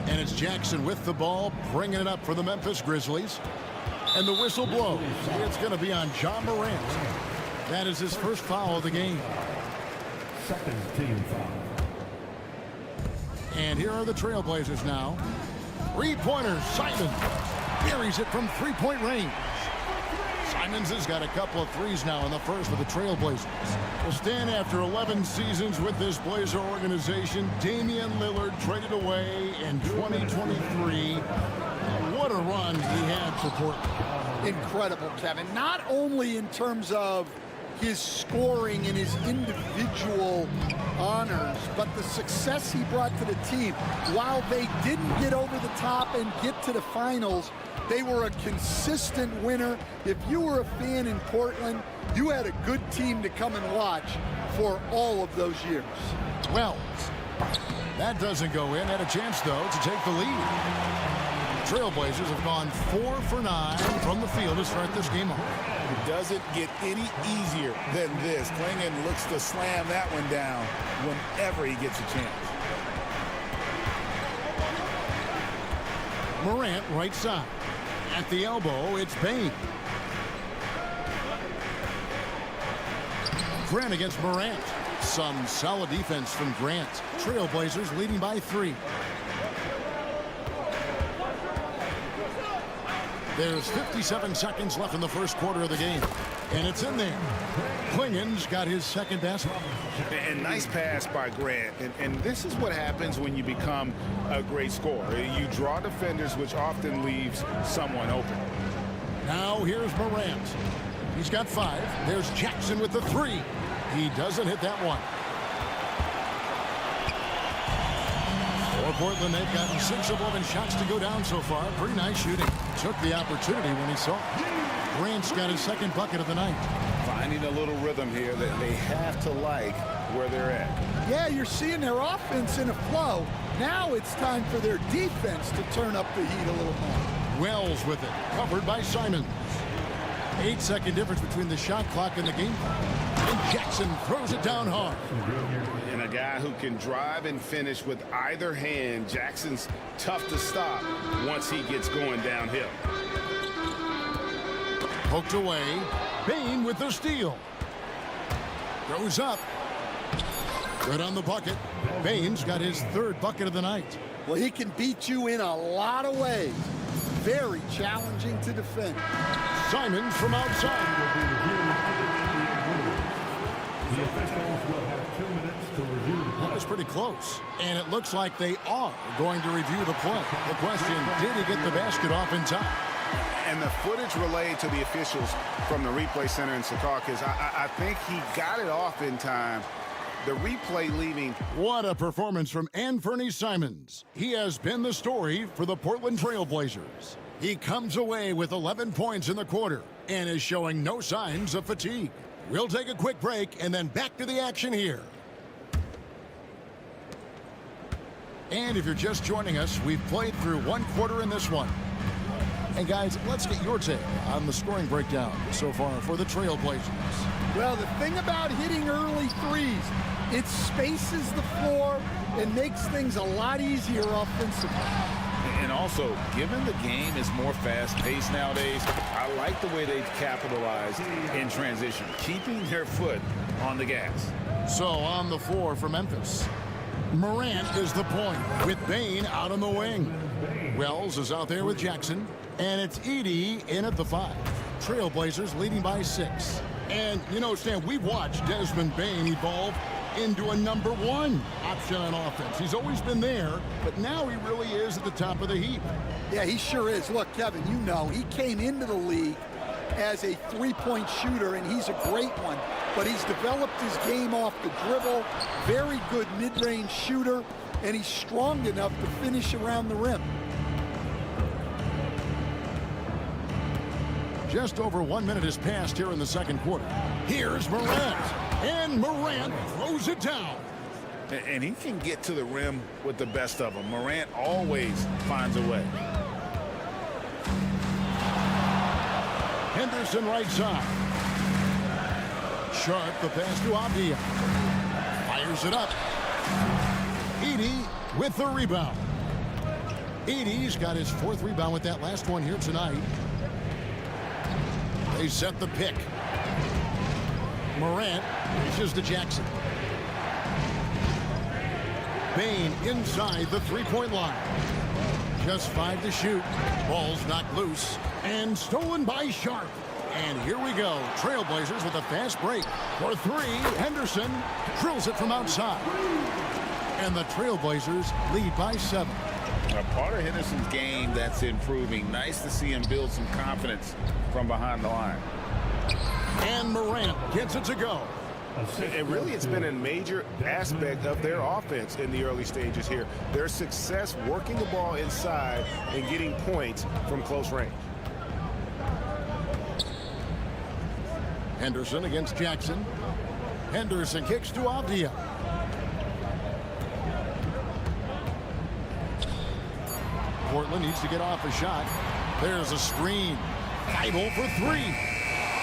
And it's Jackson with the ball, bringing it up for the Memphis Grizzlies. And the whistle blows. It's going to be on Ja Morant. That is his first foul of the game. Second team foul. And here are the Trailblazers now. Three-pointer, Simons buries it from three-point range. Simons has got a couple of threes now in the first for the Trailblazers. Will stand after 11 seasons with this Blazer organization. Damian Lillard traded away in 2023. What a run he had for Portland. Incredible, Kevin. Not only in terms of his scoring and his individual honors, but the success he brought to the team. While they didn't get over the top and get to the finals, they were a consistent winner. If you were a fan in Portland, you had a good team to come and watch for all of those years. Well, that doesn't go in. Had a chance, though, to take the lead. Trailblazers have gone 4 for 9 from the field to start this game off. It doesn't get any easier than this. Klingon looks to slam that one down whenever he gets a chance. Morant right side. At the elbow, it's Bain. Grant against Morant. Some solid defense from Grant. Trailblazers leading by 3. There's 57 seconds left in the first quarter of the game. And it's in there. Klingon's got his second basket. And nice pass by Grant. And this is what happens when you become a great scorer. You draw defenders, which often leaves someone open. Now here's Morant. He's got 5. There's Jackson with the 3. He doesn't hit that one. For Portland, they've gotten 6 of 11 shots to go down so far. Pretty nice shooting. Took the opportunity when he saw it. Grant's got his second bucket of the night. Finding a little rhythm here that they have to like where they're at. Yeah, you're seeing their offense in a flow. Now it's time for their defense to turn up the heat a little more. Wells with it, covered by Simons. 8-second difference between the shot clock and the game clock. And Jackson throws it down hard. And a guy who can drive and finish with either hand. Jackson's tough to stop once he gets going downhill. Poked away. Bain with the steal. Goes up. Good on the bucket. Bain's got his third bucket of the night. Well, he can beat you in a lot of ways. Very challenging to defend. Simons from outside. The officials will have 2 minutes to review the play. That was pretty close. And it looks like they are going to review the play. The question, did he get the basket off in time? And the footage relayed to the officials from the replay center in Secaucus, I think he got it off in time. The replay leaving. What a performance from Anthony Simons. He has been the story for the Portland Trail Blazers. He comes away with 11 points in the quarter and is showing no signs of fatigue. We'll take a quick break and then back to the action here. And if you're just joining us, we've played through one quarter in this one. And guys, let's get your take on the scoring breakdown so far for the Trail Blazers. Well, the thing about hitting early threes, it spaces the floor and makes things a lot easier offensively. And also, given the game is more fast-paced nowadays, I like the way they've capitalized in transition, keeping their foot on the gas. So on the floor for Memphis, Morant is the point with Bain out on the wing. Wells is out there with Jackson, and it's Edey in at the 5. Trailblazers leading by 6. And, you know, Stan, we've watched Desmond Bain evolve into a #1 option on offense. He's always been there, but now he really is at the top of the heap. Yeah, he sure is. Look, Kevin, you know, he came into the league as a three-point shooter, and he's a great one. But he's developed his game off the dribble, very good mid-range shooter, and he's strong enough to finish around the rim. Just over 1 minute has passed here in the second quarter. Here's Morant, and Morant throws it down. And he can get to the rim with the best of them. Morant always finds a way. Henderson right side. Sharp, the pass to Avdia. Fires it up. Edey with the rebound. Edey's got his 4th rebound with that last one here tonight. They set the pick. Morant reaches to Jackson. Bain inside the three-point line. Just 5 to shoot. Ball's knocked loose and stolen by Sharp. And here we go. Trailblazers with a fast break. For 3, Henderson drills it from outside. And the Trailblazers lead by 7. A part of Henderson's game that's improving. Nice to see him build some confidence from behind the line. And Morant gets it to go. And really, it's been a major aspect of their offense in the early stages here. Their success working the ball inside and getting points from close range. Henderson against Jackson. Henderson kicks to Avdia. Portland needs to get off a shot. There's a screen. Idle for 3.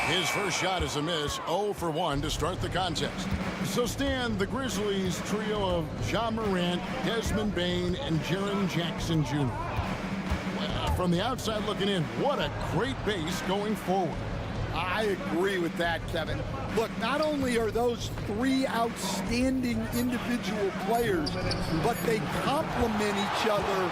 His first shot is a miss. 0 for 1 to start the contest. So Stan, the Grizzlies trio of Ja Morant, Desmond Bain, and Jaren Jackson Jr. Well, from the outside looking in, what a great base going forward. I agree with that, Kevin. Look, not only are those 3 outstanding individual players, but they complement each other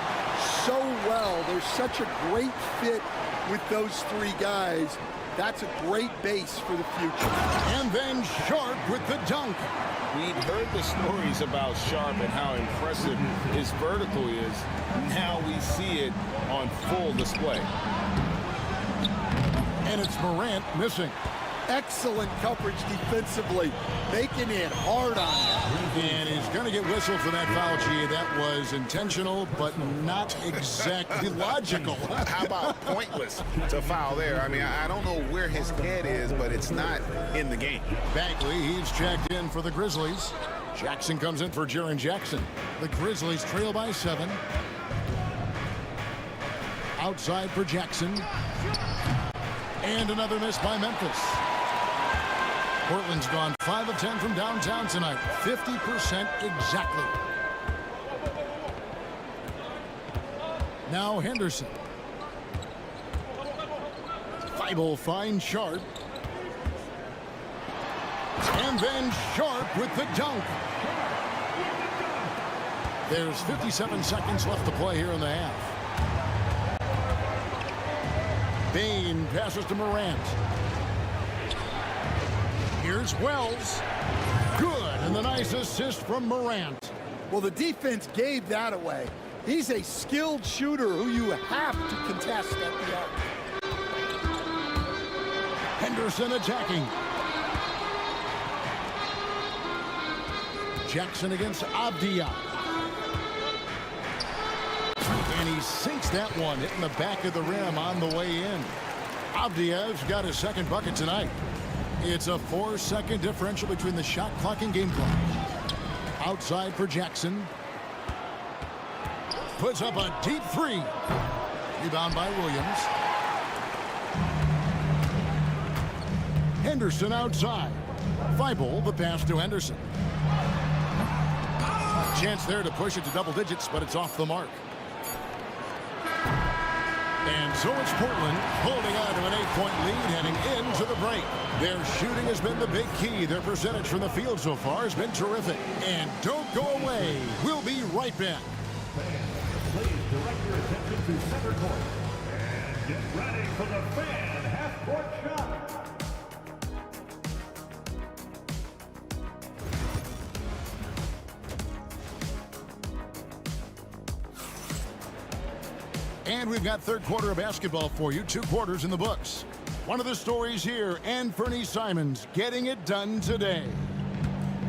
so well. There's such a great fit with those 3 guys. That's a great base for the future. And then Sharp with the dunk. We've heard the stories about Sharp and how impressive his vertical is. Now we see it on full display. And it's Morant missing. Excellent coverage defensively, making it hard on him. And he's going to get whistled for that foul, G. That was intentional, but not exactly logical. How about pointless to foul there? I mean, I don't know where his head is, but it's not in the game. Bagley, he's checked in for the Grizzlies. Jackson comes in for Jaren Jackson. The Grizzlies trail by 7. Outside for Jackson. And another miss by Memphis. Portland's gone 5 of 10 from downtown tonight. 50% exactly. Now Henderson. Thibault finds Sharp. And then Sharp with the dunk. There's 57 seconds left to play here in the half. Bain passes to Morant. Here's Wells. Good, and the nice assist from Morant. Well, the defense gave that away. He's a skilled shooter who you have to contest at the arc. Henderson attacking. Jackson against Abdia. And he sinks that one, hitting the back of the rim on the way in. Abdia's got his second bucket tonight. It's a 4-second differential between the shot clock and game clock. Outside for Jackson. Puts up a deep 3. Rebound by Williams. Henderson outside. Thibault, the pass to Henderson. Chance there to push it to double digits, but it's off the mark. And so it's Portland holding on to an 8-point lead heading into the break. Their shooting has been the big key. Their percentage from the field so far has been terrific. And don't go away. We'll be right back. Please direct your attention to center court. And get ready for the fan half-court shot. And we've got third quarter of basketball for you. 2 quarters in the books. One of the stories here, Anthony Simons getting it done today.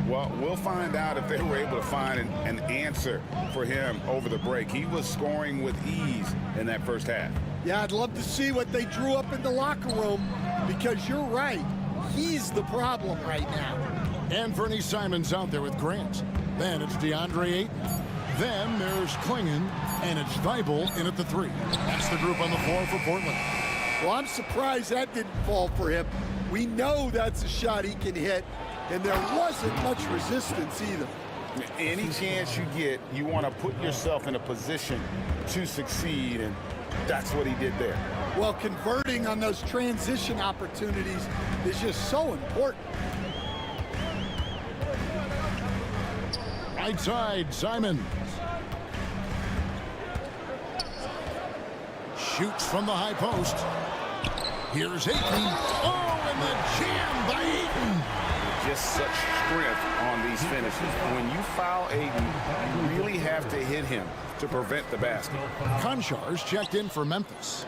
Well, we'll find out if they were able to find an answer for him over the break. He was scoring with ease in that first half. Yeah, I'd love to see what they drew up in the locker room, because you're right. He's the problem right now. Anthony Simons out there with Grant. Then it's DeAndre Ayton. Then there's Klingon, and it's Thibault in at the 3. That's the group on the floor for Portland. Well, I'm surprised that didn't fall for him. We know that's a shot he can hit, and there wasn't much resistance either. Any chance you get, you want to put yourself in a position to succeed, and that's what he did there. Well, converting on those transition opportunities is just so important. Right side, Simons. Shoots from the high post. Here's Ayton. Oh, and the jam by Ayton. Just such strength on these finishes. When you foul Ayton, you really have to hit him to prevent the basket. Konchar's checked in for Memphis.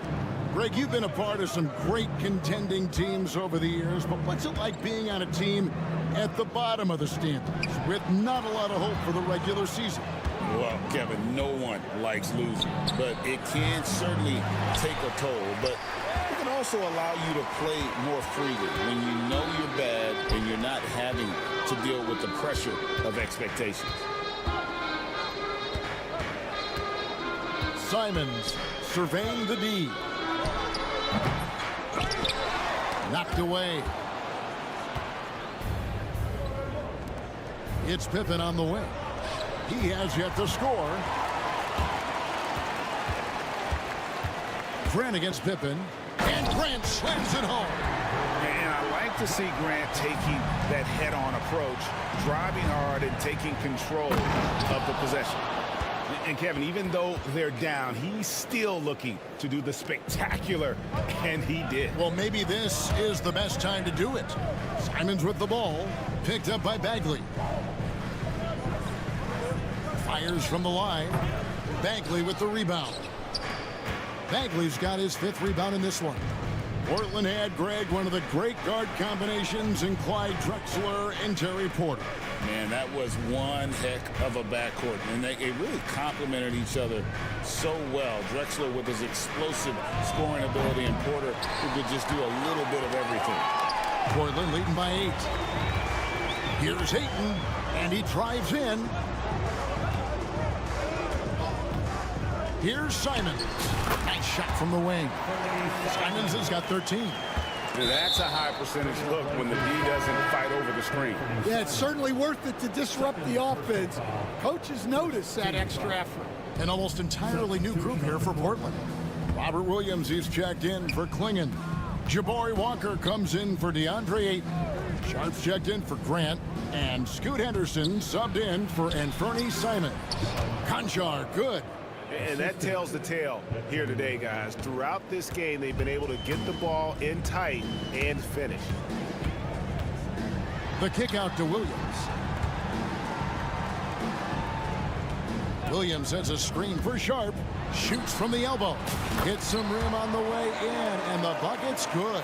Greg, you've been a part of some great contending teams over the years, but what's it like being on a team at the bottom of the standings with not a lot of hope for the regular season? Well, Kevin, no one likes losing, but it can certainly take a toll. But it can also allow you to play more freely when you know you're bad and you're not having to deal with the pressure of expectations. Simons surveying the D. Knocked away. It's Pippen on the way. He has yet to score. Grant against Pippen. And Grant slams it home. And I like to see Grant taking that head-on approach, driving hard and taking control of the possession. And Kevin, even though they're down, he's still looking to do the spectacular, and he did. Well, maybe this is the best time to do it. Simons with the ball, picked up by Bagley. Fires from the line. Bagley with the rebound. Bagley's got his 5th rebound in this one. Portland had, Greg, one of the great guard combinations in Clyde Drexler and Terry Porter. Man, that was one heck of a backcourt, and they really complemented each other so well. Drexler with his explosive scoring ability, and Porter who could just do a little bit of everything. Portland leading by 8. Here's Ayton, and he drives in. Here's Simons. Nice shot from the wing. Simons has got 13. That's a high percentage look when the D doesn't fight over the screen. Yeah, it's certainly worth it to disrupt the offense. Coaches notice that extra effort. An almost entirely new group here for Portland. Robert Williams is checked in for Klingon. Jabari Walker comes in for DeAndre Ayton. Sharp's checked in for Grant. And Scoot Henderson subbed in for Anthony Simons. Conchar, good. And that tells the tale here today, guys. Throughout this game, they've been able to get the ball in tight and finish. The kick out to Williams. Williams has a screen for Sharp. Shoots from the elbow. Hits some rim on the way in, and the bucket's good.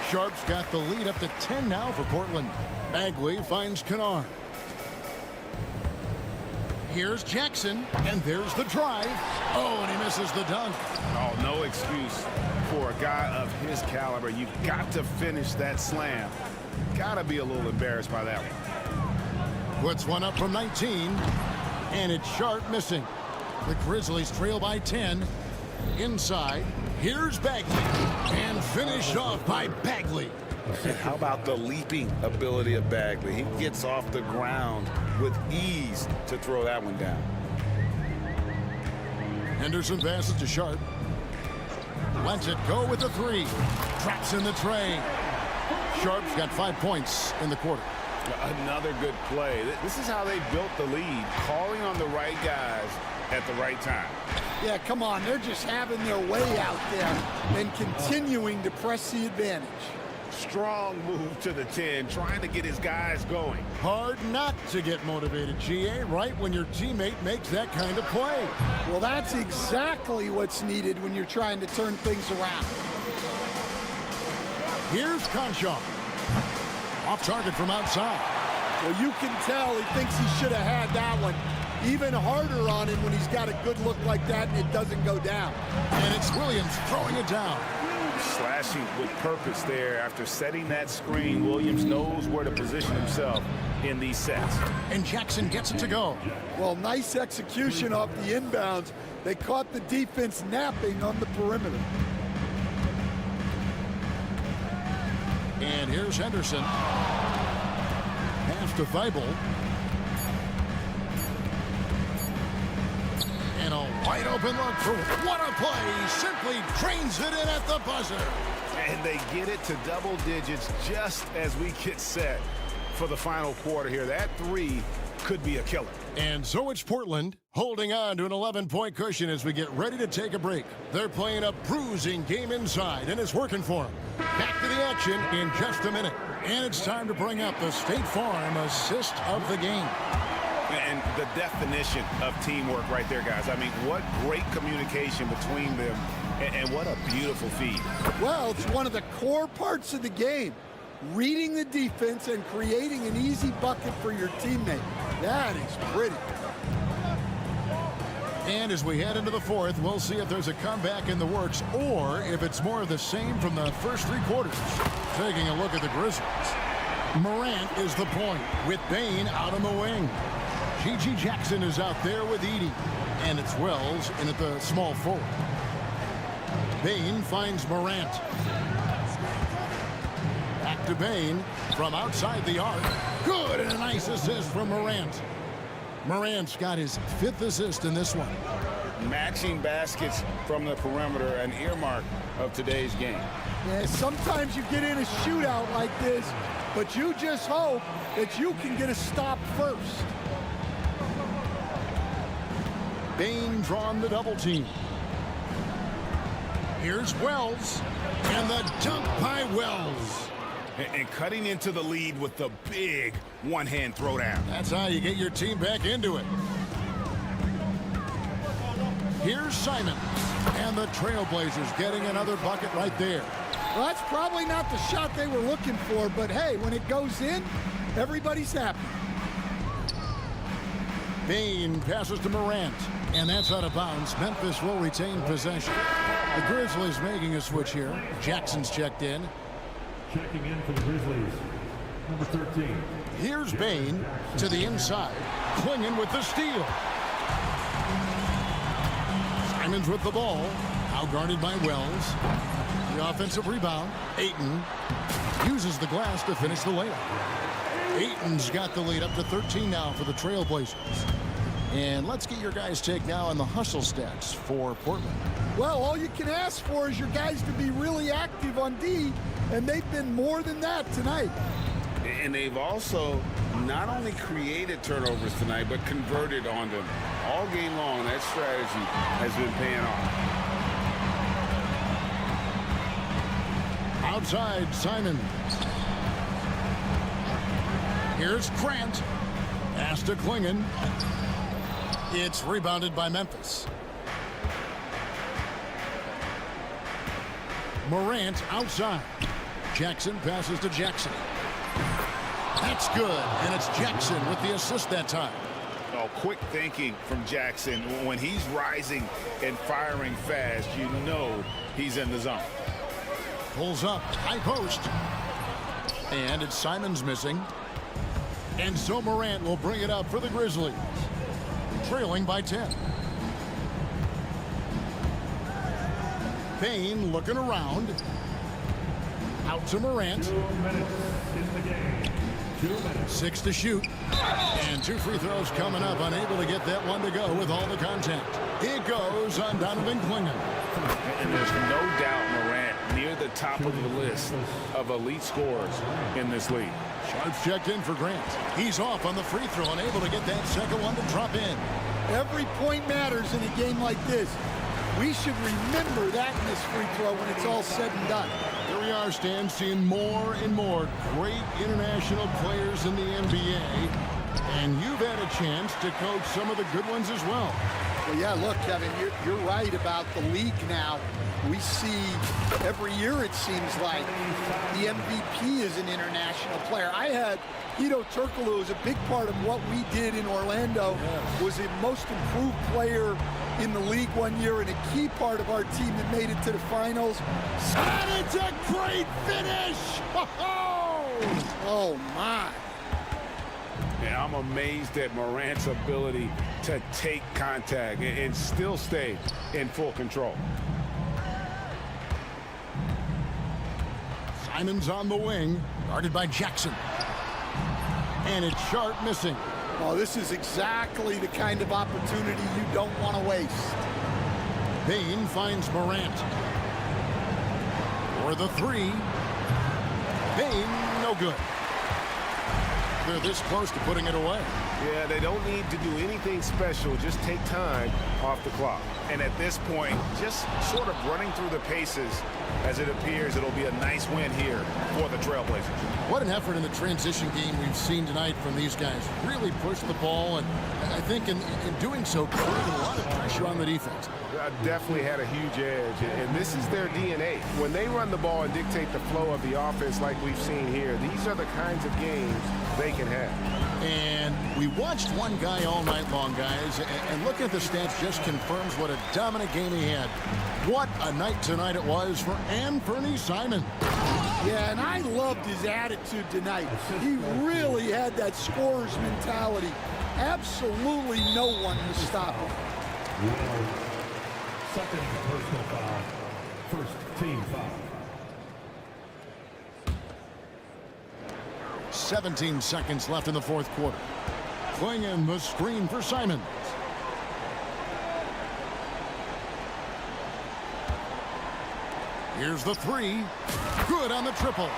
Sharp's got the lead up to 10 now for Portland. Bagley finds Kennard. Here's Jackson, and there's the drive. Oh, and he misses the dunk. Oh, no excuse for a guy of his caliber. You've got to finish that slam. Got to be a little embarrassed by that one. Puts one up from 19, and it's Sharp missing. The Grizzlies trail by 10. Inside, here's Bagley, and finished off by Bagley. How about the leaping ability of Bagley? He gets off the ground with ease to throw that one down. Henderson passes to Sharp. Lets it go with the 3. Traps in the tray. Sharp's got 5 points in the quarter. Another good play. This is how they built the lead, calling on the right guys at the right time. Yeah, come on. They're just having their way out there and continuing to press the advantage. Strong move to the 10, trying to get his guys going. Hard not to get motivated, GA, right when your teammate makes that kind of play. Well, that's exactly what's needed when you're trying to turn things around. Here's Conchar. Off target from outside. Well, you can tell he thinks he should have had that one. Even harder on him when he's got a good look like that and it doesn't go down. And it's Williams throwing it down. Slashing with purpose there. After setting that screen, Williams knows where to position himself in these sets. And Jackson gets it to go. Well, nice execution off the inbounds. They caught the defense napping on the perimeter. And here's Henderson. Pass to Thibault. And a wide open look for what a play. Simply drains it in at the buzzer. And they get it to double digits just as we get set for the final quarter here. That 3 could be a killer. And so it's Portland holding on to an 11-point cushion as we get ready to take a break. They're playing a bruising game inside, and it's working for them. Back to the action in just a minute. And it's time to bring up the State Farm assist of the game. And the definition of teamwork right there, guys. I mean, what great communication between them, and what a beautiful feed. Well, it's one of the core parts of the game. Reading the defense and creating an easy bucket for your teammate. That is pretty. And as we head into the 4th, we'll see if there's a comeback in the works or if it's more of the same from the first 3 quarters. Taking a look at the Grizzlies. Morant is the point with Bain out on the wing. G.G. Jackson is out there with Edey. And it's Wells in at the small forward. Bain finds Morant. Back to Bain from outside the arc. Good, and a nice assist from Morant. Morant's got his 5th assist in this one. Matching baskets from the perimeter, an earmark of today's game. Yeah, sometimes you get in a shootout like this, but you just hope that you can get a stop first. Bain drawn the double team. Here's Wells, and the dunk by Wells. And cutting into the lead with the big one-hand throwdown. That's how you get your team back into it. Here's Simons, and the Trailblazers getting another bucket right there. Well, that's probably not the shot they were looking for, but hey, when it goes in, everybody's happy. Bain passes to Morant, and that's out of bounds. Memphis will retain possession. The Grizzlies making a switch here. Jackson's checked in. Checking in for the Grizzlies, number 13. Here's Bain to the inside, clinging with the steal. Simons with the ball, now guarded by Wells. The offensive rebound. Ayton uses the glass to finish the layup. Ayton's got the lead up to 13 now for the Trailblazers. And let's get your guys' take now on the hustle stats for Portland. Well, all you can ask for is your guys to be really active on D, and they've been more than that tonight. And they've also not only created turnovers tonight, but converted on them. All game long, that strategy has been paying off. Outside, Simon. Here's Grant. Pass to Klingon. It's rebounded by Memphis. Morant outside. Jackson passes to Jackson. That's good, and it's Jackson with the assist that time. Oh, quick thinking from Jackson. When he's rising and firing fast, you know he's in the zone. Pulls up, high post. And it's Simons missing. And so Morant will bring it up for the Grizzlies, trailing by 10. Payne looking around. Out to Morant. 2 minutes in the game. 2 minutes. 6 to shoot. And 2 free throws coming up. Unable to get that one to go with all the contact. It goes on Donovan Klingon. And there's no doubt Morant near the top of the list of elite scorers in this league. Sharps checked in for Grant. He's off on the free throw, unable to get that second one to drop in. Every point matters in a game like this. We should remember that in this free throw when it's all said and done. Here we are, Stan, seeing more and more great international players in the NBA. And you've had a chance to coach some of the good ones as well. Well, yeah, look, Kevin, you're right about the league now. We see every year, it seems like, the MVP is an international player. I had Hedo Turkoglu was a big part of what we did in Orlando, was a most improved player in the league one year and a key part of our team that made it to the finals. And it's a great finish! Oh, my. Yeah, I'm amazed at Morant's ability to take contact and still stay in full control. Simons on the wing, guarded by Jackson. And it's Sharp missing. Oh, this is exactly the kind of opportunity you don't want to waste. Bain finds Morant. For the three. Bain, no good. They're this close to putting it away. Yeah, they don't need to do anything special. Just take time off the clock. And at this point, just sort of running through the paces as it appears it'll be a nice win here for the Trailblazers. What an effort in the transition game we've seen tonight from these guys. Really pushed the ball, and I think in doing so, created a lot of pressure on the defense. Definitely had a huge edge, and this is their DNA. When they run the ball and dictate the flow of the offense like we've seen here, these are the kinds of games they can have. And we watched one guy all night long, guys, and looking at the stats just confirms what a dominant game he had. What a night tonight it was for Anthony Simon. Yeah, and I loved his attitude tonight. He really had that scorer's mentality. Absolutely no one was stopping. Second personal foul. First team foul. 17 seconds left in the fourth quarter. Klingon the screen for Simons. Here's the three. Good on the triple.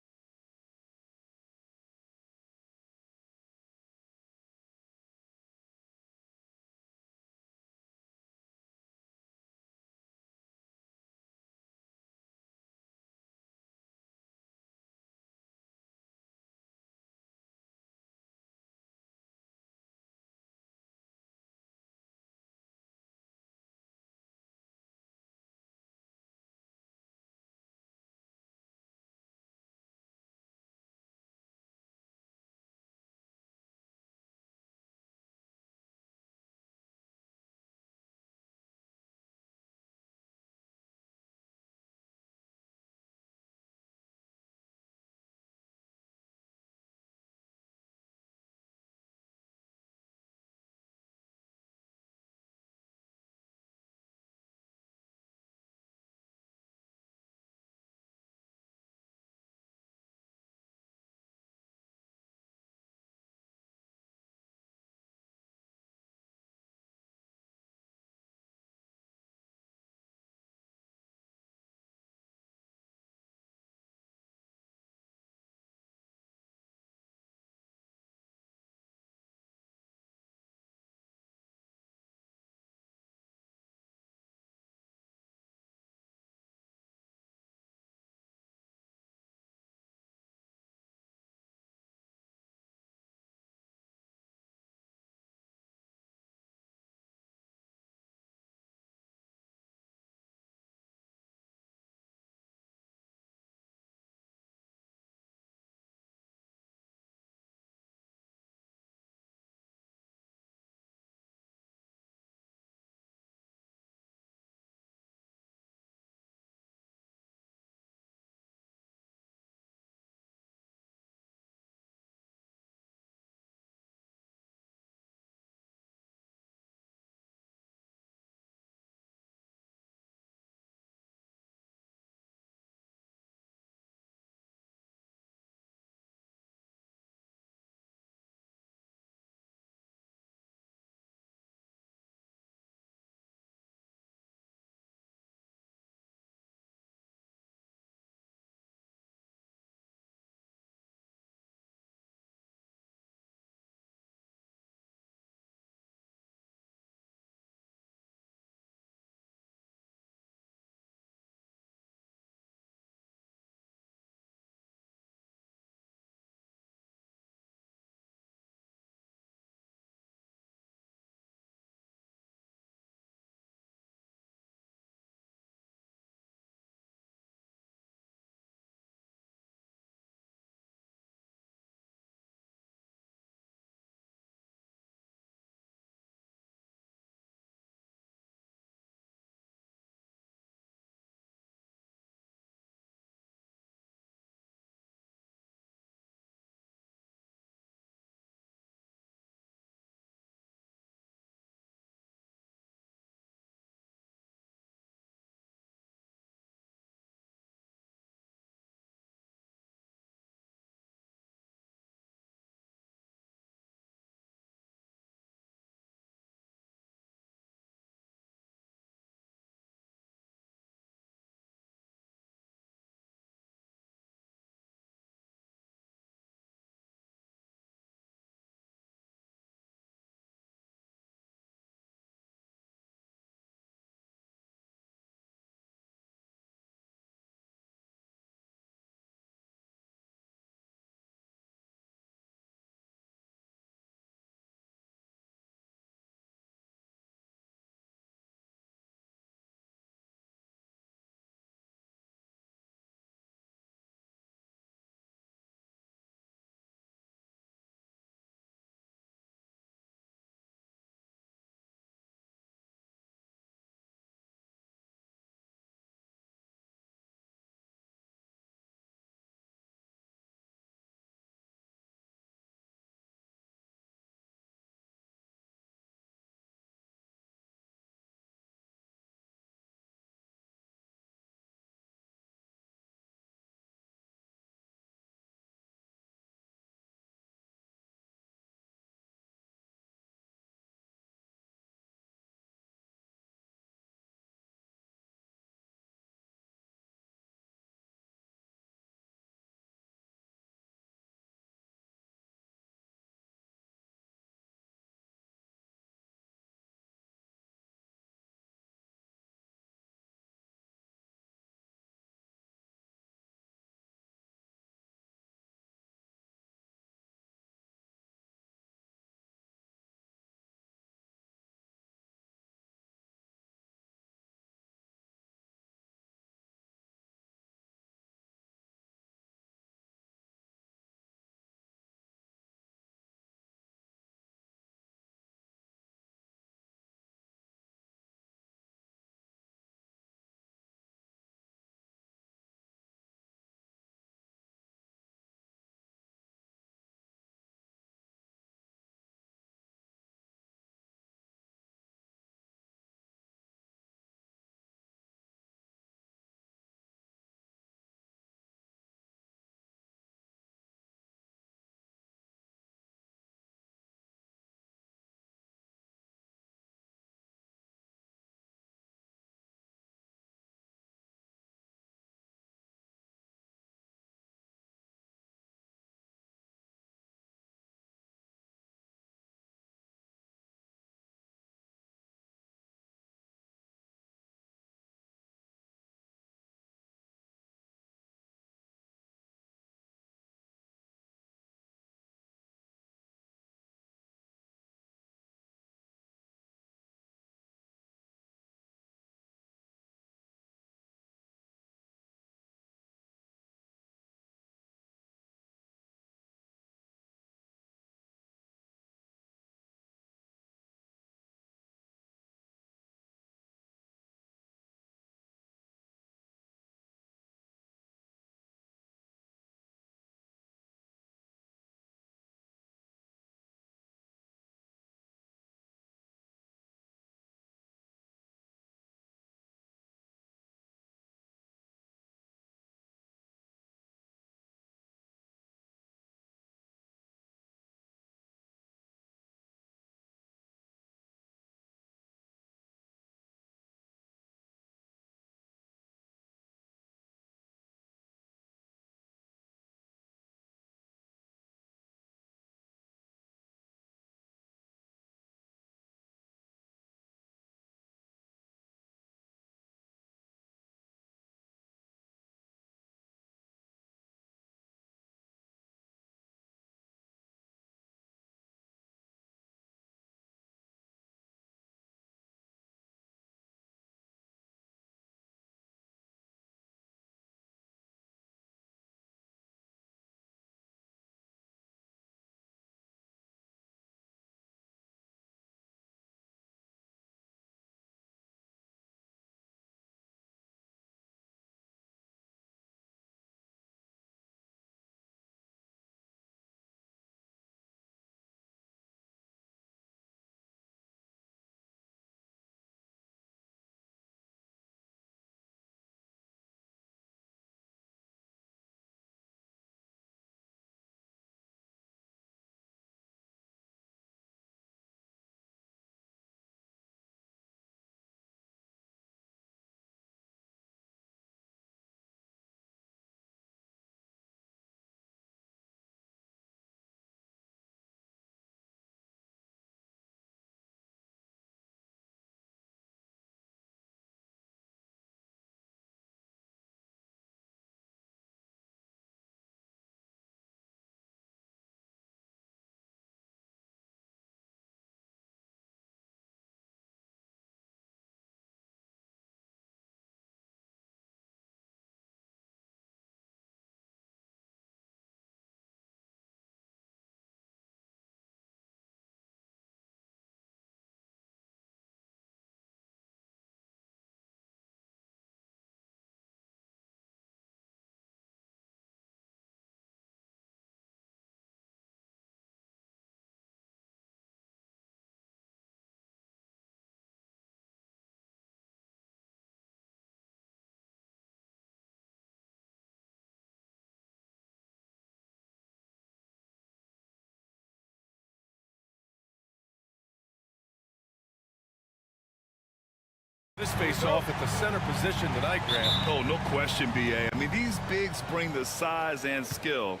This face-off at the center position tonight, Grant. Oh, no question, B.A. I mean, these bigs bring the size and skill.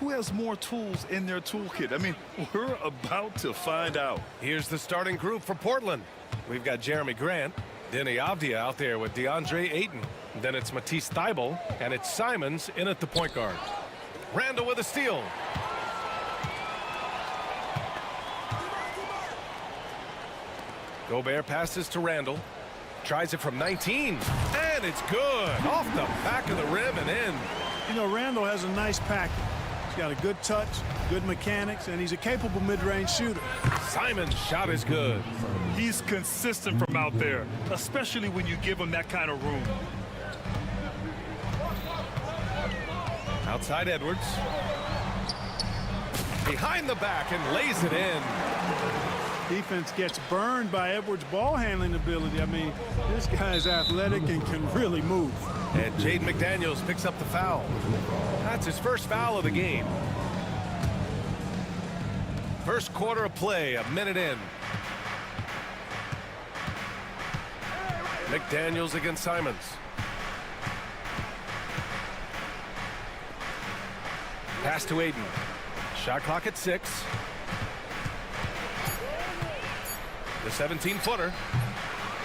Who has more tools in their toolkit? I mean, we're about to find out. Here's the starting group for Portland. We've got Jeremy Grant, Denny Avdia out there with DeAndre Ayton. Then it's Matisse Thybulle, and it's Simons in at the point guard. Randall with a steal. Gobert passes to Randall. Tries it from 19, and it's good. Off the back of the rim and in. You know, Randall has a nice package. He's got a good touch, good mechanics, and he's a capable mid-range shooter. Simon's shot is good. He's consistent from out there, especially when you give him that kind of room. Outside Edwards. Behind the back and lays it in. Defense gets burned by Edwards' ball handling ability. I mean, this guy's athletic and can really move. And Jaden McDaniels picks up the foul. That's his first foul of the game. First quarter of play, a minute in. McDaniels against Simons. Pass to Ayton. Shot clock at 6. The 17-footer.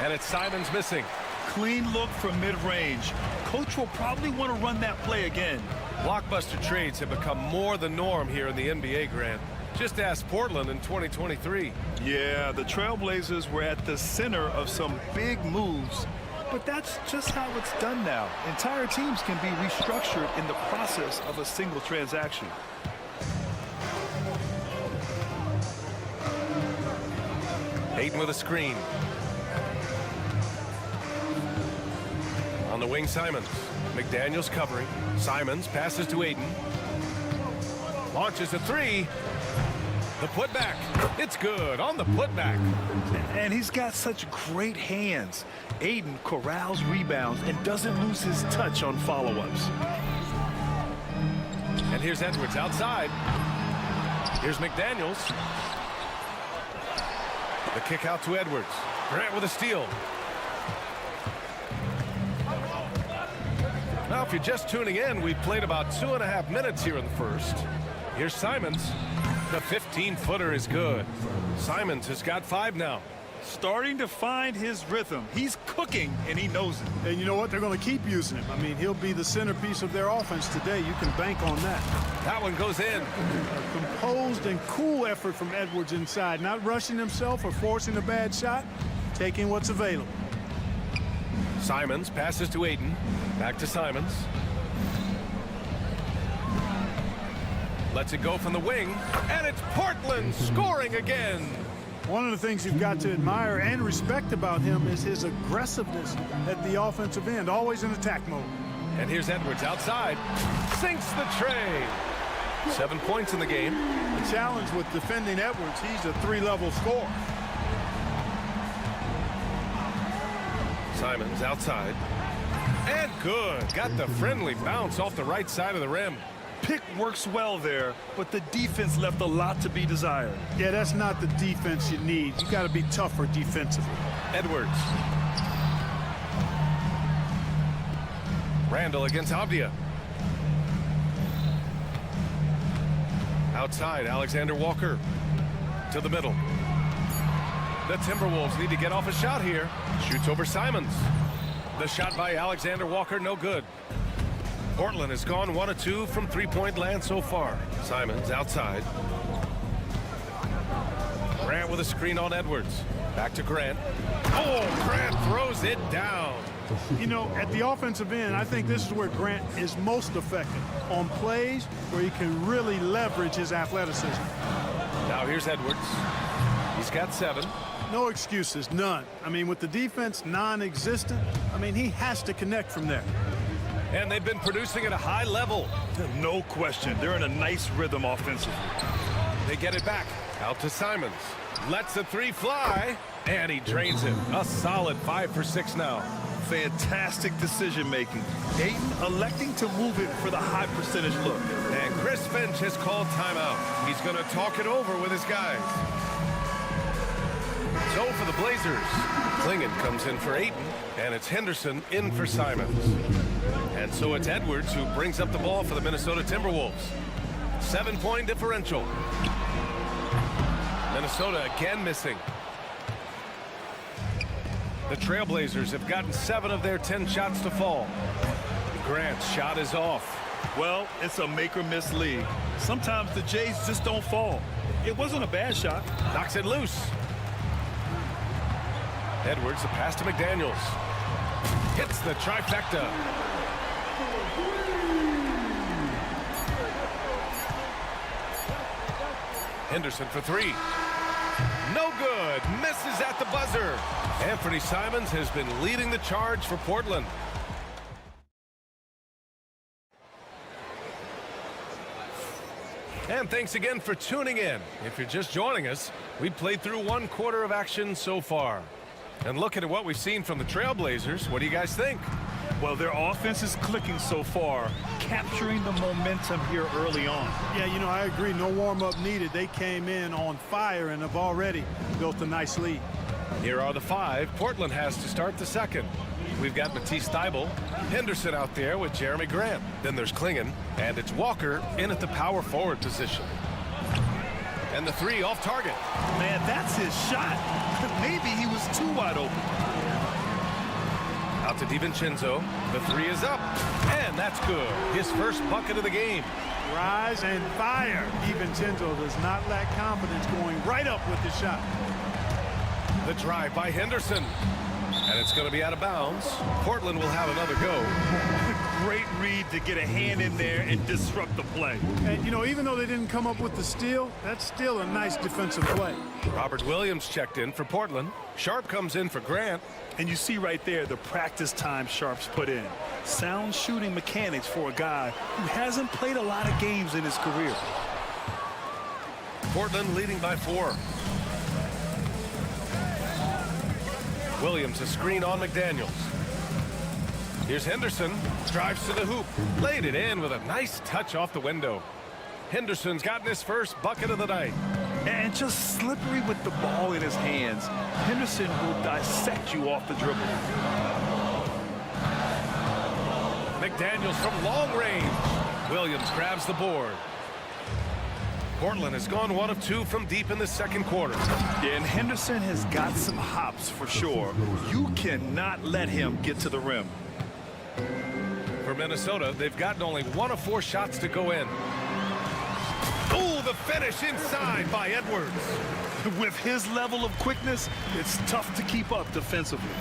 And it's Simons missing. Clean look from mid-range. Coach will probably want to run that play again. Blockbuster trades have become more the norm here in the NBA, Grant. Just ask Portland in 2023. Yeah, the Trailblazers were at the center of some big moves, but that's just how it's done now. Entire teams can be restructured in the process of a single transaction. Ayton with a screen. On the wing, Simons. McDaniels covering. Simons passes to Ayton. Launches a three. The putback. It's good on the putback. And he's got such great hands. Ayton corrals rebounds and doesn't lose his touch on follow-ups. And here's Edwards outside. Here's McDaniels. The kick out to Edwards. Grant with a steal. Now, if you're just tuning in, we've played about 2.5 minutes here in the first. Here's Simons. The 15-footer is good. Simons has got 5 now. Starting to find his rhythm. He's cooking, and he knows it. And you know what? They're going to keep using him. I mean, he'll be the centerpiece of their offense today. You can bank on that. That one goes in. A composed and cool effort from Edwards inside. Not rushing himself or forcing a bad shot. Taking what's available. Simons passes to Ayton. Back to Simons. Lets it go from the wing. And it's Portland scoring again. One of the things you've got to admire and respect about him is his aggressiveness at the offensive end, always in attack mode. And here's Edwards outside. Sinks the tray. 7 points in the game. The challenge with defending Edwards, he's a 3-level scorer. Simons outside. And good. Got the friendly bounce off the right side of the rim. Pick works well there, but the defense left a lot to be desired. Yeah, that's not the defense you need. You got to be tougher defensively. Edwards. Randall against Avdia. Outside, Alexander Walker to the middle. The Timberwolves need to get off a shot here. Shoots over Simons. The shot by Alexander Walker, no good. Portland has gone 1 of 2 from three-point land so far. Simons outside. Grant with a screen on Edwards. Back to Grant. Oh, Grant throws it down. You know, at the offensive end, I think this is where Grant is most effective. On plays where he can really leverage his athleticism. Now here's Edwards. He's got 7. No excuses, none. I mean, with the defense non-existent, I mean, he has to connect from there. And they've been producing at a high level. No question. They're in a nice rhythm offensively. They get it back. Out to Simons. Lets the 3 fly. And he drains it. A solid 5 for 6 now. Fantastic decision-making. Ayton electing to move it for the high percentage look. And Chris Finch has called timeout. He's going to talk it over with his guys. So for the Blazers, Klingon comes in for Ayton. And it's Henderson in for Simons. And so it's Edwards who brings up the ball for the Minnesota Timberwolves. 7-point differential. Minnesota again missing. The Trailblazers have gotten 7 of their 10 shots to fall. Grant's shot is off. Well, it's a make-or-miss league. Sometimes the Jays just don't fall. It wasn't a bad shot. Knocks it loose. Edwards, the pass to McDaniels. Hits the trifecta. Henderson for 3. No good. Misses at the buzzer. Anthony Simons has been leading the charge for Portland. And thanks again for tuning in. If you're just joining us, we've played through 1 quarter of action so far. And looking at what we've seen from the Trailblazers, what do you guys think? Well, their offense is clicking so far, capturing the momentum here early on. Yeah, you know, I agree. No warm-up needed. They came in on fire and have already built a nice lead. Here are the 5 Portland has to start the second. We've got Matisse Thybulle, Henderson out there with Jeremy Grant. Then there's Klingon, and it's Walker in at the power forward position. And the 3 off target. Man, that's his shot. Maybe he was too wide open. Out to DiVincenzo. The 3 is up, and that's good. His first bucket of the game. Rise and fire. DiVincenzo does not lack confidence going right up with the shot. The drive by Henderson. And it's going to be out of bounds. Portland will have another go. Great read to get a hand in there and disrupt the play. And, you know, even though they didn't come up with the steal, that's still a nice defensive play. Robert Williams checked in for Portland. Sharp comes in for Grant. And you see right there the practice time Sharp's put in. Sound shooting mechanics for a guy who hasn't played a lot of games in his career. Portland leading by 4. Williams a screen on McDaniels. Here's Henderson, drives to the hoop, laid it in with a nice touch off the window. Henderson's gotten his first bucket of the night. And just slippery with the ball in his hands. Henderson will dissect you off the dribble. McDaniels from long range. Williams grabs the board. Portland has gone 1 of 2 from deep in the second quarter. Yeah, and Henderson has got some hops for sure. You cannot let him get to the rim. For Minnesota, they've gotten only 1 of 4 shots to go in. Oh, the finish inside by Edwards. With his level of quickness, it's tough to keep up defensively.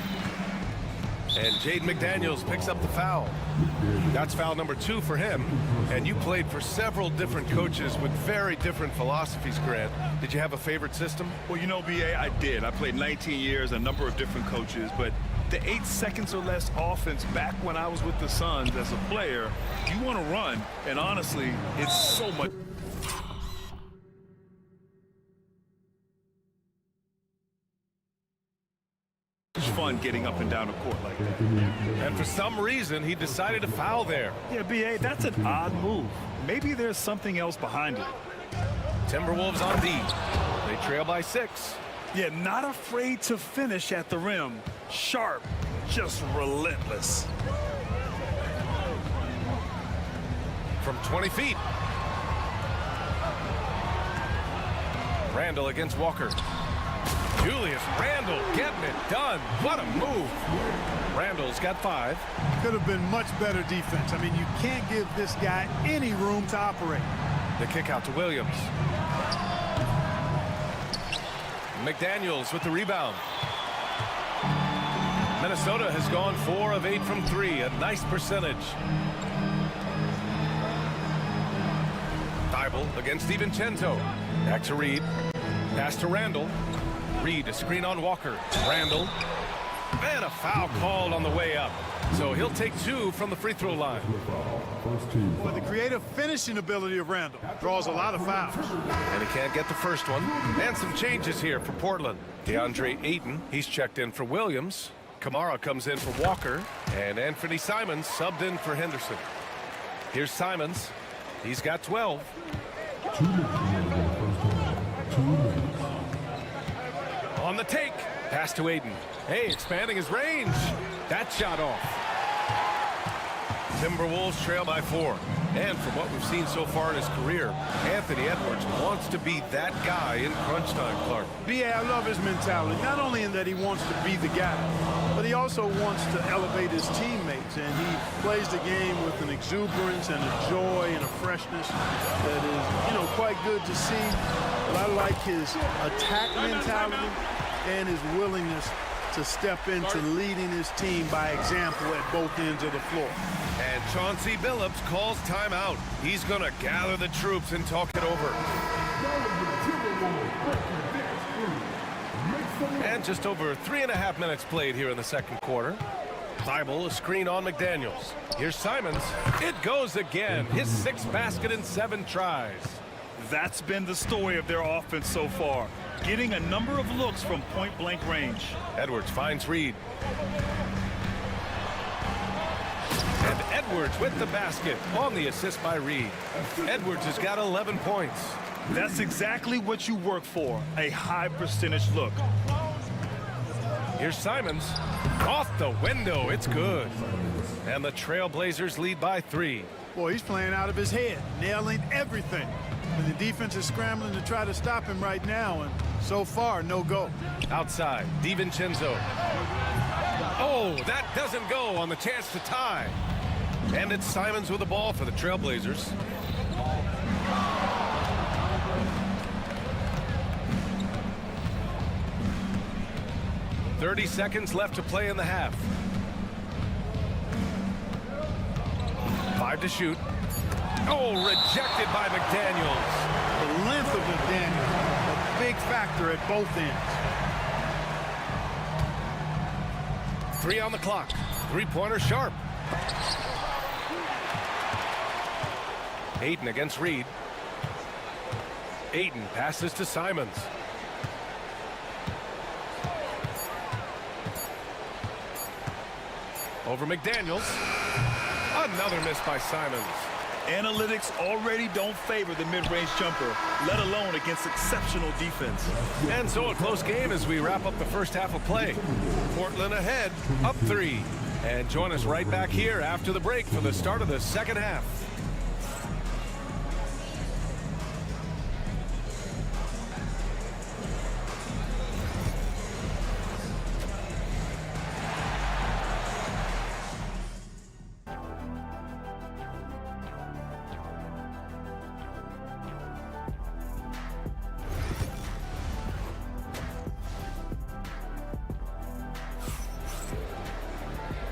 And Jaden McDaniels picks up the foul. That's foul number 2 for him. And you played for several different coaches with very different philosophies, Grant. Did you have a favorite system? Well, you know, BA, I did. I played 19 years, a number of different coaches, but the 8 seconds or less offense back when I was with the Suns as a player, you want to run, and honestly, it's so much fun getting up and down the court like that. And for some reason, he decided to foul there. Yeah, BA, that's an odd move. Maybe there's something else behind it. Timberwolves on D. They trail by 6. Yeah, not afraid to finish at the rim. Sharp, just relentless. From 20 feet. Randle against Walker. Julius Randle getting it done. What a move. Randle's got 5. Could have been much better defense. I mean, you can't give this guy any room to operate. The kick out to Williams. McDaniels with the rebound. Minnesota has gone 4 of 8 from 3. A nice percentage. Thybulle against DiVincenzo. Back to Reed. Pass to Randle. Reed, a screen on Walker. Randle. And a foul called on the way up. So he'll take 2 from the free throw line. But the creative finishing ability of Randle draws a lot of fouls. And he can't get the first one. And some changes here for Portland. DeAndre Ayton, he's checked in for Williams. Kamara comes in for Walker. And Anthony Simons subbed in for Henderson. Here's Simons. He's got 12. On the take. Pass to Ayton. Hey, expanding his range. That shot off. Timberwolves trail by 4. And from what we've seen so far in his career, Anthony Edwards wants to be that guy in crunch time, Clark. B.A., I love his mentality. Not only in that he wants to be the guy, but he also wants to elevate his teammates. And he plays the game with an exuberance and a joy and a freshness that is, quite good to see. But I like his attack mentality and his willingness to step into leading his team by example at both ends of the floor. And Chauncey Billups calls timeout. He's going to gather the troops and talk it over. And just over 3.5 minutes played here in the second quarter. Thibault, a screen on McDaniels. Here's Simons. It goes again. His 6th basket in 7 tries. That's been the story of their offense so far, getting a number of looks from point-blank range. Edwards finds Reed. And Edwards with the basket on the assist by Reed. Edwards has got 11 points. That's exactly what you work for, a high percentage look. Here's Simons. Off the window, it's good. And the Trailblazers lead by 3. Boy, he's playing out of his head, nailing everything. And the defense is scrambling to try to stop him right now, and so far, no go. Outside, DiVincenzo. Oh, that doesn't go on the chance to tie. And it's Simons with the ball for the Trailblazers. .30 seconds left to play in the half. 5 to shoot. Oh, rejected by McDaniels. The length of McDaniels, a big factor at both ends. 3 on the clock. 3-pointer sharp. Ayton against Reed. Ayton passes to Simons. Over McDaniels. Another miss by Simons. Analytics already don't favor the mid-range jumper, let alone against exceptional defense. And so a close game as we wrap up the first half of play. Portland ahead, up 3. And join us right back here after the break for the start of the second half.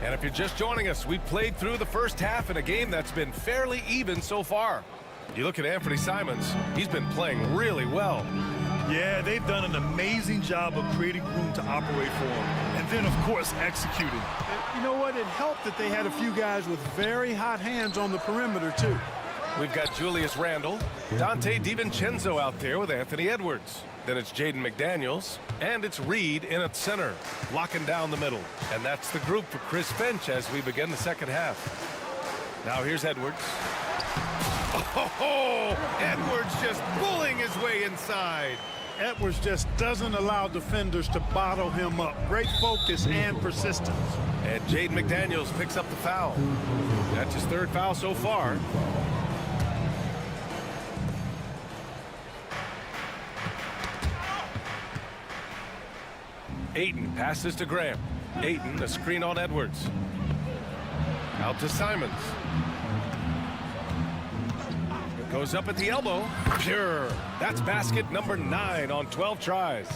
And if you're just joining us, we played through the first half in a game that's been fairly even so far. You look at Anthony Simons, he's been playing really well. Yeah, they've done an amazing job of creating room to operate for him. And then, of course, executing. You know what? It helped that they had a few guys with very hot hands on the perimeter, too. We've got Julius Randle, Dante DiVincenzo out there with Anthony Edwards. Then it's Jaden McDaniels, and it's Reed in at center, locking down the middle. And that's the group for Chris Finch as we begin the second half. Now here's Edwards. Oh, Edwards just pulling his way inside. Edwards just doesn't allow defenders to bottle him up. Great focus and persistence. And Jaden McDaniels picks up the foul. That's his 3rd foul so far. Ayton passes to Graham. Ayton, a screen on Edwards. Out to Simons. Goes up at the elbow. Pure. That's basket number 9 on 12 tries.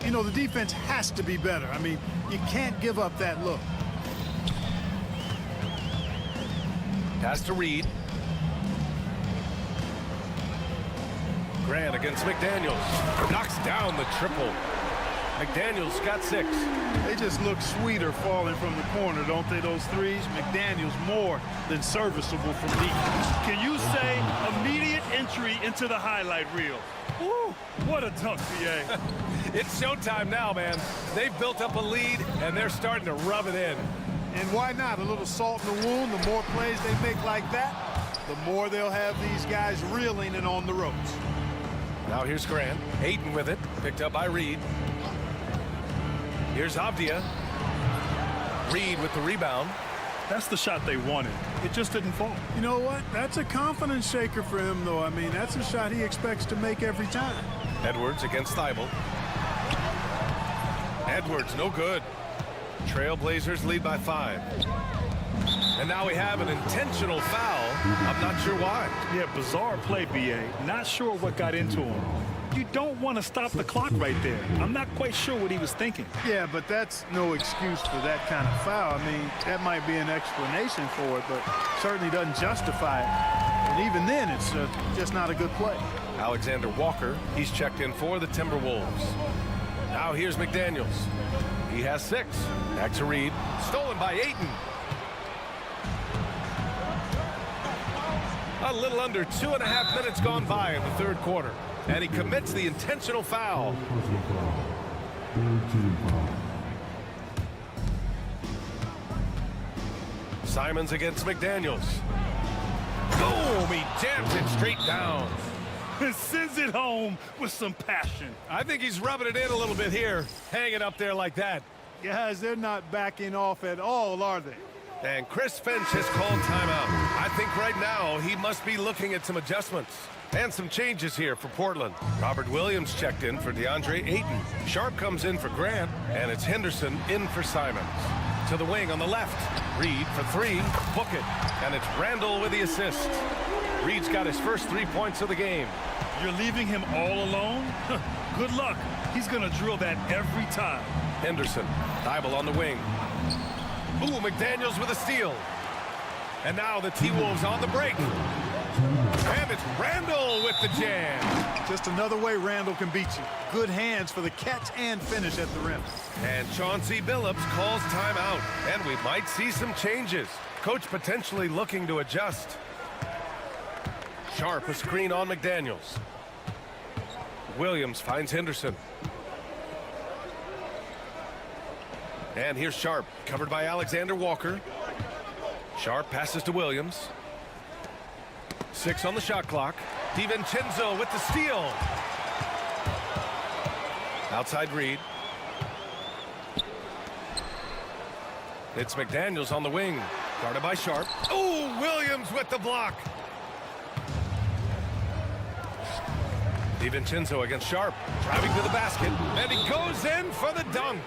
You know, the defense has to be better. I mean, you can't give up that look. Pass to Reed. Grant against McDaniels. Knocks down the triple. McDaniels got 6. They just look sweeter falling from the corner, don't they, those threes? McDaniels more than serviceable from deep. Can you say immediate entry into the highlight reel? Woo, what a dunk, BA. It's showtime now, man. They've built up a lead, and they're starting to rub it in. And why not? A little salt in the wound. The more plays they make like that, the more they'll have these guys reeling and on the ropes. Now here's Grant. Ayton with it. Picked up by Reed. Here's Avdia. Reed with the rebound. That's the shot they wanted. It just didn't fall. You know what? That's a confidence shaker for him, though. I mean, that's a shot he expects to make every time. Edwards against Thibault. Edwards, no good. Trailblazers lead by 5. And now we have an intentional foul. I'm not sure why. Yeah, bizarre play, BA. Not sure what got into him. You don't want to stop the clock right there. I'm not quite sure what he was thinking. Yeah, but that's no excuse for that kind of foul. I mean, that might be an explanation for it, but certainly doesn't justify it. And even then, it's just not a good play. Alexander Walker, he's checked in for the Timberwolves. Now here's McDaniels. He has 6. Back to Reed. Stolen by Ayton. A little under 2.5 minutes gone by in the third quarter. And he commits the intentional foul. Simons against McDaniels. Boom! He jams it straight down. And sends it home with some passion. I think he's rubbing it in a little bit here. Hanging up there like that. Guys, they're not backing off at all, are they? And Chris Finch has called timeout. I think right now he must be looking at some adjustments. And some changes here for Portland. Robert Williams checked in for DeAndre Ayton. Sharp comes in for Grant, and it's Henderson in for Simons. To the wing on the left. Reed for 3, book it. And it's Randall with the assist. Reed's got his first 3 points of the game. You're leaving him all alone? Good luck. He's going to drill that every time. Henderson, Thibault on the wing. Ooh, McDaniels with a steal. And now the T-Wolves on the break. And it's Randall with the jam. Just another way Randall can beat you. Good hands for the catch and finish at the rim. And Chauncey Billups calls timeout. And we might see some changes. Coach potentially looking to adjust. Sharp a screen on McDaniels. Williams finds Henderson. And here's Sharp, covered by Alexander Walker. Sharp passes to Williams. 6 on the shot clock. DiVincenzo with the steal. Outside Reed. It's McDaniels on the wing. Guarded by Sharp. Oh, Williams with the block. DiVincenzo against Sharp. Driving to the basket. And he goes in for the dunk.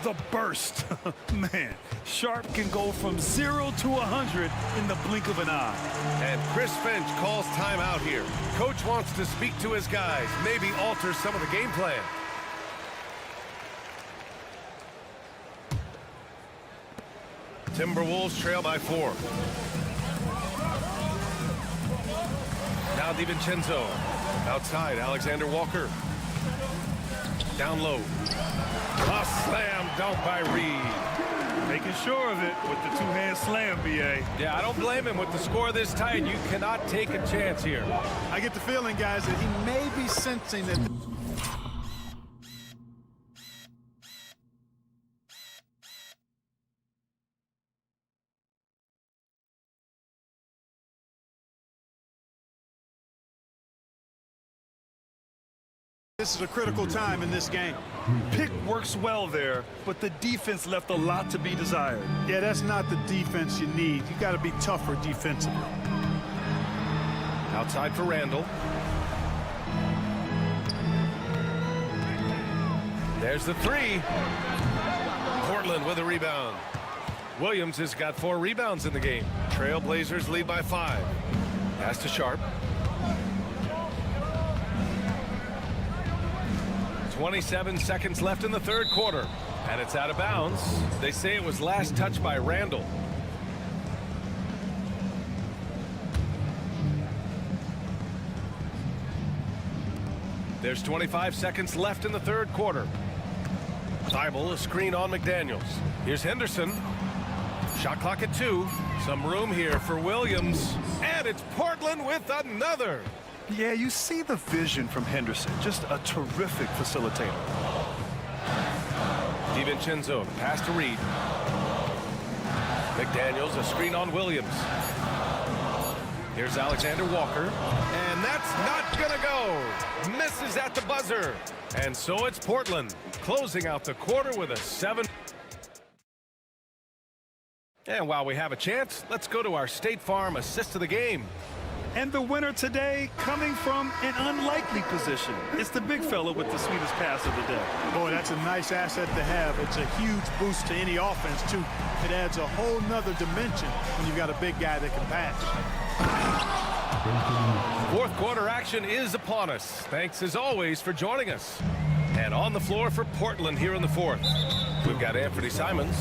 The burst. Man, Sharp can go from 0 to 100 in the blink of an eye. And Chris Finch calls timeout here. Coach wants to speak to his guys, maybe alter some of the game plan. Timberwolves trail by 4. Now DiVincenzo. Outside, Alexander Walker. Down low. A slam dunk by Reed. Making sure of it with the two-hand slam, BA. Yeah, I don't blame him with the score this tight. You cannot take a chance here. I get the feeling, guys, that he may be sensing that. This is a critical time in this game. Pick works well there, but the defense left a lot to be desired. Yeah, that's not the defense you need. You got to be tougher defensively. Outside for Randall. There's the 3. Portland with a rebound. Williams has got 4 rebounds in the game. Trailblazers lead by 5. Pass to Sharp. 27 seconds left in the third quarter. And it's out of bounds. They say it was last touched by Randall. There's 25 seconds left in the third quarter. Thibault, a screen on McDaniels. Here's Henderson. Shot clock at 2. Some room here for Williams. And it's Portland with another. Yeah, you see the vision from Henderson. Just a terrific facilitator. DiVincenzo, pass to Reed. McDaniels, a screen on Williams. Here's Alexander Walker. And that's not gonna go. Misses at the buzzer. And so it's Portland, closing out the quarter with a 7. And while we have a chance, let's go to our State Farm assist of the game. And the winner today coming from an unlikely position. It's the big fella with the sweetest pass of the day. Boy, that's a nice asset to have. It's a huge boost to any offense, too. It adds a whole nother dimension when you've got a big guy that can pass. Fourth quarter action is upon us. Thanks, as always, for joining us. And on the floor for Portland here in the fourth, we've got Anthony Simons.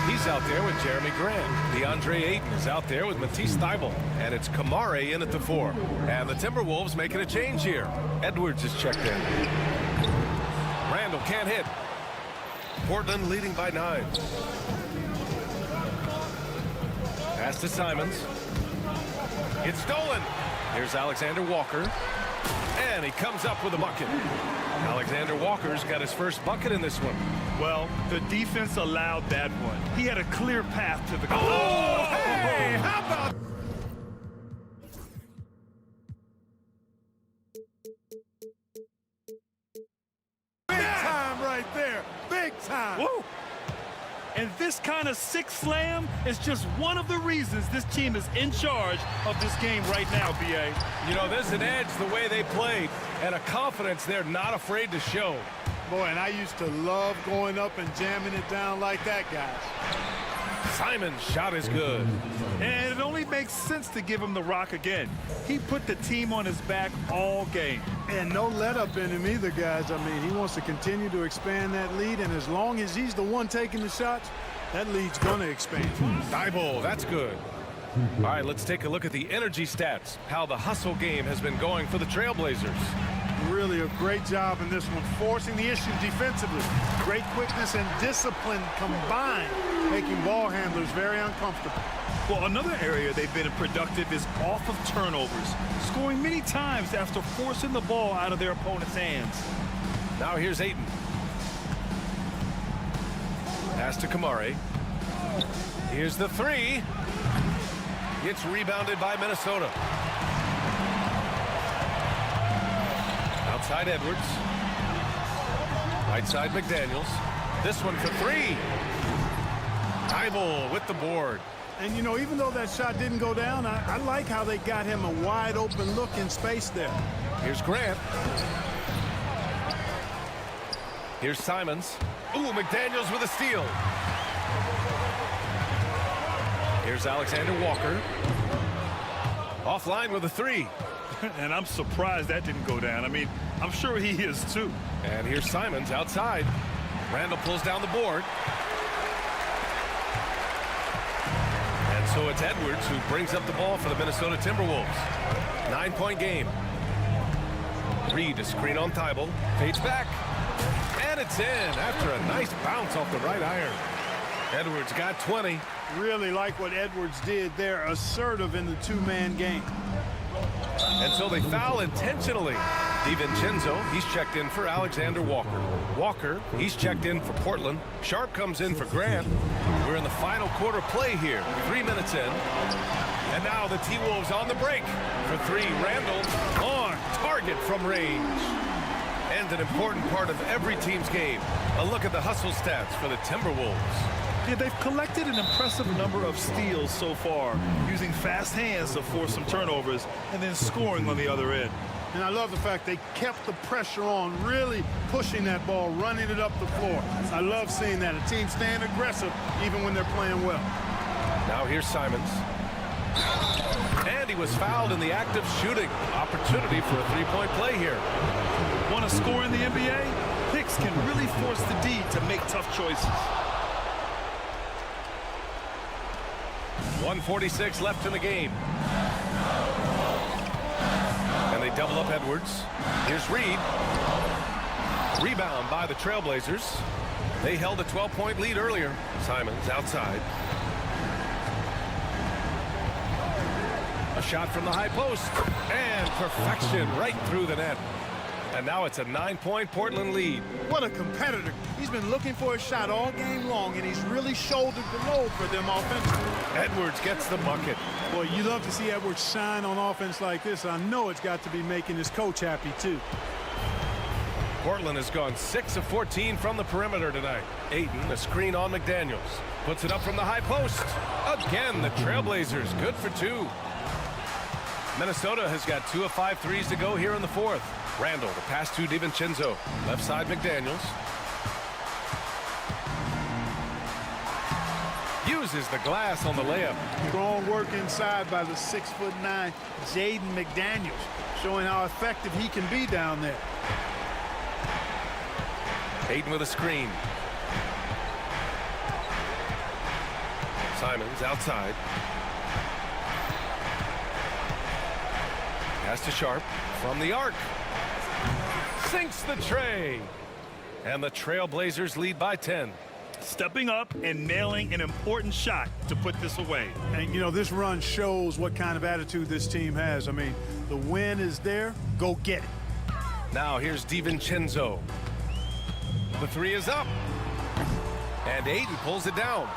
He's out there with Jeremy Grant. DeAndre Ayton is out there with Matisse Thybulle. And it's Kamare in at the 4. And the Timberwolves making a change here. Edwards is checked in. Randall can't hit. Portland leading by 9. Pass to Simons. It's stolen. Here's Alexander Walker. And he comes up with a bucket. Alexander Walker's got his first bucket in this one. Well, the defense allowed that one. He had a clear path to the goal. Oh, hey, how about... Big time right there. Big time. Woo! And this kind of sick slam is just one of the reasons this team is in charge of this game right now, B.A. You know, there's an edge the way they played and a confidence they're not afraid to show. Boy, and I used to love going up and jamming it down like that, guys. Simon's shot is good. And it only makes sense to give him the rock again. He put the team on his back all game. And no let up in him either, guys. I mean, he wants to continue to expand that lead, and as long as he's the one taking the shots, that lead's going to expand. Thybulle, that's good. All right, let's take a look at the energy stats, how the hustle game has been going for the Trailblazers. Really a great job in this one, forcing the issue defensively. Great quickness and discipline combined, making ball handlers very uncomfortable. Well, another area they've been productive is off of turnovers, scoring many times after forcing the ball out of their opponent's hands. Now here's Ayton. Pass to Kamare. Here's the 3. It's rebounded by Minnesota. Outside Edwards. Right side McDaniels. This one for 3. Thybulle with the board. And, you know, even though that shot didn't go down, I like how they got him a wide open look in space there. Here's Grant. Here's Simons. Ooh, McDaniels with a steal. Here's Alexander Walker. Offline with a 3. And I'm surprised that didn't go down. I mean, I'm sure he is too. And here's Simons outside. Randall pulls down the board. And so it's Edwards who brings up the ball for the Minnesota Timberwolves. 9-point game. Reed, a screen on Thybulle. Fades back. And it's in after a nice bounce off the right iron. Edwards got 20. Really like what Edwards did there, assertive in the two-man game. And so they foul intentionally. DiVincenzo, he's checked in for Alexander Walker. Walker, he's checked in for Portland. Sharp comes in for Grant. We're in the final quarter play here. 3 minutes in. And now the T-Wolves on the break. For 3, Randall on target from range. And an important part of every team's game. A look at the hustle stats for the Timberwolves. Yeah, they've collected an impressive number of steals so far, using fast hands to force some turnovers and then scoring on the other end. And I love the fact they kept the pressure on, really pushing that ball, running it up the floor. I love seeing that. A team staying aggressive even when they're playing well. Now here's Simons. And he was fouled in the act of shooting. Opportunity for a 3-point play here. Want to score in the NBA? Picks can really force the D to make tough choices. 1:46 left in the game. And they double up Edwards. Here's Reed. Rebound by the Trailblazers. They held a 12-point lead earlier. Simons outside. A shot from the high post. And perfection right through the net. And now it's a 9-point Portland lead. What a competitor. He's been looking for a shot all game long, and he's really shouldered the load for them offensively. Edwards gets the bucket. Boy, you love to see Edwards shine on offense like this. I know it's got to be making his coach happy, too. Portland has gone 6 of 14 from the perimeter tonight. Ayton, a screen on McDaniels. puts it up from the high post. Again, the Trailblazers good for two. Minnesota has got 2 of 5 threes to go here in the fourth. Randall, the pass to DiVincenzo. Left side, McDaniels. Uses the glass on the layup. Strong work inside by the 6'9" Jaden McDaniels, showing how effective he can be down there. Hayden with a screen. Simons outside. Pass to Sharp from the arc. Sinks the tray. And the Trailblazers lead by 10. Stepping up and nailing an important shot to put this away. And, you know, this run shows what kind of attitude this team has. I mean, the win is there. Go get it. Now here's DiVincenzo. The three is up. And Ayton pulls it down.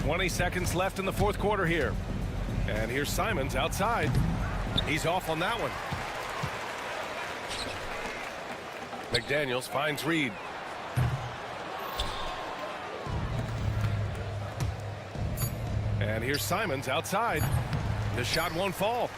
20 seconds left in the fourth quarter here. And here's Simons outside. He's off on that one. McDaniels finds Reed. And here's Simons outside. The shot won't fall.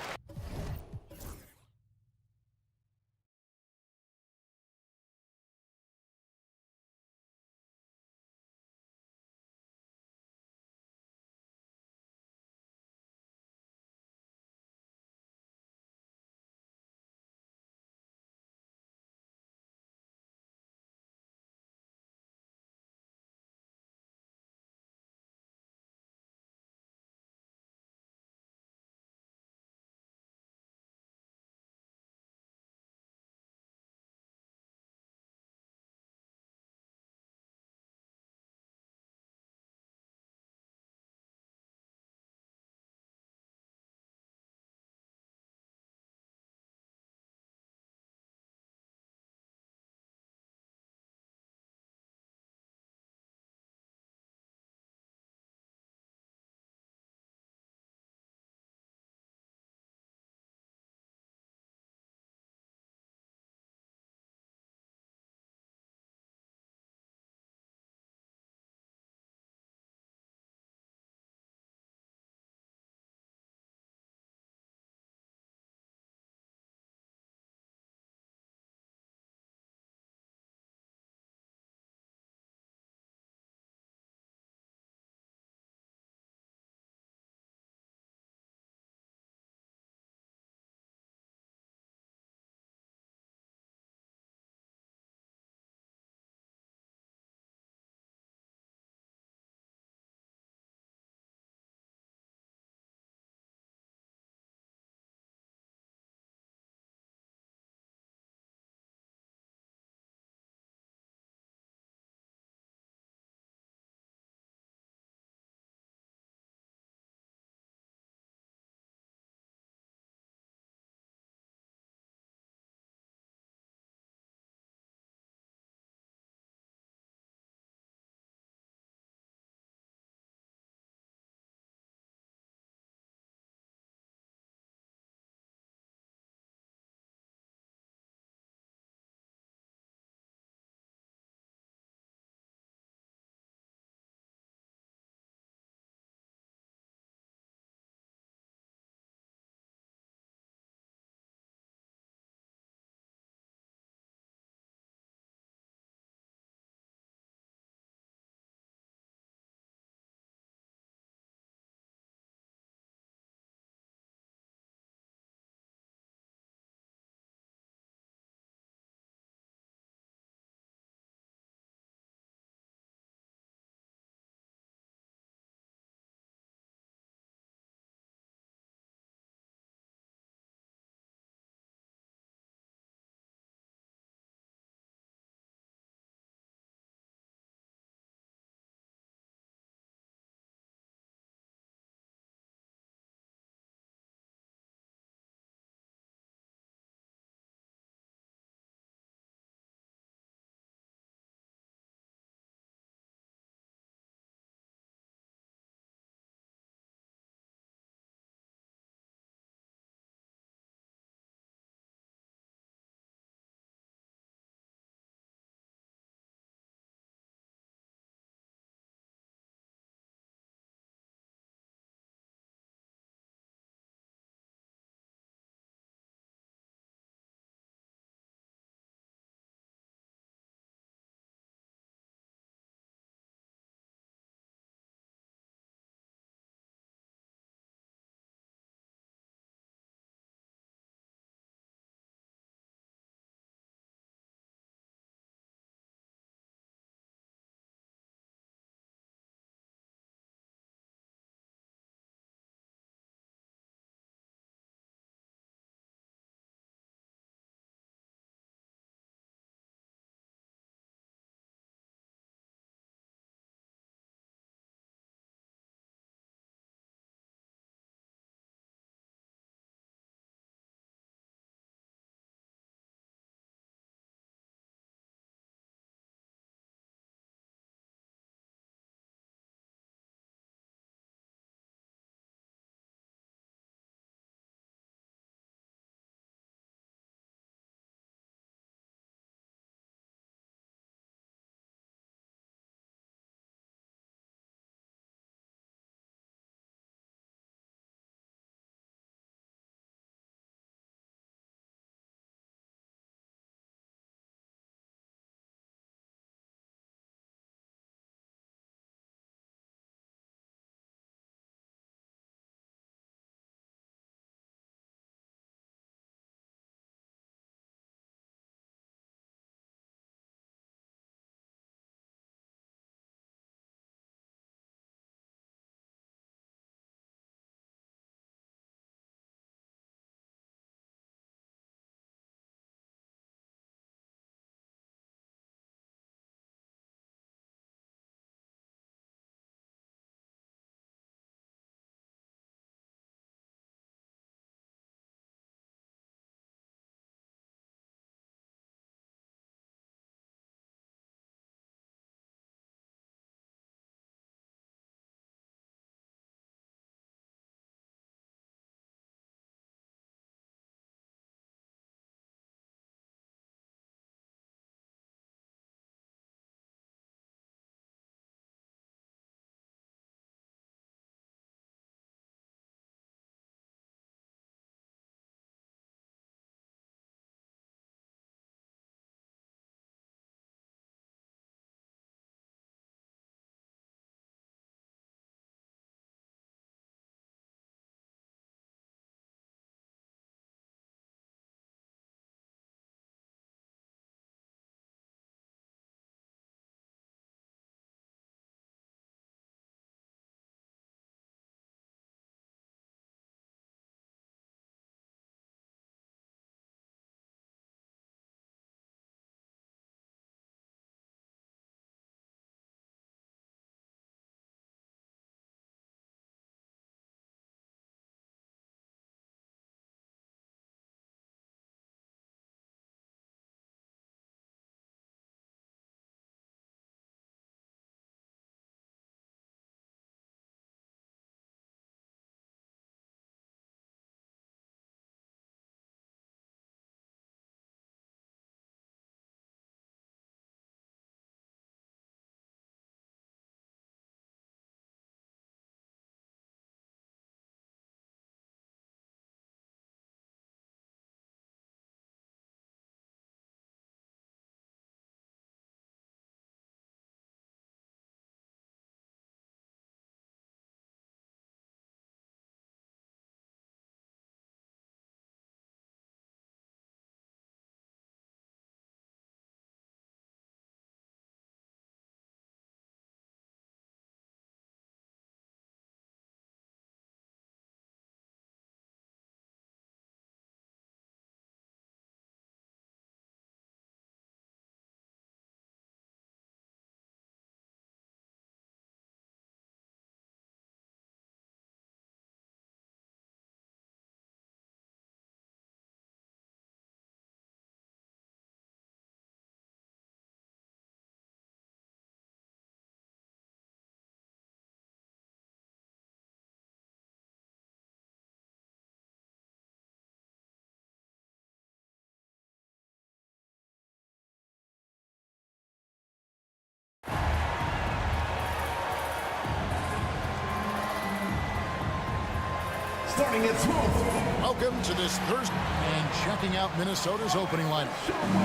starting at 12. Welcome to this Thursday. And checking out Minnesota's opening lineup.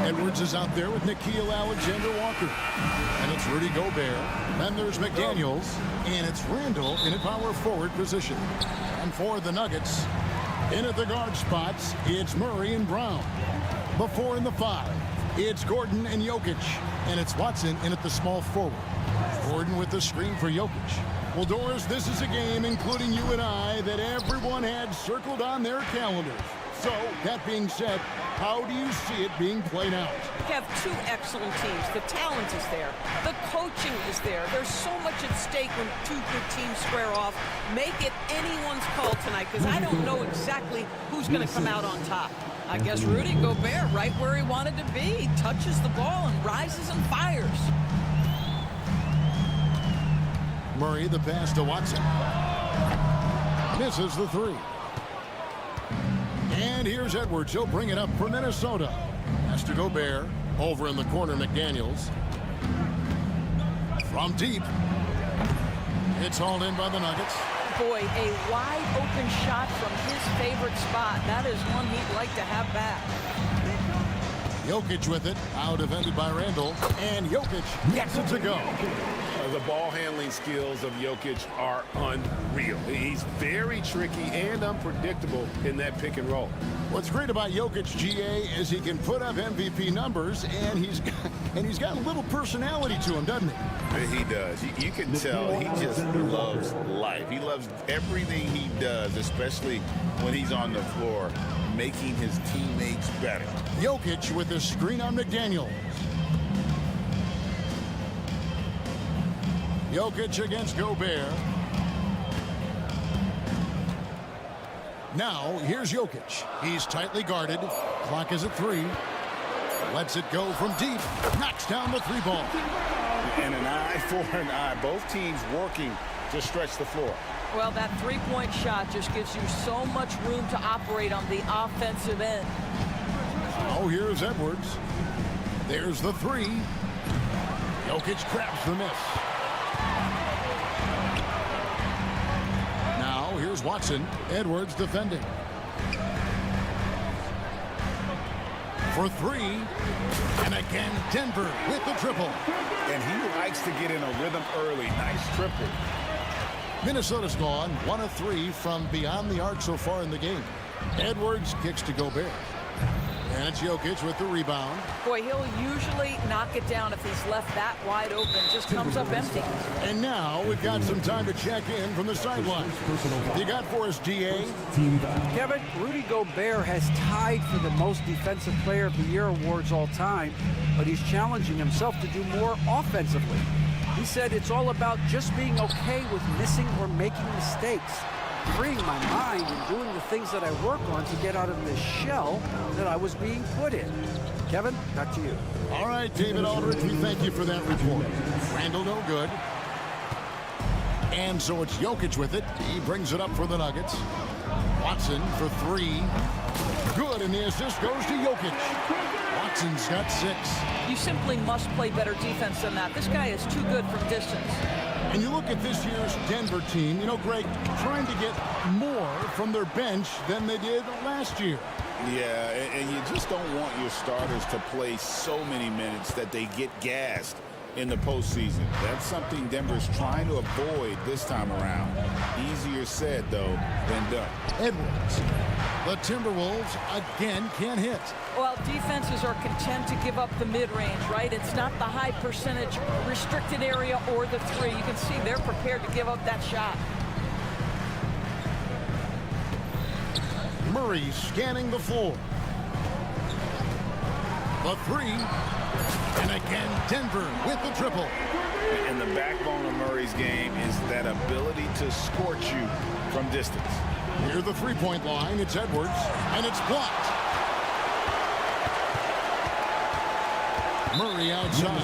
Edwards is out there with Nikhil Alexander-Walker. And it's Rudy Gobert. Then there's McDaniels. And it's Randall in a power forward position. And for the Nuggets, in at the guard spots, it's Murray and Brown. Before in the 5, it's Gordon and Jokic. And it's Watson in at the small forward. Gordon with the screen for Jokic. Well, Doris, this is a game, including you and I, that everyone had circled on their calendars. So, that being said, how do you see it being played out? You have two excellent teams. The talent is there. The coaching is there. There's so much at stake when two good teams square off. Make it anyone's call tonight, because I don't know exactly who's going to come out on top. I guess Rudy Gobert, right where he wanted to be, touches the ball and rises and fires. Murray, the pass to Watson. Misses the 3. And here's Edwards. He'll bring it up for Minnesota. Has to Gobert. Over in the corner, McDaniels. From deep. It's hauled in by the Nuggets. Boy, a wide open shot from his favorite spot. That is one he'd like to have back. Jokic with it. Now defended by Randall. And Jokic gets it to go. The ball handling skills of Jokic are unreal. He's very tricky and unpredictable in that pick and roll. What's great about Jokic, GA, is he can put up MVP numbers, and he's got a little personality to him, doesn't he? He does. You can tell he just loves life. He loves everything he does, especially when he's on the floor, making his teammates better. Jokic with the screen on McDaniels. Jokic against Gobert. Now, here's Jokic. He's tightly guarded. Clock is at 3. Lets it go from deep. Knocks down the 3 ball. And an eye for an eye. Both teams working to stretch the floor. Well, that three-point shot just gives you so much room to operate on the offensive end. Oh, here's Edwards. There's the 3. Jokic grabs the miss. Now, here's Watson. Edwards defending. For 3. And again, Denver with the triple. And he likes to get in a rhythm early. Nice triple. Minnesota's gone 1 of 3 from beyond the arc so far in the game. Edwards kicks to Gobert. And it's Jokic with the rebound. Boy, he'll usually knock it down if he's left that wide open. Just comes up empty. And now we've got some time to check in from the sideline. You got for us, DA? Kevin, Rudy Gobert has tied for the most defensive player of the year awards all time, but he's challenging himself to do more offensively. He said it's all about just being okay with missing or making mistakes, freeing my mind and doing the things that I work on to get out of this shell that I was being put in. Kevin, back to you. All right, David Aldridge, we thank you for that report. Randall, no good. And so it's Jokic with it. He brings it up for the Nuggets. Watson for 3. Good, and the assist goes to Jokic. Watson's got 6. You simply must play better defense than that. This guy is too good from distance. And you look at this year's Denver team, you know, Greg, trying to get more from their bench than they did last year. Yeah, and you just don't want your starters to play so many minutes that they get gassed in the postseason. That's something Denver's trying to avoid this time around. Easier said, though, than done. Edwards. The Timberwolves again can't hit. Well, defenses are content to give up the mid-range, right? It's not the high percentage restricted area or the 3. You can see they're prepared to give up that shot. Murray scanning the floor. The 3. And again, Denver with the triple. And the backbone of Murray's game is that ability to scorch you from distance. Near the 3-point line, it's Edwards, and it's blocked. Murray outside,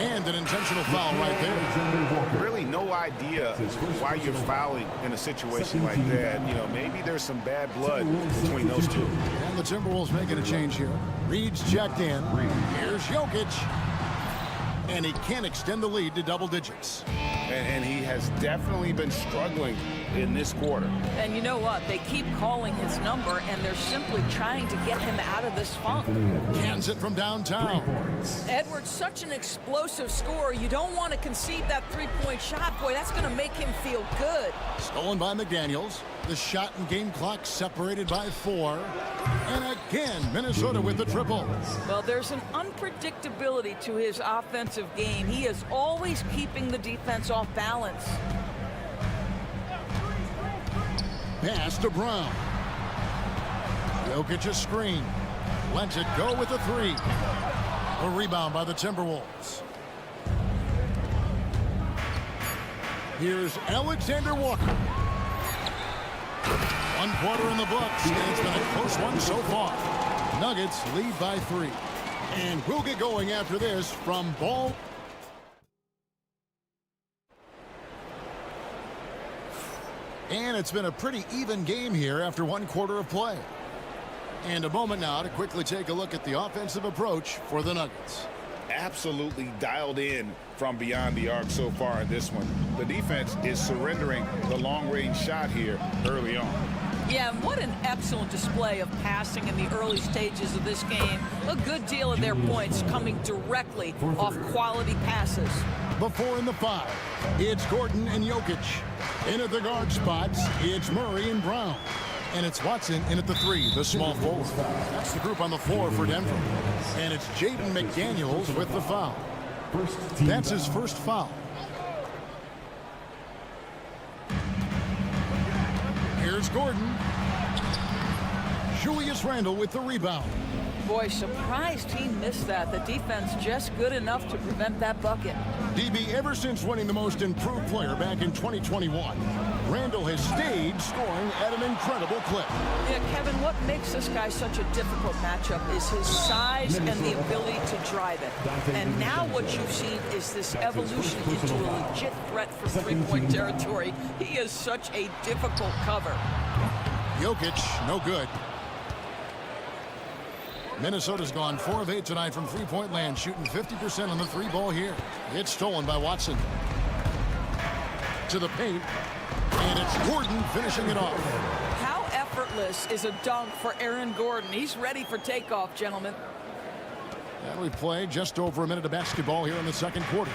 and an intentional foul right there. Really no idea why you're fouling in a situation like that. You know, maybe there's some bad blood between those two. And the Timberwolves making a change here. Reed's checked in. Here's Jokic. And he can't extend the lead to double digits. And he has definitely been struggling in this quarter. And you know what? They keep calling his number, and they're simply trying to get him out of this funk. Cans it from downtown. Edwards, such an explosive scorer. You don't want to concede that three-point shot. Boy, that's going to make him feel good. Stolen by McDaniels. The shot and game clock separated by 4. And again, Minnesota with the triple. Well, there's an unpredictability to his offensive game. He is always keeping the defense off balance. Pass to Brown. Jokic a screen. Lets it go with a 3. A rebound by the Timberwolves. Here's Alexander Walker. 1 quarter in the books. It's been a close one so far. Nuggets lead by 3. And we'll get going after this from ball. And it's been a pretty even game here after 1 quarter of play. And a moment now to quickly take a look at the offensive approach for the Nuggets. Absolutely dialed in from beyond the arc so far in this one. The defense is surrendering the long-range shot here early on. Yeah, and what an excellent display of passing in the early stages of this game. A good deal of their points coming directly off quality passes. Before in the 5, it's Gordon and Jokic. In at the guard spots, it's Murray and Brown. And it's Watson in at the 3, the small forward. That's the group on the floor for Denver. And it's Jaden McDaniels with the foul. That's his first foul. Here's Gordon. Julius Randle with the rebound. Boy, surprised he missed that. The defense just good enough to prevent that bucket. DB, ever since winning the most improved player back in 2021, Randle has stayed scoring at an incredible clip. Yeah, Kevin, what makes this guy such a difficult matchup is his size and the ability to drive it. And now what you've seen is this evolution into a legit threat for three-point territory. He is such a difficult cover. Jokic, no good. Minnesota's gone 4 of 8 tonight from three-point land, shooting 50% on the 3 ball here. It's stolen by Watson. To the paint, and it's Gordon finishing it off. How effortless is a dunk for Aaron Gordon? He's ready for takeoff, gentlemen. And we play just over a minute of basketball here in the second quarter.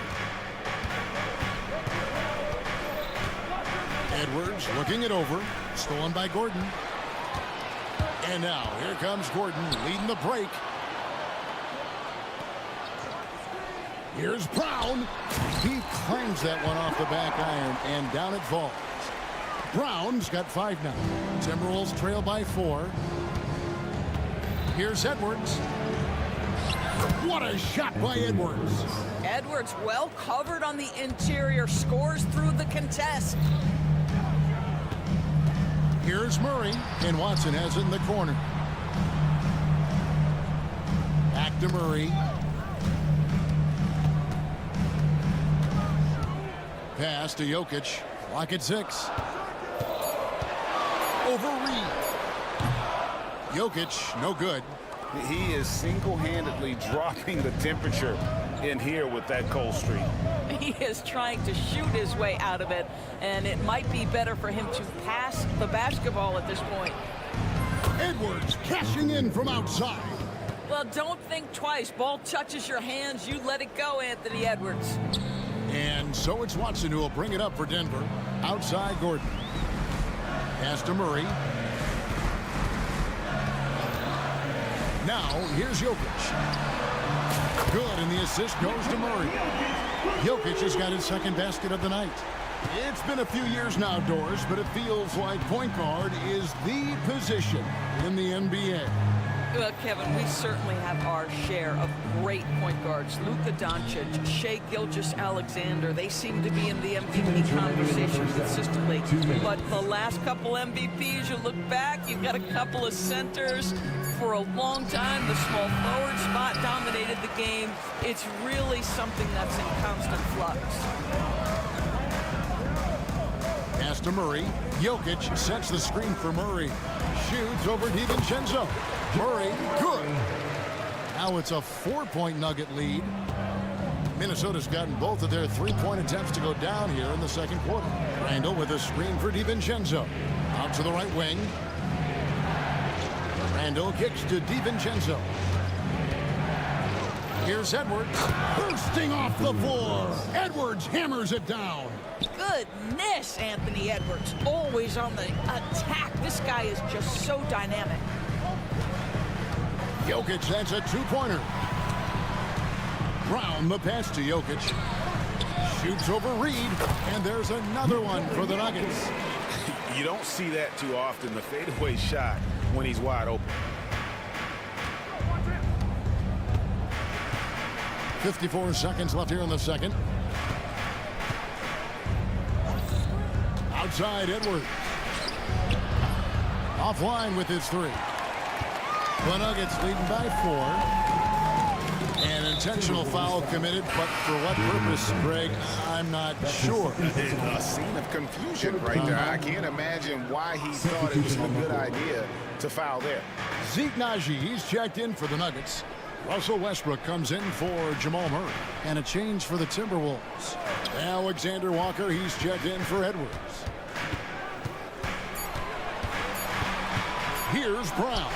Edwards looking it over, stolen by Gordon. And now, here comes Gordon leading the break. Here's Brown. He claims that one off the back iron, and down it falls. Brown's got 5 now. Timberwolves trail by 4. Here's Edwards. What a shot by Edwards. Edwards well covered on the interior, scores through the contest. Here's Murray, and Watson has it in the corner. Back to Murray. Pass to Jokic. Lock at 6. Over Reed. Jokic, no good. He is single-handedly dropping the temperature in here with that cold streak. He is trying to shoot his way out of it, and it might be better for him to pass the basketball at this point. Edwards cashing in from outside. Well, don't think twice. Ball touches your hands, you let it go, Anthony Edwards. And so it's Watson who will bring it up for Denver. Outside Gordon. Pass to Murray. Now, here's Jokic. Good, and the assist goes to Murray. Jokic has got his second basket of the night. It's been a few years now, Doris, but it feels like point guard is the position in the NBA. Well, Kevin, we certainly have our share of great point guards. Luka Doncic, Shai Gilgeous-Alexander, they seem to be in the MVP conversation consistently. But the last couple MVPs, you look back, you've got a couple of centers. For a long time, the small forward spot dominated the game. It's really something that's in constant flux. Pass to Murray. Jokic sets the screen for Murray. Shoots over DiVincenzo. Murray, good. Now it's a 4-point Nugget lead. Minnesota's gotten both of their three-point attempts to go down here in the second quarter. Randall with a screen for DiVincenzo. Out to the right wing. Randall kicks to DiVincenzo. Here's Edwards, bursting off the floor. Edwards hammers it down. Goodness, Anthony Edwards, always on the attack. This guy is just so dynamic. Jokic, that's a two-pointer. Brown, the pass to Jokic. Shoots over Reed, and there's another one for the Nuggets. You don't see that too often, the fadeaway shot when he's wide open. 54 seconds left here in the second. Outside Edwards. Offline with his three. The Nuggets leading by 4. An intentional foul committed, but for what purpose, Greg, I'm not sure. A scene of confusion right there. I can't imagine why he thought it was a good idea to foul there. Zeke Naji, he's checked in for the Nuggets. Russell Westbrook comes in for Jamal Murray. And a change for the Timberwolves. Alexander Walker, he's checked in for Edwards. Here's Brown.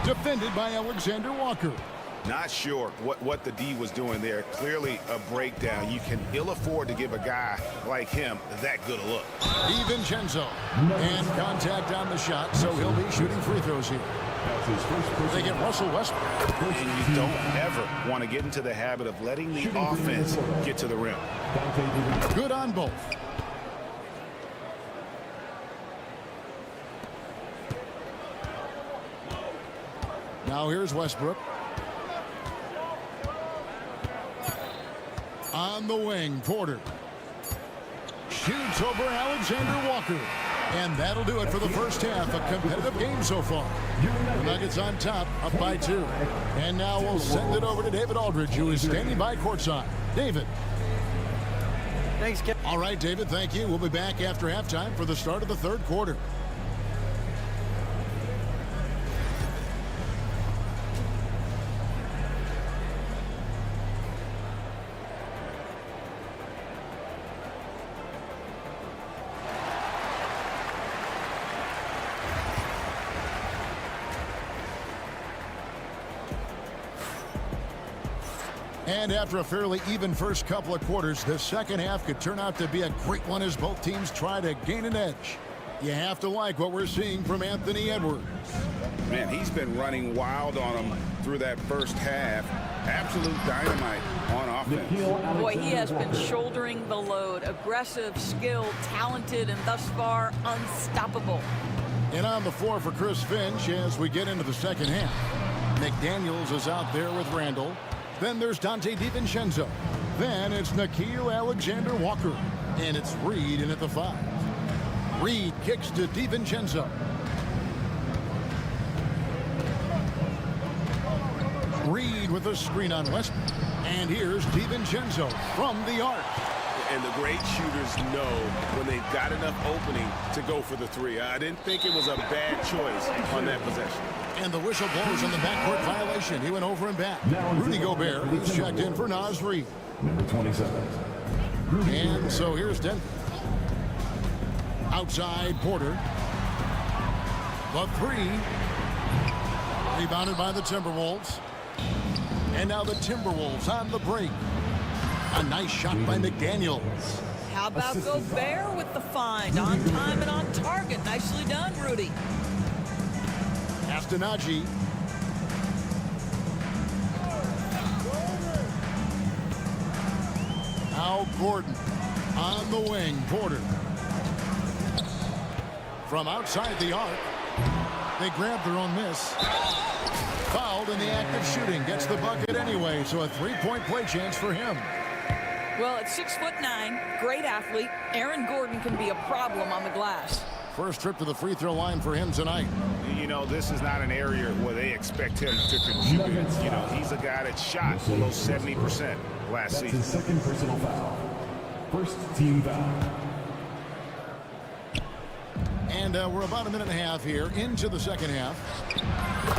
Defended by Alexander Walker. Not sure what the D was doing there. Clearly a breakdown. You can ill afford to give a guy like him that good a look. DiVincenzo. And contact on the shot, so he'll be shooting free throws here. They get Russell Westbrook. And you don't ever want to get into the habit of letting the offense get to the rim. Good on both. Now here's Westbrook. On the wing, Porter. Shoots over Alexander Walker. And that'll do it for the first half. A competitive game so far. The Nuggets on top, up by 2. And now we'll send it over to David Aldridge, who is standing by courtside. David. Thanks, Kevin. All right, David, thank you. We'll be back after halftime for the start of the third quarter. And after a fairly even first couple of quarters, the second half could turn out to be a great one as both teams try to gain an edge. You have to like what we're seeing from Anthony Edwards. Man, he's been running wild on him through that first half. Absolute dynamite on offense. Boy, he has been shouldering the load. Aggressive, skilled, talented, and thus far unstoppable. And on the floor for Chris Finch as we get into the second half. McDaniels is out there with Randall. Then there's Dante DiVincenzo. Then it's Nickeil Alexander-Walker. And it's Reed in at the 5. Reed kicks to DiVincenzo. Reed with a screen on Westbrook. And here's DiVincenzo from the arc. And the great shooters know when they've got enough opening to go for the three. I didn't think it was a bad choice on that possession. And the whistle blows on the backcourt violation. He went over and back. Rudy Gobert, who's checked in for Naz Reid. Number 27. And so here's Denver. Outside Porter. The 3. Rebounded by the Timberwolves. And now the Timberwolves on the break. A nice shot by McDaniels. How about Gobert with the find? On time and on target. Nicely done, Rudy. Astanaji. Al Gordon on the wing. Porter. From outside the arc. They grab their own miss. Fouled in the act of shooting. Gets the bucket anyway, so a three-point play chance for him. Well, at 6'9", great athlete, Aaron Gordon can be a problem on the glass. First trip to the free throw line for him tonight. You know, this is not an area where they expect him to contribute. You know, he's a guy that shot below 70% last season. That's his second personal foul. First team foul. And we're about a minute and a half here into the second half.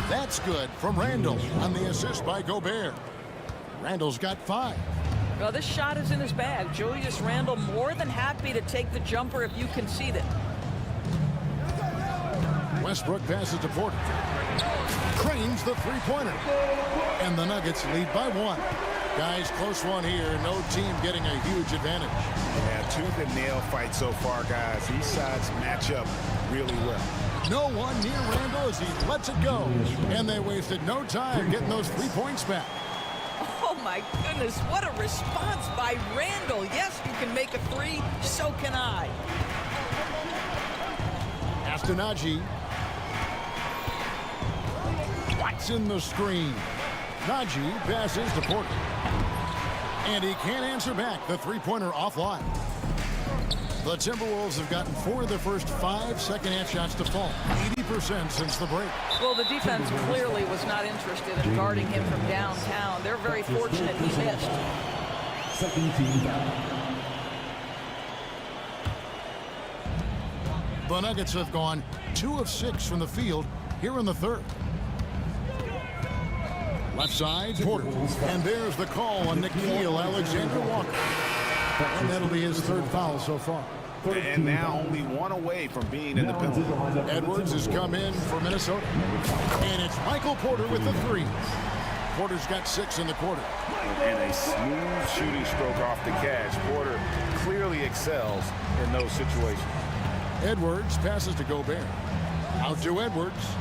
That's good from Randall on the assist by Gobert. Randall's got 5. Well, this shot is in his bag. Julius Randle more than happy to take the jumper if you concede it. Westbrook passes to Porter. Cranes the three-pointer. And the Nuggets lead by 1. Guys, close one here. No team getting a huge advantage. Yeah, tooth and nail fight so far, guys. These sides match up really well. No one near Randle as he lets it go. And they wasted no time getting those 3 points back. Oh, my goodness. What a response by Randle. Yes, you can make a three. So can I. Najee. Watson the screen. Najee passes to Porter. And he can't answer back. The three-pointer offline. The Timberwolves have gotten 4 of their first 5 second-half shots to fall. 80% since the break. Well, the defense clearly was not interested in guarding him from downtown. They're very fortunate he missed. Second team foul. The Nuggets have gone 2 of 6 from the field here in the third. Left side, Porter. And there's the call on Nickeil Alexander-Walker. And that'll be his 3rd foul so far. And now only 1 away from being in the penalty. Edwards has come in for Minnesota. And it's Michael Porter with the 3. Porter's got 6 in the quarter. And a smooth shooting stroke off the catch. Porter clearly excels in those situations. Edwards passes to Gobert. Out to Edwards.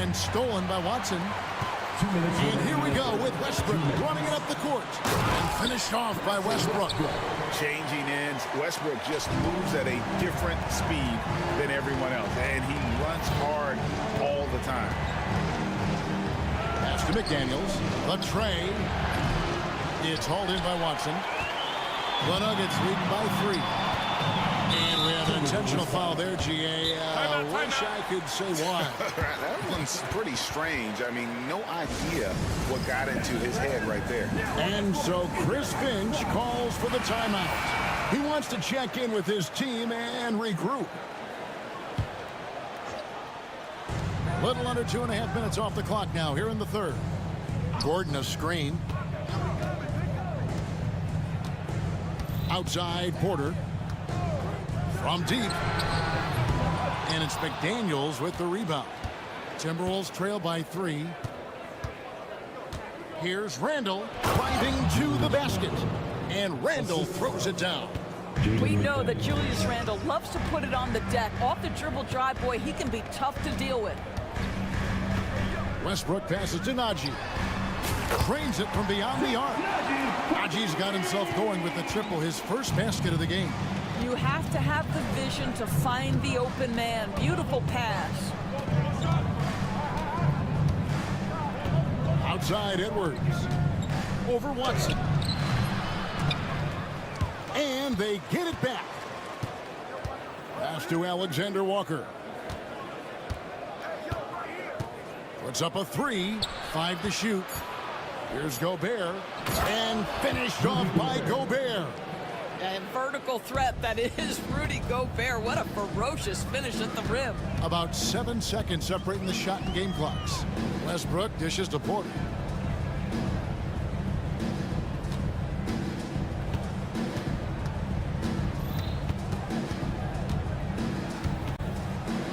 And stolen by Watson. And here we go with Westbrook running it up the court. And finished off by Westbrook. Changing ends. Westbrook just moves at a different speed than everyone else. And he runs hard all the time. Pass to McDaniels. The tray. It's hauled in by Watson. The Nuggets lead by 3. And we have an intentional foul there, GA. Wish I could say why. That one's pretty strange. I mean, no idea what got into his head right there. And so Chris Finch calls for the timeout. He wants to check in with his team and regroup. Little under 2.5 minutes off the clock now here in the third. Gordon a screen. Outside Porter. From deep. And it's McDaniels with the rebound. Timberwolves trail by 3. Here's Randle driving to the basket. And Randle throws it down. We know that Julius Randle loves to put it on the deck. Off the dribble drive, boy, he can be tough to deal with. Westbrook passes to Najee. Cranes it from beyond the arc. Najee's got himself going with the triple, his first basket of the game. You have to have the vision to find the open man. Beautiful pass. Outside Edwards. Over Watson. And they get it back. Pass to Alexander Walker. Puts up a 3. 5 to shoot. Here's Gobert. And finished off by Gobert. And vertical threat, that is Rudy Gobert. What a ferocious finish at the rim. About 7 seconds separating the shot and game clocks. Westbrook dishes to Porter.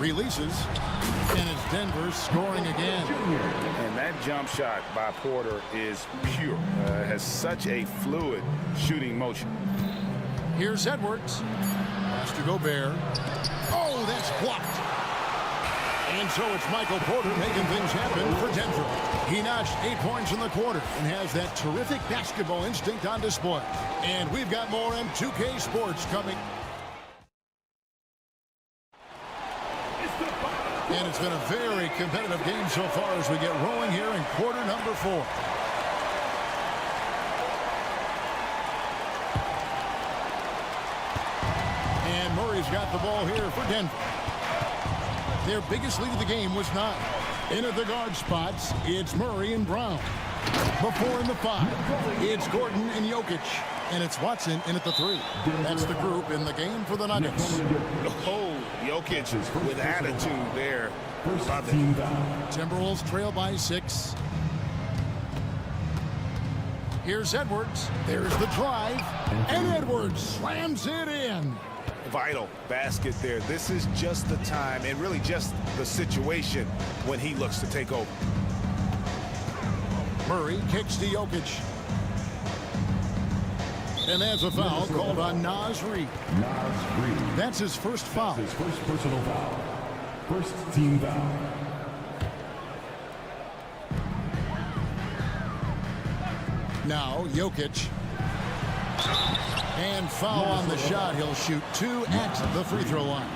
Releases. And it's Denver scoring again. And that jump shot by Porter is pure. Has such a fluid shooting motion. Here's Edwards. Pass to Gobert. Oh, that's blocked. And so it's Michael Porter making things happen for Denver. He notched 8 points in the quarter and has that terrific basketball instinct on display. And we've got more M2K Sports coming. And it's been a very competitive game so far as we get rolling here in quarter number 4. Murray's got the ball here for Denver. Their biggest lead of the game was 9. In at the guard spots, it's Murray and Brown. The 4 and the 5. It's Gordon and Jokic. And it's Watson in at the 3. That's the group in the game for the Nuggets. Oh, Jokic is with attitude there. Love it. Timberwolves trail by 6. Here's Edwards. There's the drive. And Edwards slams it in. Vital basket there. This is just the time and really just the situation when he looks to take over. Murray kicks to Jokic. And that's a foul called on Naz Reid. That's his first foul. His first personal foul. First team foul. Now Jokic. And foul on the shot. He'll shoot 2 at the free throw line.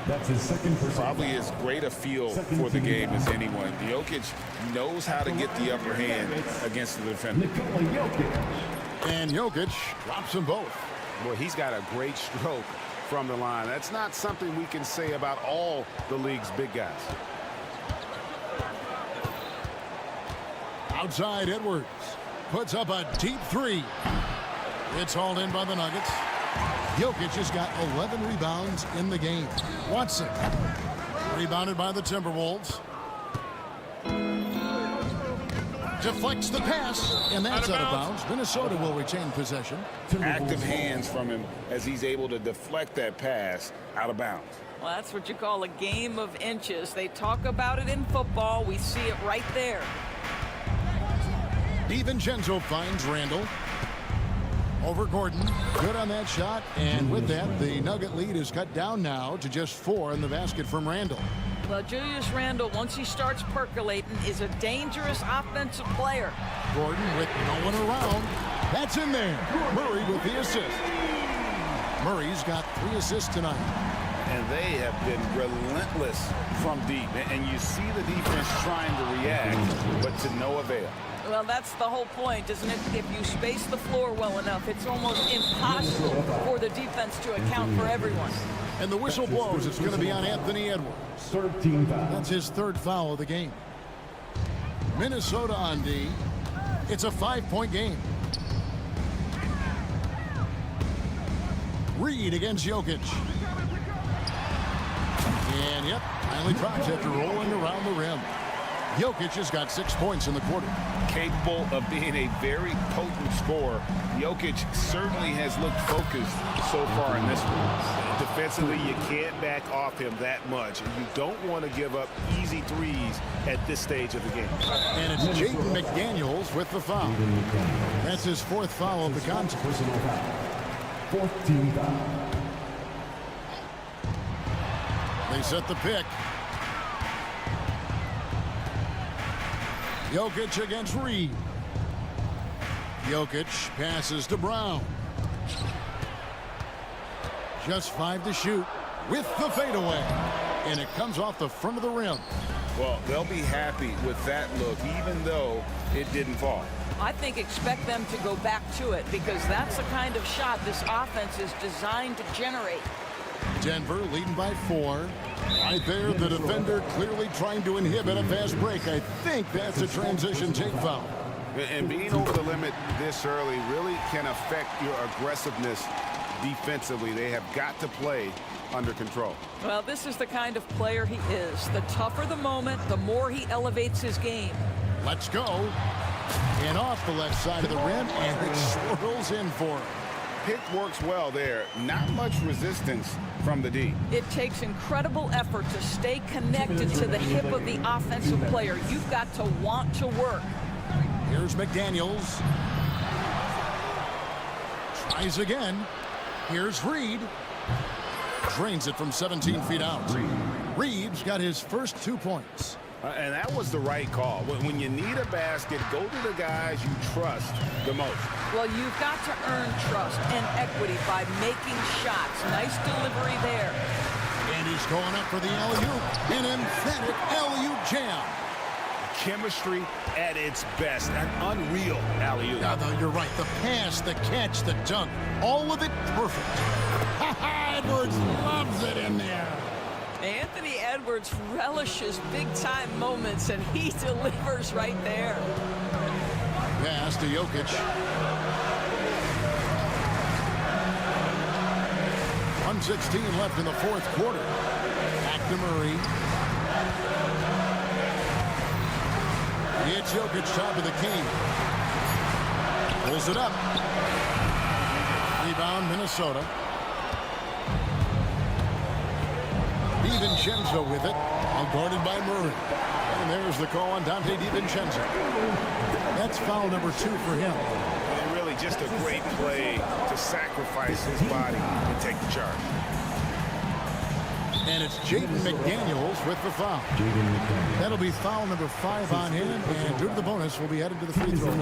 That's his second personal Probably as great a feel for the game as anyone. Jokic knows how to get the upper hand against the defender. And Jokic drops them both. Boy, he's got a great stroke from the line. That's not something we can say about all the league's big guys. Outside Edwards. Puts up a deep 3. It's hauled in by the Nuggets. Jokic has got 11 rebounds in the game. Watson. Rebounded by the Timberwolves. Deflects the pass, and that's out of bounds. Minnesota will retain possession. Active hands from him as he's able to deflect that pass out of bounds. Well, that's what you call a game of inches. They talk about it in football. We see it right there. DiVincenzo finds Randall. Over Gordon. Good on that shot. And with that, the Nugget lead is cut down now to just 4 in the basket from Randall. Well, Julius Randle, once he starts percolating, is a dangerous offensive player. Gordon with no one around. That's in there. Murray with the assist. Murray's got 3 assists tonight. And they have been relentless from deep. And you see the defense trying to react, but to no avail. Well, that's the whole point, isn't it? If you space the floor well enough, it's almost impossible for the defense to account for everyone. And the whistle blows. It's going to be on Anthony Edwards. 13 foul. That's his 3rd foul of the game. Minnesota on D. It's a 5-point game. Reid against Jokic. And yep, finally drops after rolling around the rim. Jokic has got 6 points in the quarter. Capable of being a very potent scorer, Jokic certainly has looked focused so far in this one. Defensively, you can't back off him that much. You don't want to give up easy threes at this stage of the game. And it's Jaden McDaniels with the foul. That's his 4th foul of the contest. Personal foul. 4th team foul. They set the pick. Jokic against Reid. Jokic passes to Brown. Just 5 to shoot with the fadeaway. And it comes off the front of the rim. Well, they'll be happy with that look, even though it didn't fall. I think expect them to go back to it because that's the kind of shot this offense is designed to generate. Denver leading by 4. Right there, the defender clearly trying to inhibit a fast break. I think that's a transition take foul. And being over the limit this early really can affect your aggressiveness defensively. They have got to play under control. Well, this is the kind of player he is. The tougher the moment, the more he elevates his game. Let's go. And off the left side of the rim, and it swirls in for him. Pick works well there. Not much resistance from the D. It takes incredible effort to stay connected to the hip of the offensive player. You've got to want to work. Here's McDaniels. Tries again. Here's Reid. Drains it from 17 feet out. Reid's got his first 2 points. And that was the right call. When you need a basket, go to the guys you trust the most. Well, you've got to earn trust and equity by making shots. Nice delivery there. And he's going up for the alley-oop. An emphatic alley-oop jam. Chemistry at its best. An unreal alley-oop. Now, though, you're right. The pass, the catch, the dunk, all of it perfect. Edwards loves it in there. Anthony Edwards relishes big-time moments, and he delivers right there. Pass to Jokic. 1:16 left in the 4th quarter. Back to Murray. It's Jokic top of the key. Pulls it up. Rebound, Minnesota. DiVincenzo with it. Guarded by Murray. And there's the call on Dante DiVincenzo. That's foul number 2 for him. And really just a great play to sacrifice his body and take the charge. And it's Jaden McDaniels with the foul. That'll be foul number 5 on him, and due to the bonus, we'll be headed to the free throw.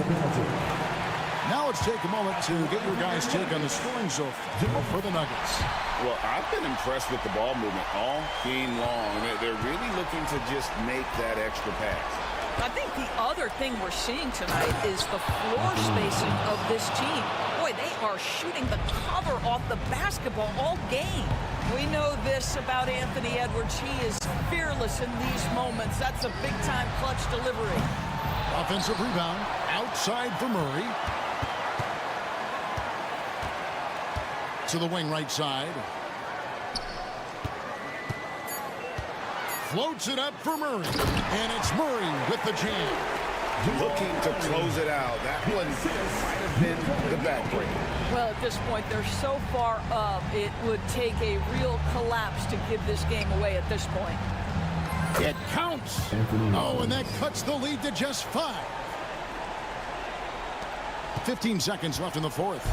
Now let's take a moment to get your guys' take on the scoring so far for the Nuggets. Well, I've been impressed with the ball movement all game long. They're really looking to just make that extra pass. I think the other thing we're seeing tonight is the floor spacing of this team. Boy, they are shooting the cover off the basketball all game. We know this about Anthony Edwards. He is fearless in these moments. That's a big-time clutch delivery. Offensive rebound outside for Murray. To the wing right side. Floats it up for Murray. And it's Murray with the jam. Looking to close it out. That one might have been the backbreaker. Well, at this point, they're so far up, it would take a real collapse to give this game away at this point. It counts. Oh, and that cuts the lead to just 5. 15 seconds left in the fourth.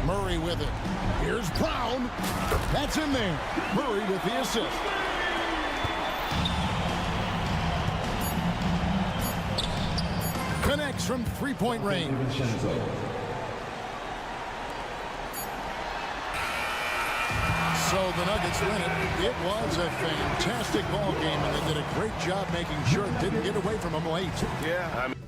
Murray with it. Here's Brown. That's in there. Murray with the assist. Connects from three-point range. So the Nuggets win it. It was a fantastic ball game, and they did a great job making sure it didn't get away from them late. Yeah, I mean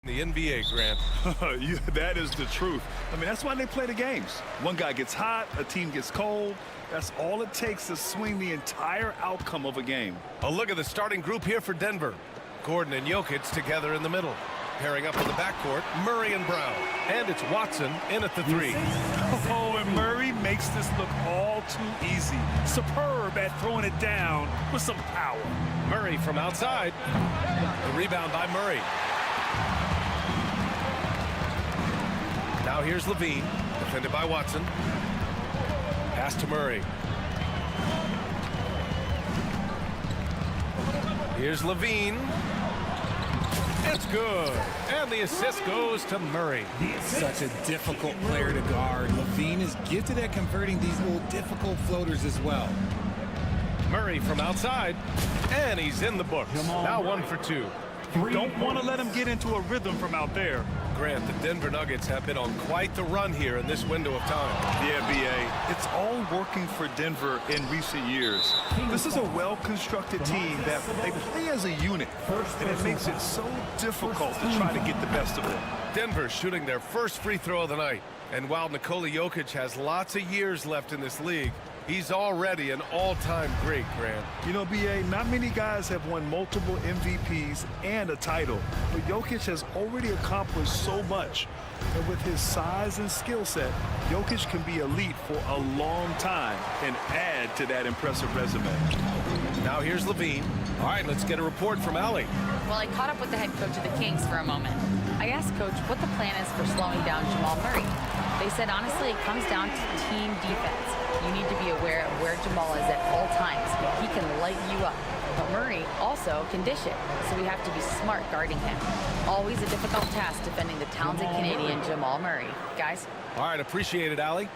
The NBA, Grant. That is the truth. I mean, that's why they play the games. One guy gets hot, a team gets cold. That's all it takes to swing the entire outcome of a game. A look at the starting group here for Denver. Gordon and Jokic together in the middle. Pairing up in the backcourt, Murray and Brown. And it's Watson in at the three. Oh, and Murray makes this look all too easy. Superb at throwing it down with some power. Murray from outside. The rebound by Murray. Now here's Levine, defended by Watson. Pass to Murray. Here's Levine. It's good. And the assist goes to Murray. Such a difficult player to guard. Levine is gifted at converting these little difficult floaters as well. Murray from outside. And he's in the books. Now 1 for 2. You don't want to let him get into a rhythm from out there. Grant, the Denver Nuggets have been on quite the run here in this window of time. Yeah, B.A., it's all working for Denver in recent years. This is a well-constructed team that they play as a unit, and it makes it so difficult to try to get the best of them. Denver shooting their first free throw of the night. And while Nikola Jokic has lots of years left in this league, he's already an all-time great, Grant. You know, B.A., not many guys have won multiple MVPs and a title, but Jokic has already accomplished so much. And with his size and skill set, Jokic can be elite for a long time and add to that impressive resume. Now here's Levine. All right, let's get a report from Allie. Well, I caught up with the head coach of the Kings for a moment. I asked Coach what the plan is for slowing down Jamal Murray. They said, honestly, it comes down to team defense. You need to be aware of where Jamal is at all times. He can light you up. But Murray also can dish it, so we have to be smart guarding him. Always a difficult task defending the talented Canadian Jamal Murray. Guys? All right, appreciate it, Allie.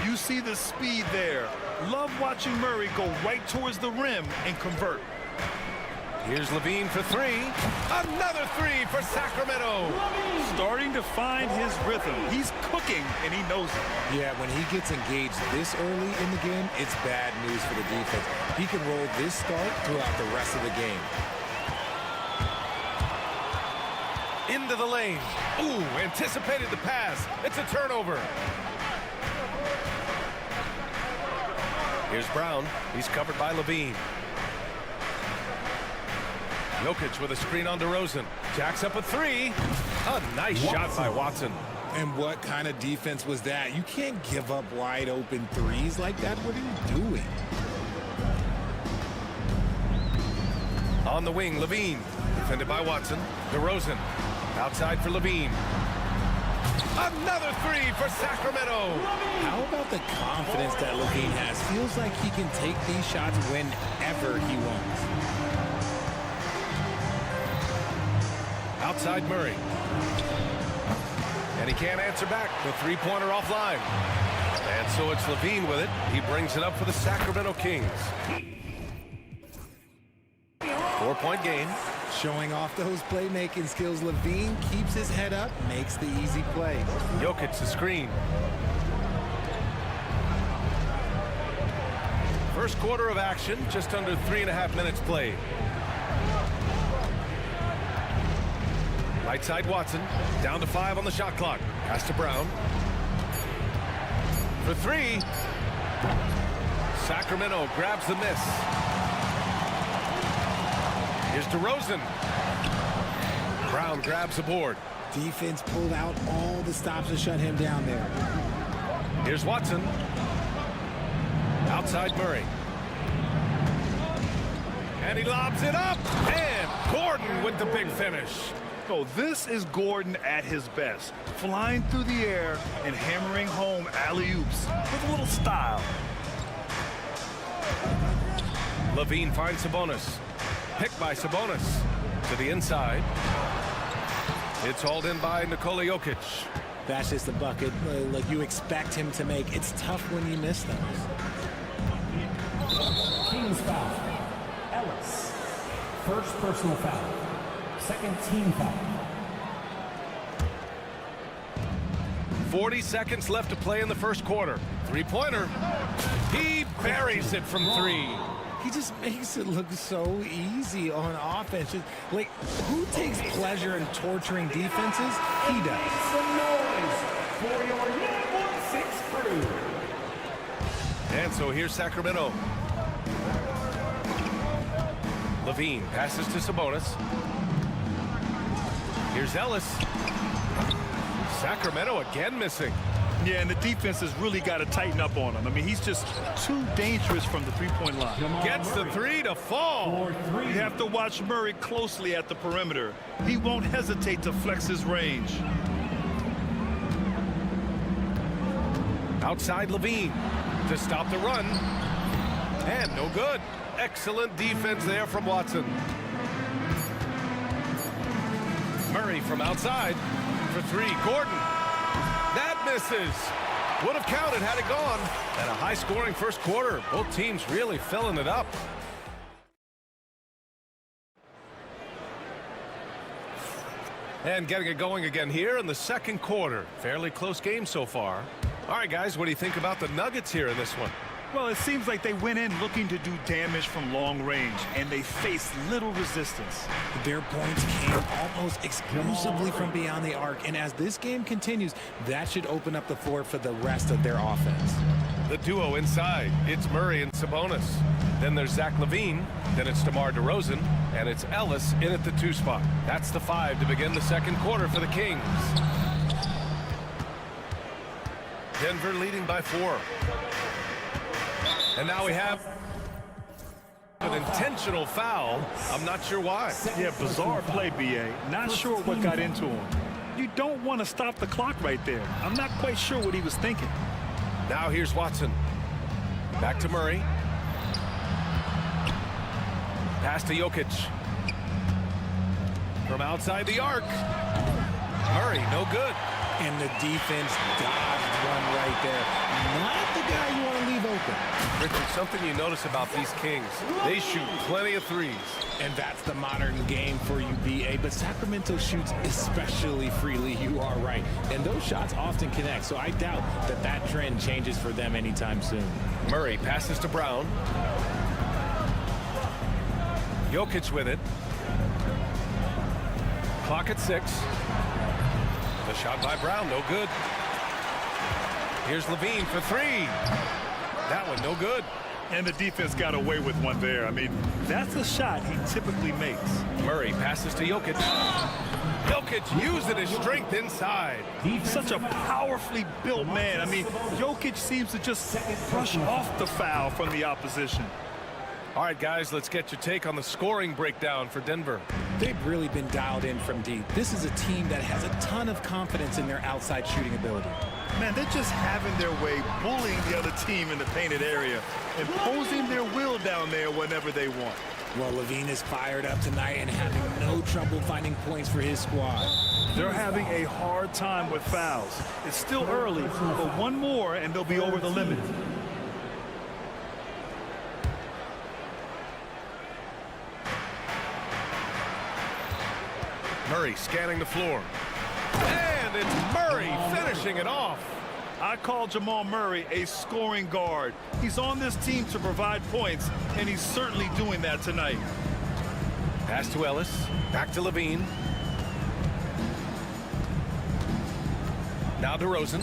You see the speed there. Love watching Murray go right towards the rim and convert. Here's Levine for three. Another three for Sacramento. Starting to find his rhythm. He's cooking, and he knows it. Yeah, when he gets engaged this early in the game, it's bad news for the defense. He can roll this start throughout the rest of the game. Into the lane. Ooh, anticipated the pass. It's a turnover. Here's Brown. He's covered by Levine. Jokic with a screen on DeRozan. Jacks up a three. A nice shot by Watson. And what kind of defense was that? You can't give up wide open threes like that. What are you doing? On the wing, Levine. Defended by Watson. DeRozan. Outside for Levine. Another three for Sacramento. How about the confidence that Levine has? Feels like he can take these shots whenever he wants. Outside Murray. And he can't answer back. The three-pointer offline. And so it's Levine with it. He brings it up for the Sacramento Kings. 4-point game. Showing off those playmaking skills, Levine keeps his head up, makes the easy play. Jokic the screen. First quarter of action, just under 3.5 minutes played. Right side Watson, down to 5 on the shot clock. Pass to Brown. For three. Sacramento grabs the miss. Here's DeRozan. Brown grabs the board. Defense pulled out all the stops to shut him down there. Here's Watson. Outside Murray. And he lobs it up. And Gordon with the big finish. So this is Gordon at his best. Flying through the air and hammering home alley-oops with a little style. Levine finds Sabonis. Picked by Sabonis to the inside. It's hauled in by Nikola Jokic. That's just a bucket like you expect him to make. It's tough when you miss those. Kings foul. Ellis. First personal foul. Second team foul. 40 seconds left to play in the first quarter. Three-pointer. He buries it from three. He just makes it look so easy on offense. Like, who takes pleasure in torturing defenses? He does. For your number 6 crew. And so here's Sacramento. Levine passes to Sabonis. Here's Ellis. Sacramento again missing. Yeah, and the defense has really got to tighten up on him. I mean, he's just too dangerous from the three-point line. Gets the three to fall. You have to watch Murray closely at the perimeter. He won't hesitate to flex his range. Outside Levine to stop the run. And no good. Excellent defense there from Watson. Murray from outside for three. Gordon. That misses. Would have counted had it gone. And a high-scoring first quarter. Both teams really filling it up. And getting it going again here in the second quarter. Fairly close game so far. All right, guys, what do you think about the Nuggets here in this one? Well, it seems like they went in looking to do damage from long range, and they faced little resistance. Their points came almost exclusively from beyond the arc, and as this game continues, that should open up the floor for the rest of their offense. The duo inside. It's Murray and Sabonis. Then there's Zach LaVine. Then it's DeMar DeRozan. And it's Ellis in at the 2 spot. That's the 5 to begin the second quarter for the Kings. Denver leading by 4. And now we have an intentional foul. I'm not sure why. Yeah, bizarre play, BA. Not sure what got into him. You don't want to stop the clock right there. I'm not quite sure what he was thinking. Now here's Watson. Back to Murray. Pass to Jokic. From outside the arc. Murray, no good. And the defense dodged one right there. Not the guy you want to leave open. Richard, something you notice about these Kings, they shoot plenty of threes. And that's the modern game for you, BA. But Sacramento shoots especially freely. You are right. And those shots often connect. So I doubt that that trend changes for them anytime soon. Murray passes to Brown. Jokic with it. Clock at 6. The shot by Brown, no good. Here's Levine for 3. That one, no good. And the defense got away with one there. I mean, that's a shot he typically makes. Murray passes to Jokic. Jokic using his strength inside. He's such a powerfully built man. I mean, Jokic seems to just brush off the foul from the opposition. All right, guys, let's get your take on the scoring breakdown for Denver. They've really been dialed in from deep. This is a team that has a ton of confidence in their outside shooting ability. Man, they're just having their way, bullying the other team in the painted area, imposing their will down there whenever they want. Well, Levine is fired up tonight and having no trouble finding points for his squad. They're having a hard time with fouls. It's still early, but one more and they'll be over the limit. Murray scanning the floor. And it's Murray finishing it off. I call Jamal Murray a scoring guard. He's on this team to provide points, and he's certainly doing that tonight. Pass to Ellis. Back to Levine. Now DeRozan.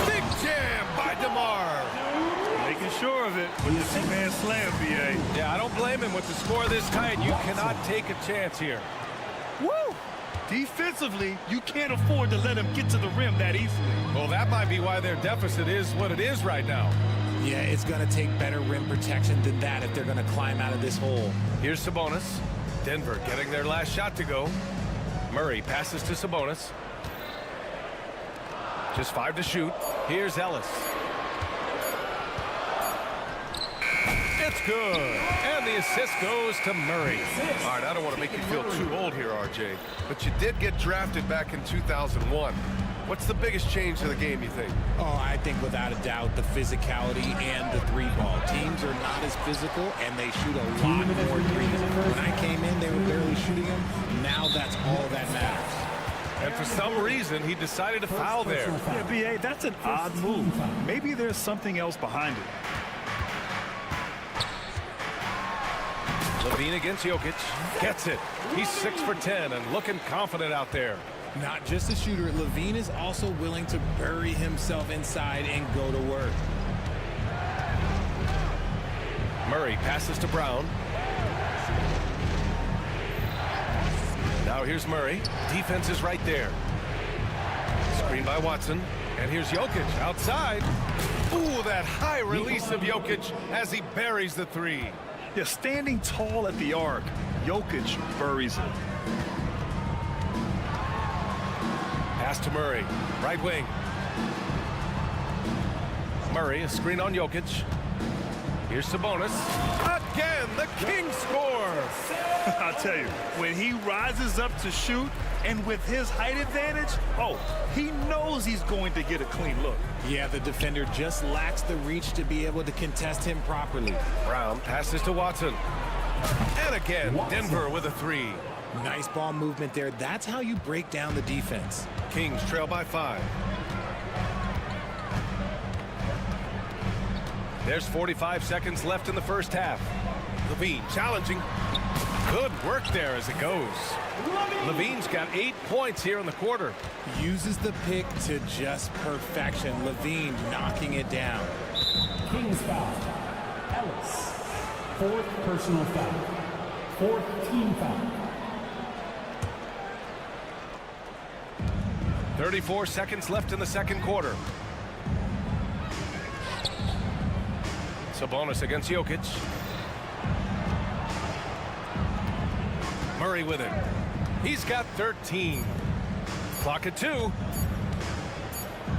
Big jam by DeMar. Making sure of it with the two-man slam, BA. Yeah, I don't blame him with the score this tight. You cannot take a chance here. Woo! Defensively, you can't afford to let him get to the rim that easily. Well, that might be why their deficit is what it is right now. Yeah, it's going to take better rim protection than that if they're going to climb out of this hole. Here's Sabonis. Denver getting their last shot to go. Murray passes to Sabonis. Just 5 to shoot. Here's Ellis. It's good. And the assist goes to Murray. All right, I don't want to make you feel too old here, RJ, but you did get drafted back in 2001. What's the biggest change to the game, you think? Oh, I think without a doubt the physicality and the three-ball. Teams are not as physical, and they shoot a lot more threes. When I came in, they were barely shooting them. Now that's all that matters. And for some reason, he decided to foul there. Yeah, BA, that's an odd move. Maybe there's something else behind it. Levine against Jokic. Gets it. He's 6 for 10 and looking confident out there. Not just a shooter, Levine is also willing to bury himself inside and go to work. Murray passes to Brown. Now here's Murray. Defense is right there. Screen by Watson. And here's Jokic outside. Ooh, that high release of Jokic as he buries the three. Yeah, standing tall at the arc, Jokic buries it. Pass to Murray. Right wing. Murray, a screen on Jokic. Here's Sabonis. Again, the King scores. I'll tell you, when he rises up to shoot, and with his height advantage, oh, he knows he's going to get a clean look. Yeah, the defender just lacks the reach to be able to contest him properly. Brown passes to Watson. And again, Denver with a three. Nice ball movement there. That's how you break down the defense. Kings trail by 5. There's 45 seconds left in the first half. Levine challenging. Good work there as it goes. Levine's got 8 points here in the quarter. Uses the pick to just perfection. Levine knocking it down. Kings foul. Ellis. 4th personal foul. 4th team foul. 34 seconds left in the second quarter. Sabonis against Jokic. Murray with it. He's got 13. Clock at 2.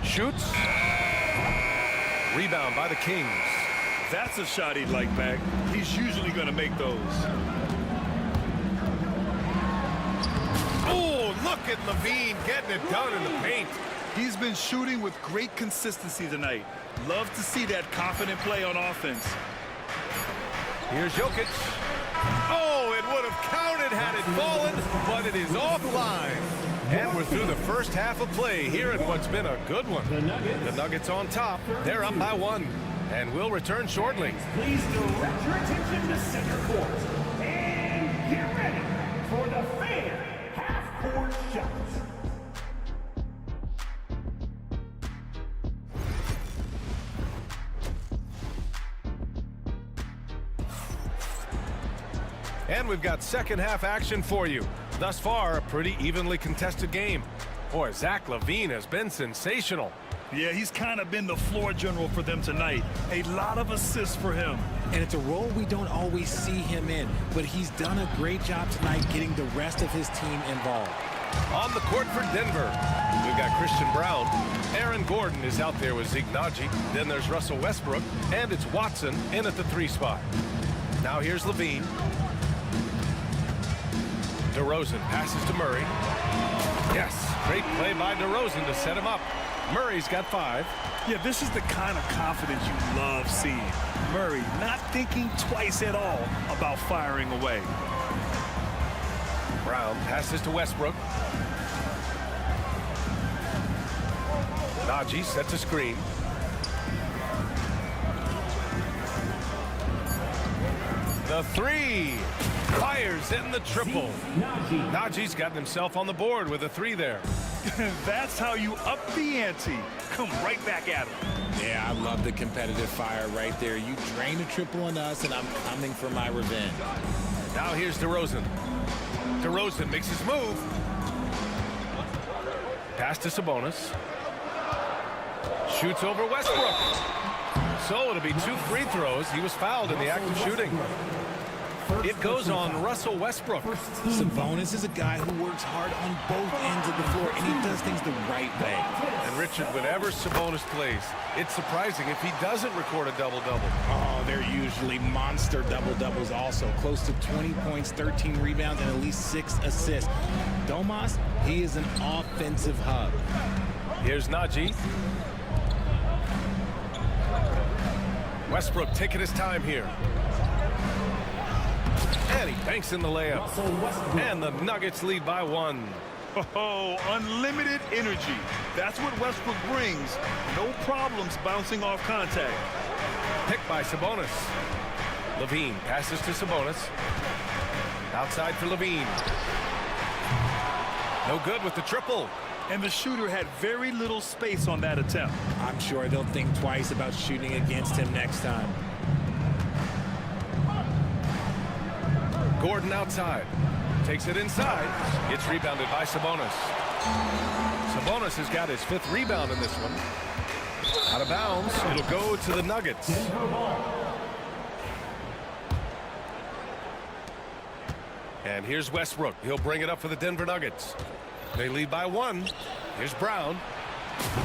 Shoots. Rebound by the Kings. That's a shot he'd like back. He's usually going to make those. Oh, look at Levine getting it done in the paint. He's been shooting with great consistency tonight. Love to see that confident play on offense. Here's Jokic. Oh, it would have counted had it fallen, but it is offline. And we're through the first half of play here in what's been a good one. The Nuggets on top. They're up by 1. And we'll return shortly. Please direct your attention to center court. And get ready for the fair half-court shots. And we've got second half action for you. Thus far, a pretty evenly contested game. Boy, Zach LaVine has been sensational. Yeah, he's kind of been the floor general for them tonight. A lot of assists for him. And it's a role we don't always see him in, but he's done a great job tonight getting the rest of his team involved. On the court for Denver, we've got Christian Brown. Aaron Gordon is out there with Zeke Naji. Then there's Russell Westbrook, and it's Watson in at the 3 spot. Now here's Levine. DeRozan passes to Murray. Yes, great play by DeRozan to set him up. Murray's got 5. Yeah, this is the kind of confidence you love seeing. Murray not thinking twice at all about firing away. Brown passes to Westbrook. Naji sets a screen. The 3. Fires in the triple. Naji's gotten himself on the board with a 3 there. That's how you up the ante. Come right back at him. Yeah, I love the competitive fire right there. You drain a triple on us, and I'm coming for my revenge. Now here's DeRozan. DeRozan makes his move. Pass to Sabonis. Shoots over Westbrook. So it'll be 2 free throws. He was fouled in the act of shooting. It goes on Russell Westbrook. Sabonis is a guy who works hard on both ends of the floor, and he does things the right way. And Richard, whenever Sabonis plays, it's surprising if he doesn't record a double-double. Oh, they're usually monster double-doubles also. Close to 20 points, 13 rebounds, and at least 6 assists. Domas, he is an offensive hub. Here's Naji. Westbrook taking his time here. And he banks in the layup. And the Nuggets lead by 1. Oh, unlimited energy. That's what Westbrook brings. No problems bouncing off contact. Picked by Sabonis. Levine passes to Sabonis. Outside for Levine. No good with the triple. And the shooter had very little space on that attempt. I'm sure they'll think twice about shooting against him next time. Gordon outside. Takes it inside. It's rebounded by Sabonis. Sabonis has got his 5th rebound in this one. Out of bounds. It'll go to the Nuggets. And here's Westbrook. He'll bring it up for the Denver Nuggets. They lead by 1. Here's Brown.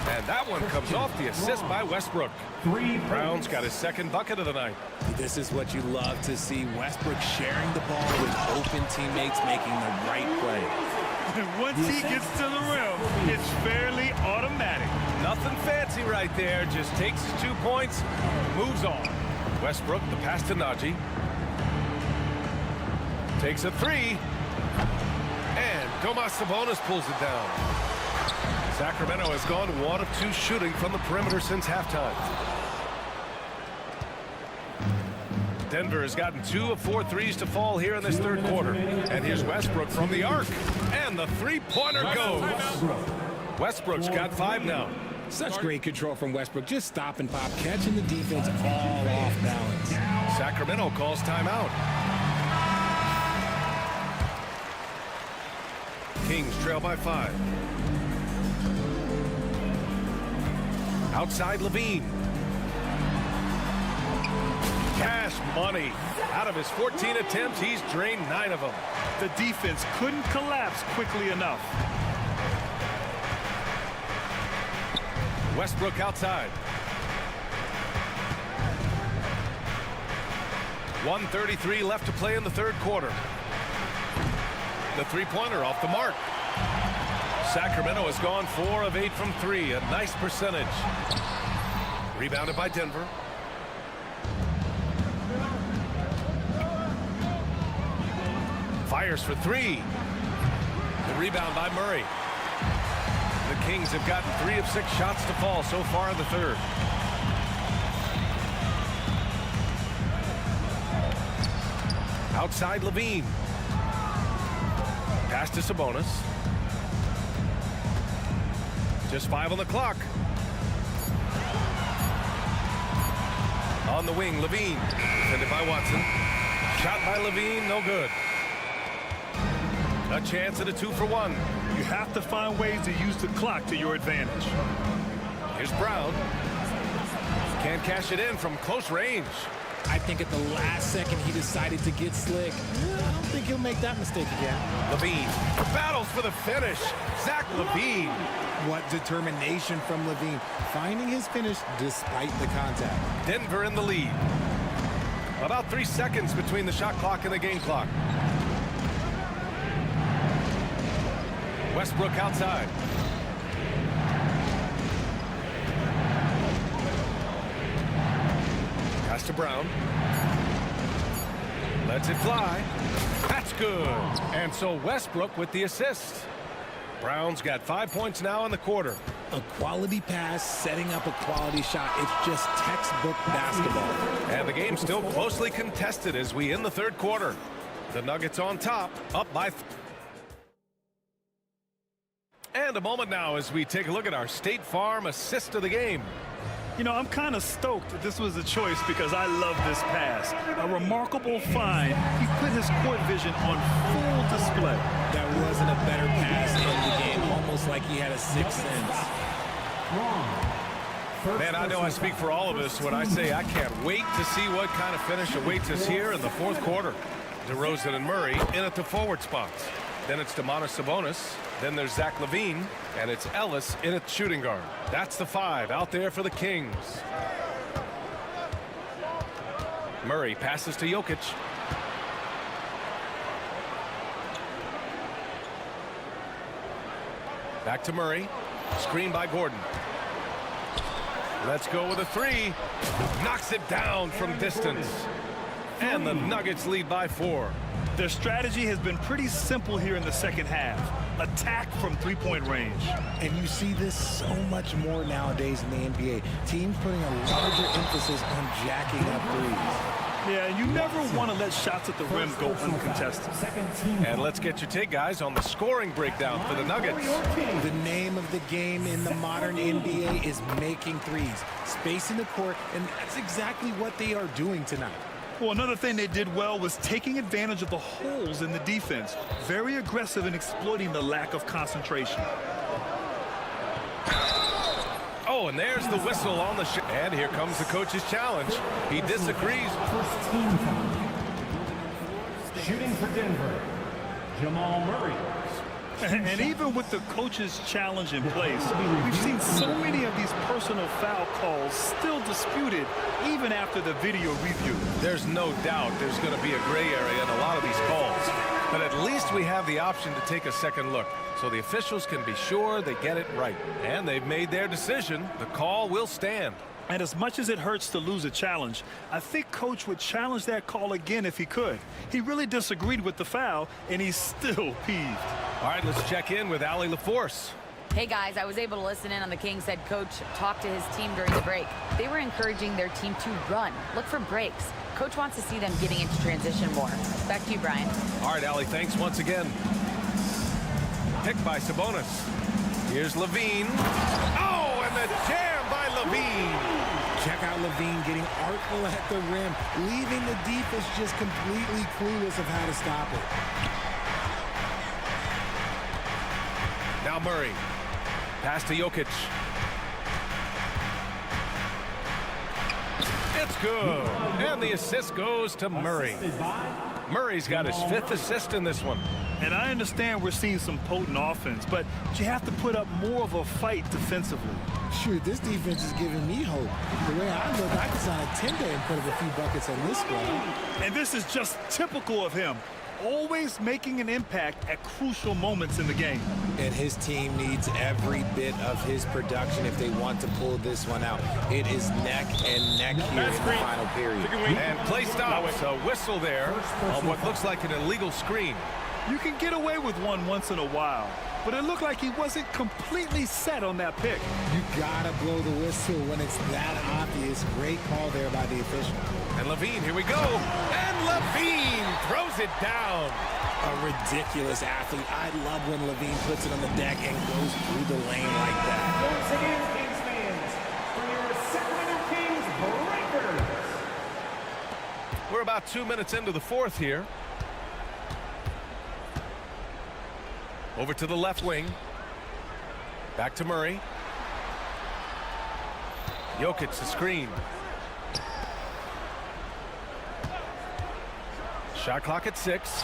And that one comes off the assist by Westbrook. Brown's got his 2nd bucket of the night. This is what you love to see. Westbrook sharing the ball with open teammates, making the right play. Once he gets to the rim, it's fairly automatic. Nothing fancy right there. Just takes his 2 points, moves on. Westbrook, the pass to Najee. Takes a 3. And Domas Sabonis pulls it down. Sacramento has gone 1 of 2 shooting from the perimeter since halftime. Denver has gotten 2 of 4 threes to fall here in this 3rd quarter. And here's Westbrook from the arc. And the 3-pointer goes. Westbrook's got 5 now. Such great control from Westbrook. Just stop and pop, catching the defense all off balance. Sacramento calls timeout. Kings trail by 5. Outside Levine. Cash money. Out of his 14 attempts, he's drained 9 of them. The defense couldn't collapse quickly enough. Westbrook outside. 1:33 left to play in the 3rd quarter. The 3-pointer off the mark. Sacramento has gone 4 of 8 from 3. A nice percentage. Rebounded by Denver. Fires for 3. The rebound by Murray. The Kings have gotten 3 of 6 shots to fall so far in the 3rd. Outside Levine. Pass to Sabonis. Just 5 on the clock. On the wing, Levine. Defended by Watson. Shot by Levine, no good. A chance at a 2-for-1. You have to find ways to use the clock to your advantage. Here's Brown. Can't cash it in from close range. I think at the last second he decided to get slick. I don't think he'll make that mistake again. Levine battles for the finish. Zach Levine. What determination from Levine, finding his finish despite the contact. Denver in the lead. About 3 seconds between the shot clock and the game clock. Westbrook outside. Pass to Brown. Lets it fly. That's good. And so Westbrook with the assist. Brown's got 5 points now in the quarter. A quality pass, setting up a quality shot. It's just textbook basketball. And the game's still closely contested as we end the 3rd quarter. The Nuggets on top, up by... And a moment now as we take a look at our State Farm assist of the game. You know, I'm kind of stoked that this was a choice because I love this pass. A remarkable find. He put his court vision on full display. That wasn't a better pass in the game, almost like he had a 6th sense. Man, I know I speak for all of us when I say I can't wait to see what kind of finish awaits us here in the 4th quarter. DeRozan and Murray in at the forward spots. Then it's Domantas Sabonis. Then there's Zach Levine, and it's Ellis in at shooting guard. That's the 5 out there for the Kings. Murray passes to Jokic. Back to Murray. Screen by Gordon. Let's go with a 3. Knocks it down from distance. And the Nuggets lead by 4. Their strategy has been pretty simple here in the 2nd half. Attack from 3-point range. And you see this so much more nowadays in the NBA. Teams putting a larger emphasis on jacking up threes. Yeah, you never want to let shots at the rim go uncontested. And let's get your take, guys, on the scoring breakdown for the Nuggets. The name of the game in the modern NBA is making threes, spacing the court, and that's exactly what they are doing tonight. Well, another thing they did well was taking advantage of the holes in the defense. Very aggressive in exploiting the lack of concentration. Oh, and there's the whistle on the shot. And here comes the coach's challenge. He disagrees. First team foul. Shooting for Denver, Jamal Murray. And even with the coach's challenge in place, we've seen so many of these personal foul calls still disputed even after the video review. There's no doubt there's going to be a gray area in a lot of these calls. But at least we have the option to take a second look, so the officials can be sure they get it right. And they've made their decision. The call will stand. And as much as it hurts to lose a challenge, I think Coach would challenge that call again if he could. He really disagreed with the foul, and he's still peeved. All right, let's check in with Allie LaForce. Hey guys, I was able to listen in on the Kings head coach talk to his team during the break. They were encouraging their team to run, look for breaks. Coach wants to see them getting into transition more. Back to you, Brian. All right, Allie, thanks once again. Picked by Sabonis. Here's Levine. Oh, and the jam by Levine. Check out Levine getting artful at the rim, leaving the defense just completely clueless of how to stop it. Now Murray. Pass to Jokic. It's good. And the assist goes to Murray. Murray's got his 5th assist in this one. And I understand we're seeing some potent offense, but you have to put up more of a fight defensively. Shoot, this defense is giving me hope. The way I look, I can sign a 10-day and put up a few buckets on this squad. And this is just typical of him. Always making an impact at crucial moments in the game. And his team needs every bit of his production if they want to pull this one out. It is neck and neck here in the final period. And play stops. A whistle there on what looks like an illegal screen. You can get away with one once in a while, but it looked like he wasn't completely set on that pick. You gotta blow the whistle when it's that obvious. Great call there by the official. And Levine, here we go. And Levine throws it down. A ridiculous athlete. I love when Levine puts it on the deck and goes through the lane like that. Once again, Kings fans, for your Sacramento Kings breakers. We're about 2 minutes into the 4th here. Over to the left wing. Back to Murray. Jokic, the screen. Shot clock at 6.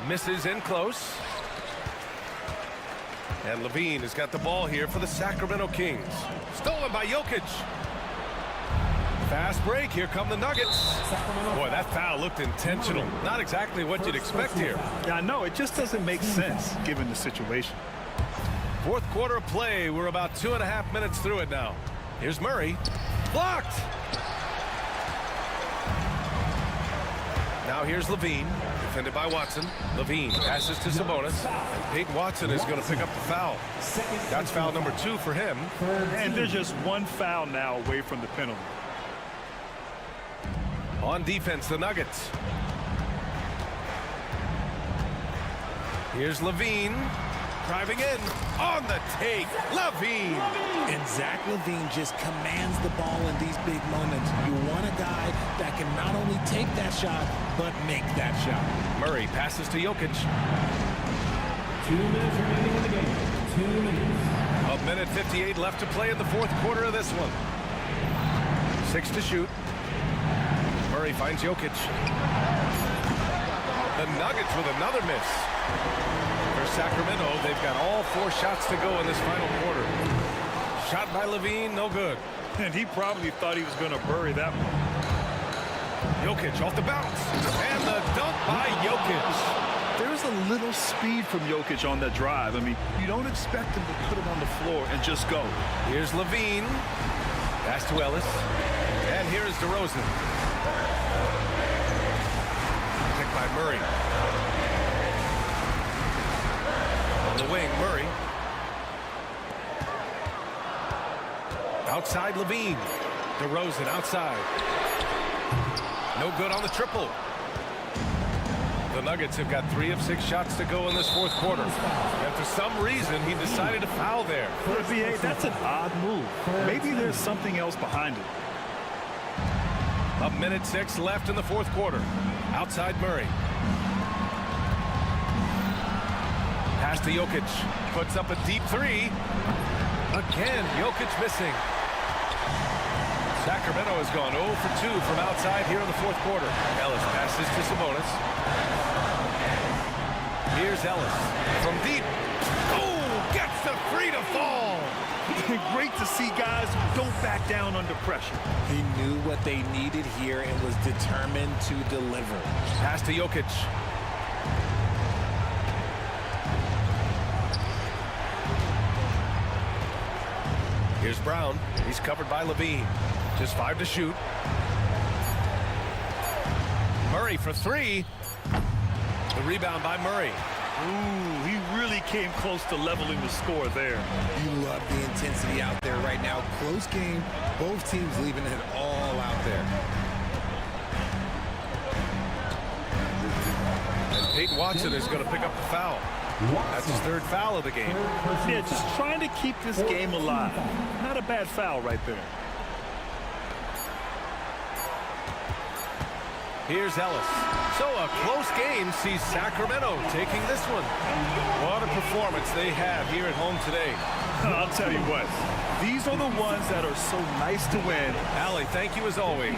Misses in close. And Levine has got the ball here for the Sacramento Kings. Stolen by Jokic. Fast break. Here come the Nuggets. Boy, that foul looked intentional. Not exactly what you'd expect here. Yeah, I know. It just doesn't make sense given the situation. 4th quarter of play. We're about 2.5 minutes through it now. Here's Murray. Blocked. Now here's Levine. Defended by Watson. Levine passes to Sabonis. And Peyton Watson is going to pick up the foul. That's foul number 2 for him. And they're just one foul now away from the penalty. On defense, the Nuggets. Here's Levine. Driving in. On the take. Levine. And Zach Levine just commands the ball in these big moments. You want a guy that can not only take that shot, but make that shot. Murray passes to Jokic. 2 minutes remaining in the game. 2 minutes. 1:58 left to play in the 4th quarter of this one. 6 to shoot. Murray finds Jokic. The Nuggets with another miss. For Sacramento, they've got all 4 shots to go in this final quarter. Shot by Levine, no good. And he probably thought he was going to bury that one. Jokic off the bounce. And the dunk by Jokic. There's a little speed from Jokic on that drive. I mean, you don't expect him to put it on the floor and just go. Here's Levine. Pass to Ellis. And here is DeRozan. Picked by Murray. On the wing, Murray. Outside Levine. DeRozan outside. No good on the triple. The Nuggets have got 3 of 6 shots to go in this fourth quarter. And for some reason, he decided to foul there. For the BA, that's an odd move. Maybe there's something else behind it. 1:06 left in the fourth quarter. Outside Murray. Pass to Jokic. Puts up a deep 3. Again, Jokic missing. Sacramento has gone 0 for 2 from outside here in the fourth quarter. Ellis passes to Sabonis. Here's Ellis from deep. Oh, gets the 3 to fall. Great to see guys who don't back down under pressure. He knew what they needed here and was determined to deliver. Pass to Jokic. Here's Brown. He's covered by Levine. Just 5 to shoot. Murray for 3. The rebound by Murray. Ooh, he really came close to leveling the score there. You love the intensity out there right now. Close game. Both teams leaving it all out there. And Peyton Watson is going to pick up the foul. That's his 3rd foul of the game. Yeah, just trying to keep this game alive. Not a bad foul right there. Here's Ellis. So a close game sees Sacramento taking this one. What a performance they have here at home today. I'll tell you what, these are the ones that are so nice to win. Allie, thank you as always.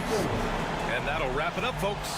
And that'll wrap it up, folks.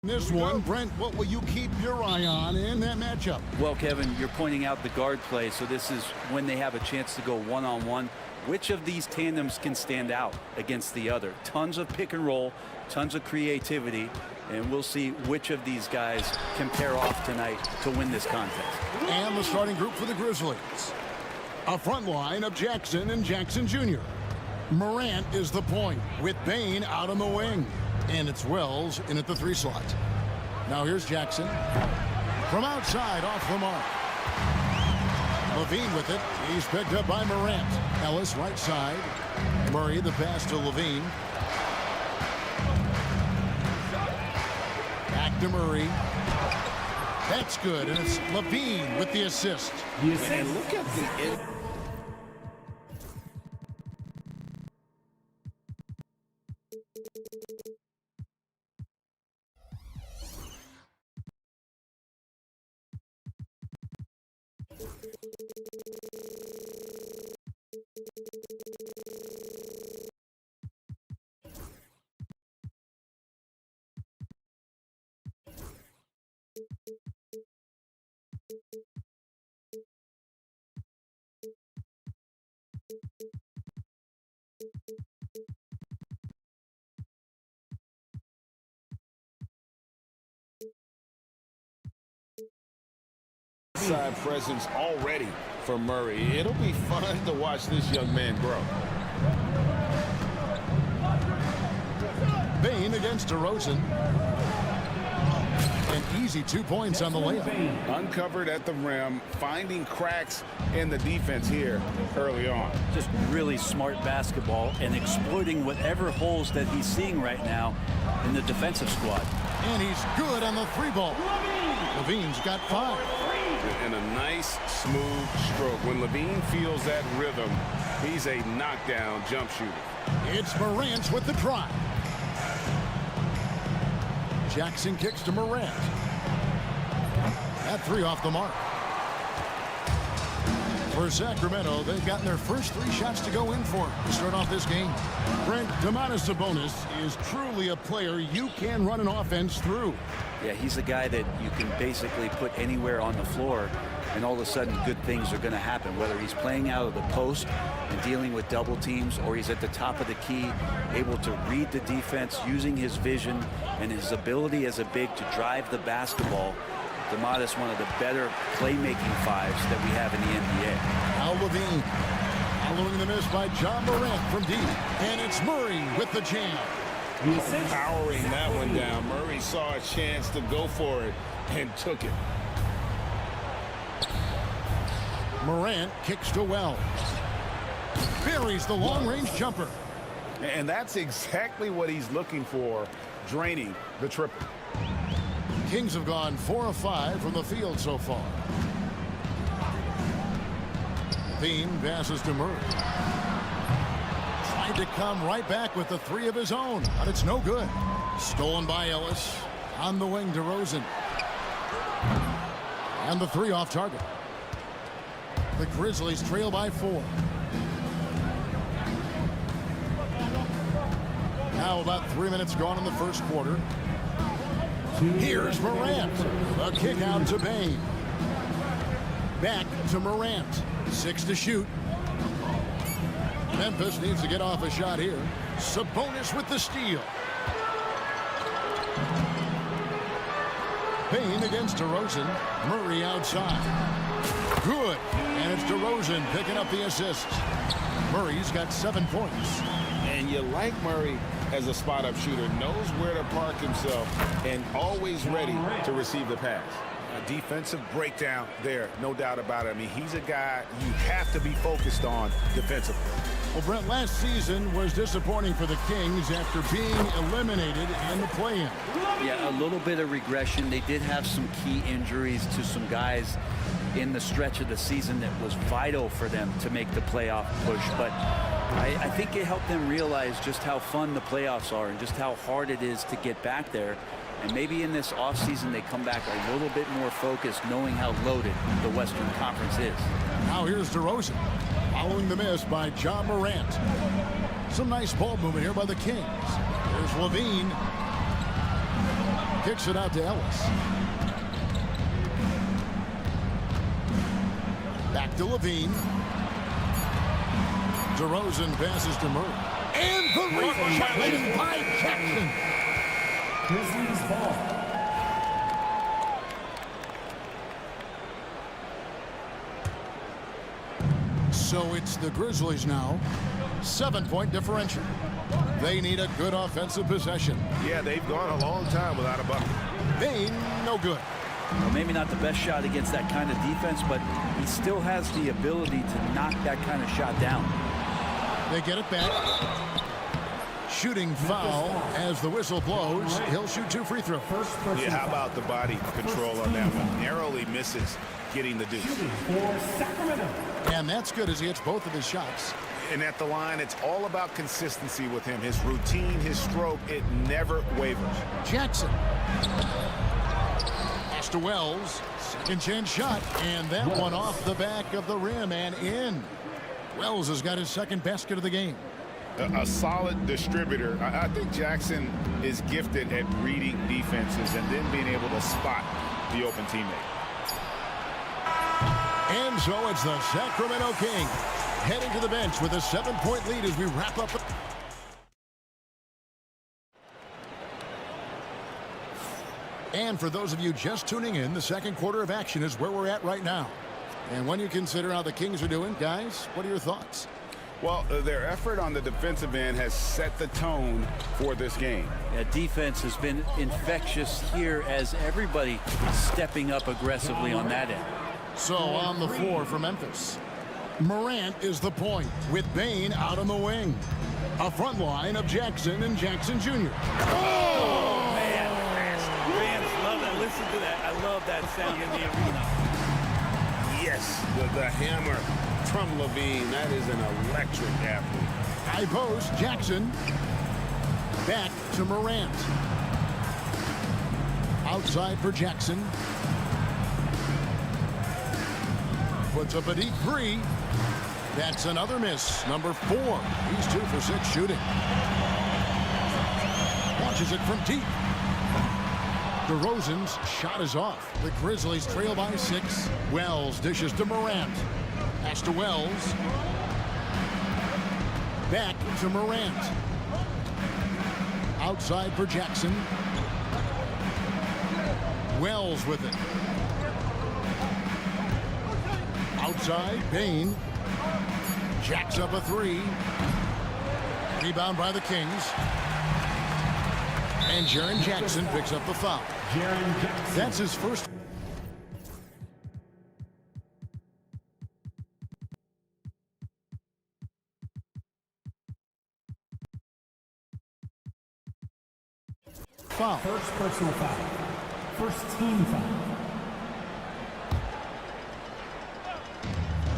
This one, Brent, what will you keep your eye on in that matchup? Well, Kevin, you're pointing out the guard play, so this is when they have a chance to go one-on-one. Which of these tandems can stand out against the other? Tons of pick and roll, tons of creativity, and we'll see which of these guys can pair off tonight to win this contest. And the starting group for the Grizzlies. A front line of Jackson and Jackson Jr. Morant is the point with Bain out on the wing. And it's Wells in at the 3 slot. Now here's Jackson. From outside, off the mark. Levine with it. He's picked up by Morant. Ellis right side. Murray the pass to Levine. Back to Murray. That's good, and it's Levine with the assist. And look at the... Side presence already for Murray. It'll be fun to watch this young man grow. Bain against DeRozan. An easy 2 points on the layup. Uncovered at the rim, finding cracks in the defense here early on. Just really smart basketball and exploiting whatever holes that he's seeing right now in the defensive squad. And he's good on the 3-ball. Levine's got 5. And a nice, smooth stroke. When Levine feels that rhythm, he's a knockdown jump shooter. It's Morant with the drive. Jackson kicks to Morant. That 3 off the mark. For Sacramento, they've gotten their first 3 shots to go in for to start off this game. Brent, Domantas Sabonis is truly a player you can run an offense through. Yeah, he's a guy that you can basically put anywhere on the floor, and all of a sudden good things are going to happen, whether he's playing out of the post and dealing with double teams, or he's at the top of the key, able to read the defense, using his vision and his ability as a big to drive the basketball. Domantas, one of the better playmaking 5s that we have in the NBA. Now Levine, following the miss by John Morant from deep, and it's Murray with the jam. Powering that one down. Murray saw a chance to go for it and took it. Morant kicks to Wells. Buries the long-range jumper. And that's exactly what he's looking for, draining the triple. Kings have gone 4 of 5 from the field so far. Levine passes to Murray. Tried to come right back with the 3 of his own, but it's no good. Stolen by Ellis. On the wing, DeRozan. And the 3 off target. The Grizzlies trail by 4. Now about 3 minutes gone in the first quarter. Here's Morant. A kick out to Bain. Back to Morant. 6 to shoot. Memphis needs to get off a shot here. Sabonis with the steal. Bain against DeRozan. Murray outside. Good. And it's DeRozan picking up the assist. Murray's got 7 points. And you like Murray as a spot-up shooter, knows where to park himself, and always ready to receive the pass. A defensive breakdown there, no doubt about it. I mean, he's a guy you have to be focused on defensively. Well, Brent, last season was disappointing for the Kings after being eliminated in the play-in. Yeah, a little bit of regression. They did have some key injuries to some guys in the stretch of the season that was vital for them to make the playoff push. But I think it helped them realize just how fun the playoffs are and just how hard it is to get back there. And maybe in this offseason they come back a little bit more focused, knowing how loaded the Western Conference is. Now here's DeRozan, following the miss by John Morant. Some nice ball movement here by the Kings. There's Levine. Kicks it out to Ellis. Back to Levine. DeRozan passes to Murray. And the rebound by Jackson. Grizzlies ball. So it's the Grizzlies now. 7-point differential. They need a good offensive possession. Yeah, they've gone a long time without a bucket. Bain, no good. Well, maybe not the best shot against that kind of defense, but he still has the ability to knock that kind of shot down. They get it back. Shooting foul as the whistle blows. He'll shoot 2 free throws. Yeah, how about the body control on that one? Narrowly misses getting the deuce. And that's good as he hits both of his shots. And at the line, it's all about consistency with him. His routine, his stroke, it never wavers. Jackson. Pass to Wells. Second chance shot. And that one off the back of the rim and in. Wells has got his second basket of the game. A solid distributor. I think Jackson is gifted at reading defenses and then being able to spot the open teammate. And so it's the Sacramento Kings heading to the bench with a 7-point lead as we wrap up. And for those of you just tuning in, the second quarter of action is where we're at right now. And when you consider how the Kings are doing, guys, what are your thoughts? Well, their effort on the defensive end has set the tone for this game. Yeah, defense has been infectious here as everybody stepping up aggressively on that end. So on the floor for Memphis, Morant is the point with Bain out on the wing. A front line of Jackson and Jackson Jr. Oh, man. Fans love that. Listen to that. I love that sound in the arena. Yes, the hammer from Levine. That is an electric athlete. High post, Jackson. Back to Morant. Outside for Jackson. Puts up a deep 3. That's another miss. Number 4. He's 2 for 6 shooting. Launches it from deep. DeRozan's shot is off. The Grizzlies trail by 6. Wells dishes to Morant. Pass to Wells. Back to Morant. Outside for Jackson. Wells with it. Outside, Bain. Jacks up a 3. Rebound by the Kings. And Jaren Jackson picks up the foul. That's his first. Foul. First personal foul. First team foul.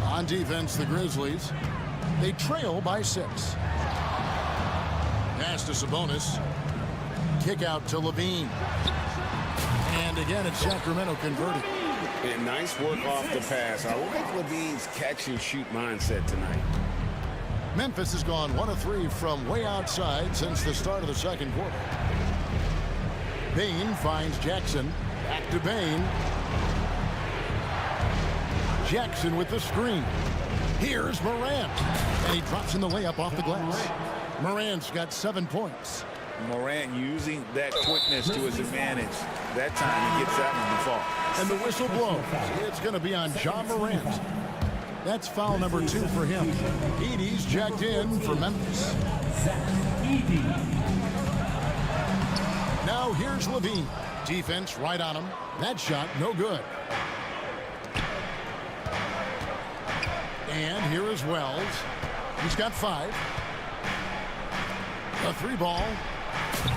On defense, the Grizzlies. They trail by 6. Pass to Sabonis. Kick out to Levine. And again, it's Sacramento converted. And nice work off the pass. I like Levine's catch-and-shoot mindset tonight. Memphis has gone 1 of 3 from way outside since the start of the second quarter. Bain finds Jackson. Back to Bain. Jackson with the screen. Here's Morant. And he drops in the layup off the glass. Morant's got 7 points. Morant using that quickness to his advantage. That time he gets that one to fall. And the whistle blows. It's going to be on John Morant. That's foul number 2 for him. Edey's jacked in for Memphis. Now here's Levine. Defense right on him. That shot no good. And here is Wells. He's got 5. A 3 ball.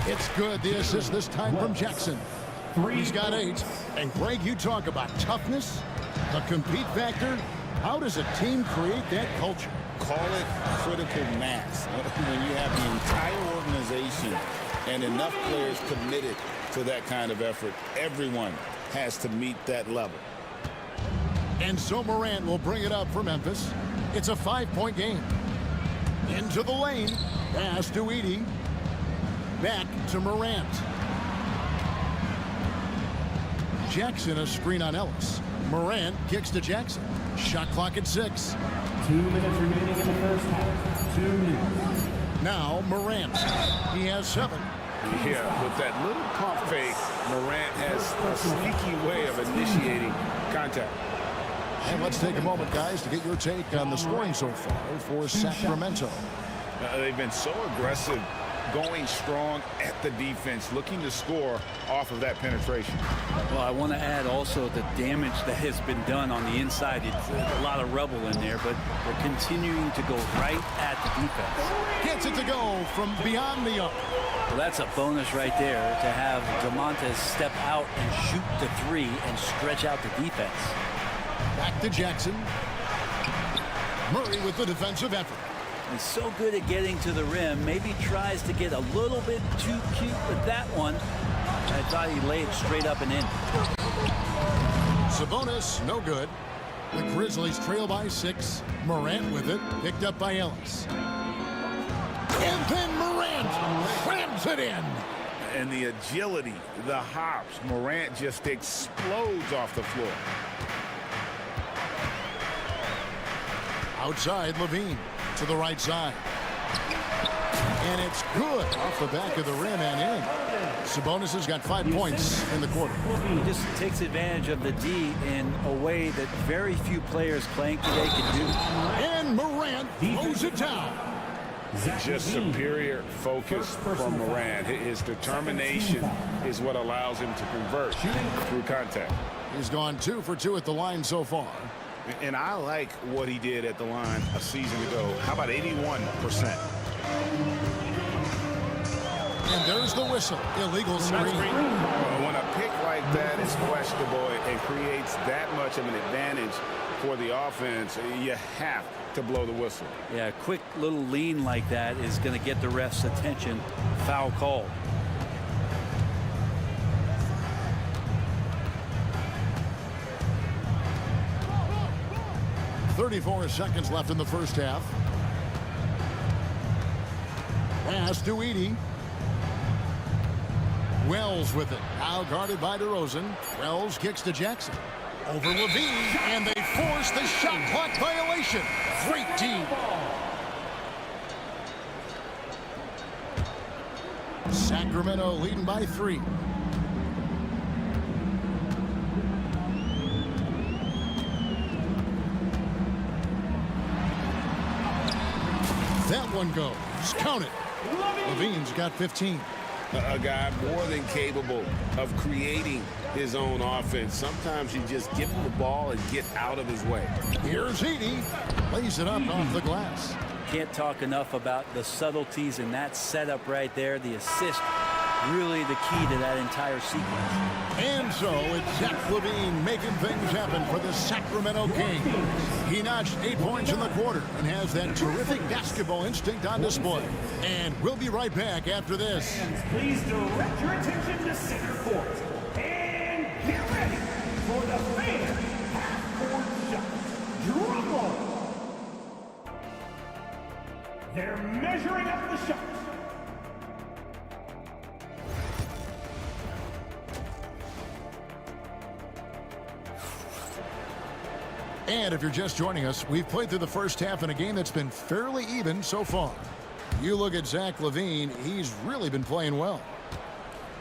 It's good. The assist this time from Jackson. He's got 8. And Greg, you talk about toughness, the compete factor. How does a team create that culture? Call it critical mass. When you have the entire organization and enough players committed to that kind of effort, everyone has to meet that level. And so Morant will bring it up for Memphis. It's a 5-point game. Into the lane. Pass to Edey. Back to Morant. Jackson, a screen on Ellis. Morant kicks to Jackson. Shot clock at 6. 2 minutes remaining in the first half. 2 minutes. Now Morant. He has 7. Yeah, with that little pump fake, Morant has a sneaky way of initiating contact. And let's take a moment, guys, to get your take on the scoring so far for Sacramento. They've been so aggressive, going strong at the defense, looking to score off of that penetration. Well, I want to add also the damage that has been done on the inside. It's a lot of rubble in there, but they're continuing to go right at the defense. Gets it to go from beyond the arc. Well, that's a bonus right there to have DeMontes step out and shoot the 3 and stretch out the defense. Back to Jackson. Murray with the defensive effort. He's so good at getting to the rim. Maybe tries to get a little bit too cute with that one. I thought he laid straight up and in. Sabonis, no good. The Grizzlies trail by 6. Morant with it, picked up by Ellis. And then Morant slams it in. And the agility, the hops, Morant just explodes off the floor. Outside, Levine to the right side. And it's good off the back of the rim and in. Sabonis has got 5 points in the quarter. He just takes advantage of the D in a way that very few players playing today can do. And Morant throws it down. Just superior focus from Morant. His determination is what allows him to convert through contact. He's gone 2 for 2 at the line so far. And I like what he did at the line a season ago. How about 81%? And there's the whistle. Illegal screen. When a pick like that is questionable and creates that much of an advantage for the offense, you have to blow the whistle. Yeah, a quick little lean like that is going to get the ref's attention. Foul call. .34 seconds left in the first half. Pass to Edey. Wells with it. Now guarded by DeRozan. Wells kicks to Jackson. Over Levine, and they force the shot clock violation. Great team. Sacramento leading by 3. That one goes. Count it. Levine's got 15. A guy more than capable of creating his own offense. Sometimes you just give him the ball and get out of his way. Here's Edey. Lays it up off the glass. Can't talk enough about the subtleties in that setup right there. The assist, really the key to that entire sequence. And so it's Zach Levine making things happen for the Sacramento Kings. He notched 8 points in the quarter and has that terrific basketball instinct on display. And we'll be right back after this. Please direct your attention to center court. And get ready for the fan half-court shot. Drum roll. They're measuring up the shot. And if you're just joining us, we've played through the first half in a game that's been fairly even so far. You look at Zach Levine, he's really been playing well.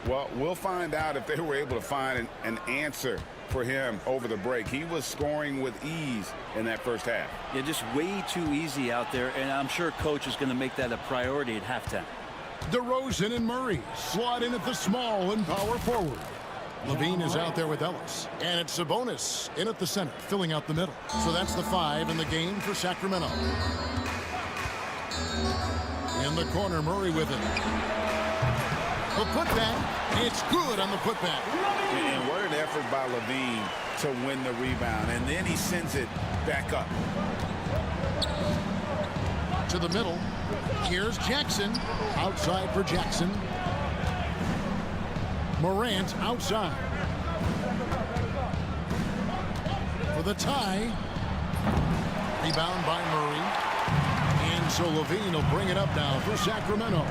Well, we'll find out if they were able to find an answer for him over the break. He was scoring with ease in that first half. Yeah, just way too easy out there, and I'm sure coach is going to make that a priority at halftime. DeRozan and Murray slot in at the small and power forward. Levine is out there with Ellis. And it's Sabonis in at the center, filling out the middle. So that's the 5 in the game for Sacramento. In the corner, Murray with it. The putback, it's good on the putback. And what an effort by Levine to win the rebound. And then he sends it back up. To the middle. Here's Jackson. Outside for Jackson. Morant outside. For the tie. Rebound by Murray. And so Levine will bring it up now for Sacramento.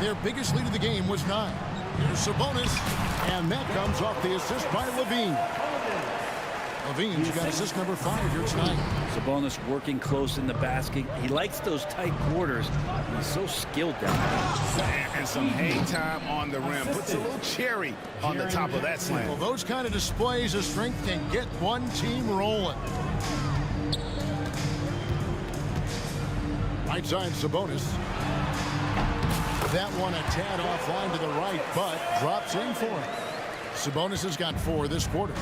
Their biggest lead of the game was 9. Here's Sabonis, and that comes off the assist by Levine. Levine's got assist number 5 here tonight. Sabonis working close in the basket. He likes those tight quarters. He's so skilled down there. And some hang time on the rim. Puts a little cherry on the top of that slam. Well, those kind of displays of strength can get one team rolling. Right side, Sabonis. That one a tad offline to the right, but drops in for him. Sabonis has got 4 this quarter.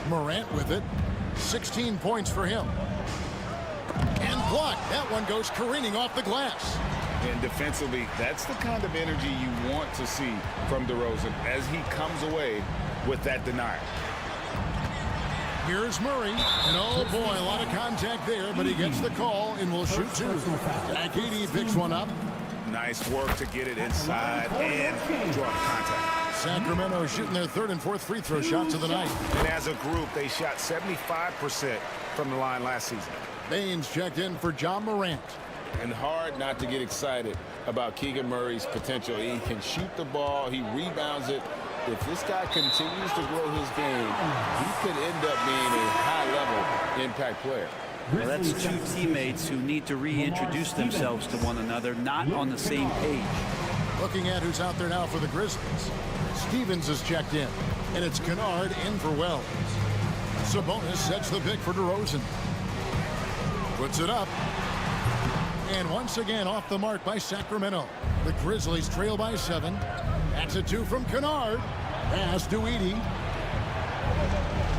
Morant with it. 16 points for him. And blocked. That one goes careening off the glass. And defensively, that's the kind of energy you want to see from DeRozan as he comes away with that denial. Here's Murray. And oh boy, a lot of contact there, but he gets the call and will shoot 2. Jack Edey picks one up. Nice work to get it inside and draw contact. Sacramento shooting their 3rd and 4th free throw shots of the night. And as a group, they shot 75% from the line last season. Baines checked in for John Morant. And hard not to get excited about Keegan Murray's potential. He can shoot the ball. He rebounds it. If this guy continues to grow his game, he could end up being a high-level impact player. Well, that's 2 teammates who need to reintroduce themselves to one another, not on the same page. Looking at who's out there now for the Grizzlies. Stevens is checked in, and it's Kennard in for Wells. Sabonis sets the pick for DeRozan. Puts it up. And once again off the mark by Sacramento. The Grizzlies trail by 7. That's a 2 from Kennard. Pass to Edey.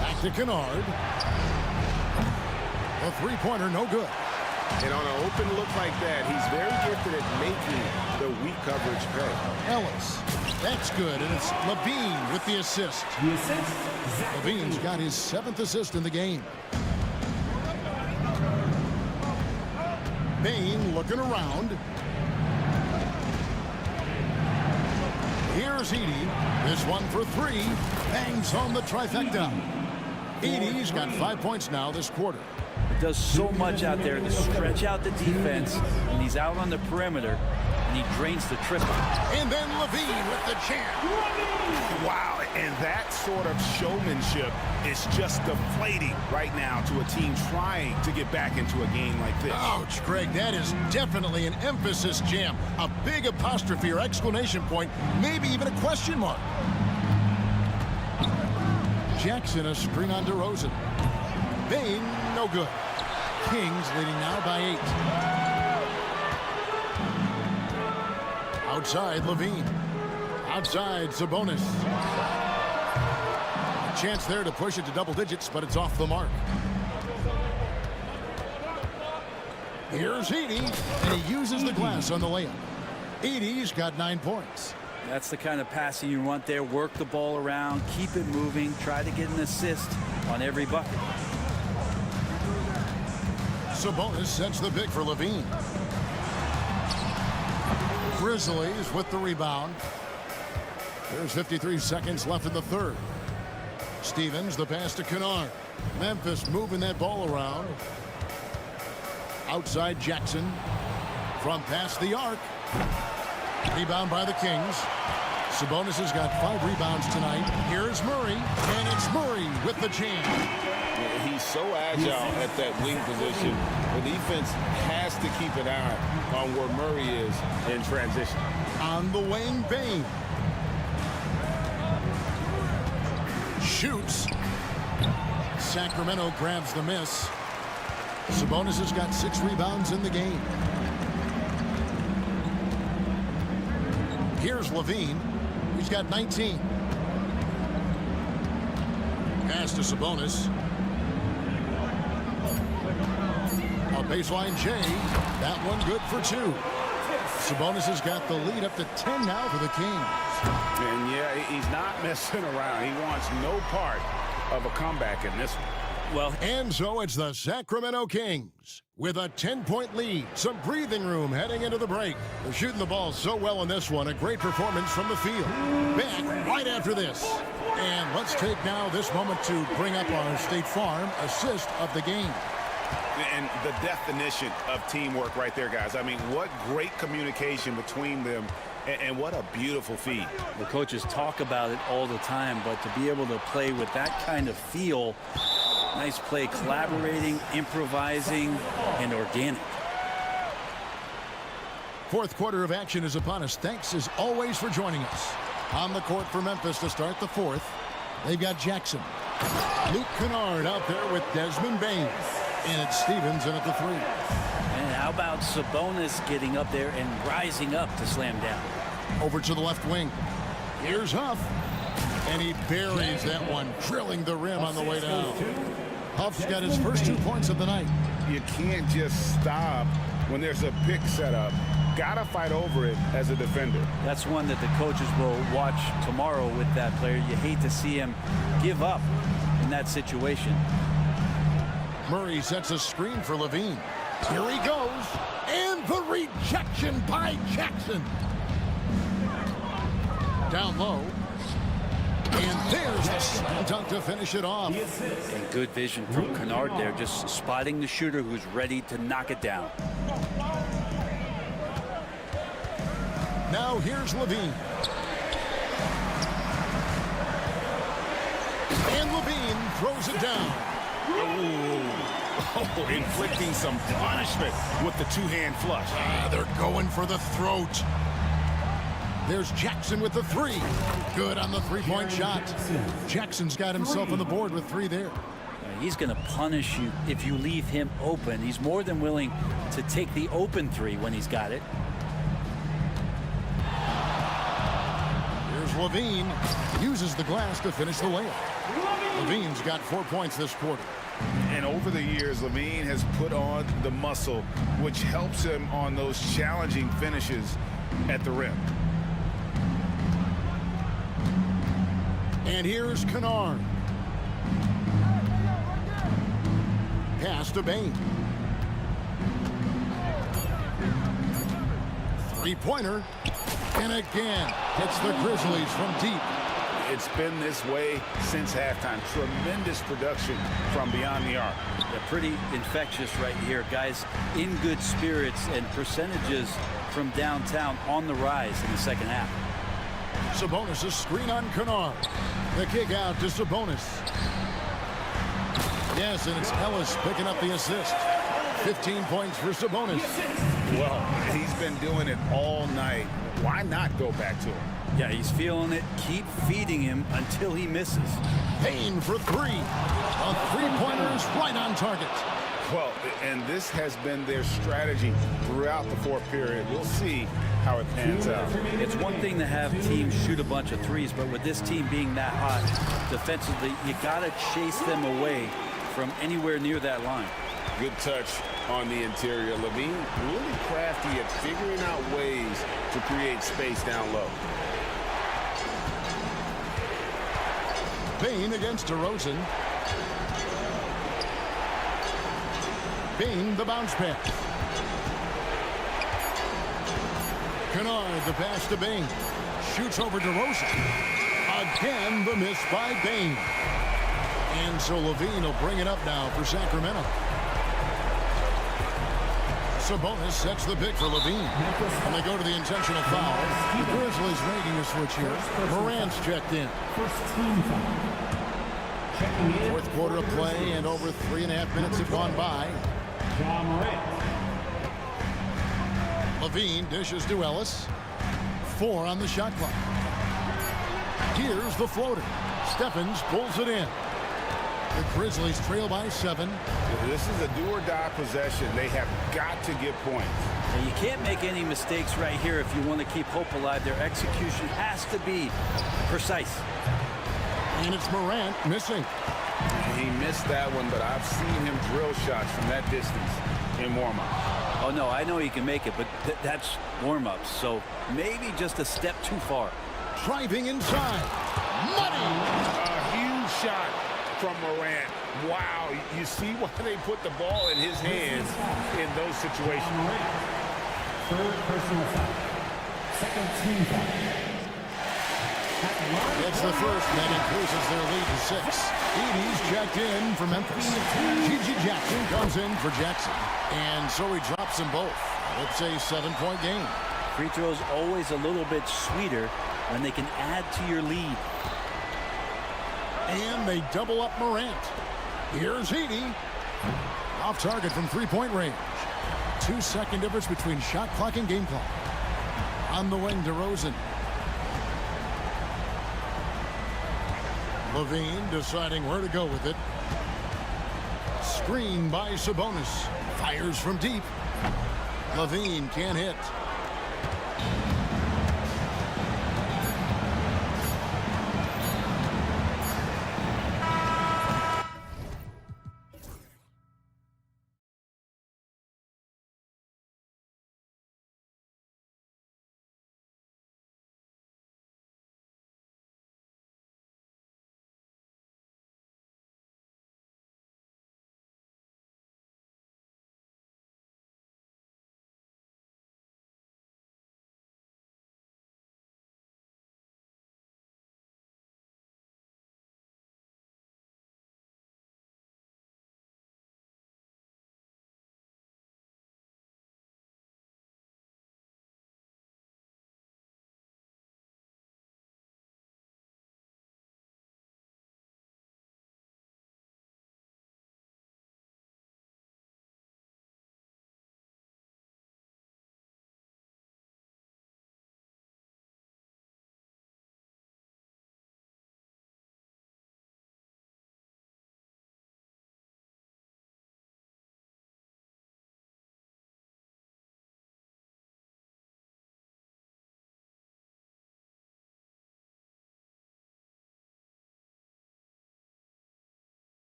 Back to Kennard. The three-pointer, no good. And on an open look like that, he's very gifted at making the weak coverage pay. Ellis. That's good, and it's Levine with the assist. Levine's got his 7th assist in the game. Bane looking around. Here's Edey. This one for 3. Bangs home the trifecta. Edey's got 5 points now this quarter. Does so much out there to stretch out the defense, and he's out on the perimeter, and he drains the triple. And then Levine with the jam. Wow, and that sort of showmanship is just deflating right now to a team trying to get back into a game like this. Ouch, Greg, that is definitely an emphasis jam. A big apostrophe or exclamation point, maybe even a question mark. Jackson a screen on DeRozan. Bane, no good. Kings leading now by 8. Outside, Levine. Outside, Sabonis. A chance there to push it to double digits, but it's off the mark. Here's Edey, and he uses the glass on the layup. Edey's got 9 points. That's the kind of passing you want there. Work the ball around, keep it moving, try to get an assist on every bucket. Sabonis sets the pick for Levine. Grizzlies with the rebound. There's 53 seconds left in the 3rd. Stevens, the pass to Kennard. Memphis moving that ball around. Outside Jackson. From past the arc. Rebound by the Kings. Sabonis has got 5 rebounds tonight. Here's Murray, and it's Murray with the jam. He's so agile at that wing position. The defense has to keep an eye on where Murray is in transition. On the wing, Bane. Shoots. Sacramento grabs the miss. Sabonis has got 6 rebounds in the game. Here's Levine. He's got 19. Pass to Sabonis. A baseline J. That one good for 2. Sabonis has got the lead up to 10 now for the Kings. And yeah, he's not messing around. He wants no part of a comeback in this one. Well, and so it's the Sacramento Kings with a 10-point lead. Some breathing room heading into the break. They're shooting the ball so well in this one. A great performance from the field. Back right after this. And let's take now this moment to bring up our State Farm assist of the game. And the definition of teamwork right there, guys. I mean, what great communication between them, and what a beautiful feed. The coaches talk about it all the time, but to be able to play with that kind of feel, nice play, collaborating, improvising, and organic. Fourth quarter of action is upon us. Thanks as always for joining us. On the court for Memphis to start the fourth, they've got Jackson. Luke Kennard out there with Desmond Bain. And it's Stevens in at the three. And how about Sabonis getting up there and rising up to slam down? Over to the left wing. Here's Huff. And he buries that one, drilling the rim on the way down. Huff's got his first 2 points of the night. You can't just stop when there's a pick set up. Gotta fight over it as a defender. That's one that the coaches will watch tomorrow with that player. You hate to see him give up in that situation. Murray sets a screen for Levine. Here he goes. And the rejection by Jackson. Down low. And there's the slam dunk to finish it off. And good vision from Kennard there, just spotting the shooter who's ready to knock it down. Now here's Levine. And Levine throws it down. Oh, inflicting some punishment with the two-hand flush. They're going for the throat. There's Jackson with the three. Good on the three-point shot. Jackson's got himself on the board with three there. He's going to punish you if you leave him open. He's more than willing to take the open three when he's got it. Here's Levine. Uses the glass to finish the layup. Levine's got 4 points this quarter. And over the years, Levine has put on the muscle, which helps him on those challenging finishes at the rim. And here's Kennard. Pass to Bain. Three-pointer. And again, hits the Grizzlies from deep. It's been this way since halftime. Tremendous production from beyond the arc. They're pretty infectious right here. Guys in good spirits, and percentages from downtown on the rise in the second half. Sabonis' screen on Kennard. The kick out to Sabonis. Yes, and it's Ellis picking up the assist. 15 points for Sabonis. Well, he's been doing it all night. Why not go back to him? Yeah, he's feeling it. Keep feeding him until he misses. Bain for three. A three-pointer is right on target. Well, and this has been their strategy throughout the fourth period. We'll see how it pans out. It's one thing to have teams shoot a bunch of threes, but with this team being that hot defensively, you got to chase them away from anywhere near that line. Good touch on the interior. Levine really crafty at figuring out ways to create space down low. Bain against DeRozan. Bain the bounce pass. Kennard the pass to Bain. Shoots over DeRozan. Again the miss by Bain. And so Levine will bring it up now for Sacramento. Sabonis sets the pick for Levine. And they go to the intentional foul. The Grizzlies making a switch here. Morant's checked in. Fourth quarter of play, and over 3.5 minutes have gone by. Levine dishes to Ellis. 4 on the shot clock. Here's the floater. Stephens pulls it in. The Grizzlies trail by 7. This is a do-or-die possession. They have got to get points. And you can't make any mistakes right here if you want to keep hope alive. Their execution has to be precise. And it's Morant missing. He missed that one, but I've seen him drill shots from that distance in warm-up. Oh, no, I know he can make it, but that's warm-ups. So maybe just a step too far. Driving inside. Money! A huge shot from Morant. Wow, you see why they put the ball in his hands in those situations. Third personal foul. Second team foul. It's the first that increases their lead to 6. Edey's checked checked in for Memphis. Gigi Jackson comes in for Jackson. And so he drops them both. It's a 7-point game. Free throws always a little bit sweeter when they can add to your lead. And they double up Morant. Here's Heaney. Off target from three-point range. 2-second difference between shot clock and game clock. On the wing, DeRozan. Levine deciding where to go with it. Screen by Sabonis. Fires from deep. Levine can't hit.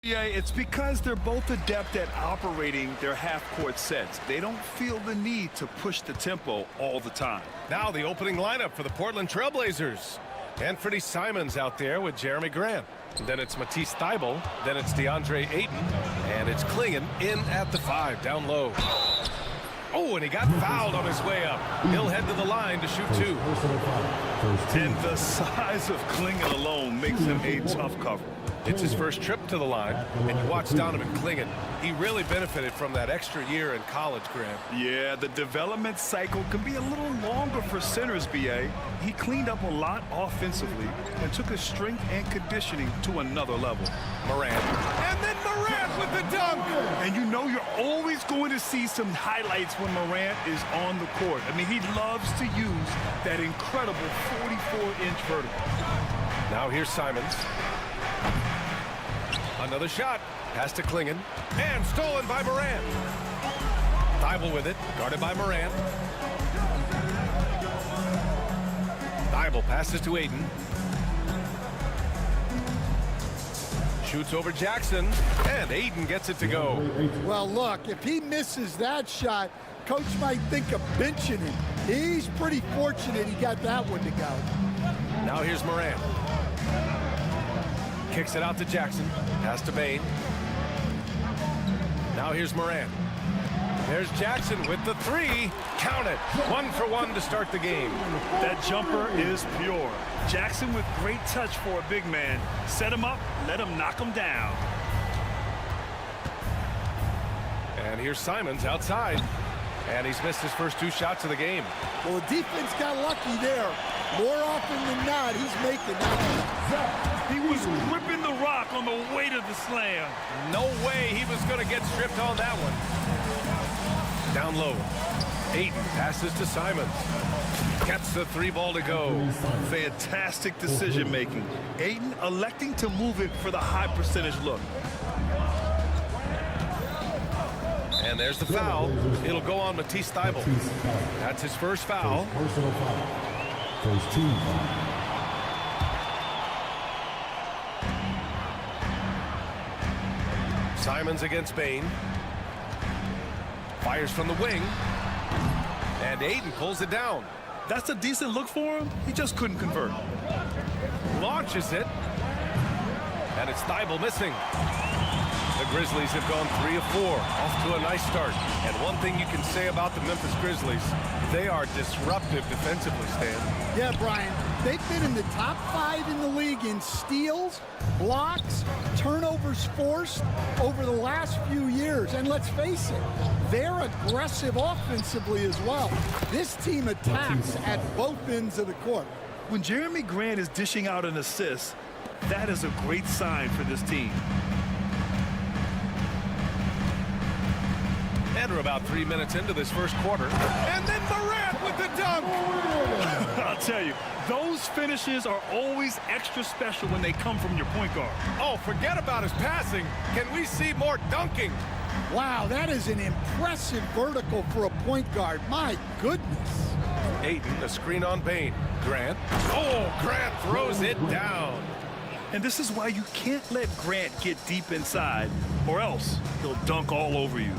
Yeah, it's because they're both adept at operating their half-court sets. They don't feel the need to push the tempo all the time. Now the opening lineup for the Portland Trailblazers. Anthony Simons out there with Jeremy Grant. Then it's Matisse Thybulle. Then it's DeAndre Ayton. And it's Klingon in at the 5, down low. Oh, and he got fouled on his way up. He'll head to the line to shoot 2. And the size of Klingon alone makes him a tough cover. It's his first trip to the line, and you watch Donovan Klingon. He really benefited from that extra year in college, Grant. Yeah, the development cycle can be a little longer for centers, BA. He cleaned up a lot offensively and took his strength and conditioning to another level. Morant. And then Morant with the dunk! And you know you're always going to see some highlights when Morant is on the court. I mean, he loves to use that incredible 44-inch vertical. Now here's Simons. Another shot. Pass to Klingon. And stolen by Morant. Thybulle with it. Guarded by Morant. Thybulle passes to Ayton. Shoots over Jackson. And Ayton gets it to go. Well, look, if he misses that shot, coach might think of benching him. He's pretty fortunate he got that one to go. Now here's Morant. Kicks it out to Jackson. Pass to Bane. Now here's Morant. There's Jackson with the 3. Count it. 1 for 1 to start the game. That jumper is pure. Jackson with great touch for a big man. Set him up, let him knock him down. And here's Simons outside. And he's missed his first 2 shots of the game. Well, the defense got lucky there. More often than not, he's making that. He was gripping the rock on the way to the slam. No way he was going to get stripped on that one. Down low. Ayton passes to Simons. Gets the 3 ball to go. Fantastic decision making. Ayton electing to move it for the high percentage look. And there's the foul. It'll go on Matisse Thybulle. That's his first foul. First team. Simons against Bane. Fires from the wing. And Ayton pulls it down. That's a decent look for him. He just couldn't convert. Launches it. And it's Thybulle missing. The Grizzlies have gone 3 of 4, off to a nice start. And one thing you can say about the Memphis Grizzlies, they are disruptive defensively, Stan. Yeah, Brian, they've been in the top 5 in the league in steals, blocks, turnovers forced over the last few years. And let's face it, they're aggressive offensively as well. This team attacks at both ends of the court. When Jeremy Grant is dishing out an assist, that is a great sign for this team. And we're about 3 minutes into this first quarter. And then Morant with the dunk! I'll tell you, those finishes are always extra special when they come from your point guard. Oh, forget about his passing. Can we see more dunking? Wow, that is an impressive vertical for a point guard. My goodness. Ayton, a screen on Bane. Grant. Oh, Grant throws it down. And this is why you can't let Grant get deep inside, or else he'll dunk all over you.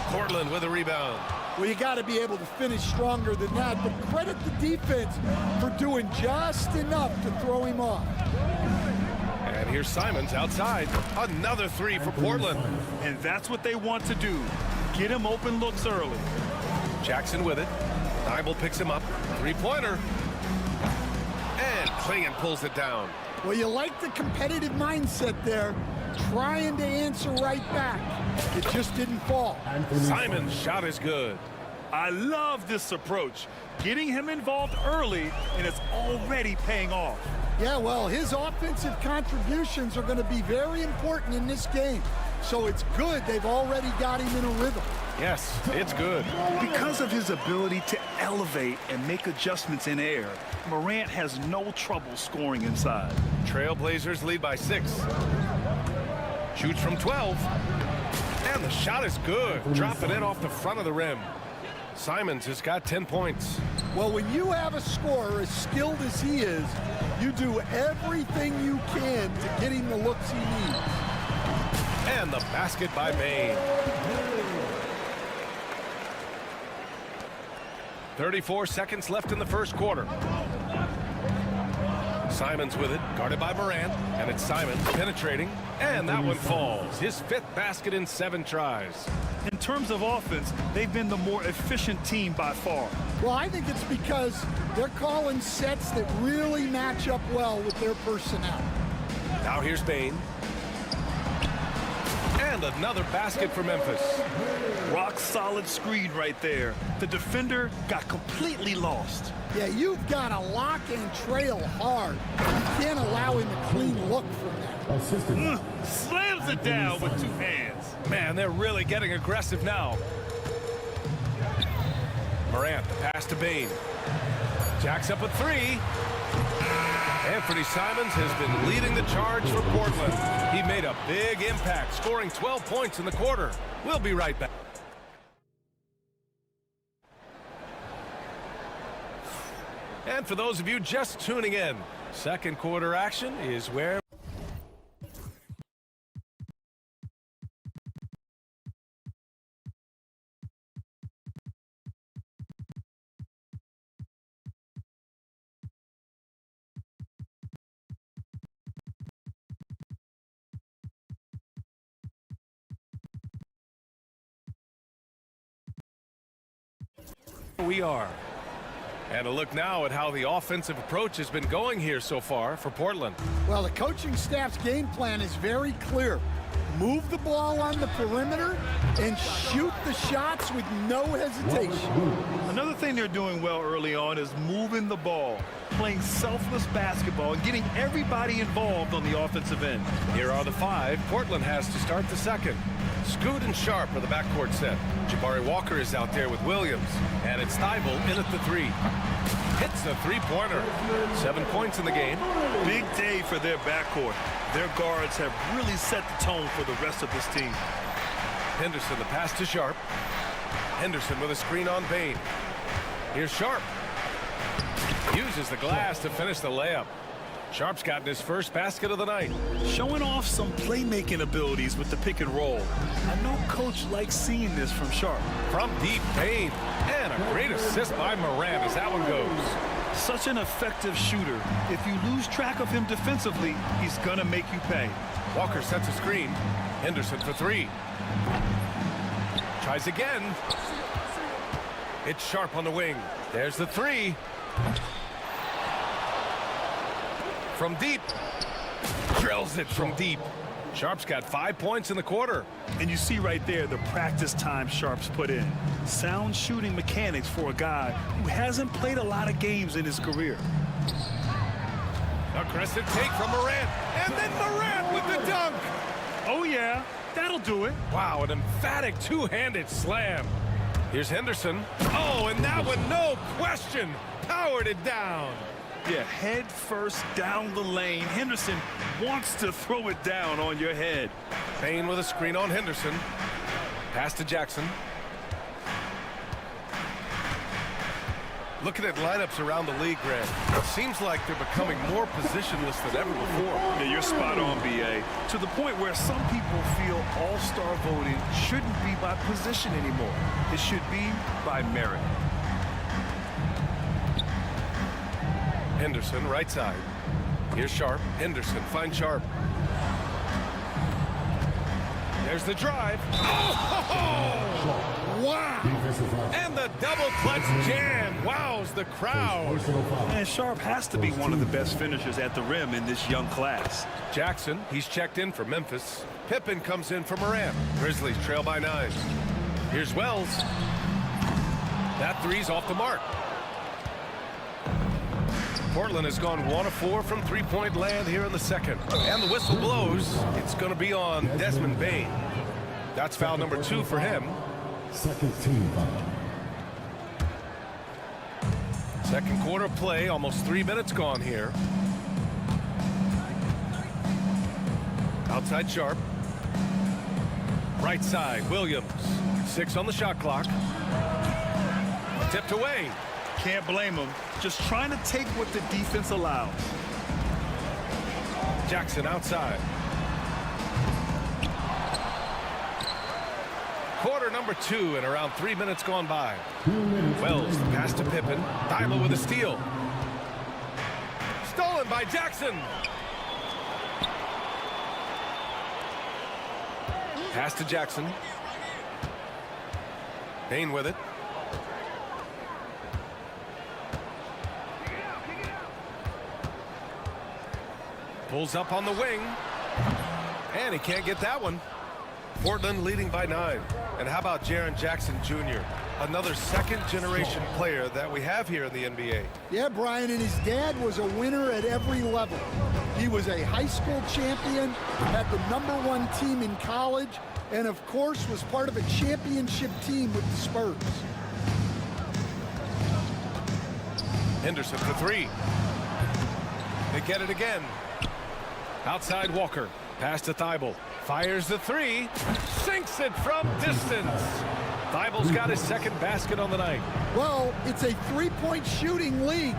Portland with a rebound. Well, you got to be able to finish stronger than that, but credit the defense for doing just enough to throw him off. And here's Simons outside. Another 3 for Portland. And that's what they want to do. Get him open looks early. Jackson with it. Thybulle picks him up. 3-pointer. And Klingon pulls it down. Well, you like the competitive mindset there, trying to answer right back. It just didn't fall. Simons' shot is good. I love this approach. Getting him involved early, and it's already paying off. Yeah, well, his offensive contributions are going to be very important in this game. So it's good they've already got him in a rhythm. Yes, it's good. Because of his ability to elevate and make adjustments in air, Morant has no trouble scoring inside. Trailblazers lead by 6. Shoots from 12. And the shot is good. Dropping in off the front of the rim. Simons has got 10 points. Well, when you have a scorer as skilled as he is, You do everything you can to get him the looks he needs. And the basket by Bain. 34 seconds left in the first quarter. Simons with it, guarded by Morant, and it's Simons penetrating, and that one falls. His 5th basket in 7 tries. In terms of offense, they've been the more efficient team by far. Well, I think it's because they're calling sets that really match up well with their personnel. Now here's Bain. And another basket for Memphis. Rock solid screen right there. The defender got completely lost. Yeah, you've got to lock and trail hard. You can't allow him a clean look from that. Slams it down with 2 hands. Man, they're really getting aggressive now. Morant, the pass to Bain. Jacks up a 3. Anthony Simons has been leading the charge for Portland. He made a big impact, scoring 12 points in the quarter. We'll be right back. And for those of you just tuning in, second quarter action is where we are. And a look now at how the offensive approach has been going here so far for Portland. Well, the coaching staff's game plan is very clear. Move the ball on the perimeter and shoot the shots with no hesitation. Another thing they're doing well early on is moving the ball, playing selfless basketball, and getting everybody involved on the offensive end. Here are the 5 Portland has to start the second. Scoot and Sharp are the backcourt set. Jabari Walker is out there with Williams. And it's Thibault in at the 3. Hits a 3-pointer. 7 points in the game. Big day for their backcourt. Their guards have really set the tone for the rest of this team. Henderson, the pass to Sharp. Henderson with a screen on Bain. Here's Sharp. Uses the glass to finish the layup. Sharp's gotten his first basket of the night. Showing off some playmaking abilities with the pick and roll. I know coach likes seeing this from Sharp. From deep, Bain. And a great assist by Morant as that one goes. Such an effective shooter. If you lose track of him defensively, he's going to make you pay. Walker sets a screen. Henderson for 3. Tries again. It's Sharp on the wing. There's the 3. From deep. Drills it from deep. Sharp's got 5 points in the quarter. And you see right there the practice time Sharp's put in. Sound shooting mechanics for a guy who hasn't played a lot of games in his career. Aggressive take from Morant. And then Morant with the dunk. Oh, yeah. That'll do it. Wow, an emphatic 2-handed slam. Here's Henderson. Oh, and that one, no question, powered it down. Yeah, head first down the lane. Henderson wants to throw it down on your head. Bain with a screen on Henderson. Pass to Jackson. Looking at lineups around the league, Grant, it seems like they're becoming more positionless than ever before. Yeah, you're spot on, B.A. To the point where some people feel all-star voting shouldn't be by position anymore. It should be by merit. Henderson, right side. Here's Sharp. Henderson, find Sharp. There's the drive. Oh! Wow! And the double clutch jam wows the crowd. And Sharp has to be one of the best finishers at the rim in this young class. Jackson, he's checked in for Memphis. Pippen comes in for Morant. Grizzlies trail by 9. Here's Wells. That 3's off the mark. Portland has gone 1 of 4 from three-point land here in the second. And the whistle blows. It's going to be on Desmond Bain. That's foul number 2 for him. Second team foul. Second quarter play, almost 3 minutes gone here. Outside Sharp. Right side, Williams. 6 on the shot clock. Tipped away. Can't blame him. Just trying to take what the defense allows. Jackson outside. Quarter number 2 and around 3 minutes gone by. Wells, the pass to Pippen. Thybulle with a steal. Stolen by Jackson. Pass to Jackson. Payne with it. Pulls up on the wing. And he can't get that one. Portland leading by 9. And how about Jaren Jackson Jr., another second-generation player that we have here in the NBA? Yeah, Brian, and his dad was a winner at every level. He was a high school champion, had the #1 team in college, and of course was part of a championship team with the Spurs. Henderson for 3. They get it again. Outside Walker. Pass to Thybulle. Fires the 3. Sinks it from distance. Thybulle's got his second basket on the night. Well, it's a three-point shooting league.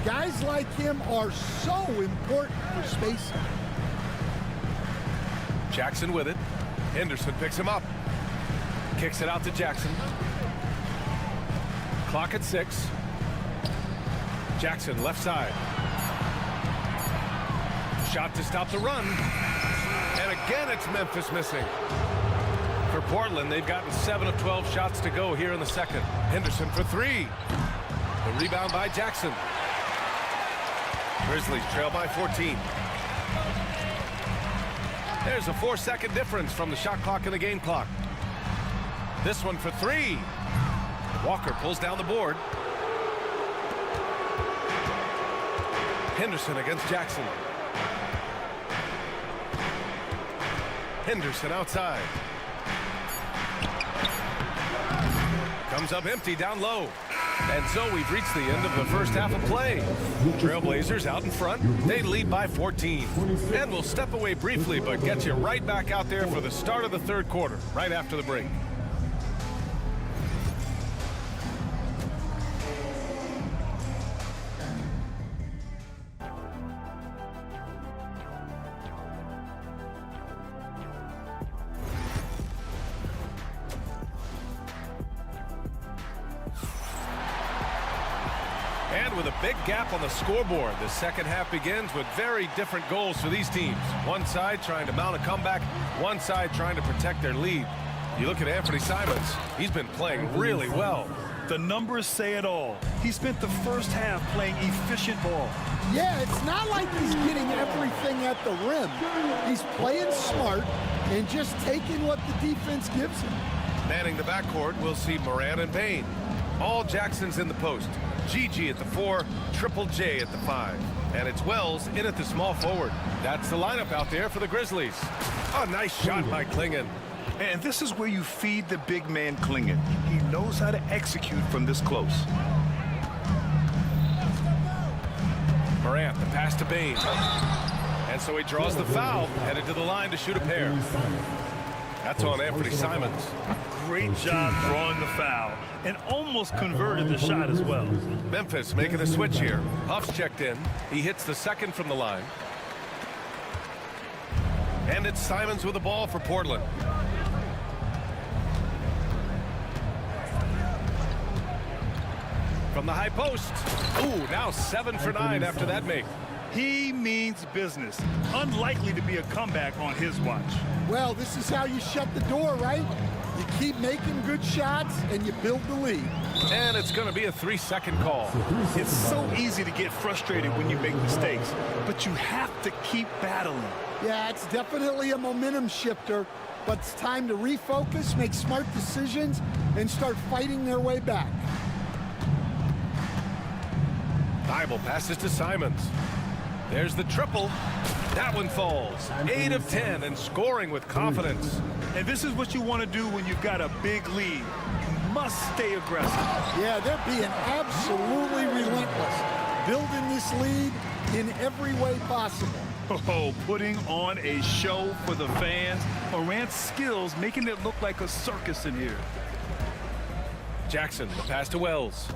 Guys like him are so important for spacing. Jackson with it. Henderson picks him up. Kicks it out to Jackson. Clock at 6. Jackson left side. Shot to stop the run. And again, it's Memphis missing. For Portland, they've gotten 7 of 12 shots to go here in the second. Henderson for 3. The rebound by Jackson. Grizzlies trail by 14. There's a 4-second difference from the shot clock and the game clock. This one for 3. Walker pulls down the board. Henderson against Jackson. Henderson outside. Comes up empty down low. And so we've reached the end of the first half of play. Trailblazers out in front. They lead by 14. And we'll step away briefly, but get you right back out there for the start of the third quarter, right after the break. And with a big gap on the scoreboard, the second half begins with very different goals for these teams. One side trying to mount a comeback, one side trying to protect their lead. You look at Anthony Simons, he's been playing really well. The numbers say it all. He spent the first half playing efficient ball. Yeah, it's not like he's getting everything at the rim. He's playing smart and just taking what the defense gives him. Manning the backcourt, we'll see Moran and Payne. All Jackson's in the post. GG at the 4, Triple J at the 5. And it's Wells in at the small forward. That's the lineup out there for the Grizzlies. A nice shot by Klingon. And this is where you feed the big man Klingon. He knows how to execute from this close. Morant, the pass to Bain. And so he draws the foul, headed to the line to shoot a pair. That's on Anthony Simons. Great job drawing the foul and almost converted the shot as well. Memphis making a switch here. Huff's checked in. He hits the second from the line. And it's Simons with the ball for Portland. From the high post. Ooh, now 7 for 9 after that make. He means business. Unlikely to be a comeback on his watch. Well, this is how you shut the door, right? You keep making good shots and you build the lead. And it's going to be a 3-second call. It's so easy to get frustrated when you make mistakes, but you have to keep battling. Yeah, it's definitely a momentum shifter, but it's time to refocus, make smart decisions, and start fighting their way back. Thybulle passes to Simons. There's the triple. That one falls. 8 of 10 and scoring with confidence. And this is what you want to do when you've got a big lead. You must stay aggressive. Yeah, they're being absolutely relentless, building this lead in every way possible. Oh, putting on a show for the fans. Morant's skills making it look like a circus in here. Jackson, the pass to Wells.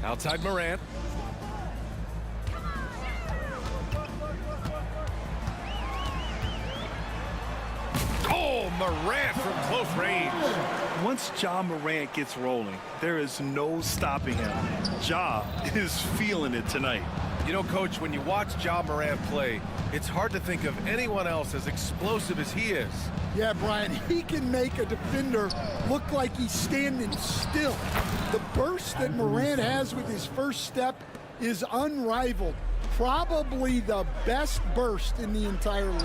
Outside Morant. Oh, Morant from close range. Once Ja Morant gets rolling, there is no stopping him. Ja is feeling it tonight. You know, Coach, when you watch Ja Morant play, it's hard to think of anyone else as explosive as he is. Yeah, Brian, he can make a defender look like he's standing still. The burst that Morant has with his first step is unrivaled. Probably the best burst in the entire league.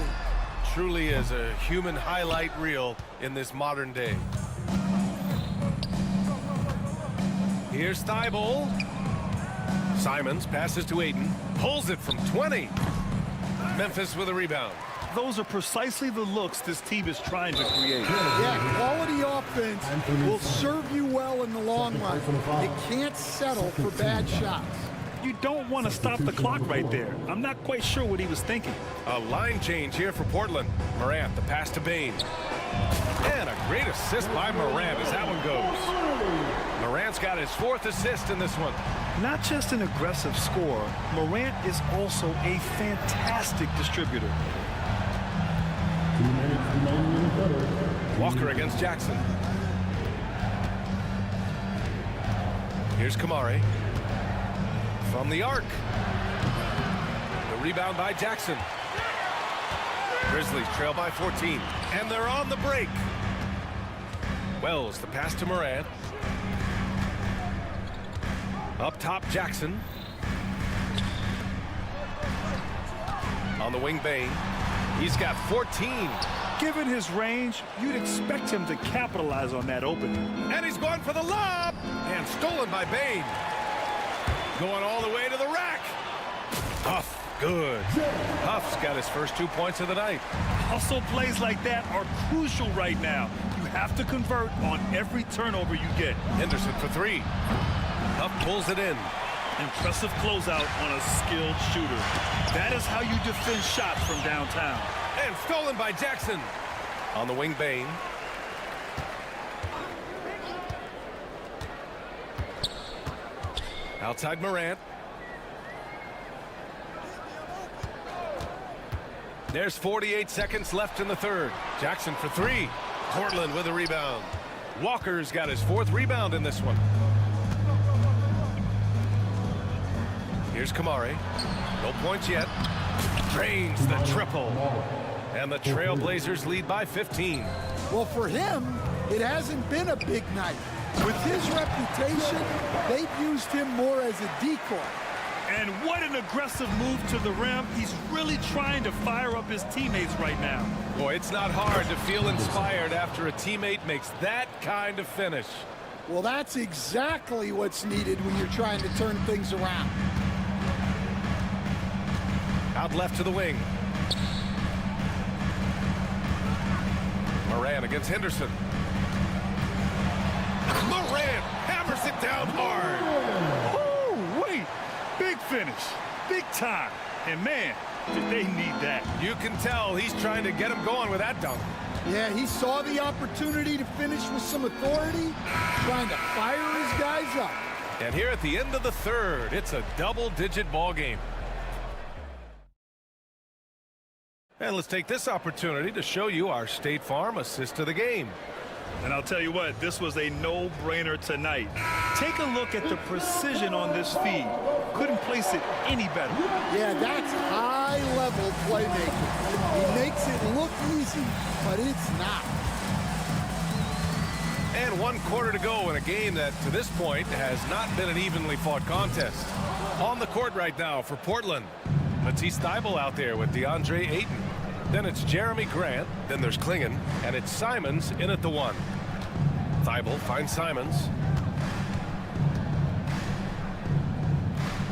Truly is a human highlight reel in this modern day. Here's Thibault. Simons passes to Ayton, pulls it from 20. Memphis with a rebound. Those are precisely the looks this team is trying to create. Yeah, quality offense will serve you well in the long run. You can't settle for bad shots. You don't want to stop the clock right there. I'm not quite sure what he was thinking. A line change here for Portland. Morant, the pass to Bane. And a great assist by Morant as that one goes. Morant's got his 4th assist in this one. Not just an aggressive scorer, Morant is also a fantastic distributor. Walker against Jackson. Here's Kamari. From the arc. The rebound by Jackson. Grizzlies trail by 14. And they're on the break. Wells, the pass to Morant. Up top, Jackson. On the wing, Bane. He's got 14. Given his range, you'd expect him to capitalize on that opening. And he's going for the lob. And stolen by Bane. Going all the way to the rack. Huff, good. Huff's got his first 2 points of the night. Hustle plays like that are crucial right now. You have to convert on every turnover you get. Henderson for 3. Huff pulls it in. Impressive closeout on a skilled shooter. That is how you defend shots from downtown. And stolen by Jackson. On the wing, Bane. Outside Morant. There's 48 seconds left in the third. Jackson for 3. Portland with a rebound. Walker's got his 4th rebound in this one. Here's Kamari. No points yet. Drains the triple. And the Trailblazers lead by 15. Well, for him, it hasn't been a big night. With his reputation, they've used him more as a decoy. And what an aggressive move to the rim. He's really trying to fire up his teammates right now. Boy, it's not hard to feel inspired after a teammate makes that kind of finish. Well, that's exactly what's needed when you're trying to turn things around. Out left to the wing. Morant against Henderson. Morant hammers it down hard. Oh, wait. Big finish. Big time. And man, did they need that. You can tell he's trying to get him going with that dunk. Yeah, he saw the opportunity to finish with some authority, trying to fire his guys up. And here at the end of the third, it's a double-digit ball game. And let's take this opportunity to show you our State Farm assist of the game. And I'll tell you what, this was a no-brainer tonight. Take a look at the precision on this feed. Couldn't place it any better. Yeah, that's high-level playmaking. He makes it look easy, but it's not. And 1 quarter to go in a game that, to this point, has not been an evenly fought contest. On the court right now for Portland. Matisse Thybulle out there with DeAndre Ayton. Then it's Jeremy Grant. Then there's Klingon. And it's Simons in at the 1. Thybulle finds Simons.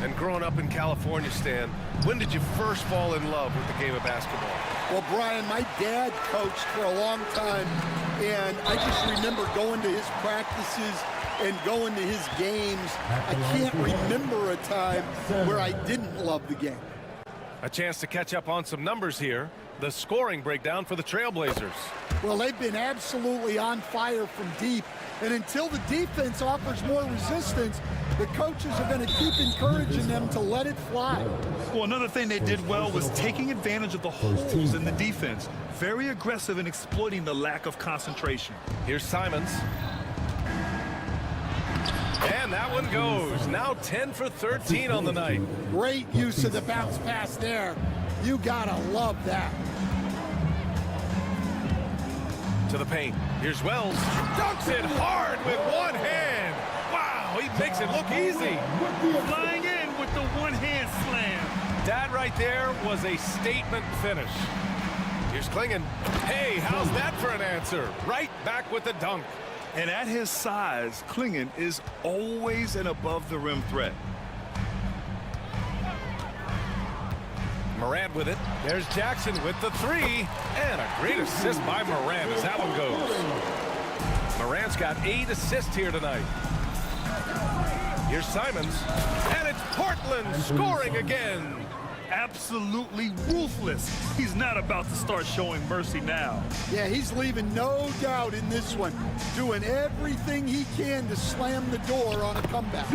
And growing up in California, Stan, when did you first fall in love with the game of basketball? Well, Brian, my dad coached for a long time, and I just remember going to his practices and going to his games. I can't remember a time where I didn't love the game. A chance to catch up on some numbers here. The scoring breakdown for the Trailblazers. Well, they've been absolutely on fire from deep. And until the defense offers more resistance, the coaches are going to keep encouraging them to let it fly. Well, another thing they did well was taking advantage of the holes in the defense. Very aggressive in exploiting the lack of concentration. Here's Simons. And that one goes. Now 10 for 13 on the night. Great use of the bounce pass there. You gotta love that. To the paint. Here's Wells. Dunks it hard with one hand. Wow, he makes it look easy. Flying in with the one-hand slam. That right there was a statement finish. Here's Klingon. Hey, how's that for an answer? Right back with the dunk. And at his size, Klingon is always an above-the-rim threat. Morant with it. There's Jackson with the three. And a great assist by Morant as that one goes. Morant's got 8 assists here tonight. Here's Simons. And it's Portland scoring again. Absolutely ruthless. He's not about to start showing mercy now. Yeah, he's leaving no doubt in this one. Doing everything he can to slam the door on a comeback.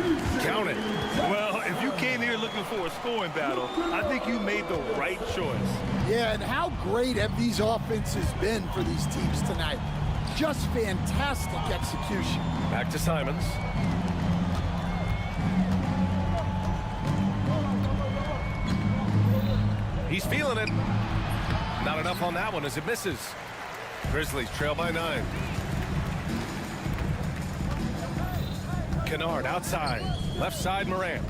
Count it. Well, if you came here looking for a scoring battle, I think you made the right choice. Yeah, and how great have these offenses been for these teams tonight? Just fantastic execution. Back to Simons. He's feeling it. Not enough on that one as it misses. Grizzlies trail by 9. Kennard outside. Left side Morant.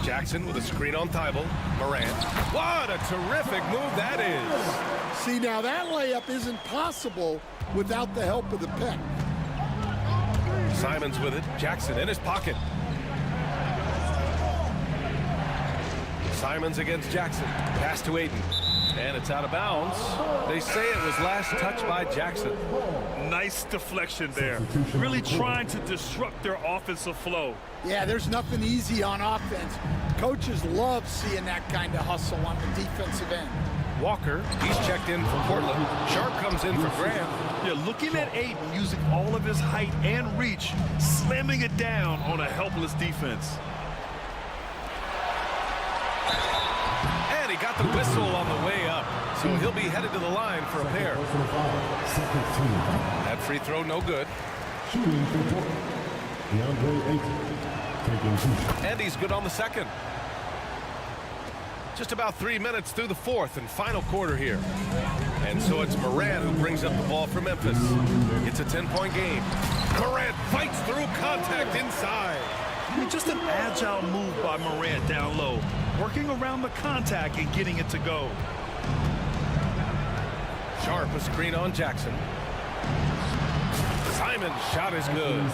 Jackson with a screen on Thibault. Morant. What a terrific move that is. See, now that layup isn't possible without the help of the pick. Simons with it. Jackson in his pocket. Simons against Jackson. Pass to Aiden. And it's out of bounds. They say it was last touched by Jackson. Nice deflection there. Really trying to disrupt their offensive flow. Yeah, there's nothing easy on offense. Coaches love seeing that kind of hustle on the defensive end. Walker, he's checked in for Portland. Sharp comes in for Graham. Yeah, looking at Aiden using all of his height and reach, slamming it down on a helpless defense. And he got the whistle on the way up, so he'll be headed to the line for a pair. That free throw no good. And he's good on the second. Just about 3 minutes through the fourth and final quarter here. And so it's Morant who brings up the ball for Memphis. It's a 10-point game. Morant fights through contact inside. I mean, just an agile move by Morant down low, working around the contact and getting it to go. Sharp a screen on Jackson. Simon's shot is good.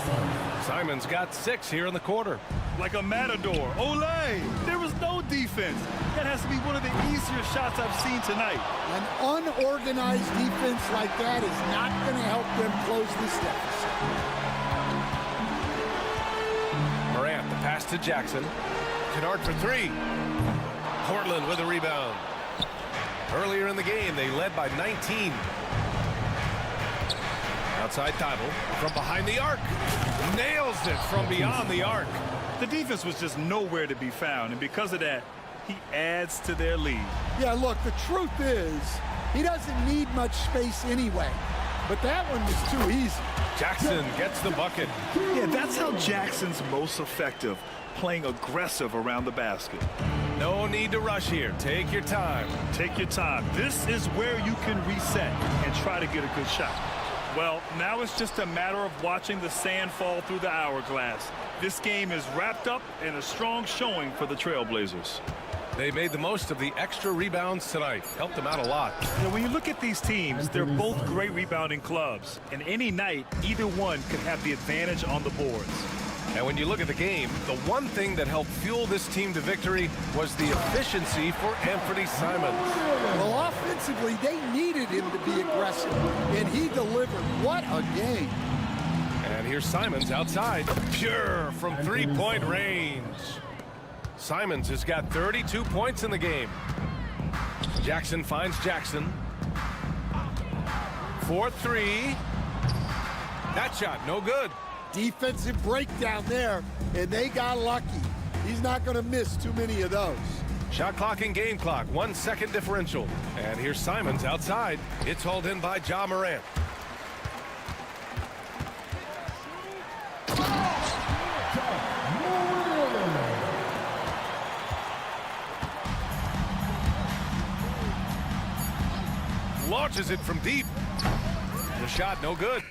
Simon's got 6 here in the quarter. Like a matador. Olay! There was no defense. That has to be one of the easier shots I've seen tonight. An unorganized defense like that is not going to help them close this deficit. Morant, the pass to Jackson. Kennard for 3. Portland with a rebound. Earlier in the game, they led by 19. Outside Thibault from behind the arc. Nails it from beyond the arc. The defense was just nowhere to be found, and because of that, he adds to their lead. Yeah, look, the truth is, he doesn't need much space anyway. But that one was too easy. Jackson gets the bucket. Yeah, that's how Jackson's most effective, playing aggressive around the basket. No need to rush here. Take your time. Take your time. This is where you can reset and try to get a good shot. Well, now it's just a matter of watching the sand fall through the hourglass. This game is wrapped up in a strong showing for the Trailblazers. They made the most of the extra rebounds tonight. Helped them out a lot. You know, when you look at these teams, they're both great rebounding clubs. And any night, either one could have the advantage on the boards. And when you look at the game, the one thing that helped fuel this team to victory was the efficiency for Anthony Simons. Well, offensively, they needed him to be aggressive, and he delivered. What a game. And here's Simons outside. Pure from three-point range. Simons has got 32 points in the game. Jackson finds Jackson. for three. That shot, no good. Defensive breakdown there, and they got lucky. He's not going to miss too many of those. Shot clock and game clock, 1 second differential. And here's Simons outside. It's hauled in by Ja Morant. Launches it from deep. The shot no good.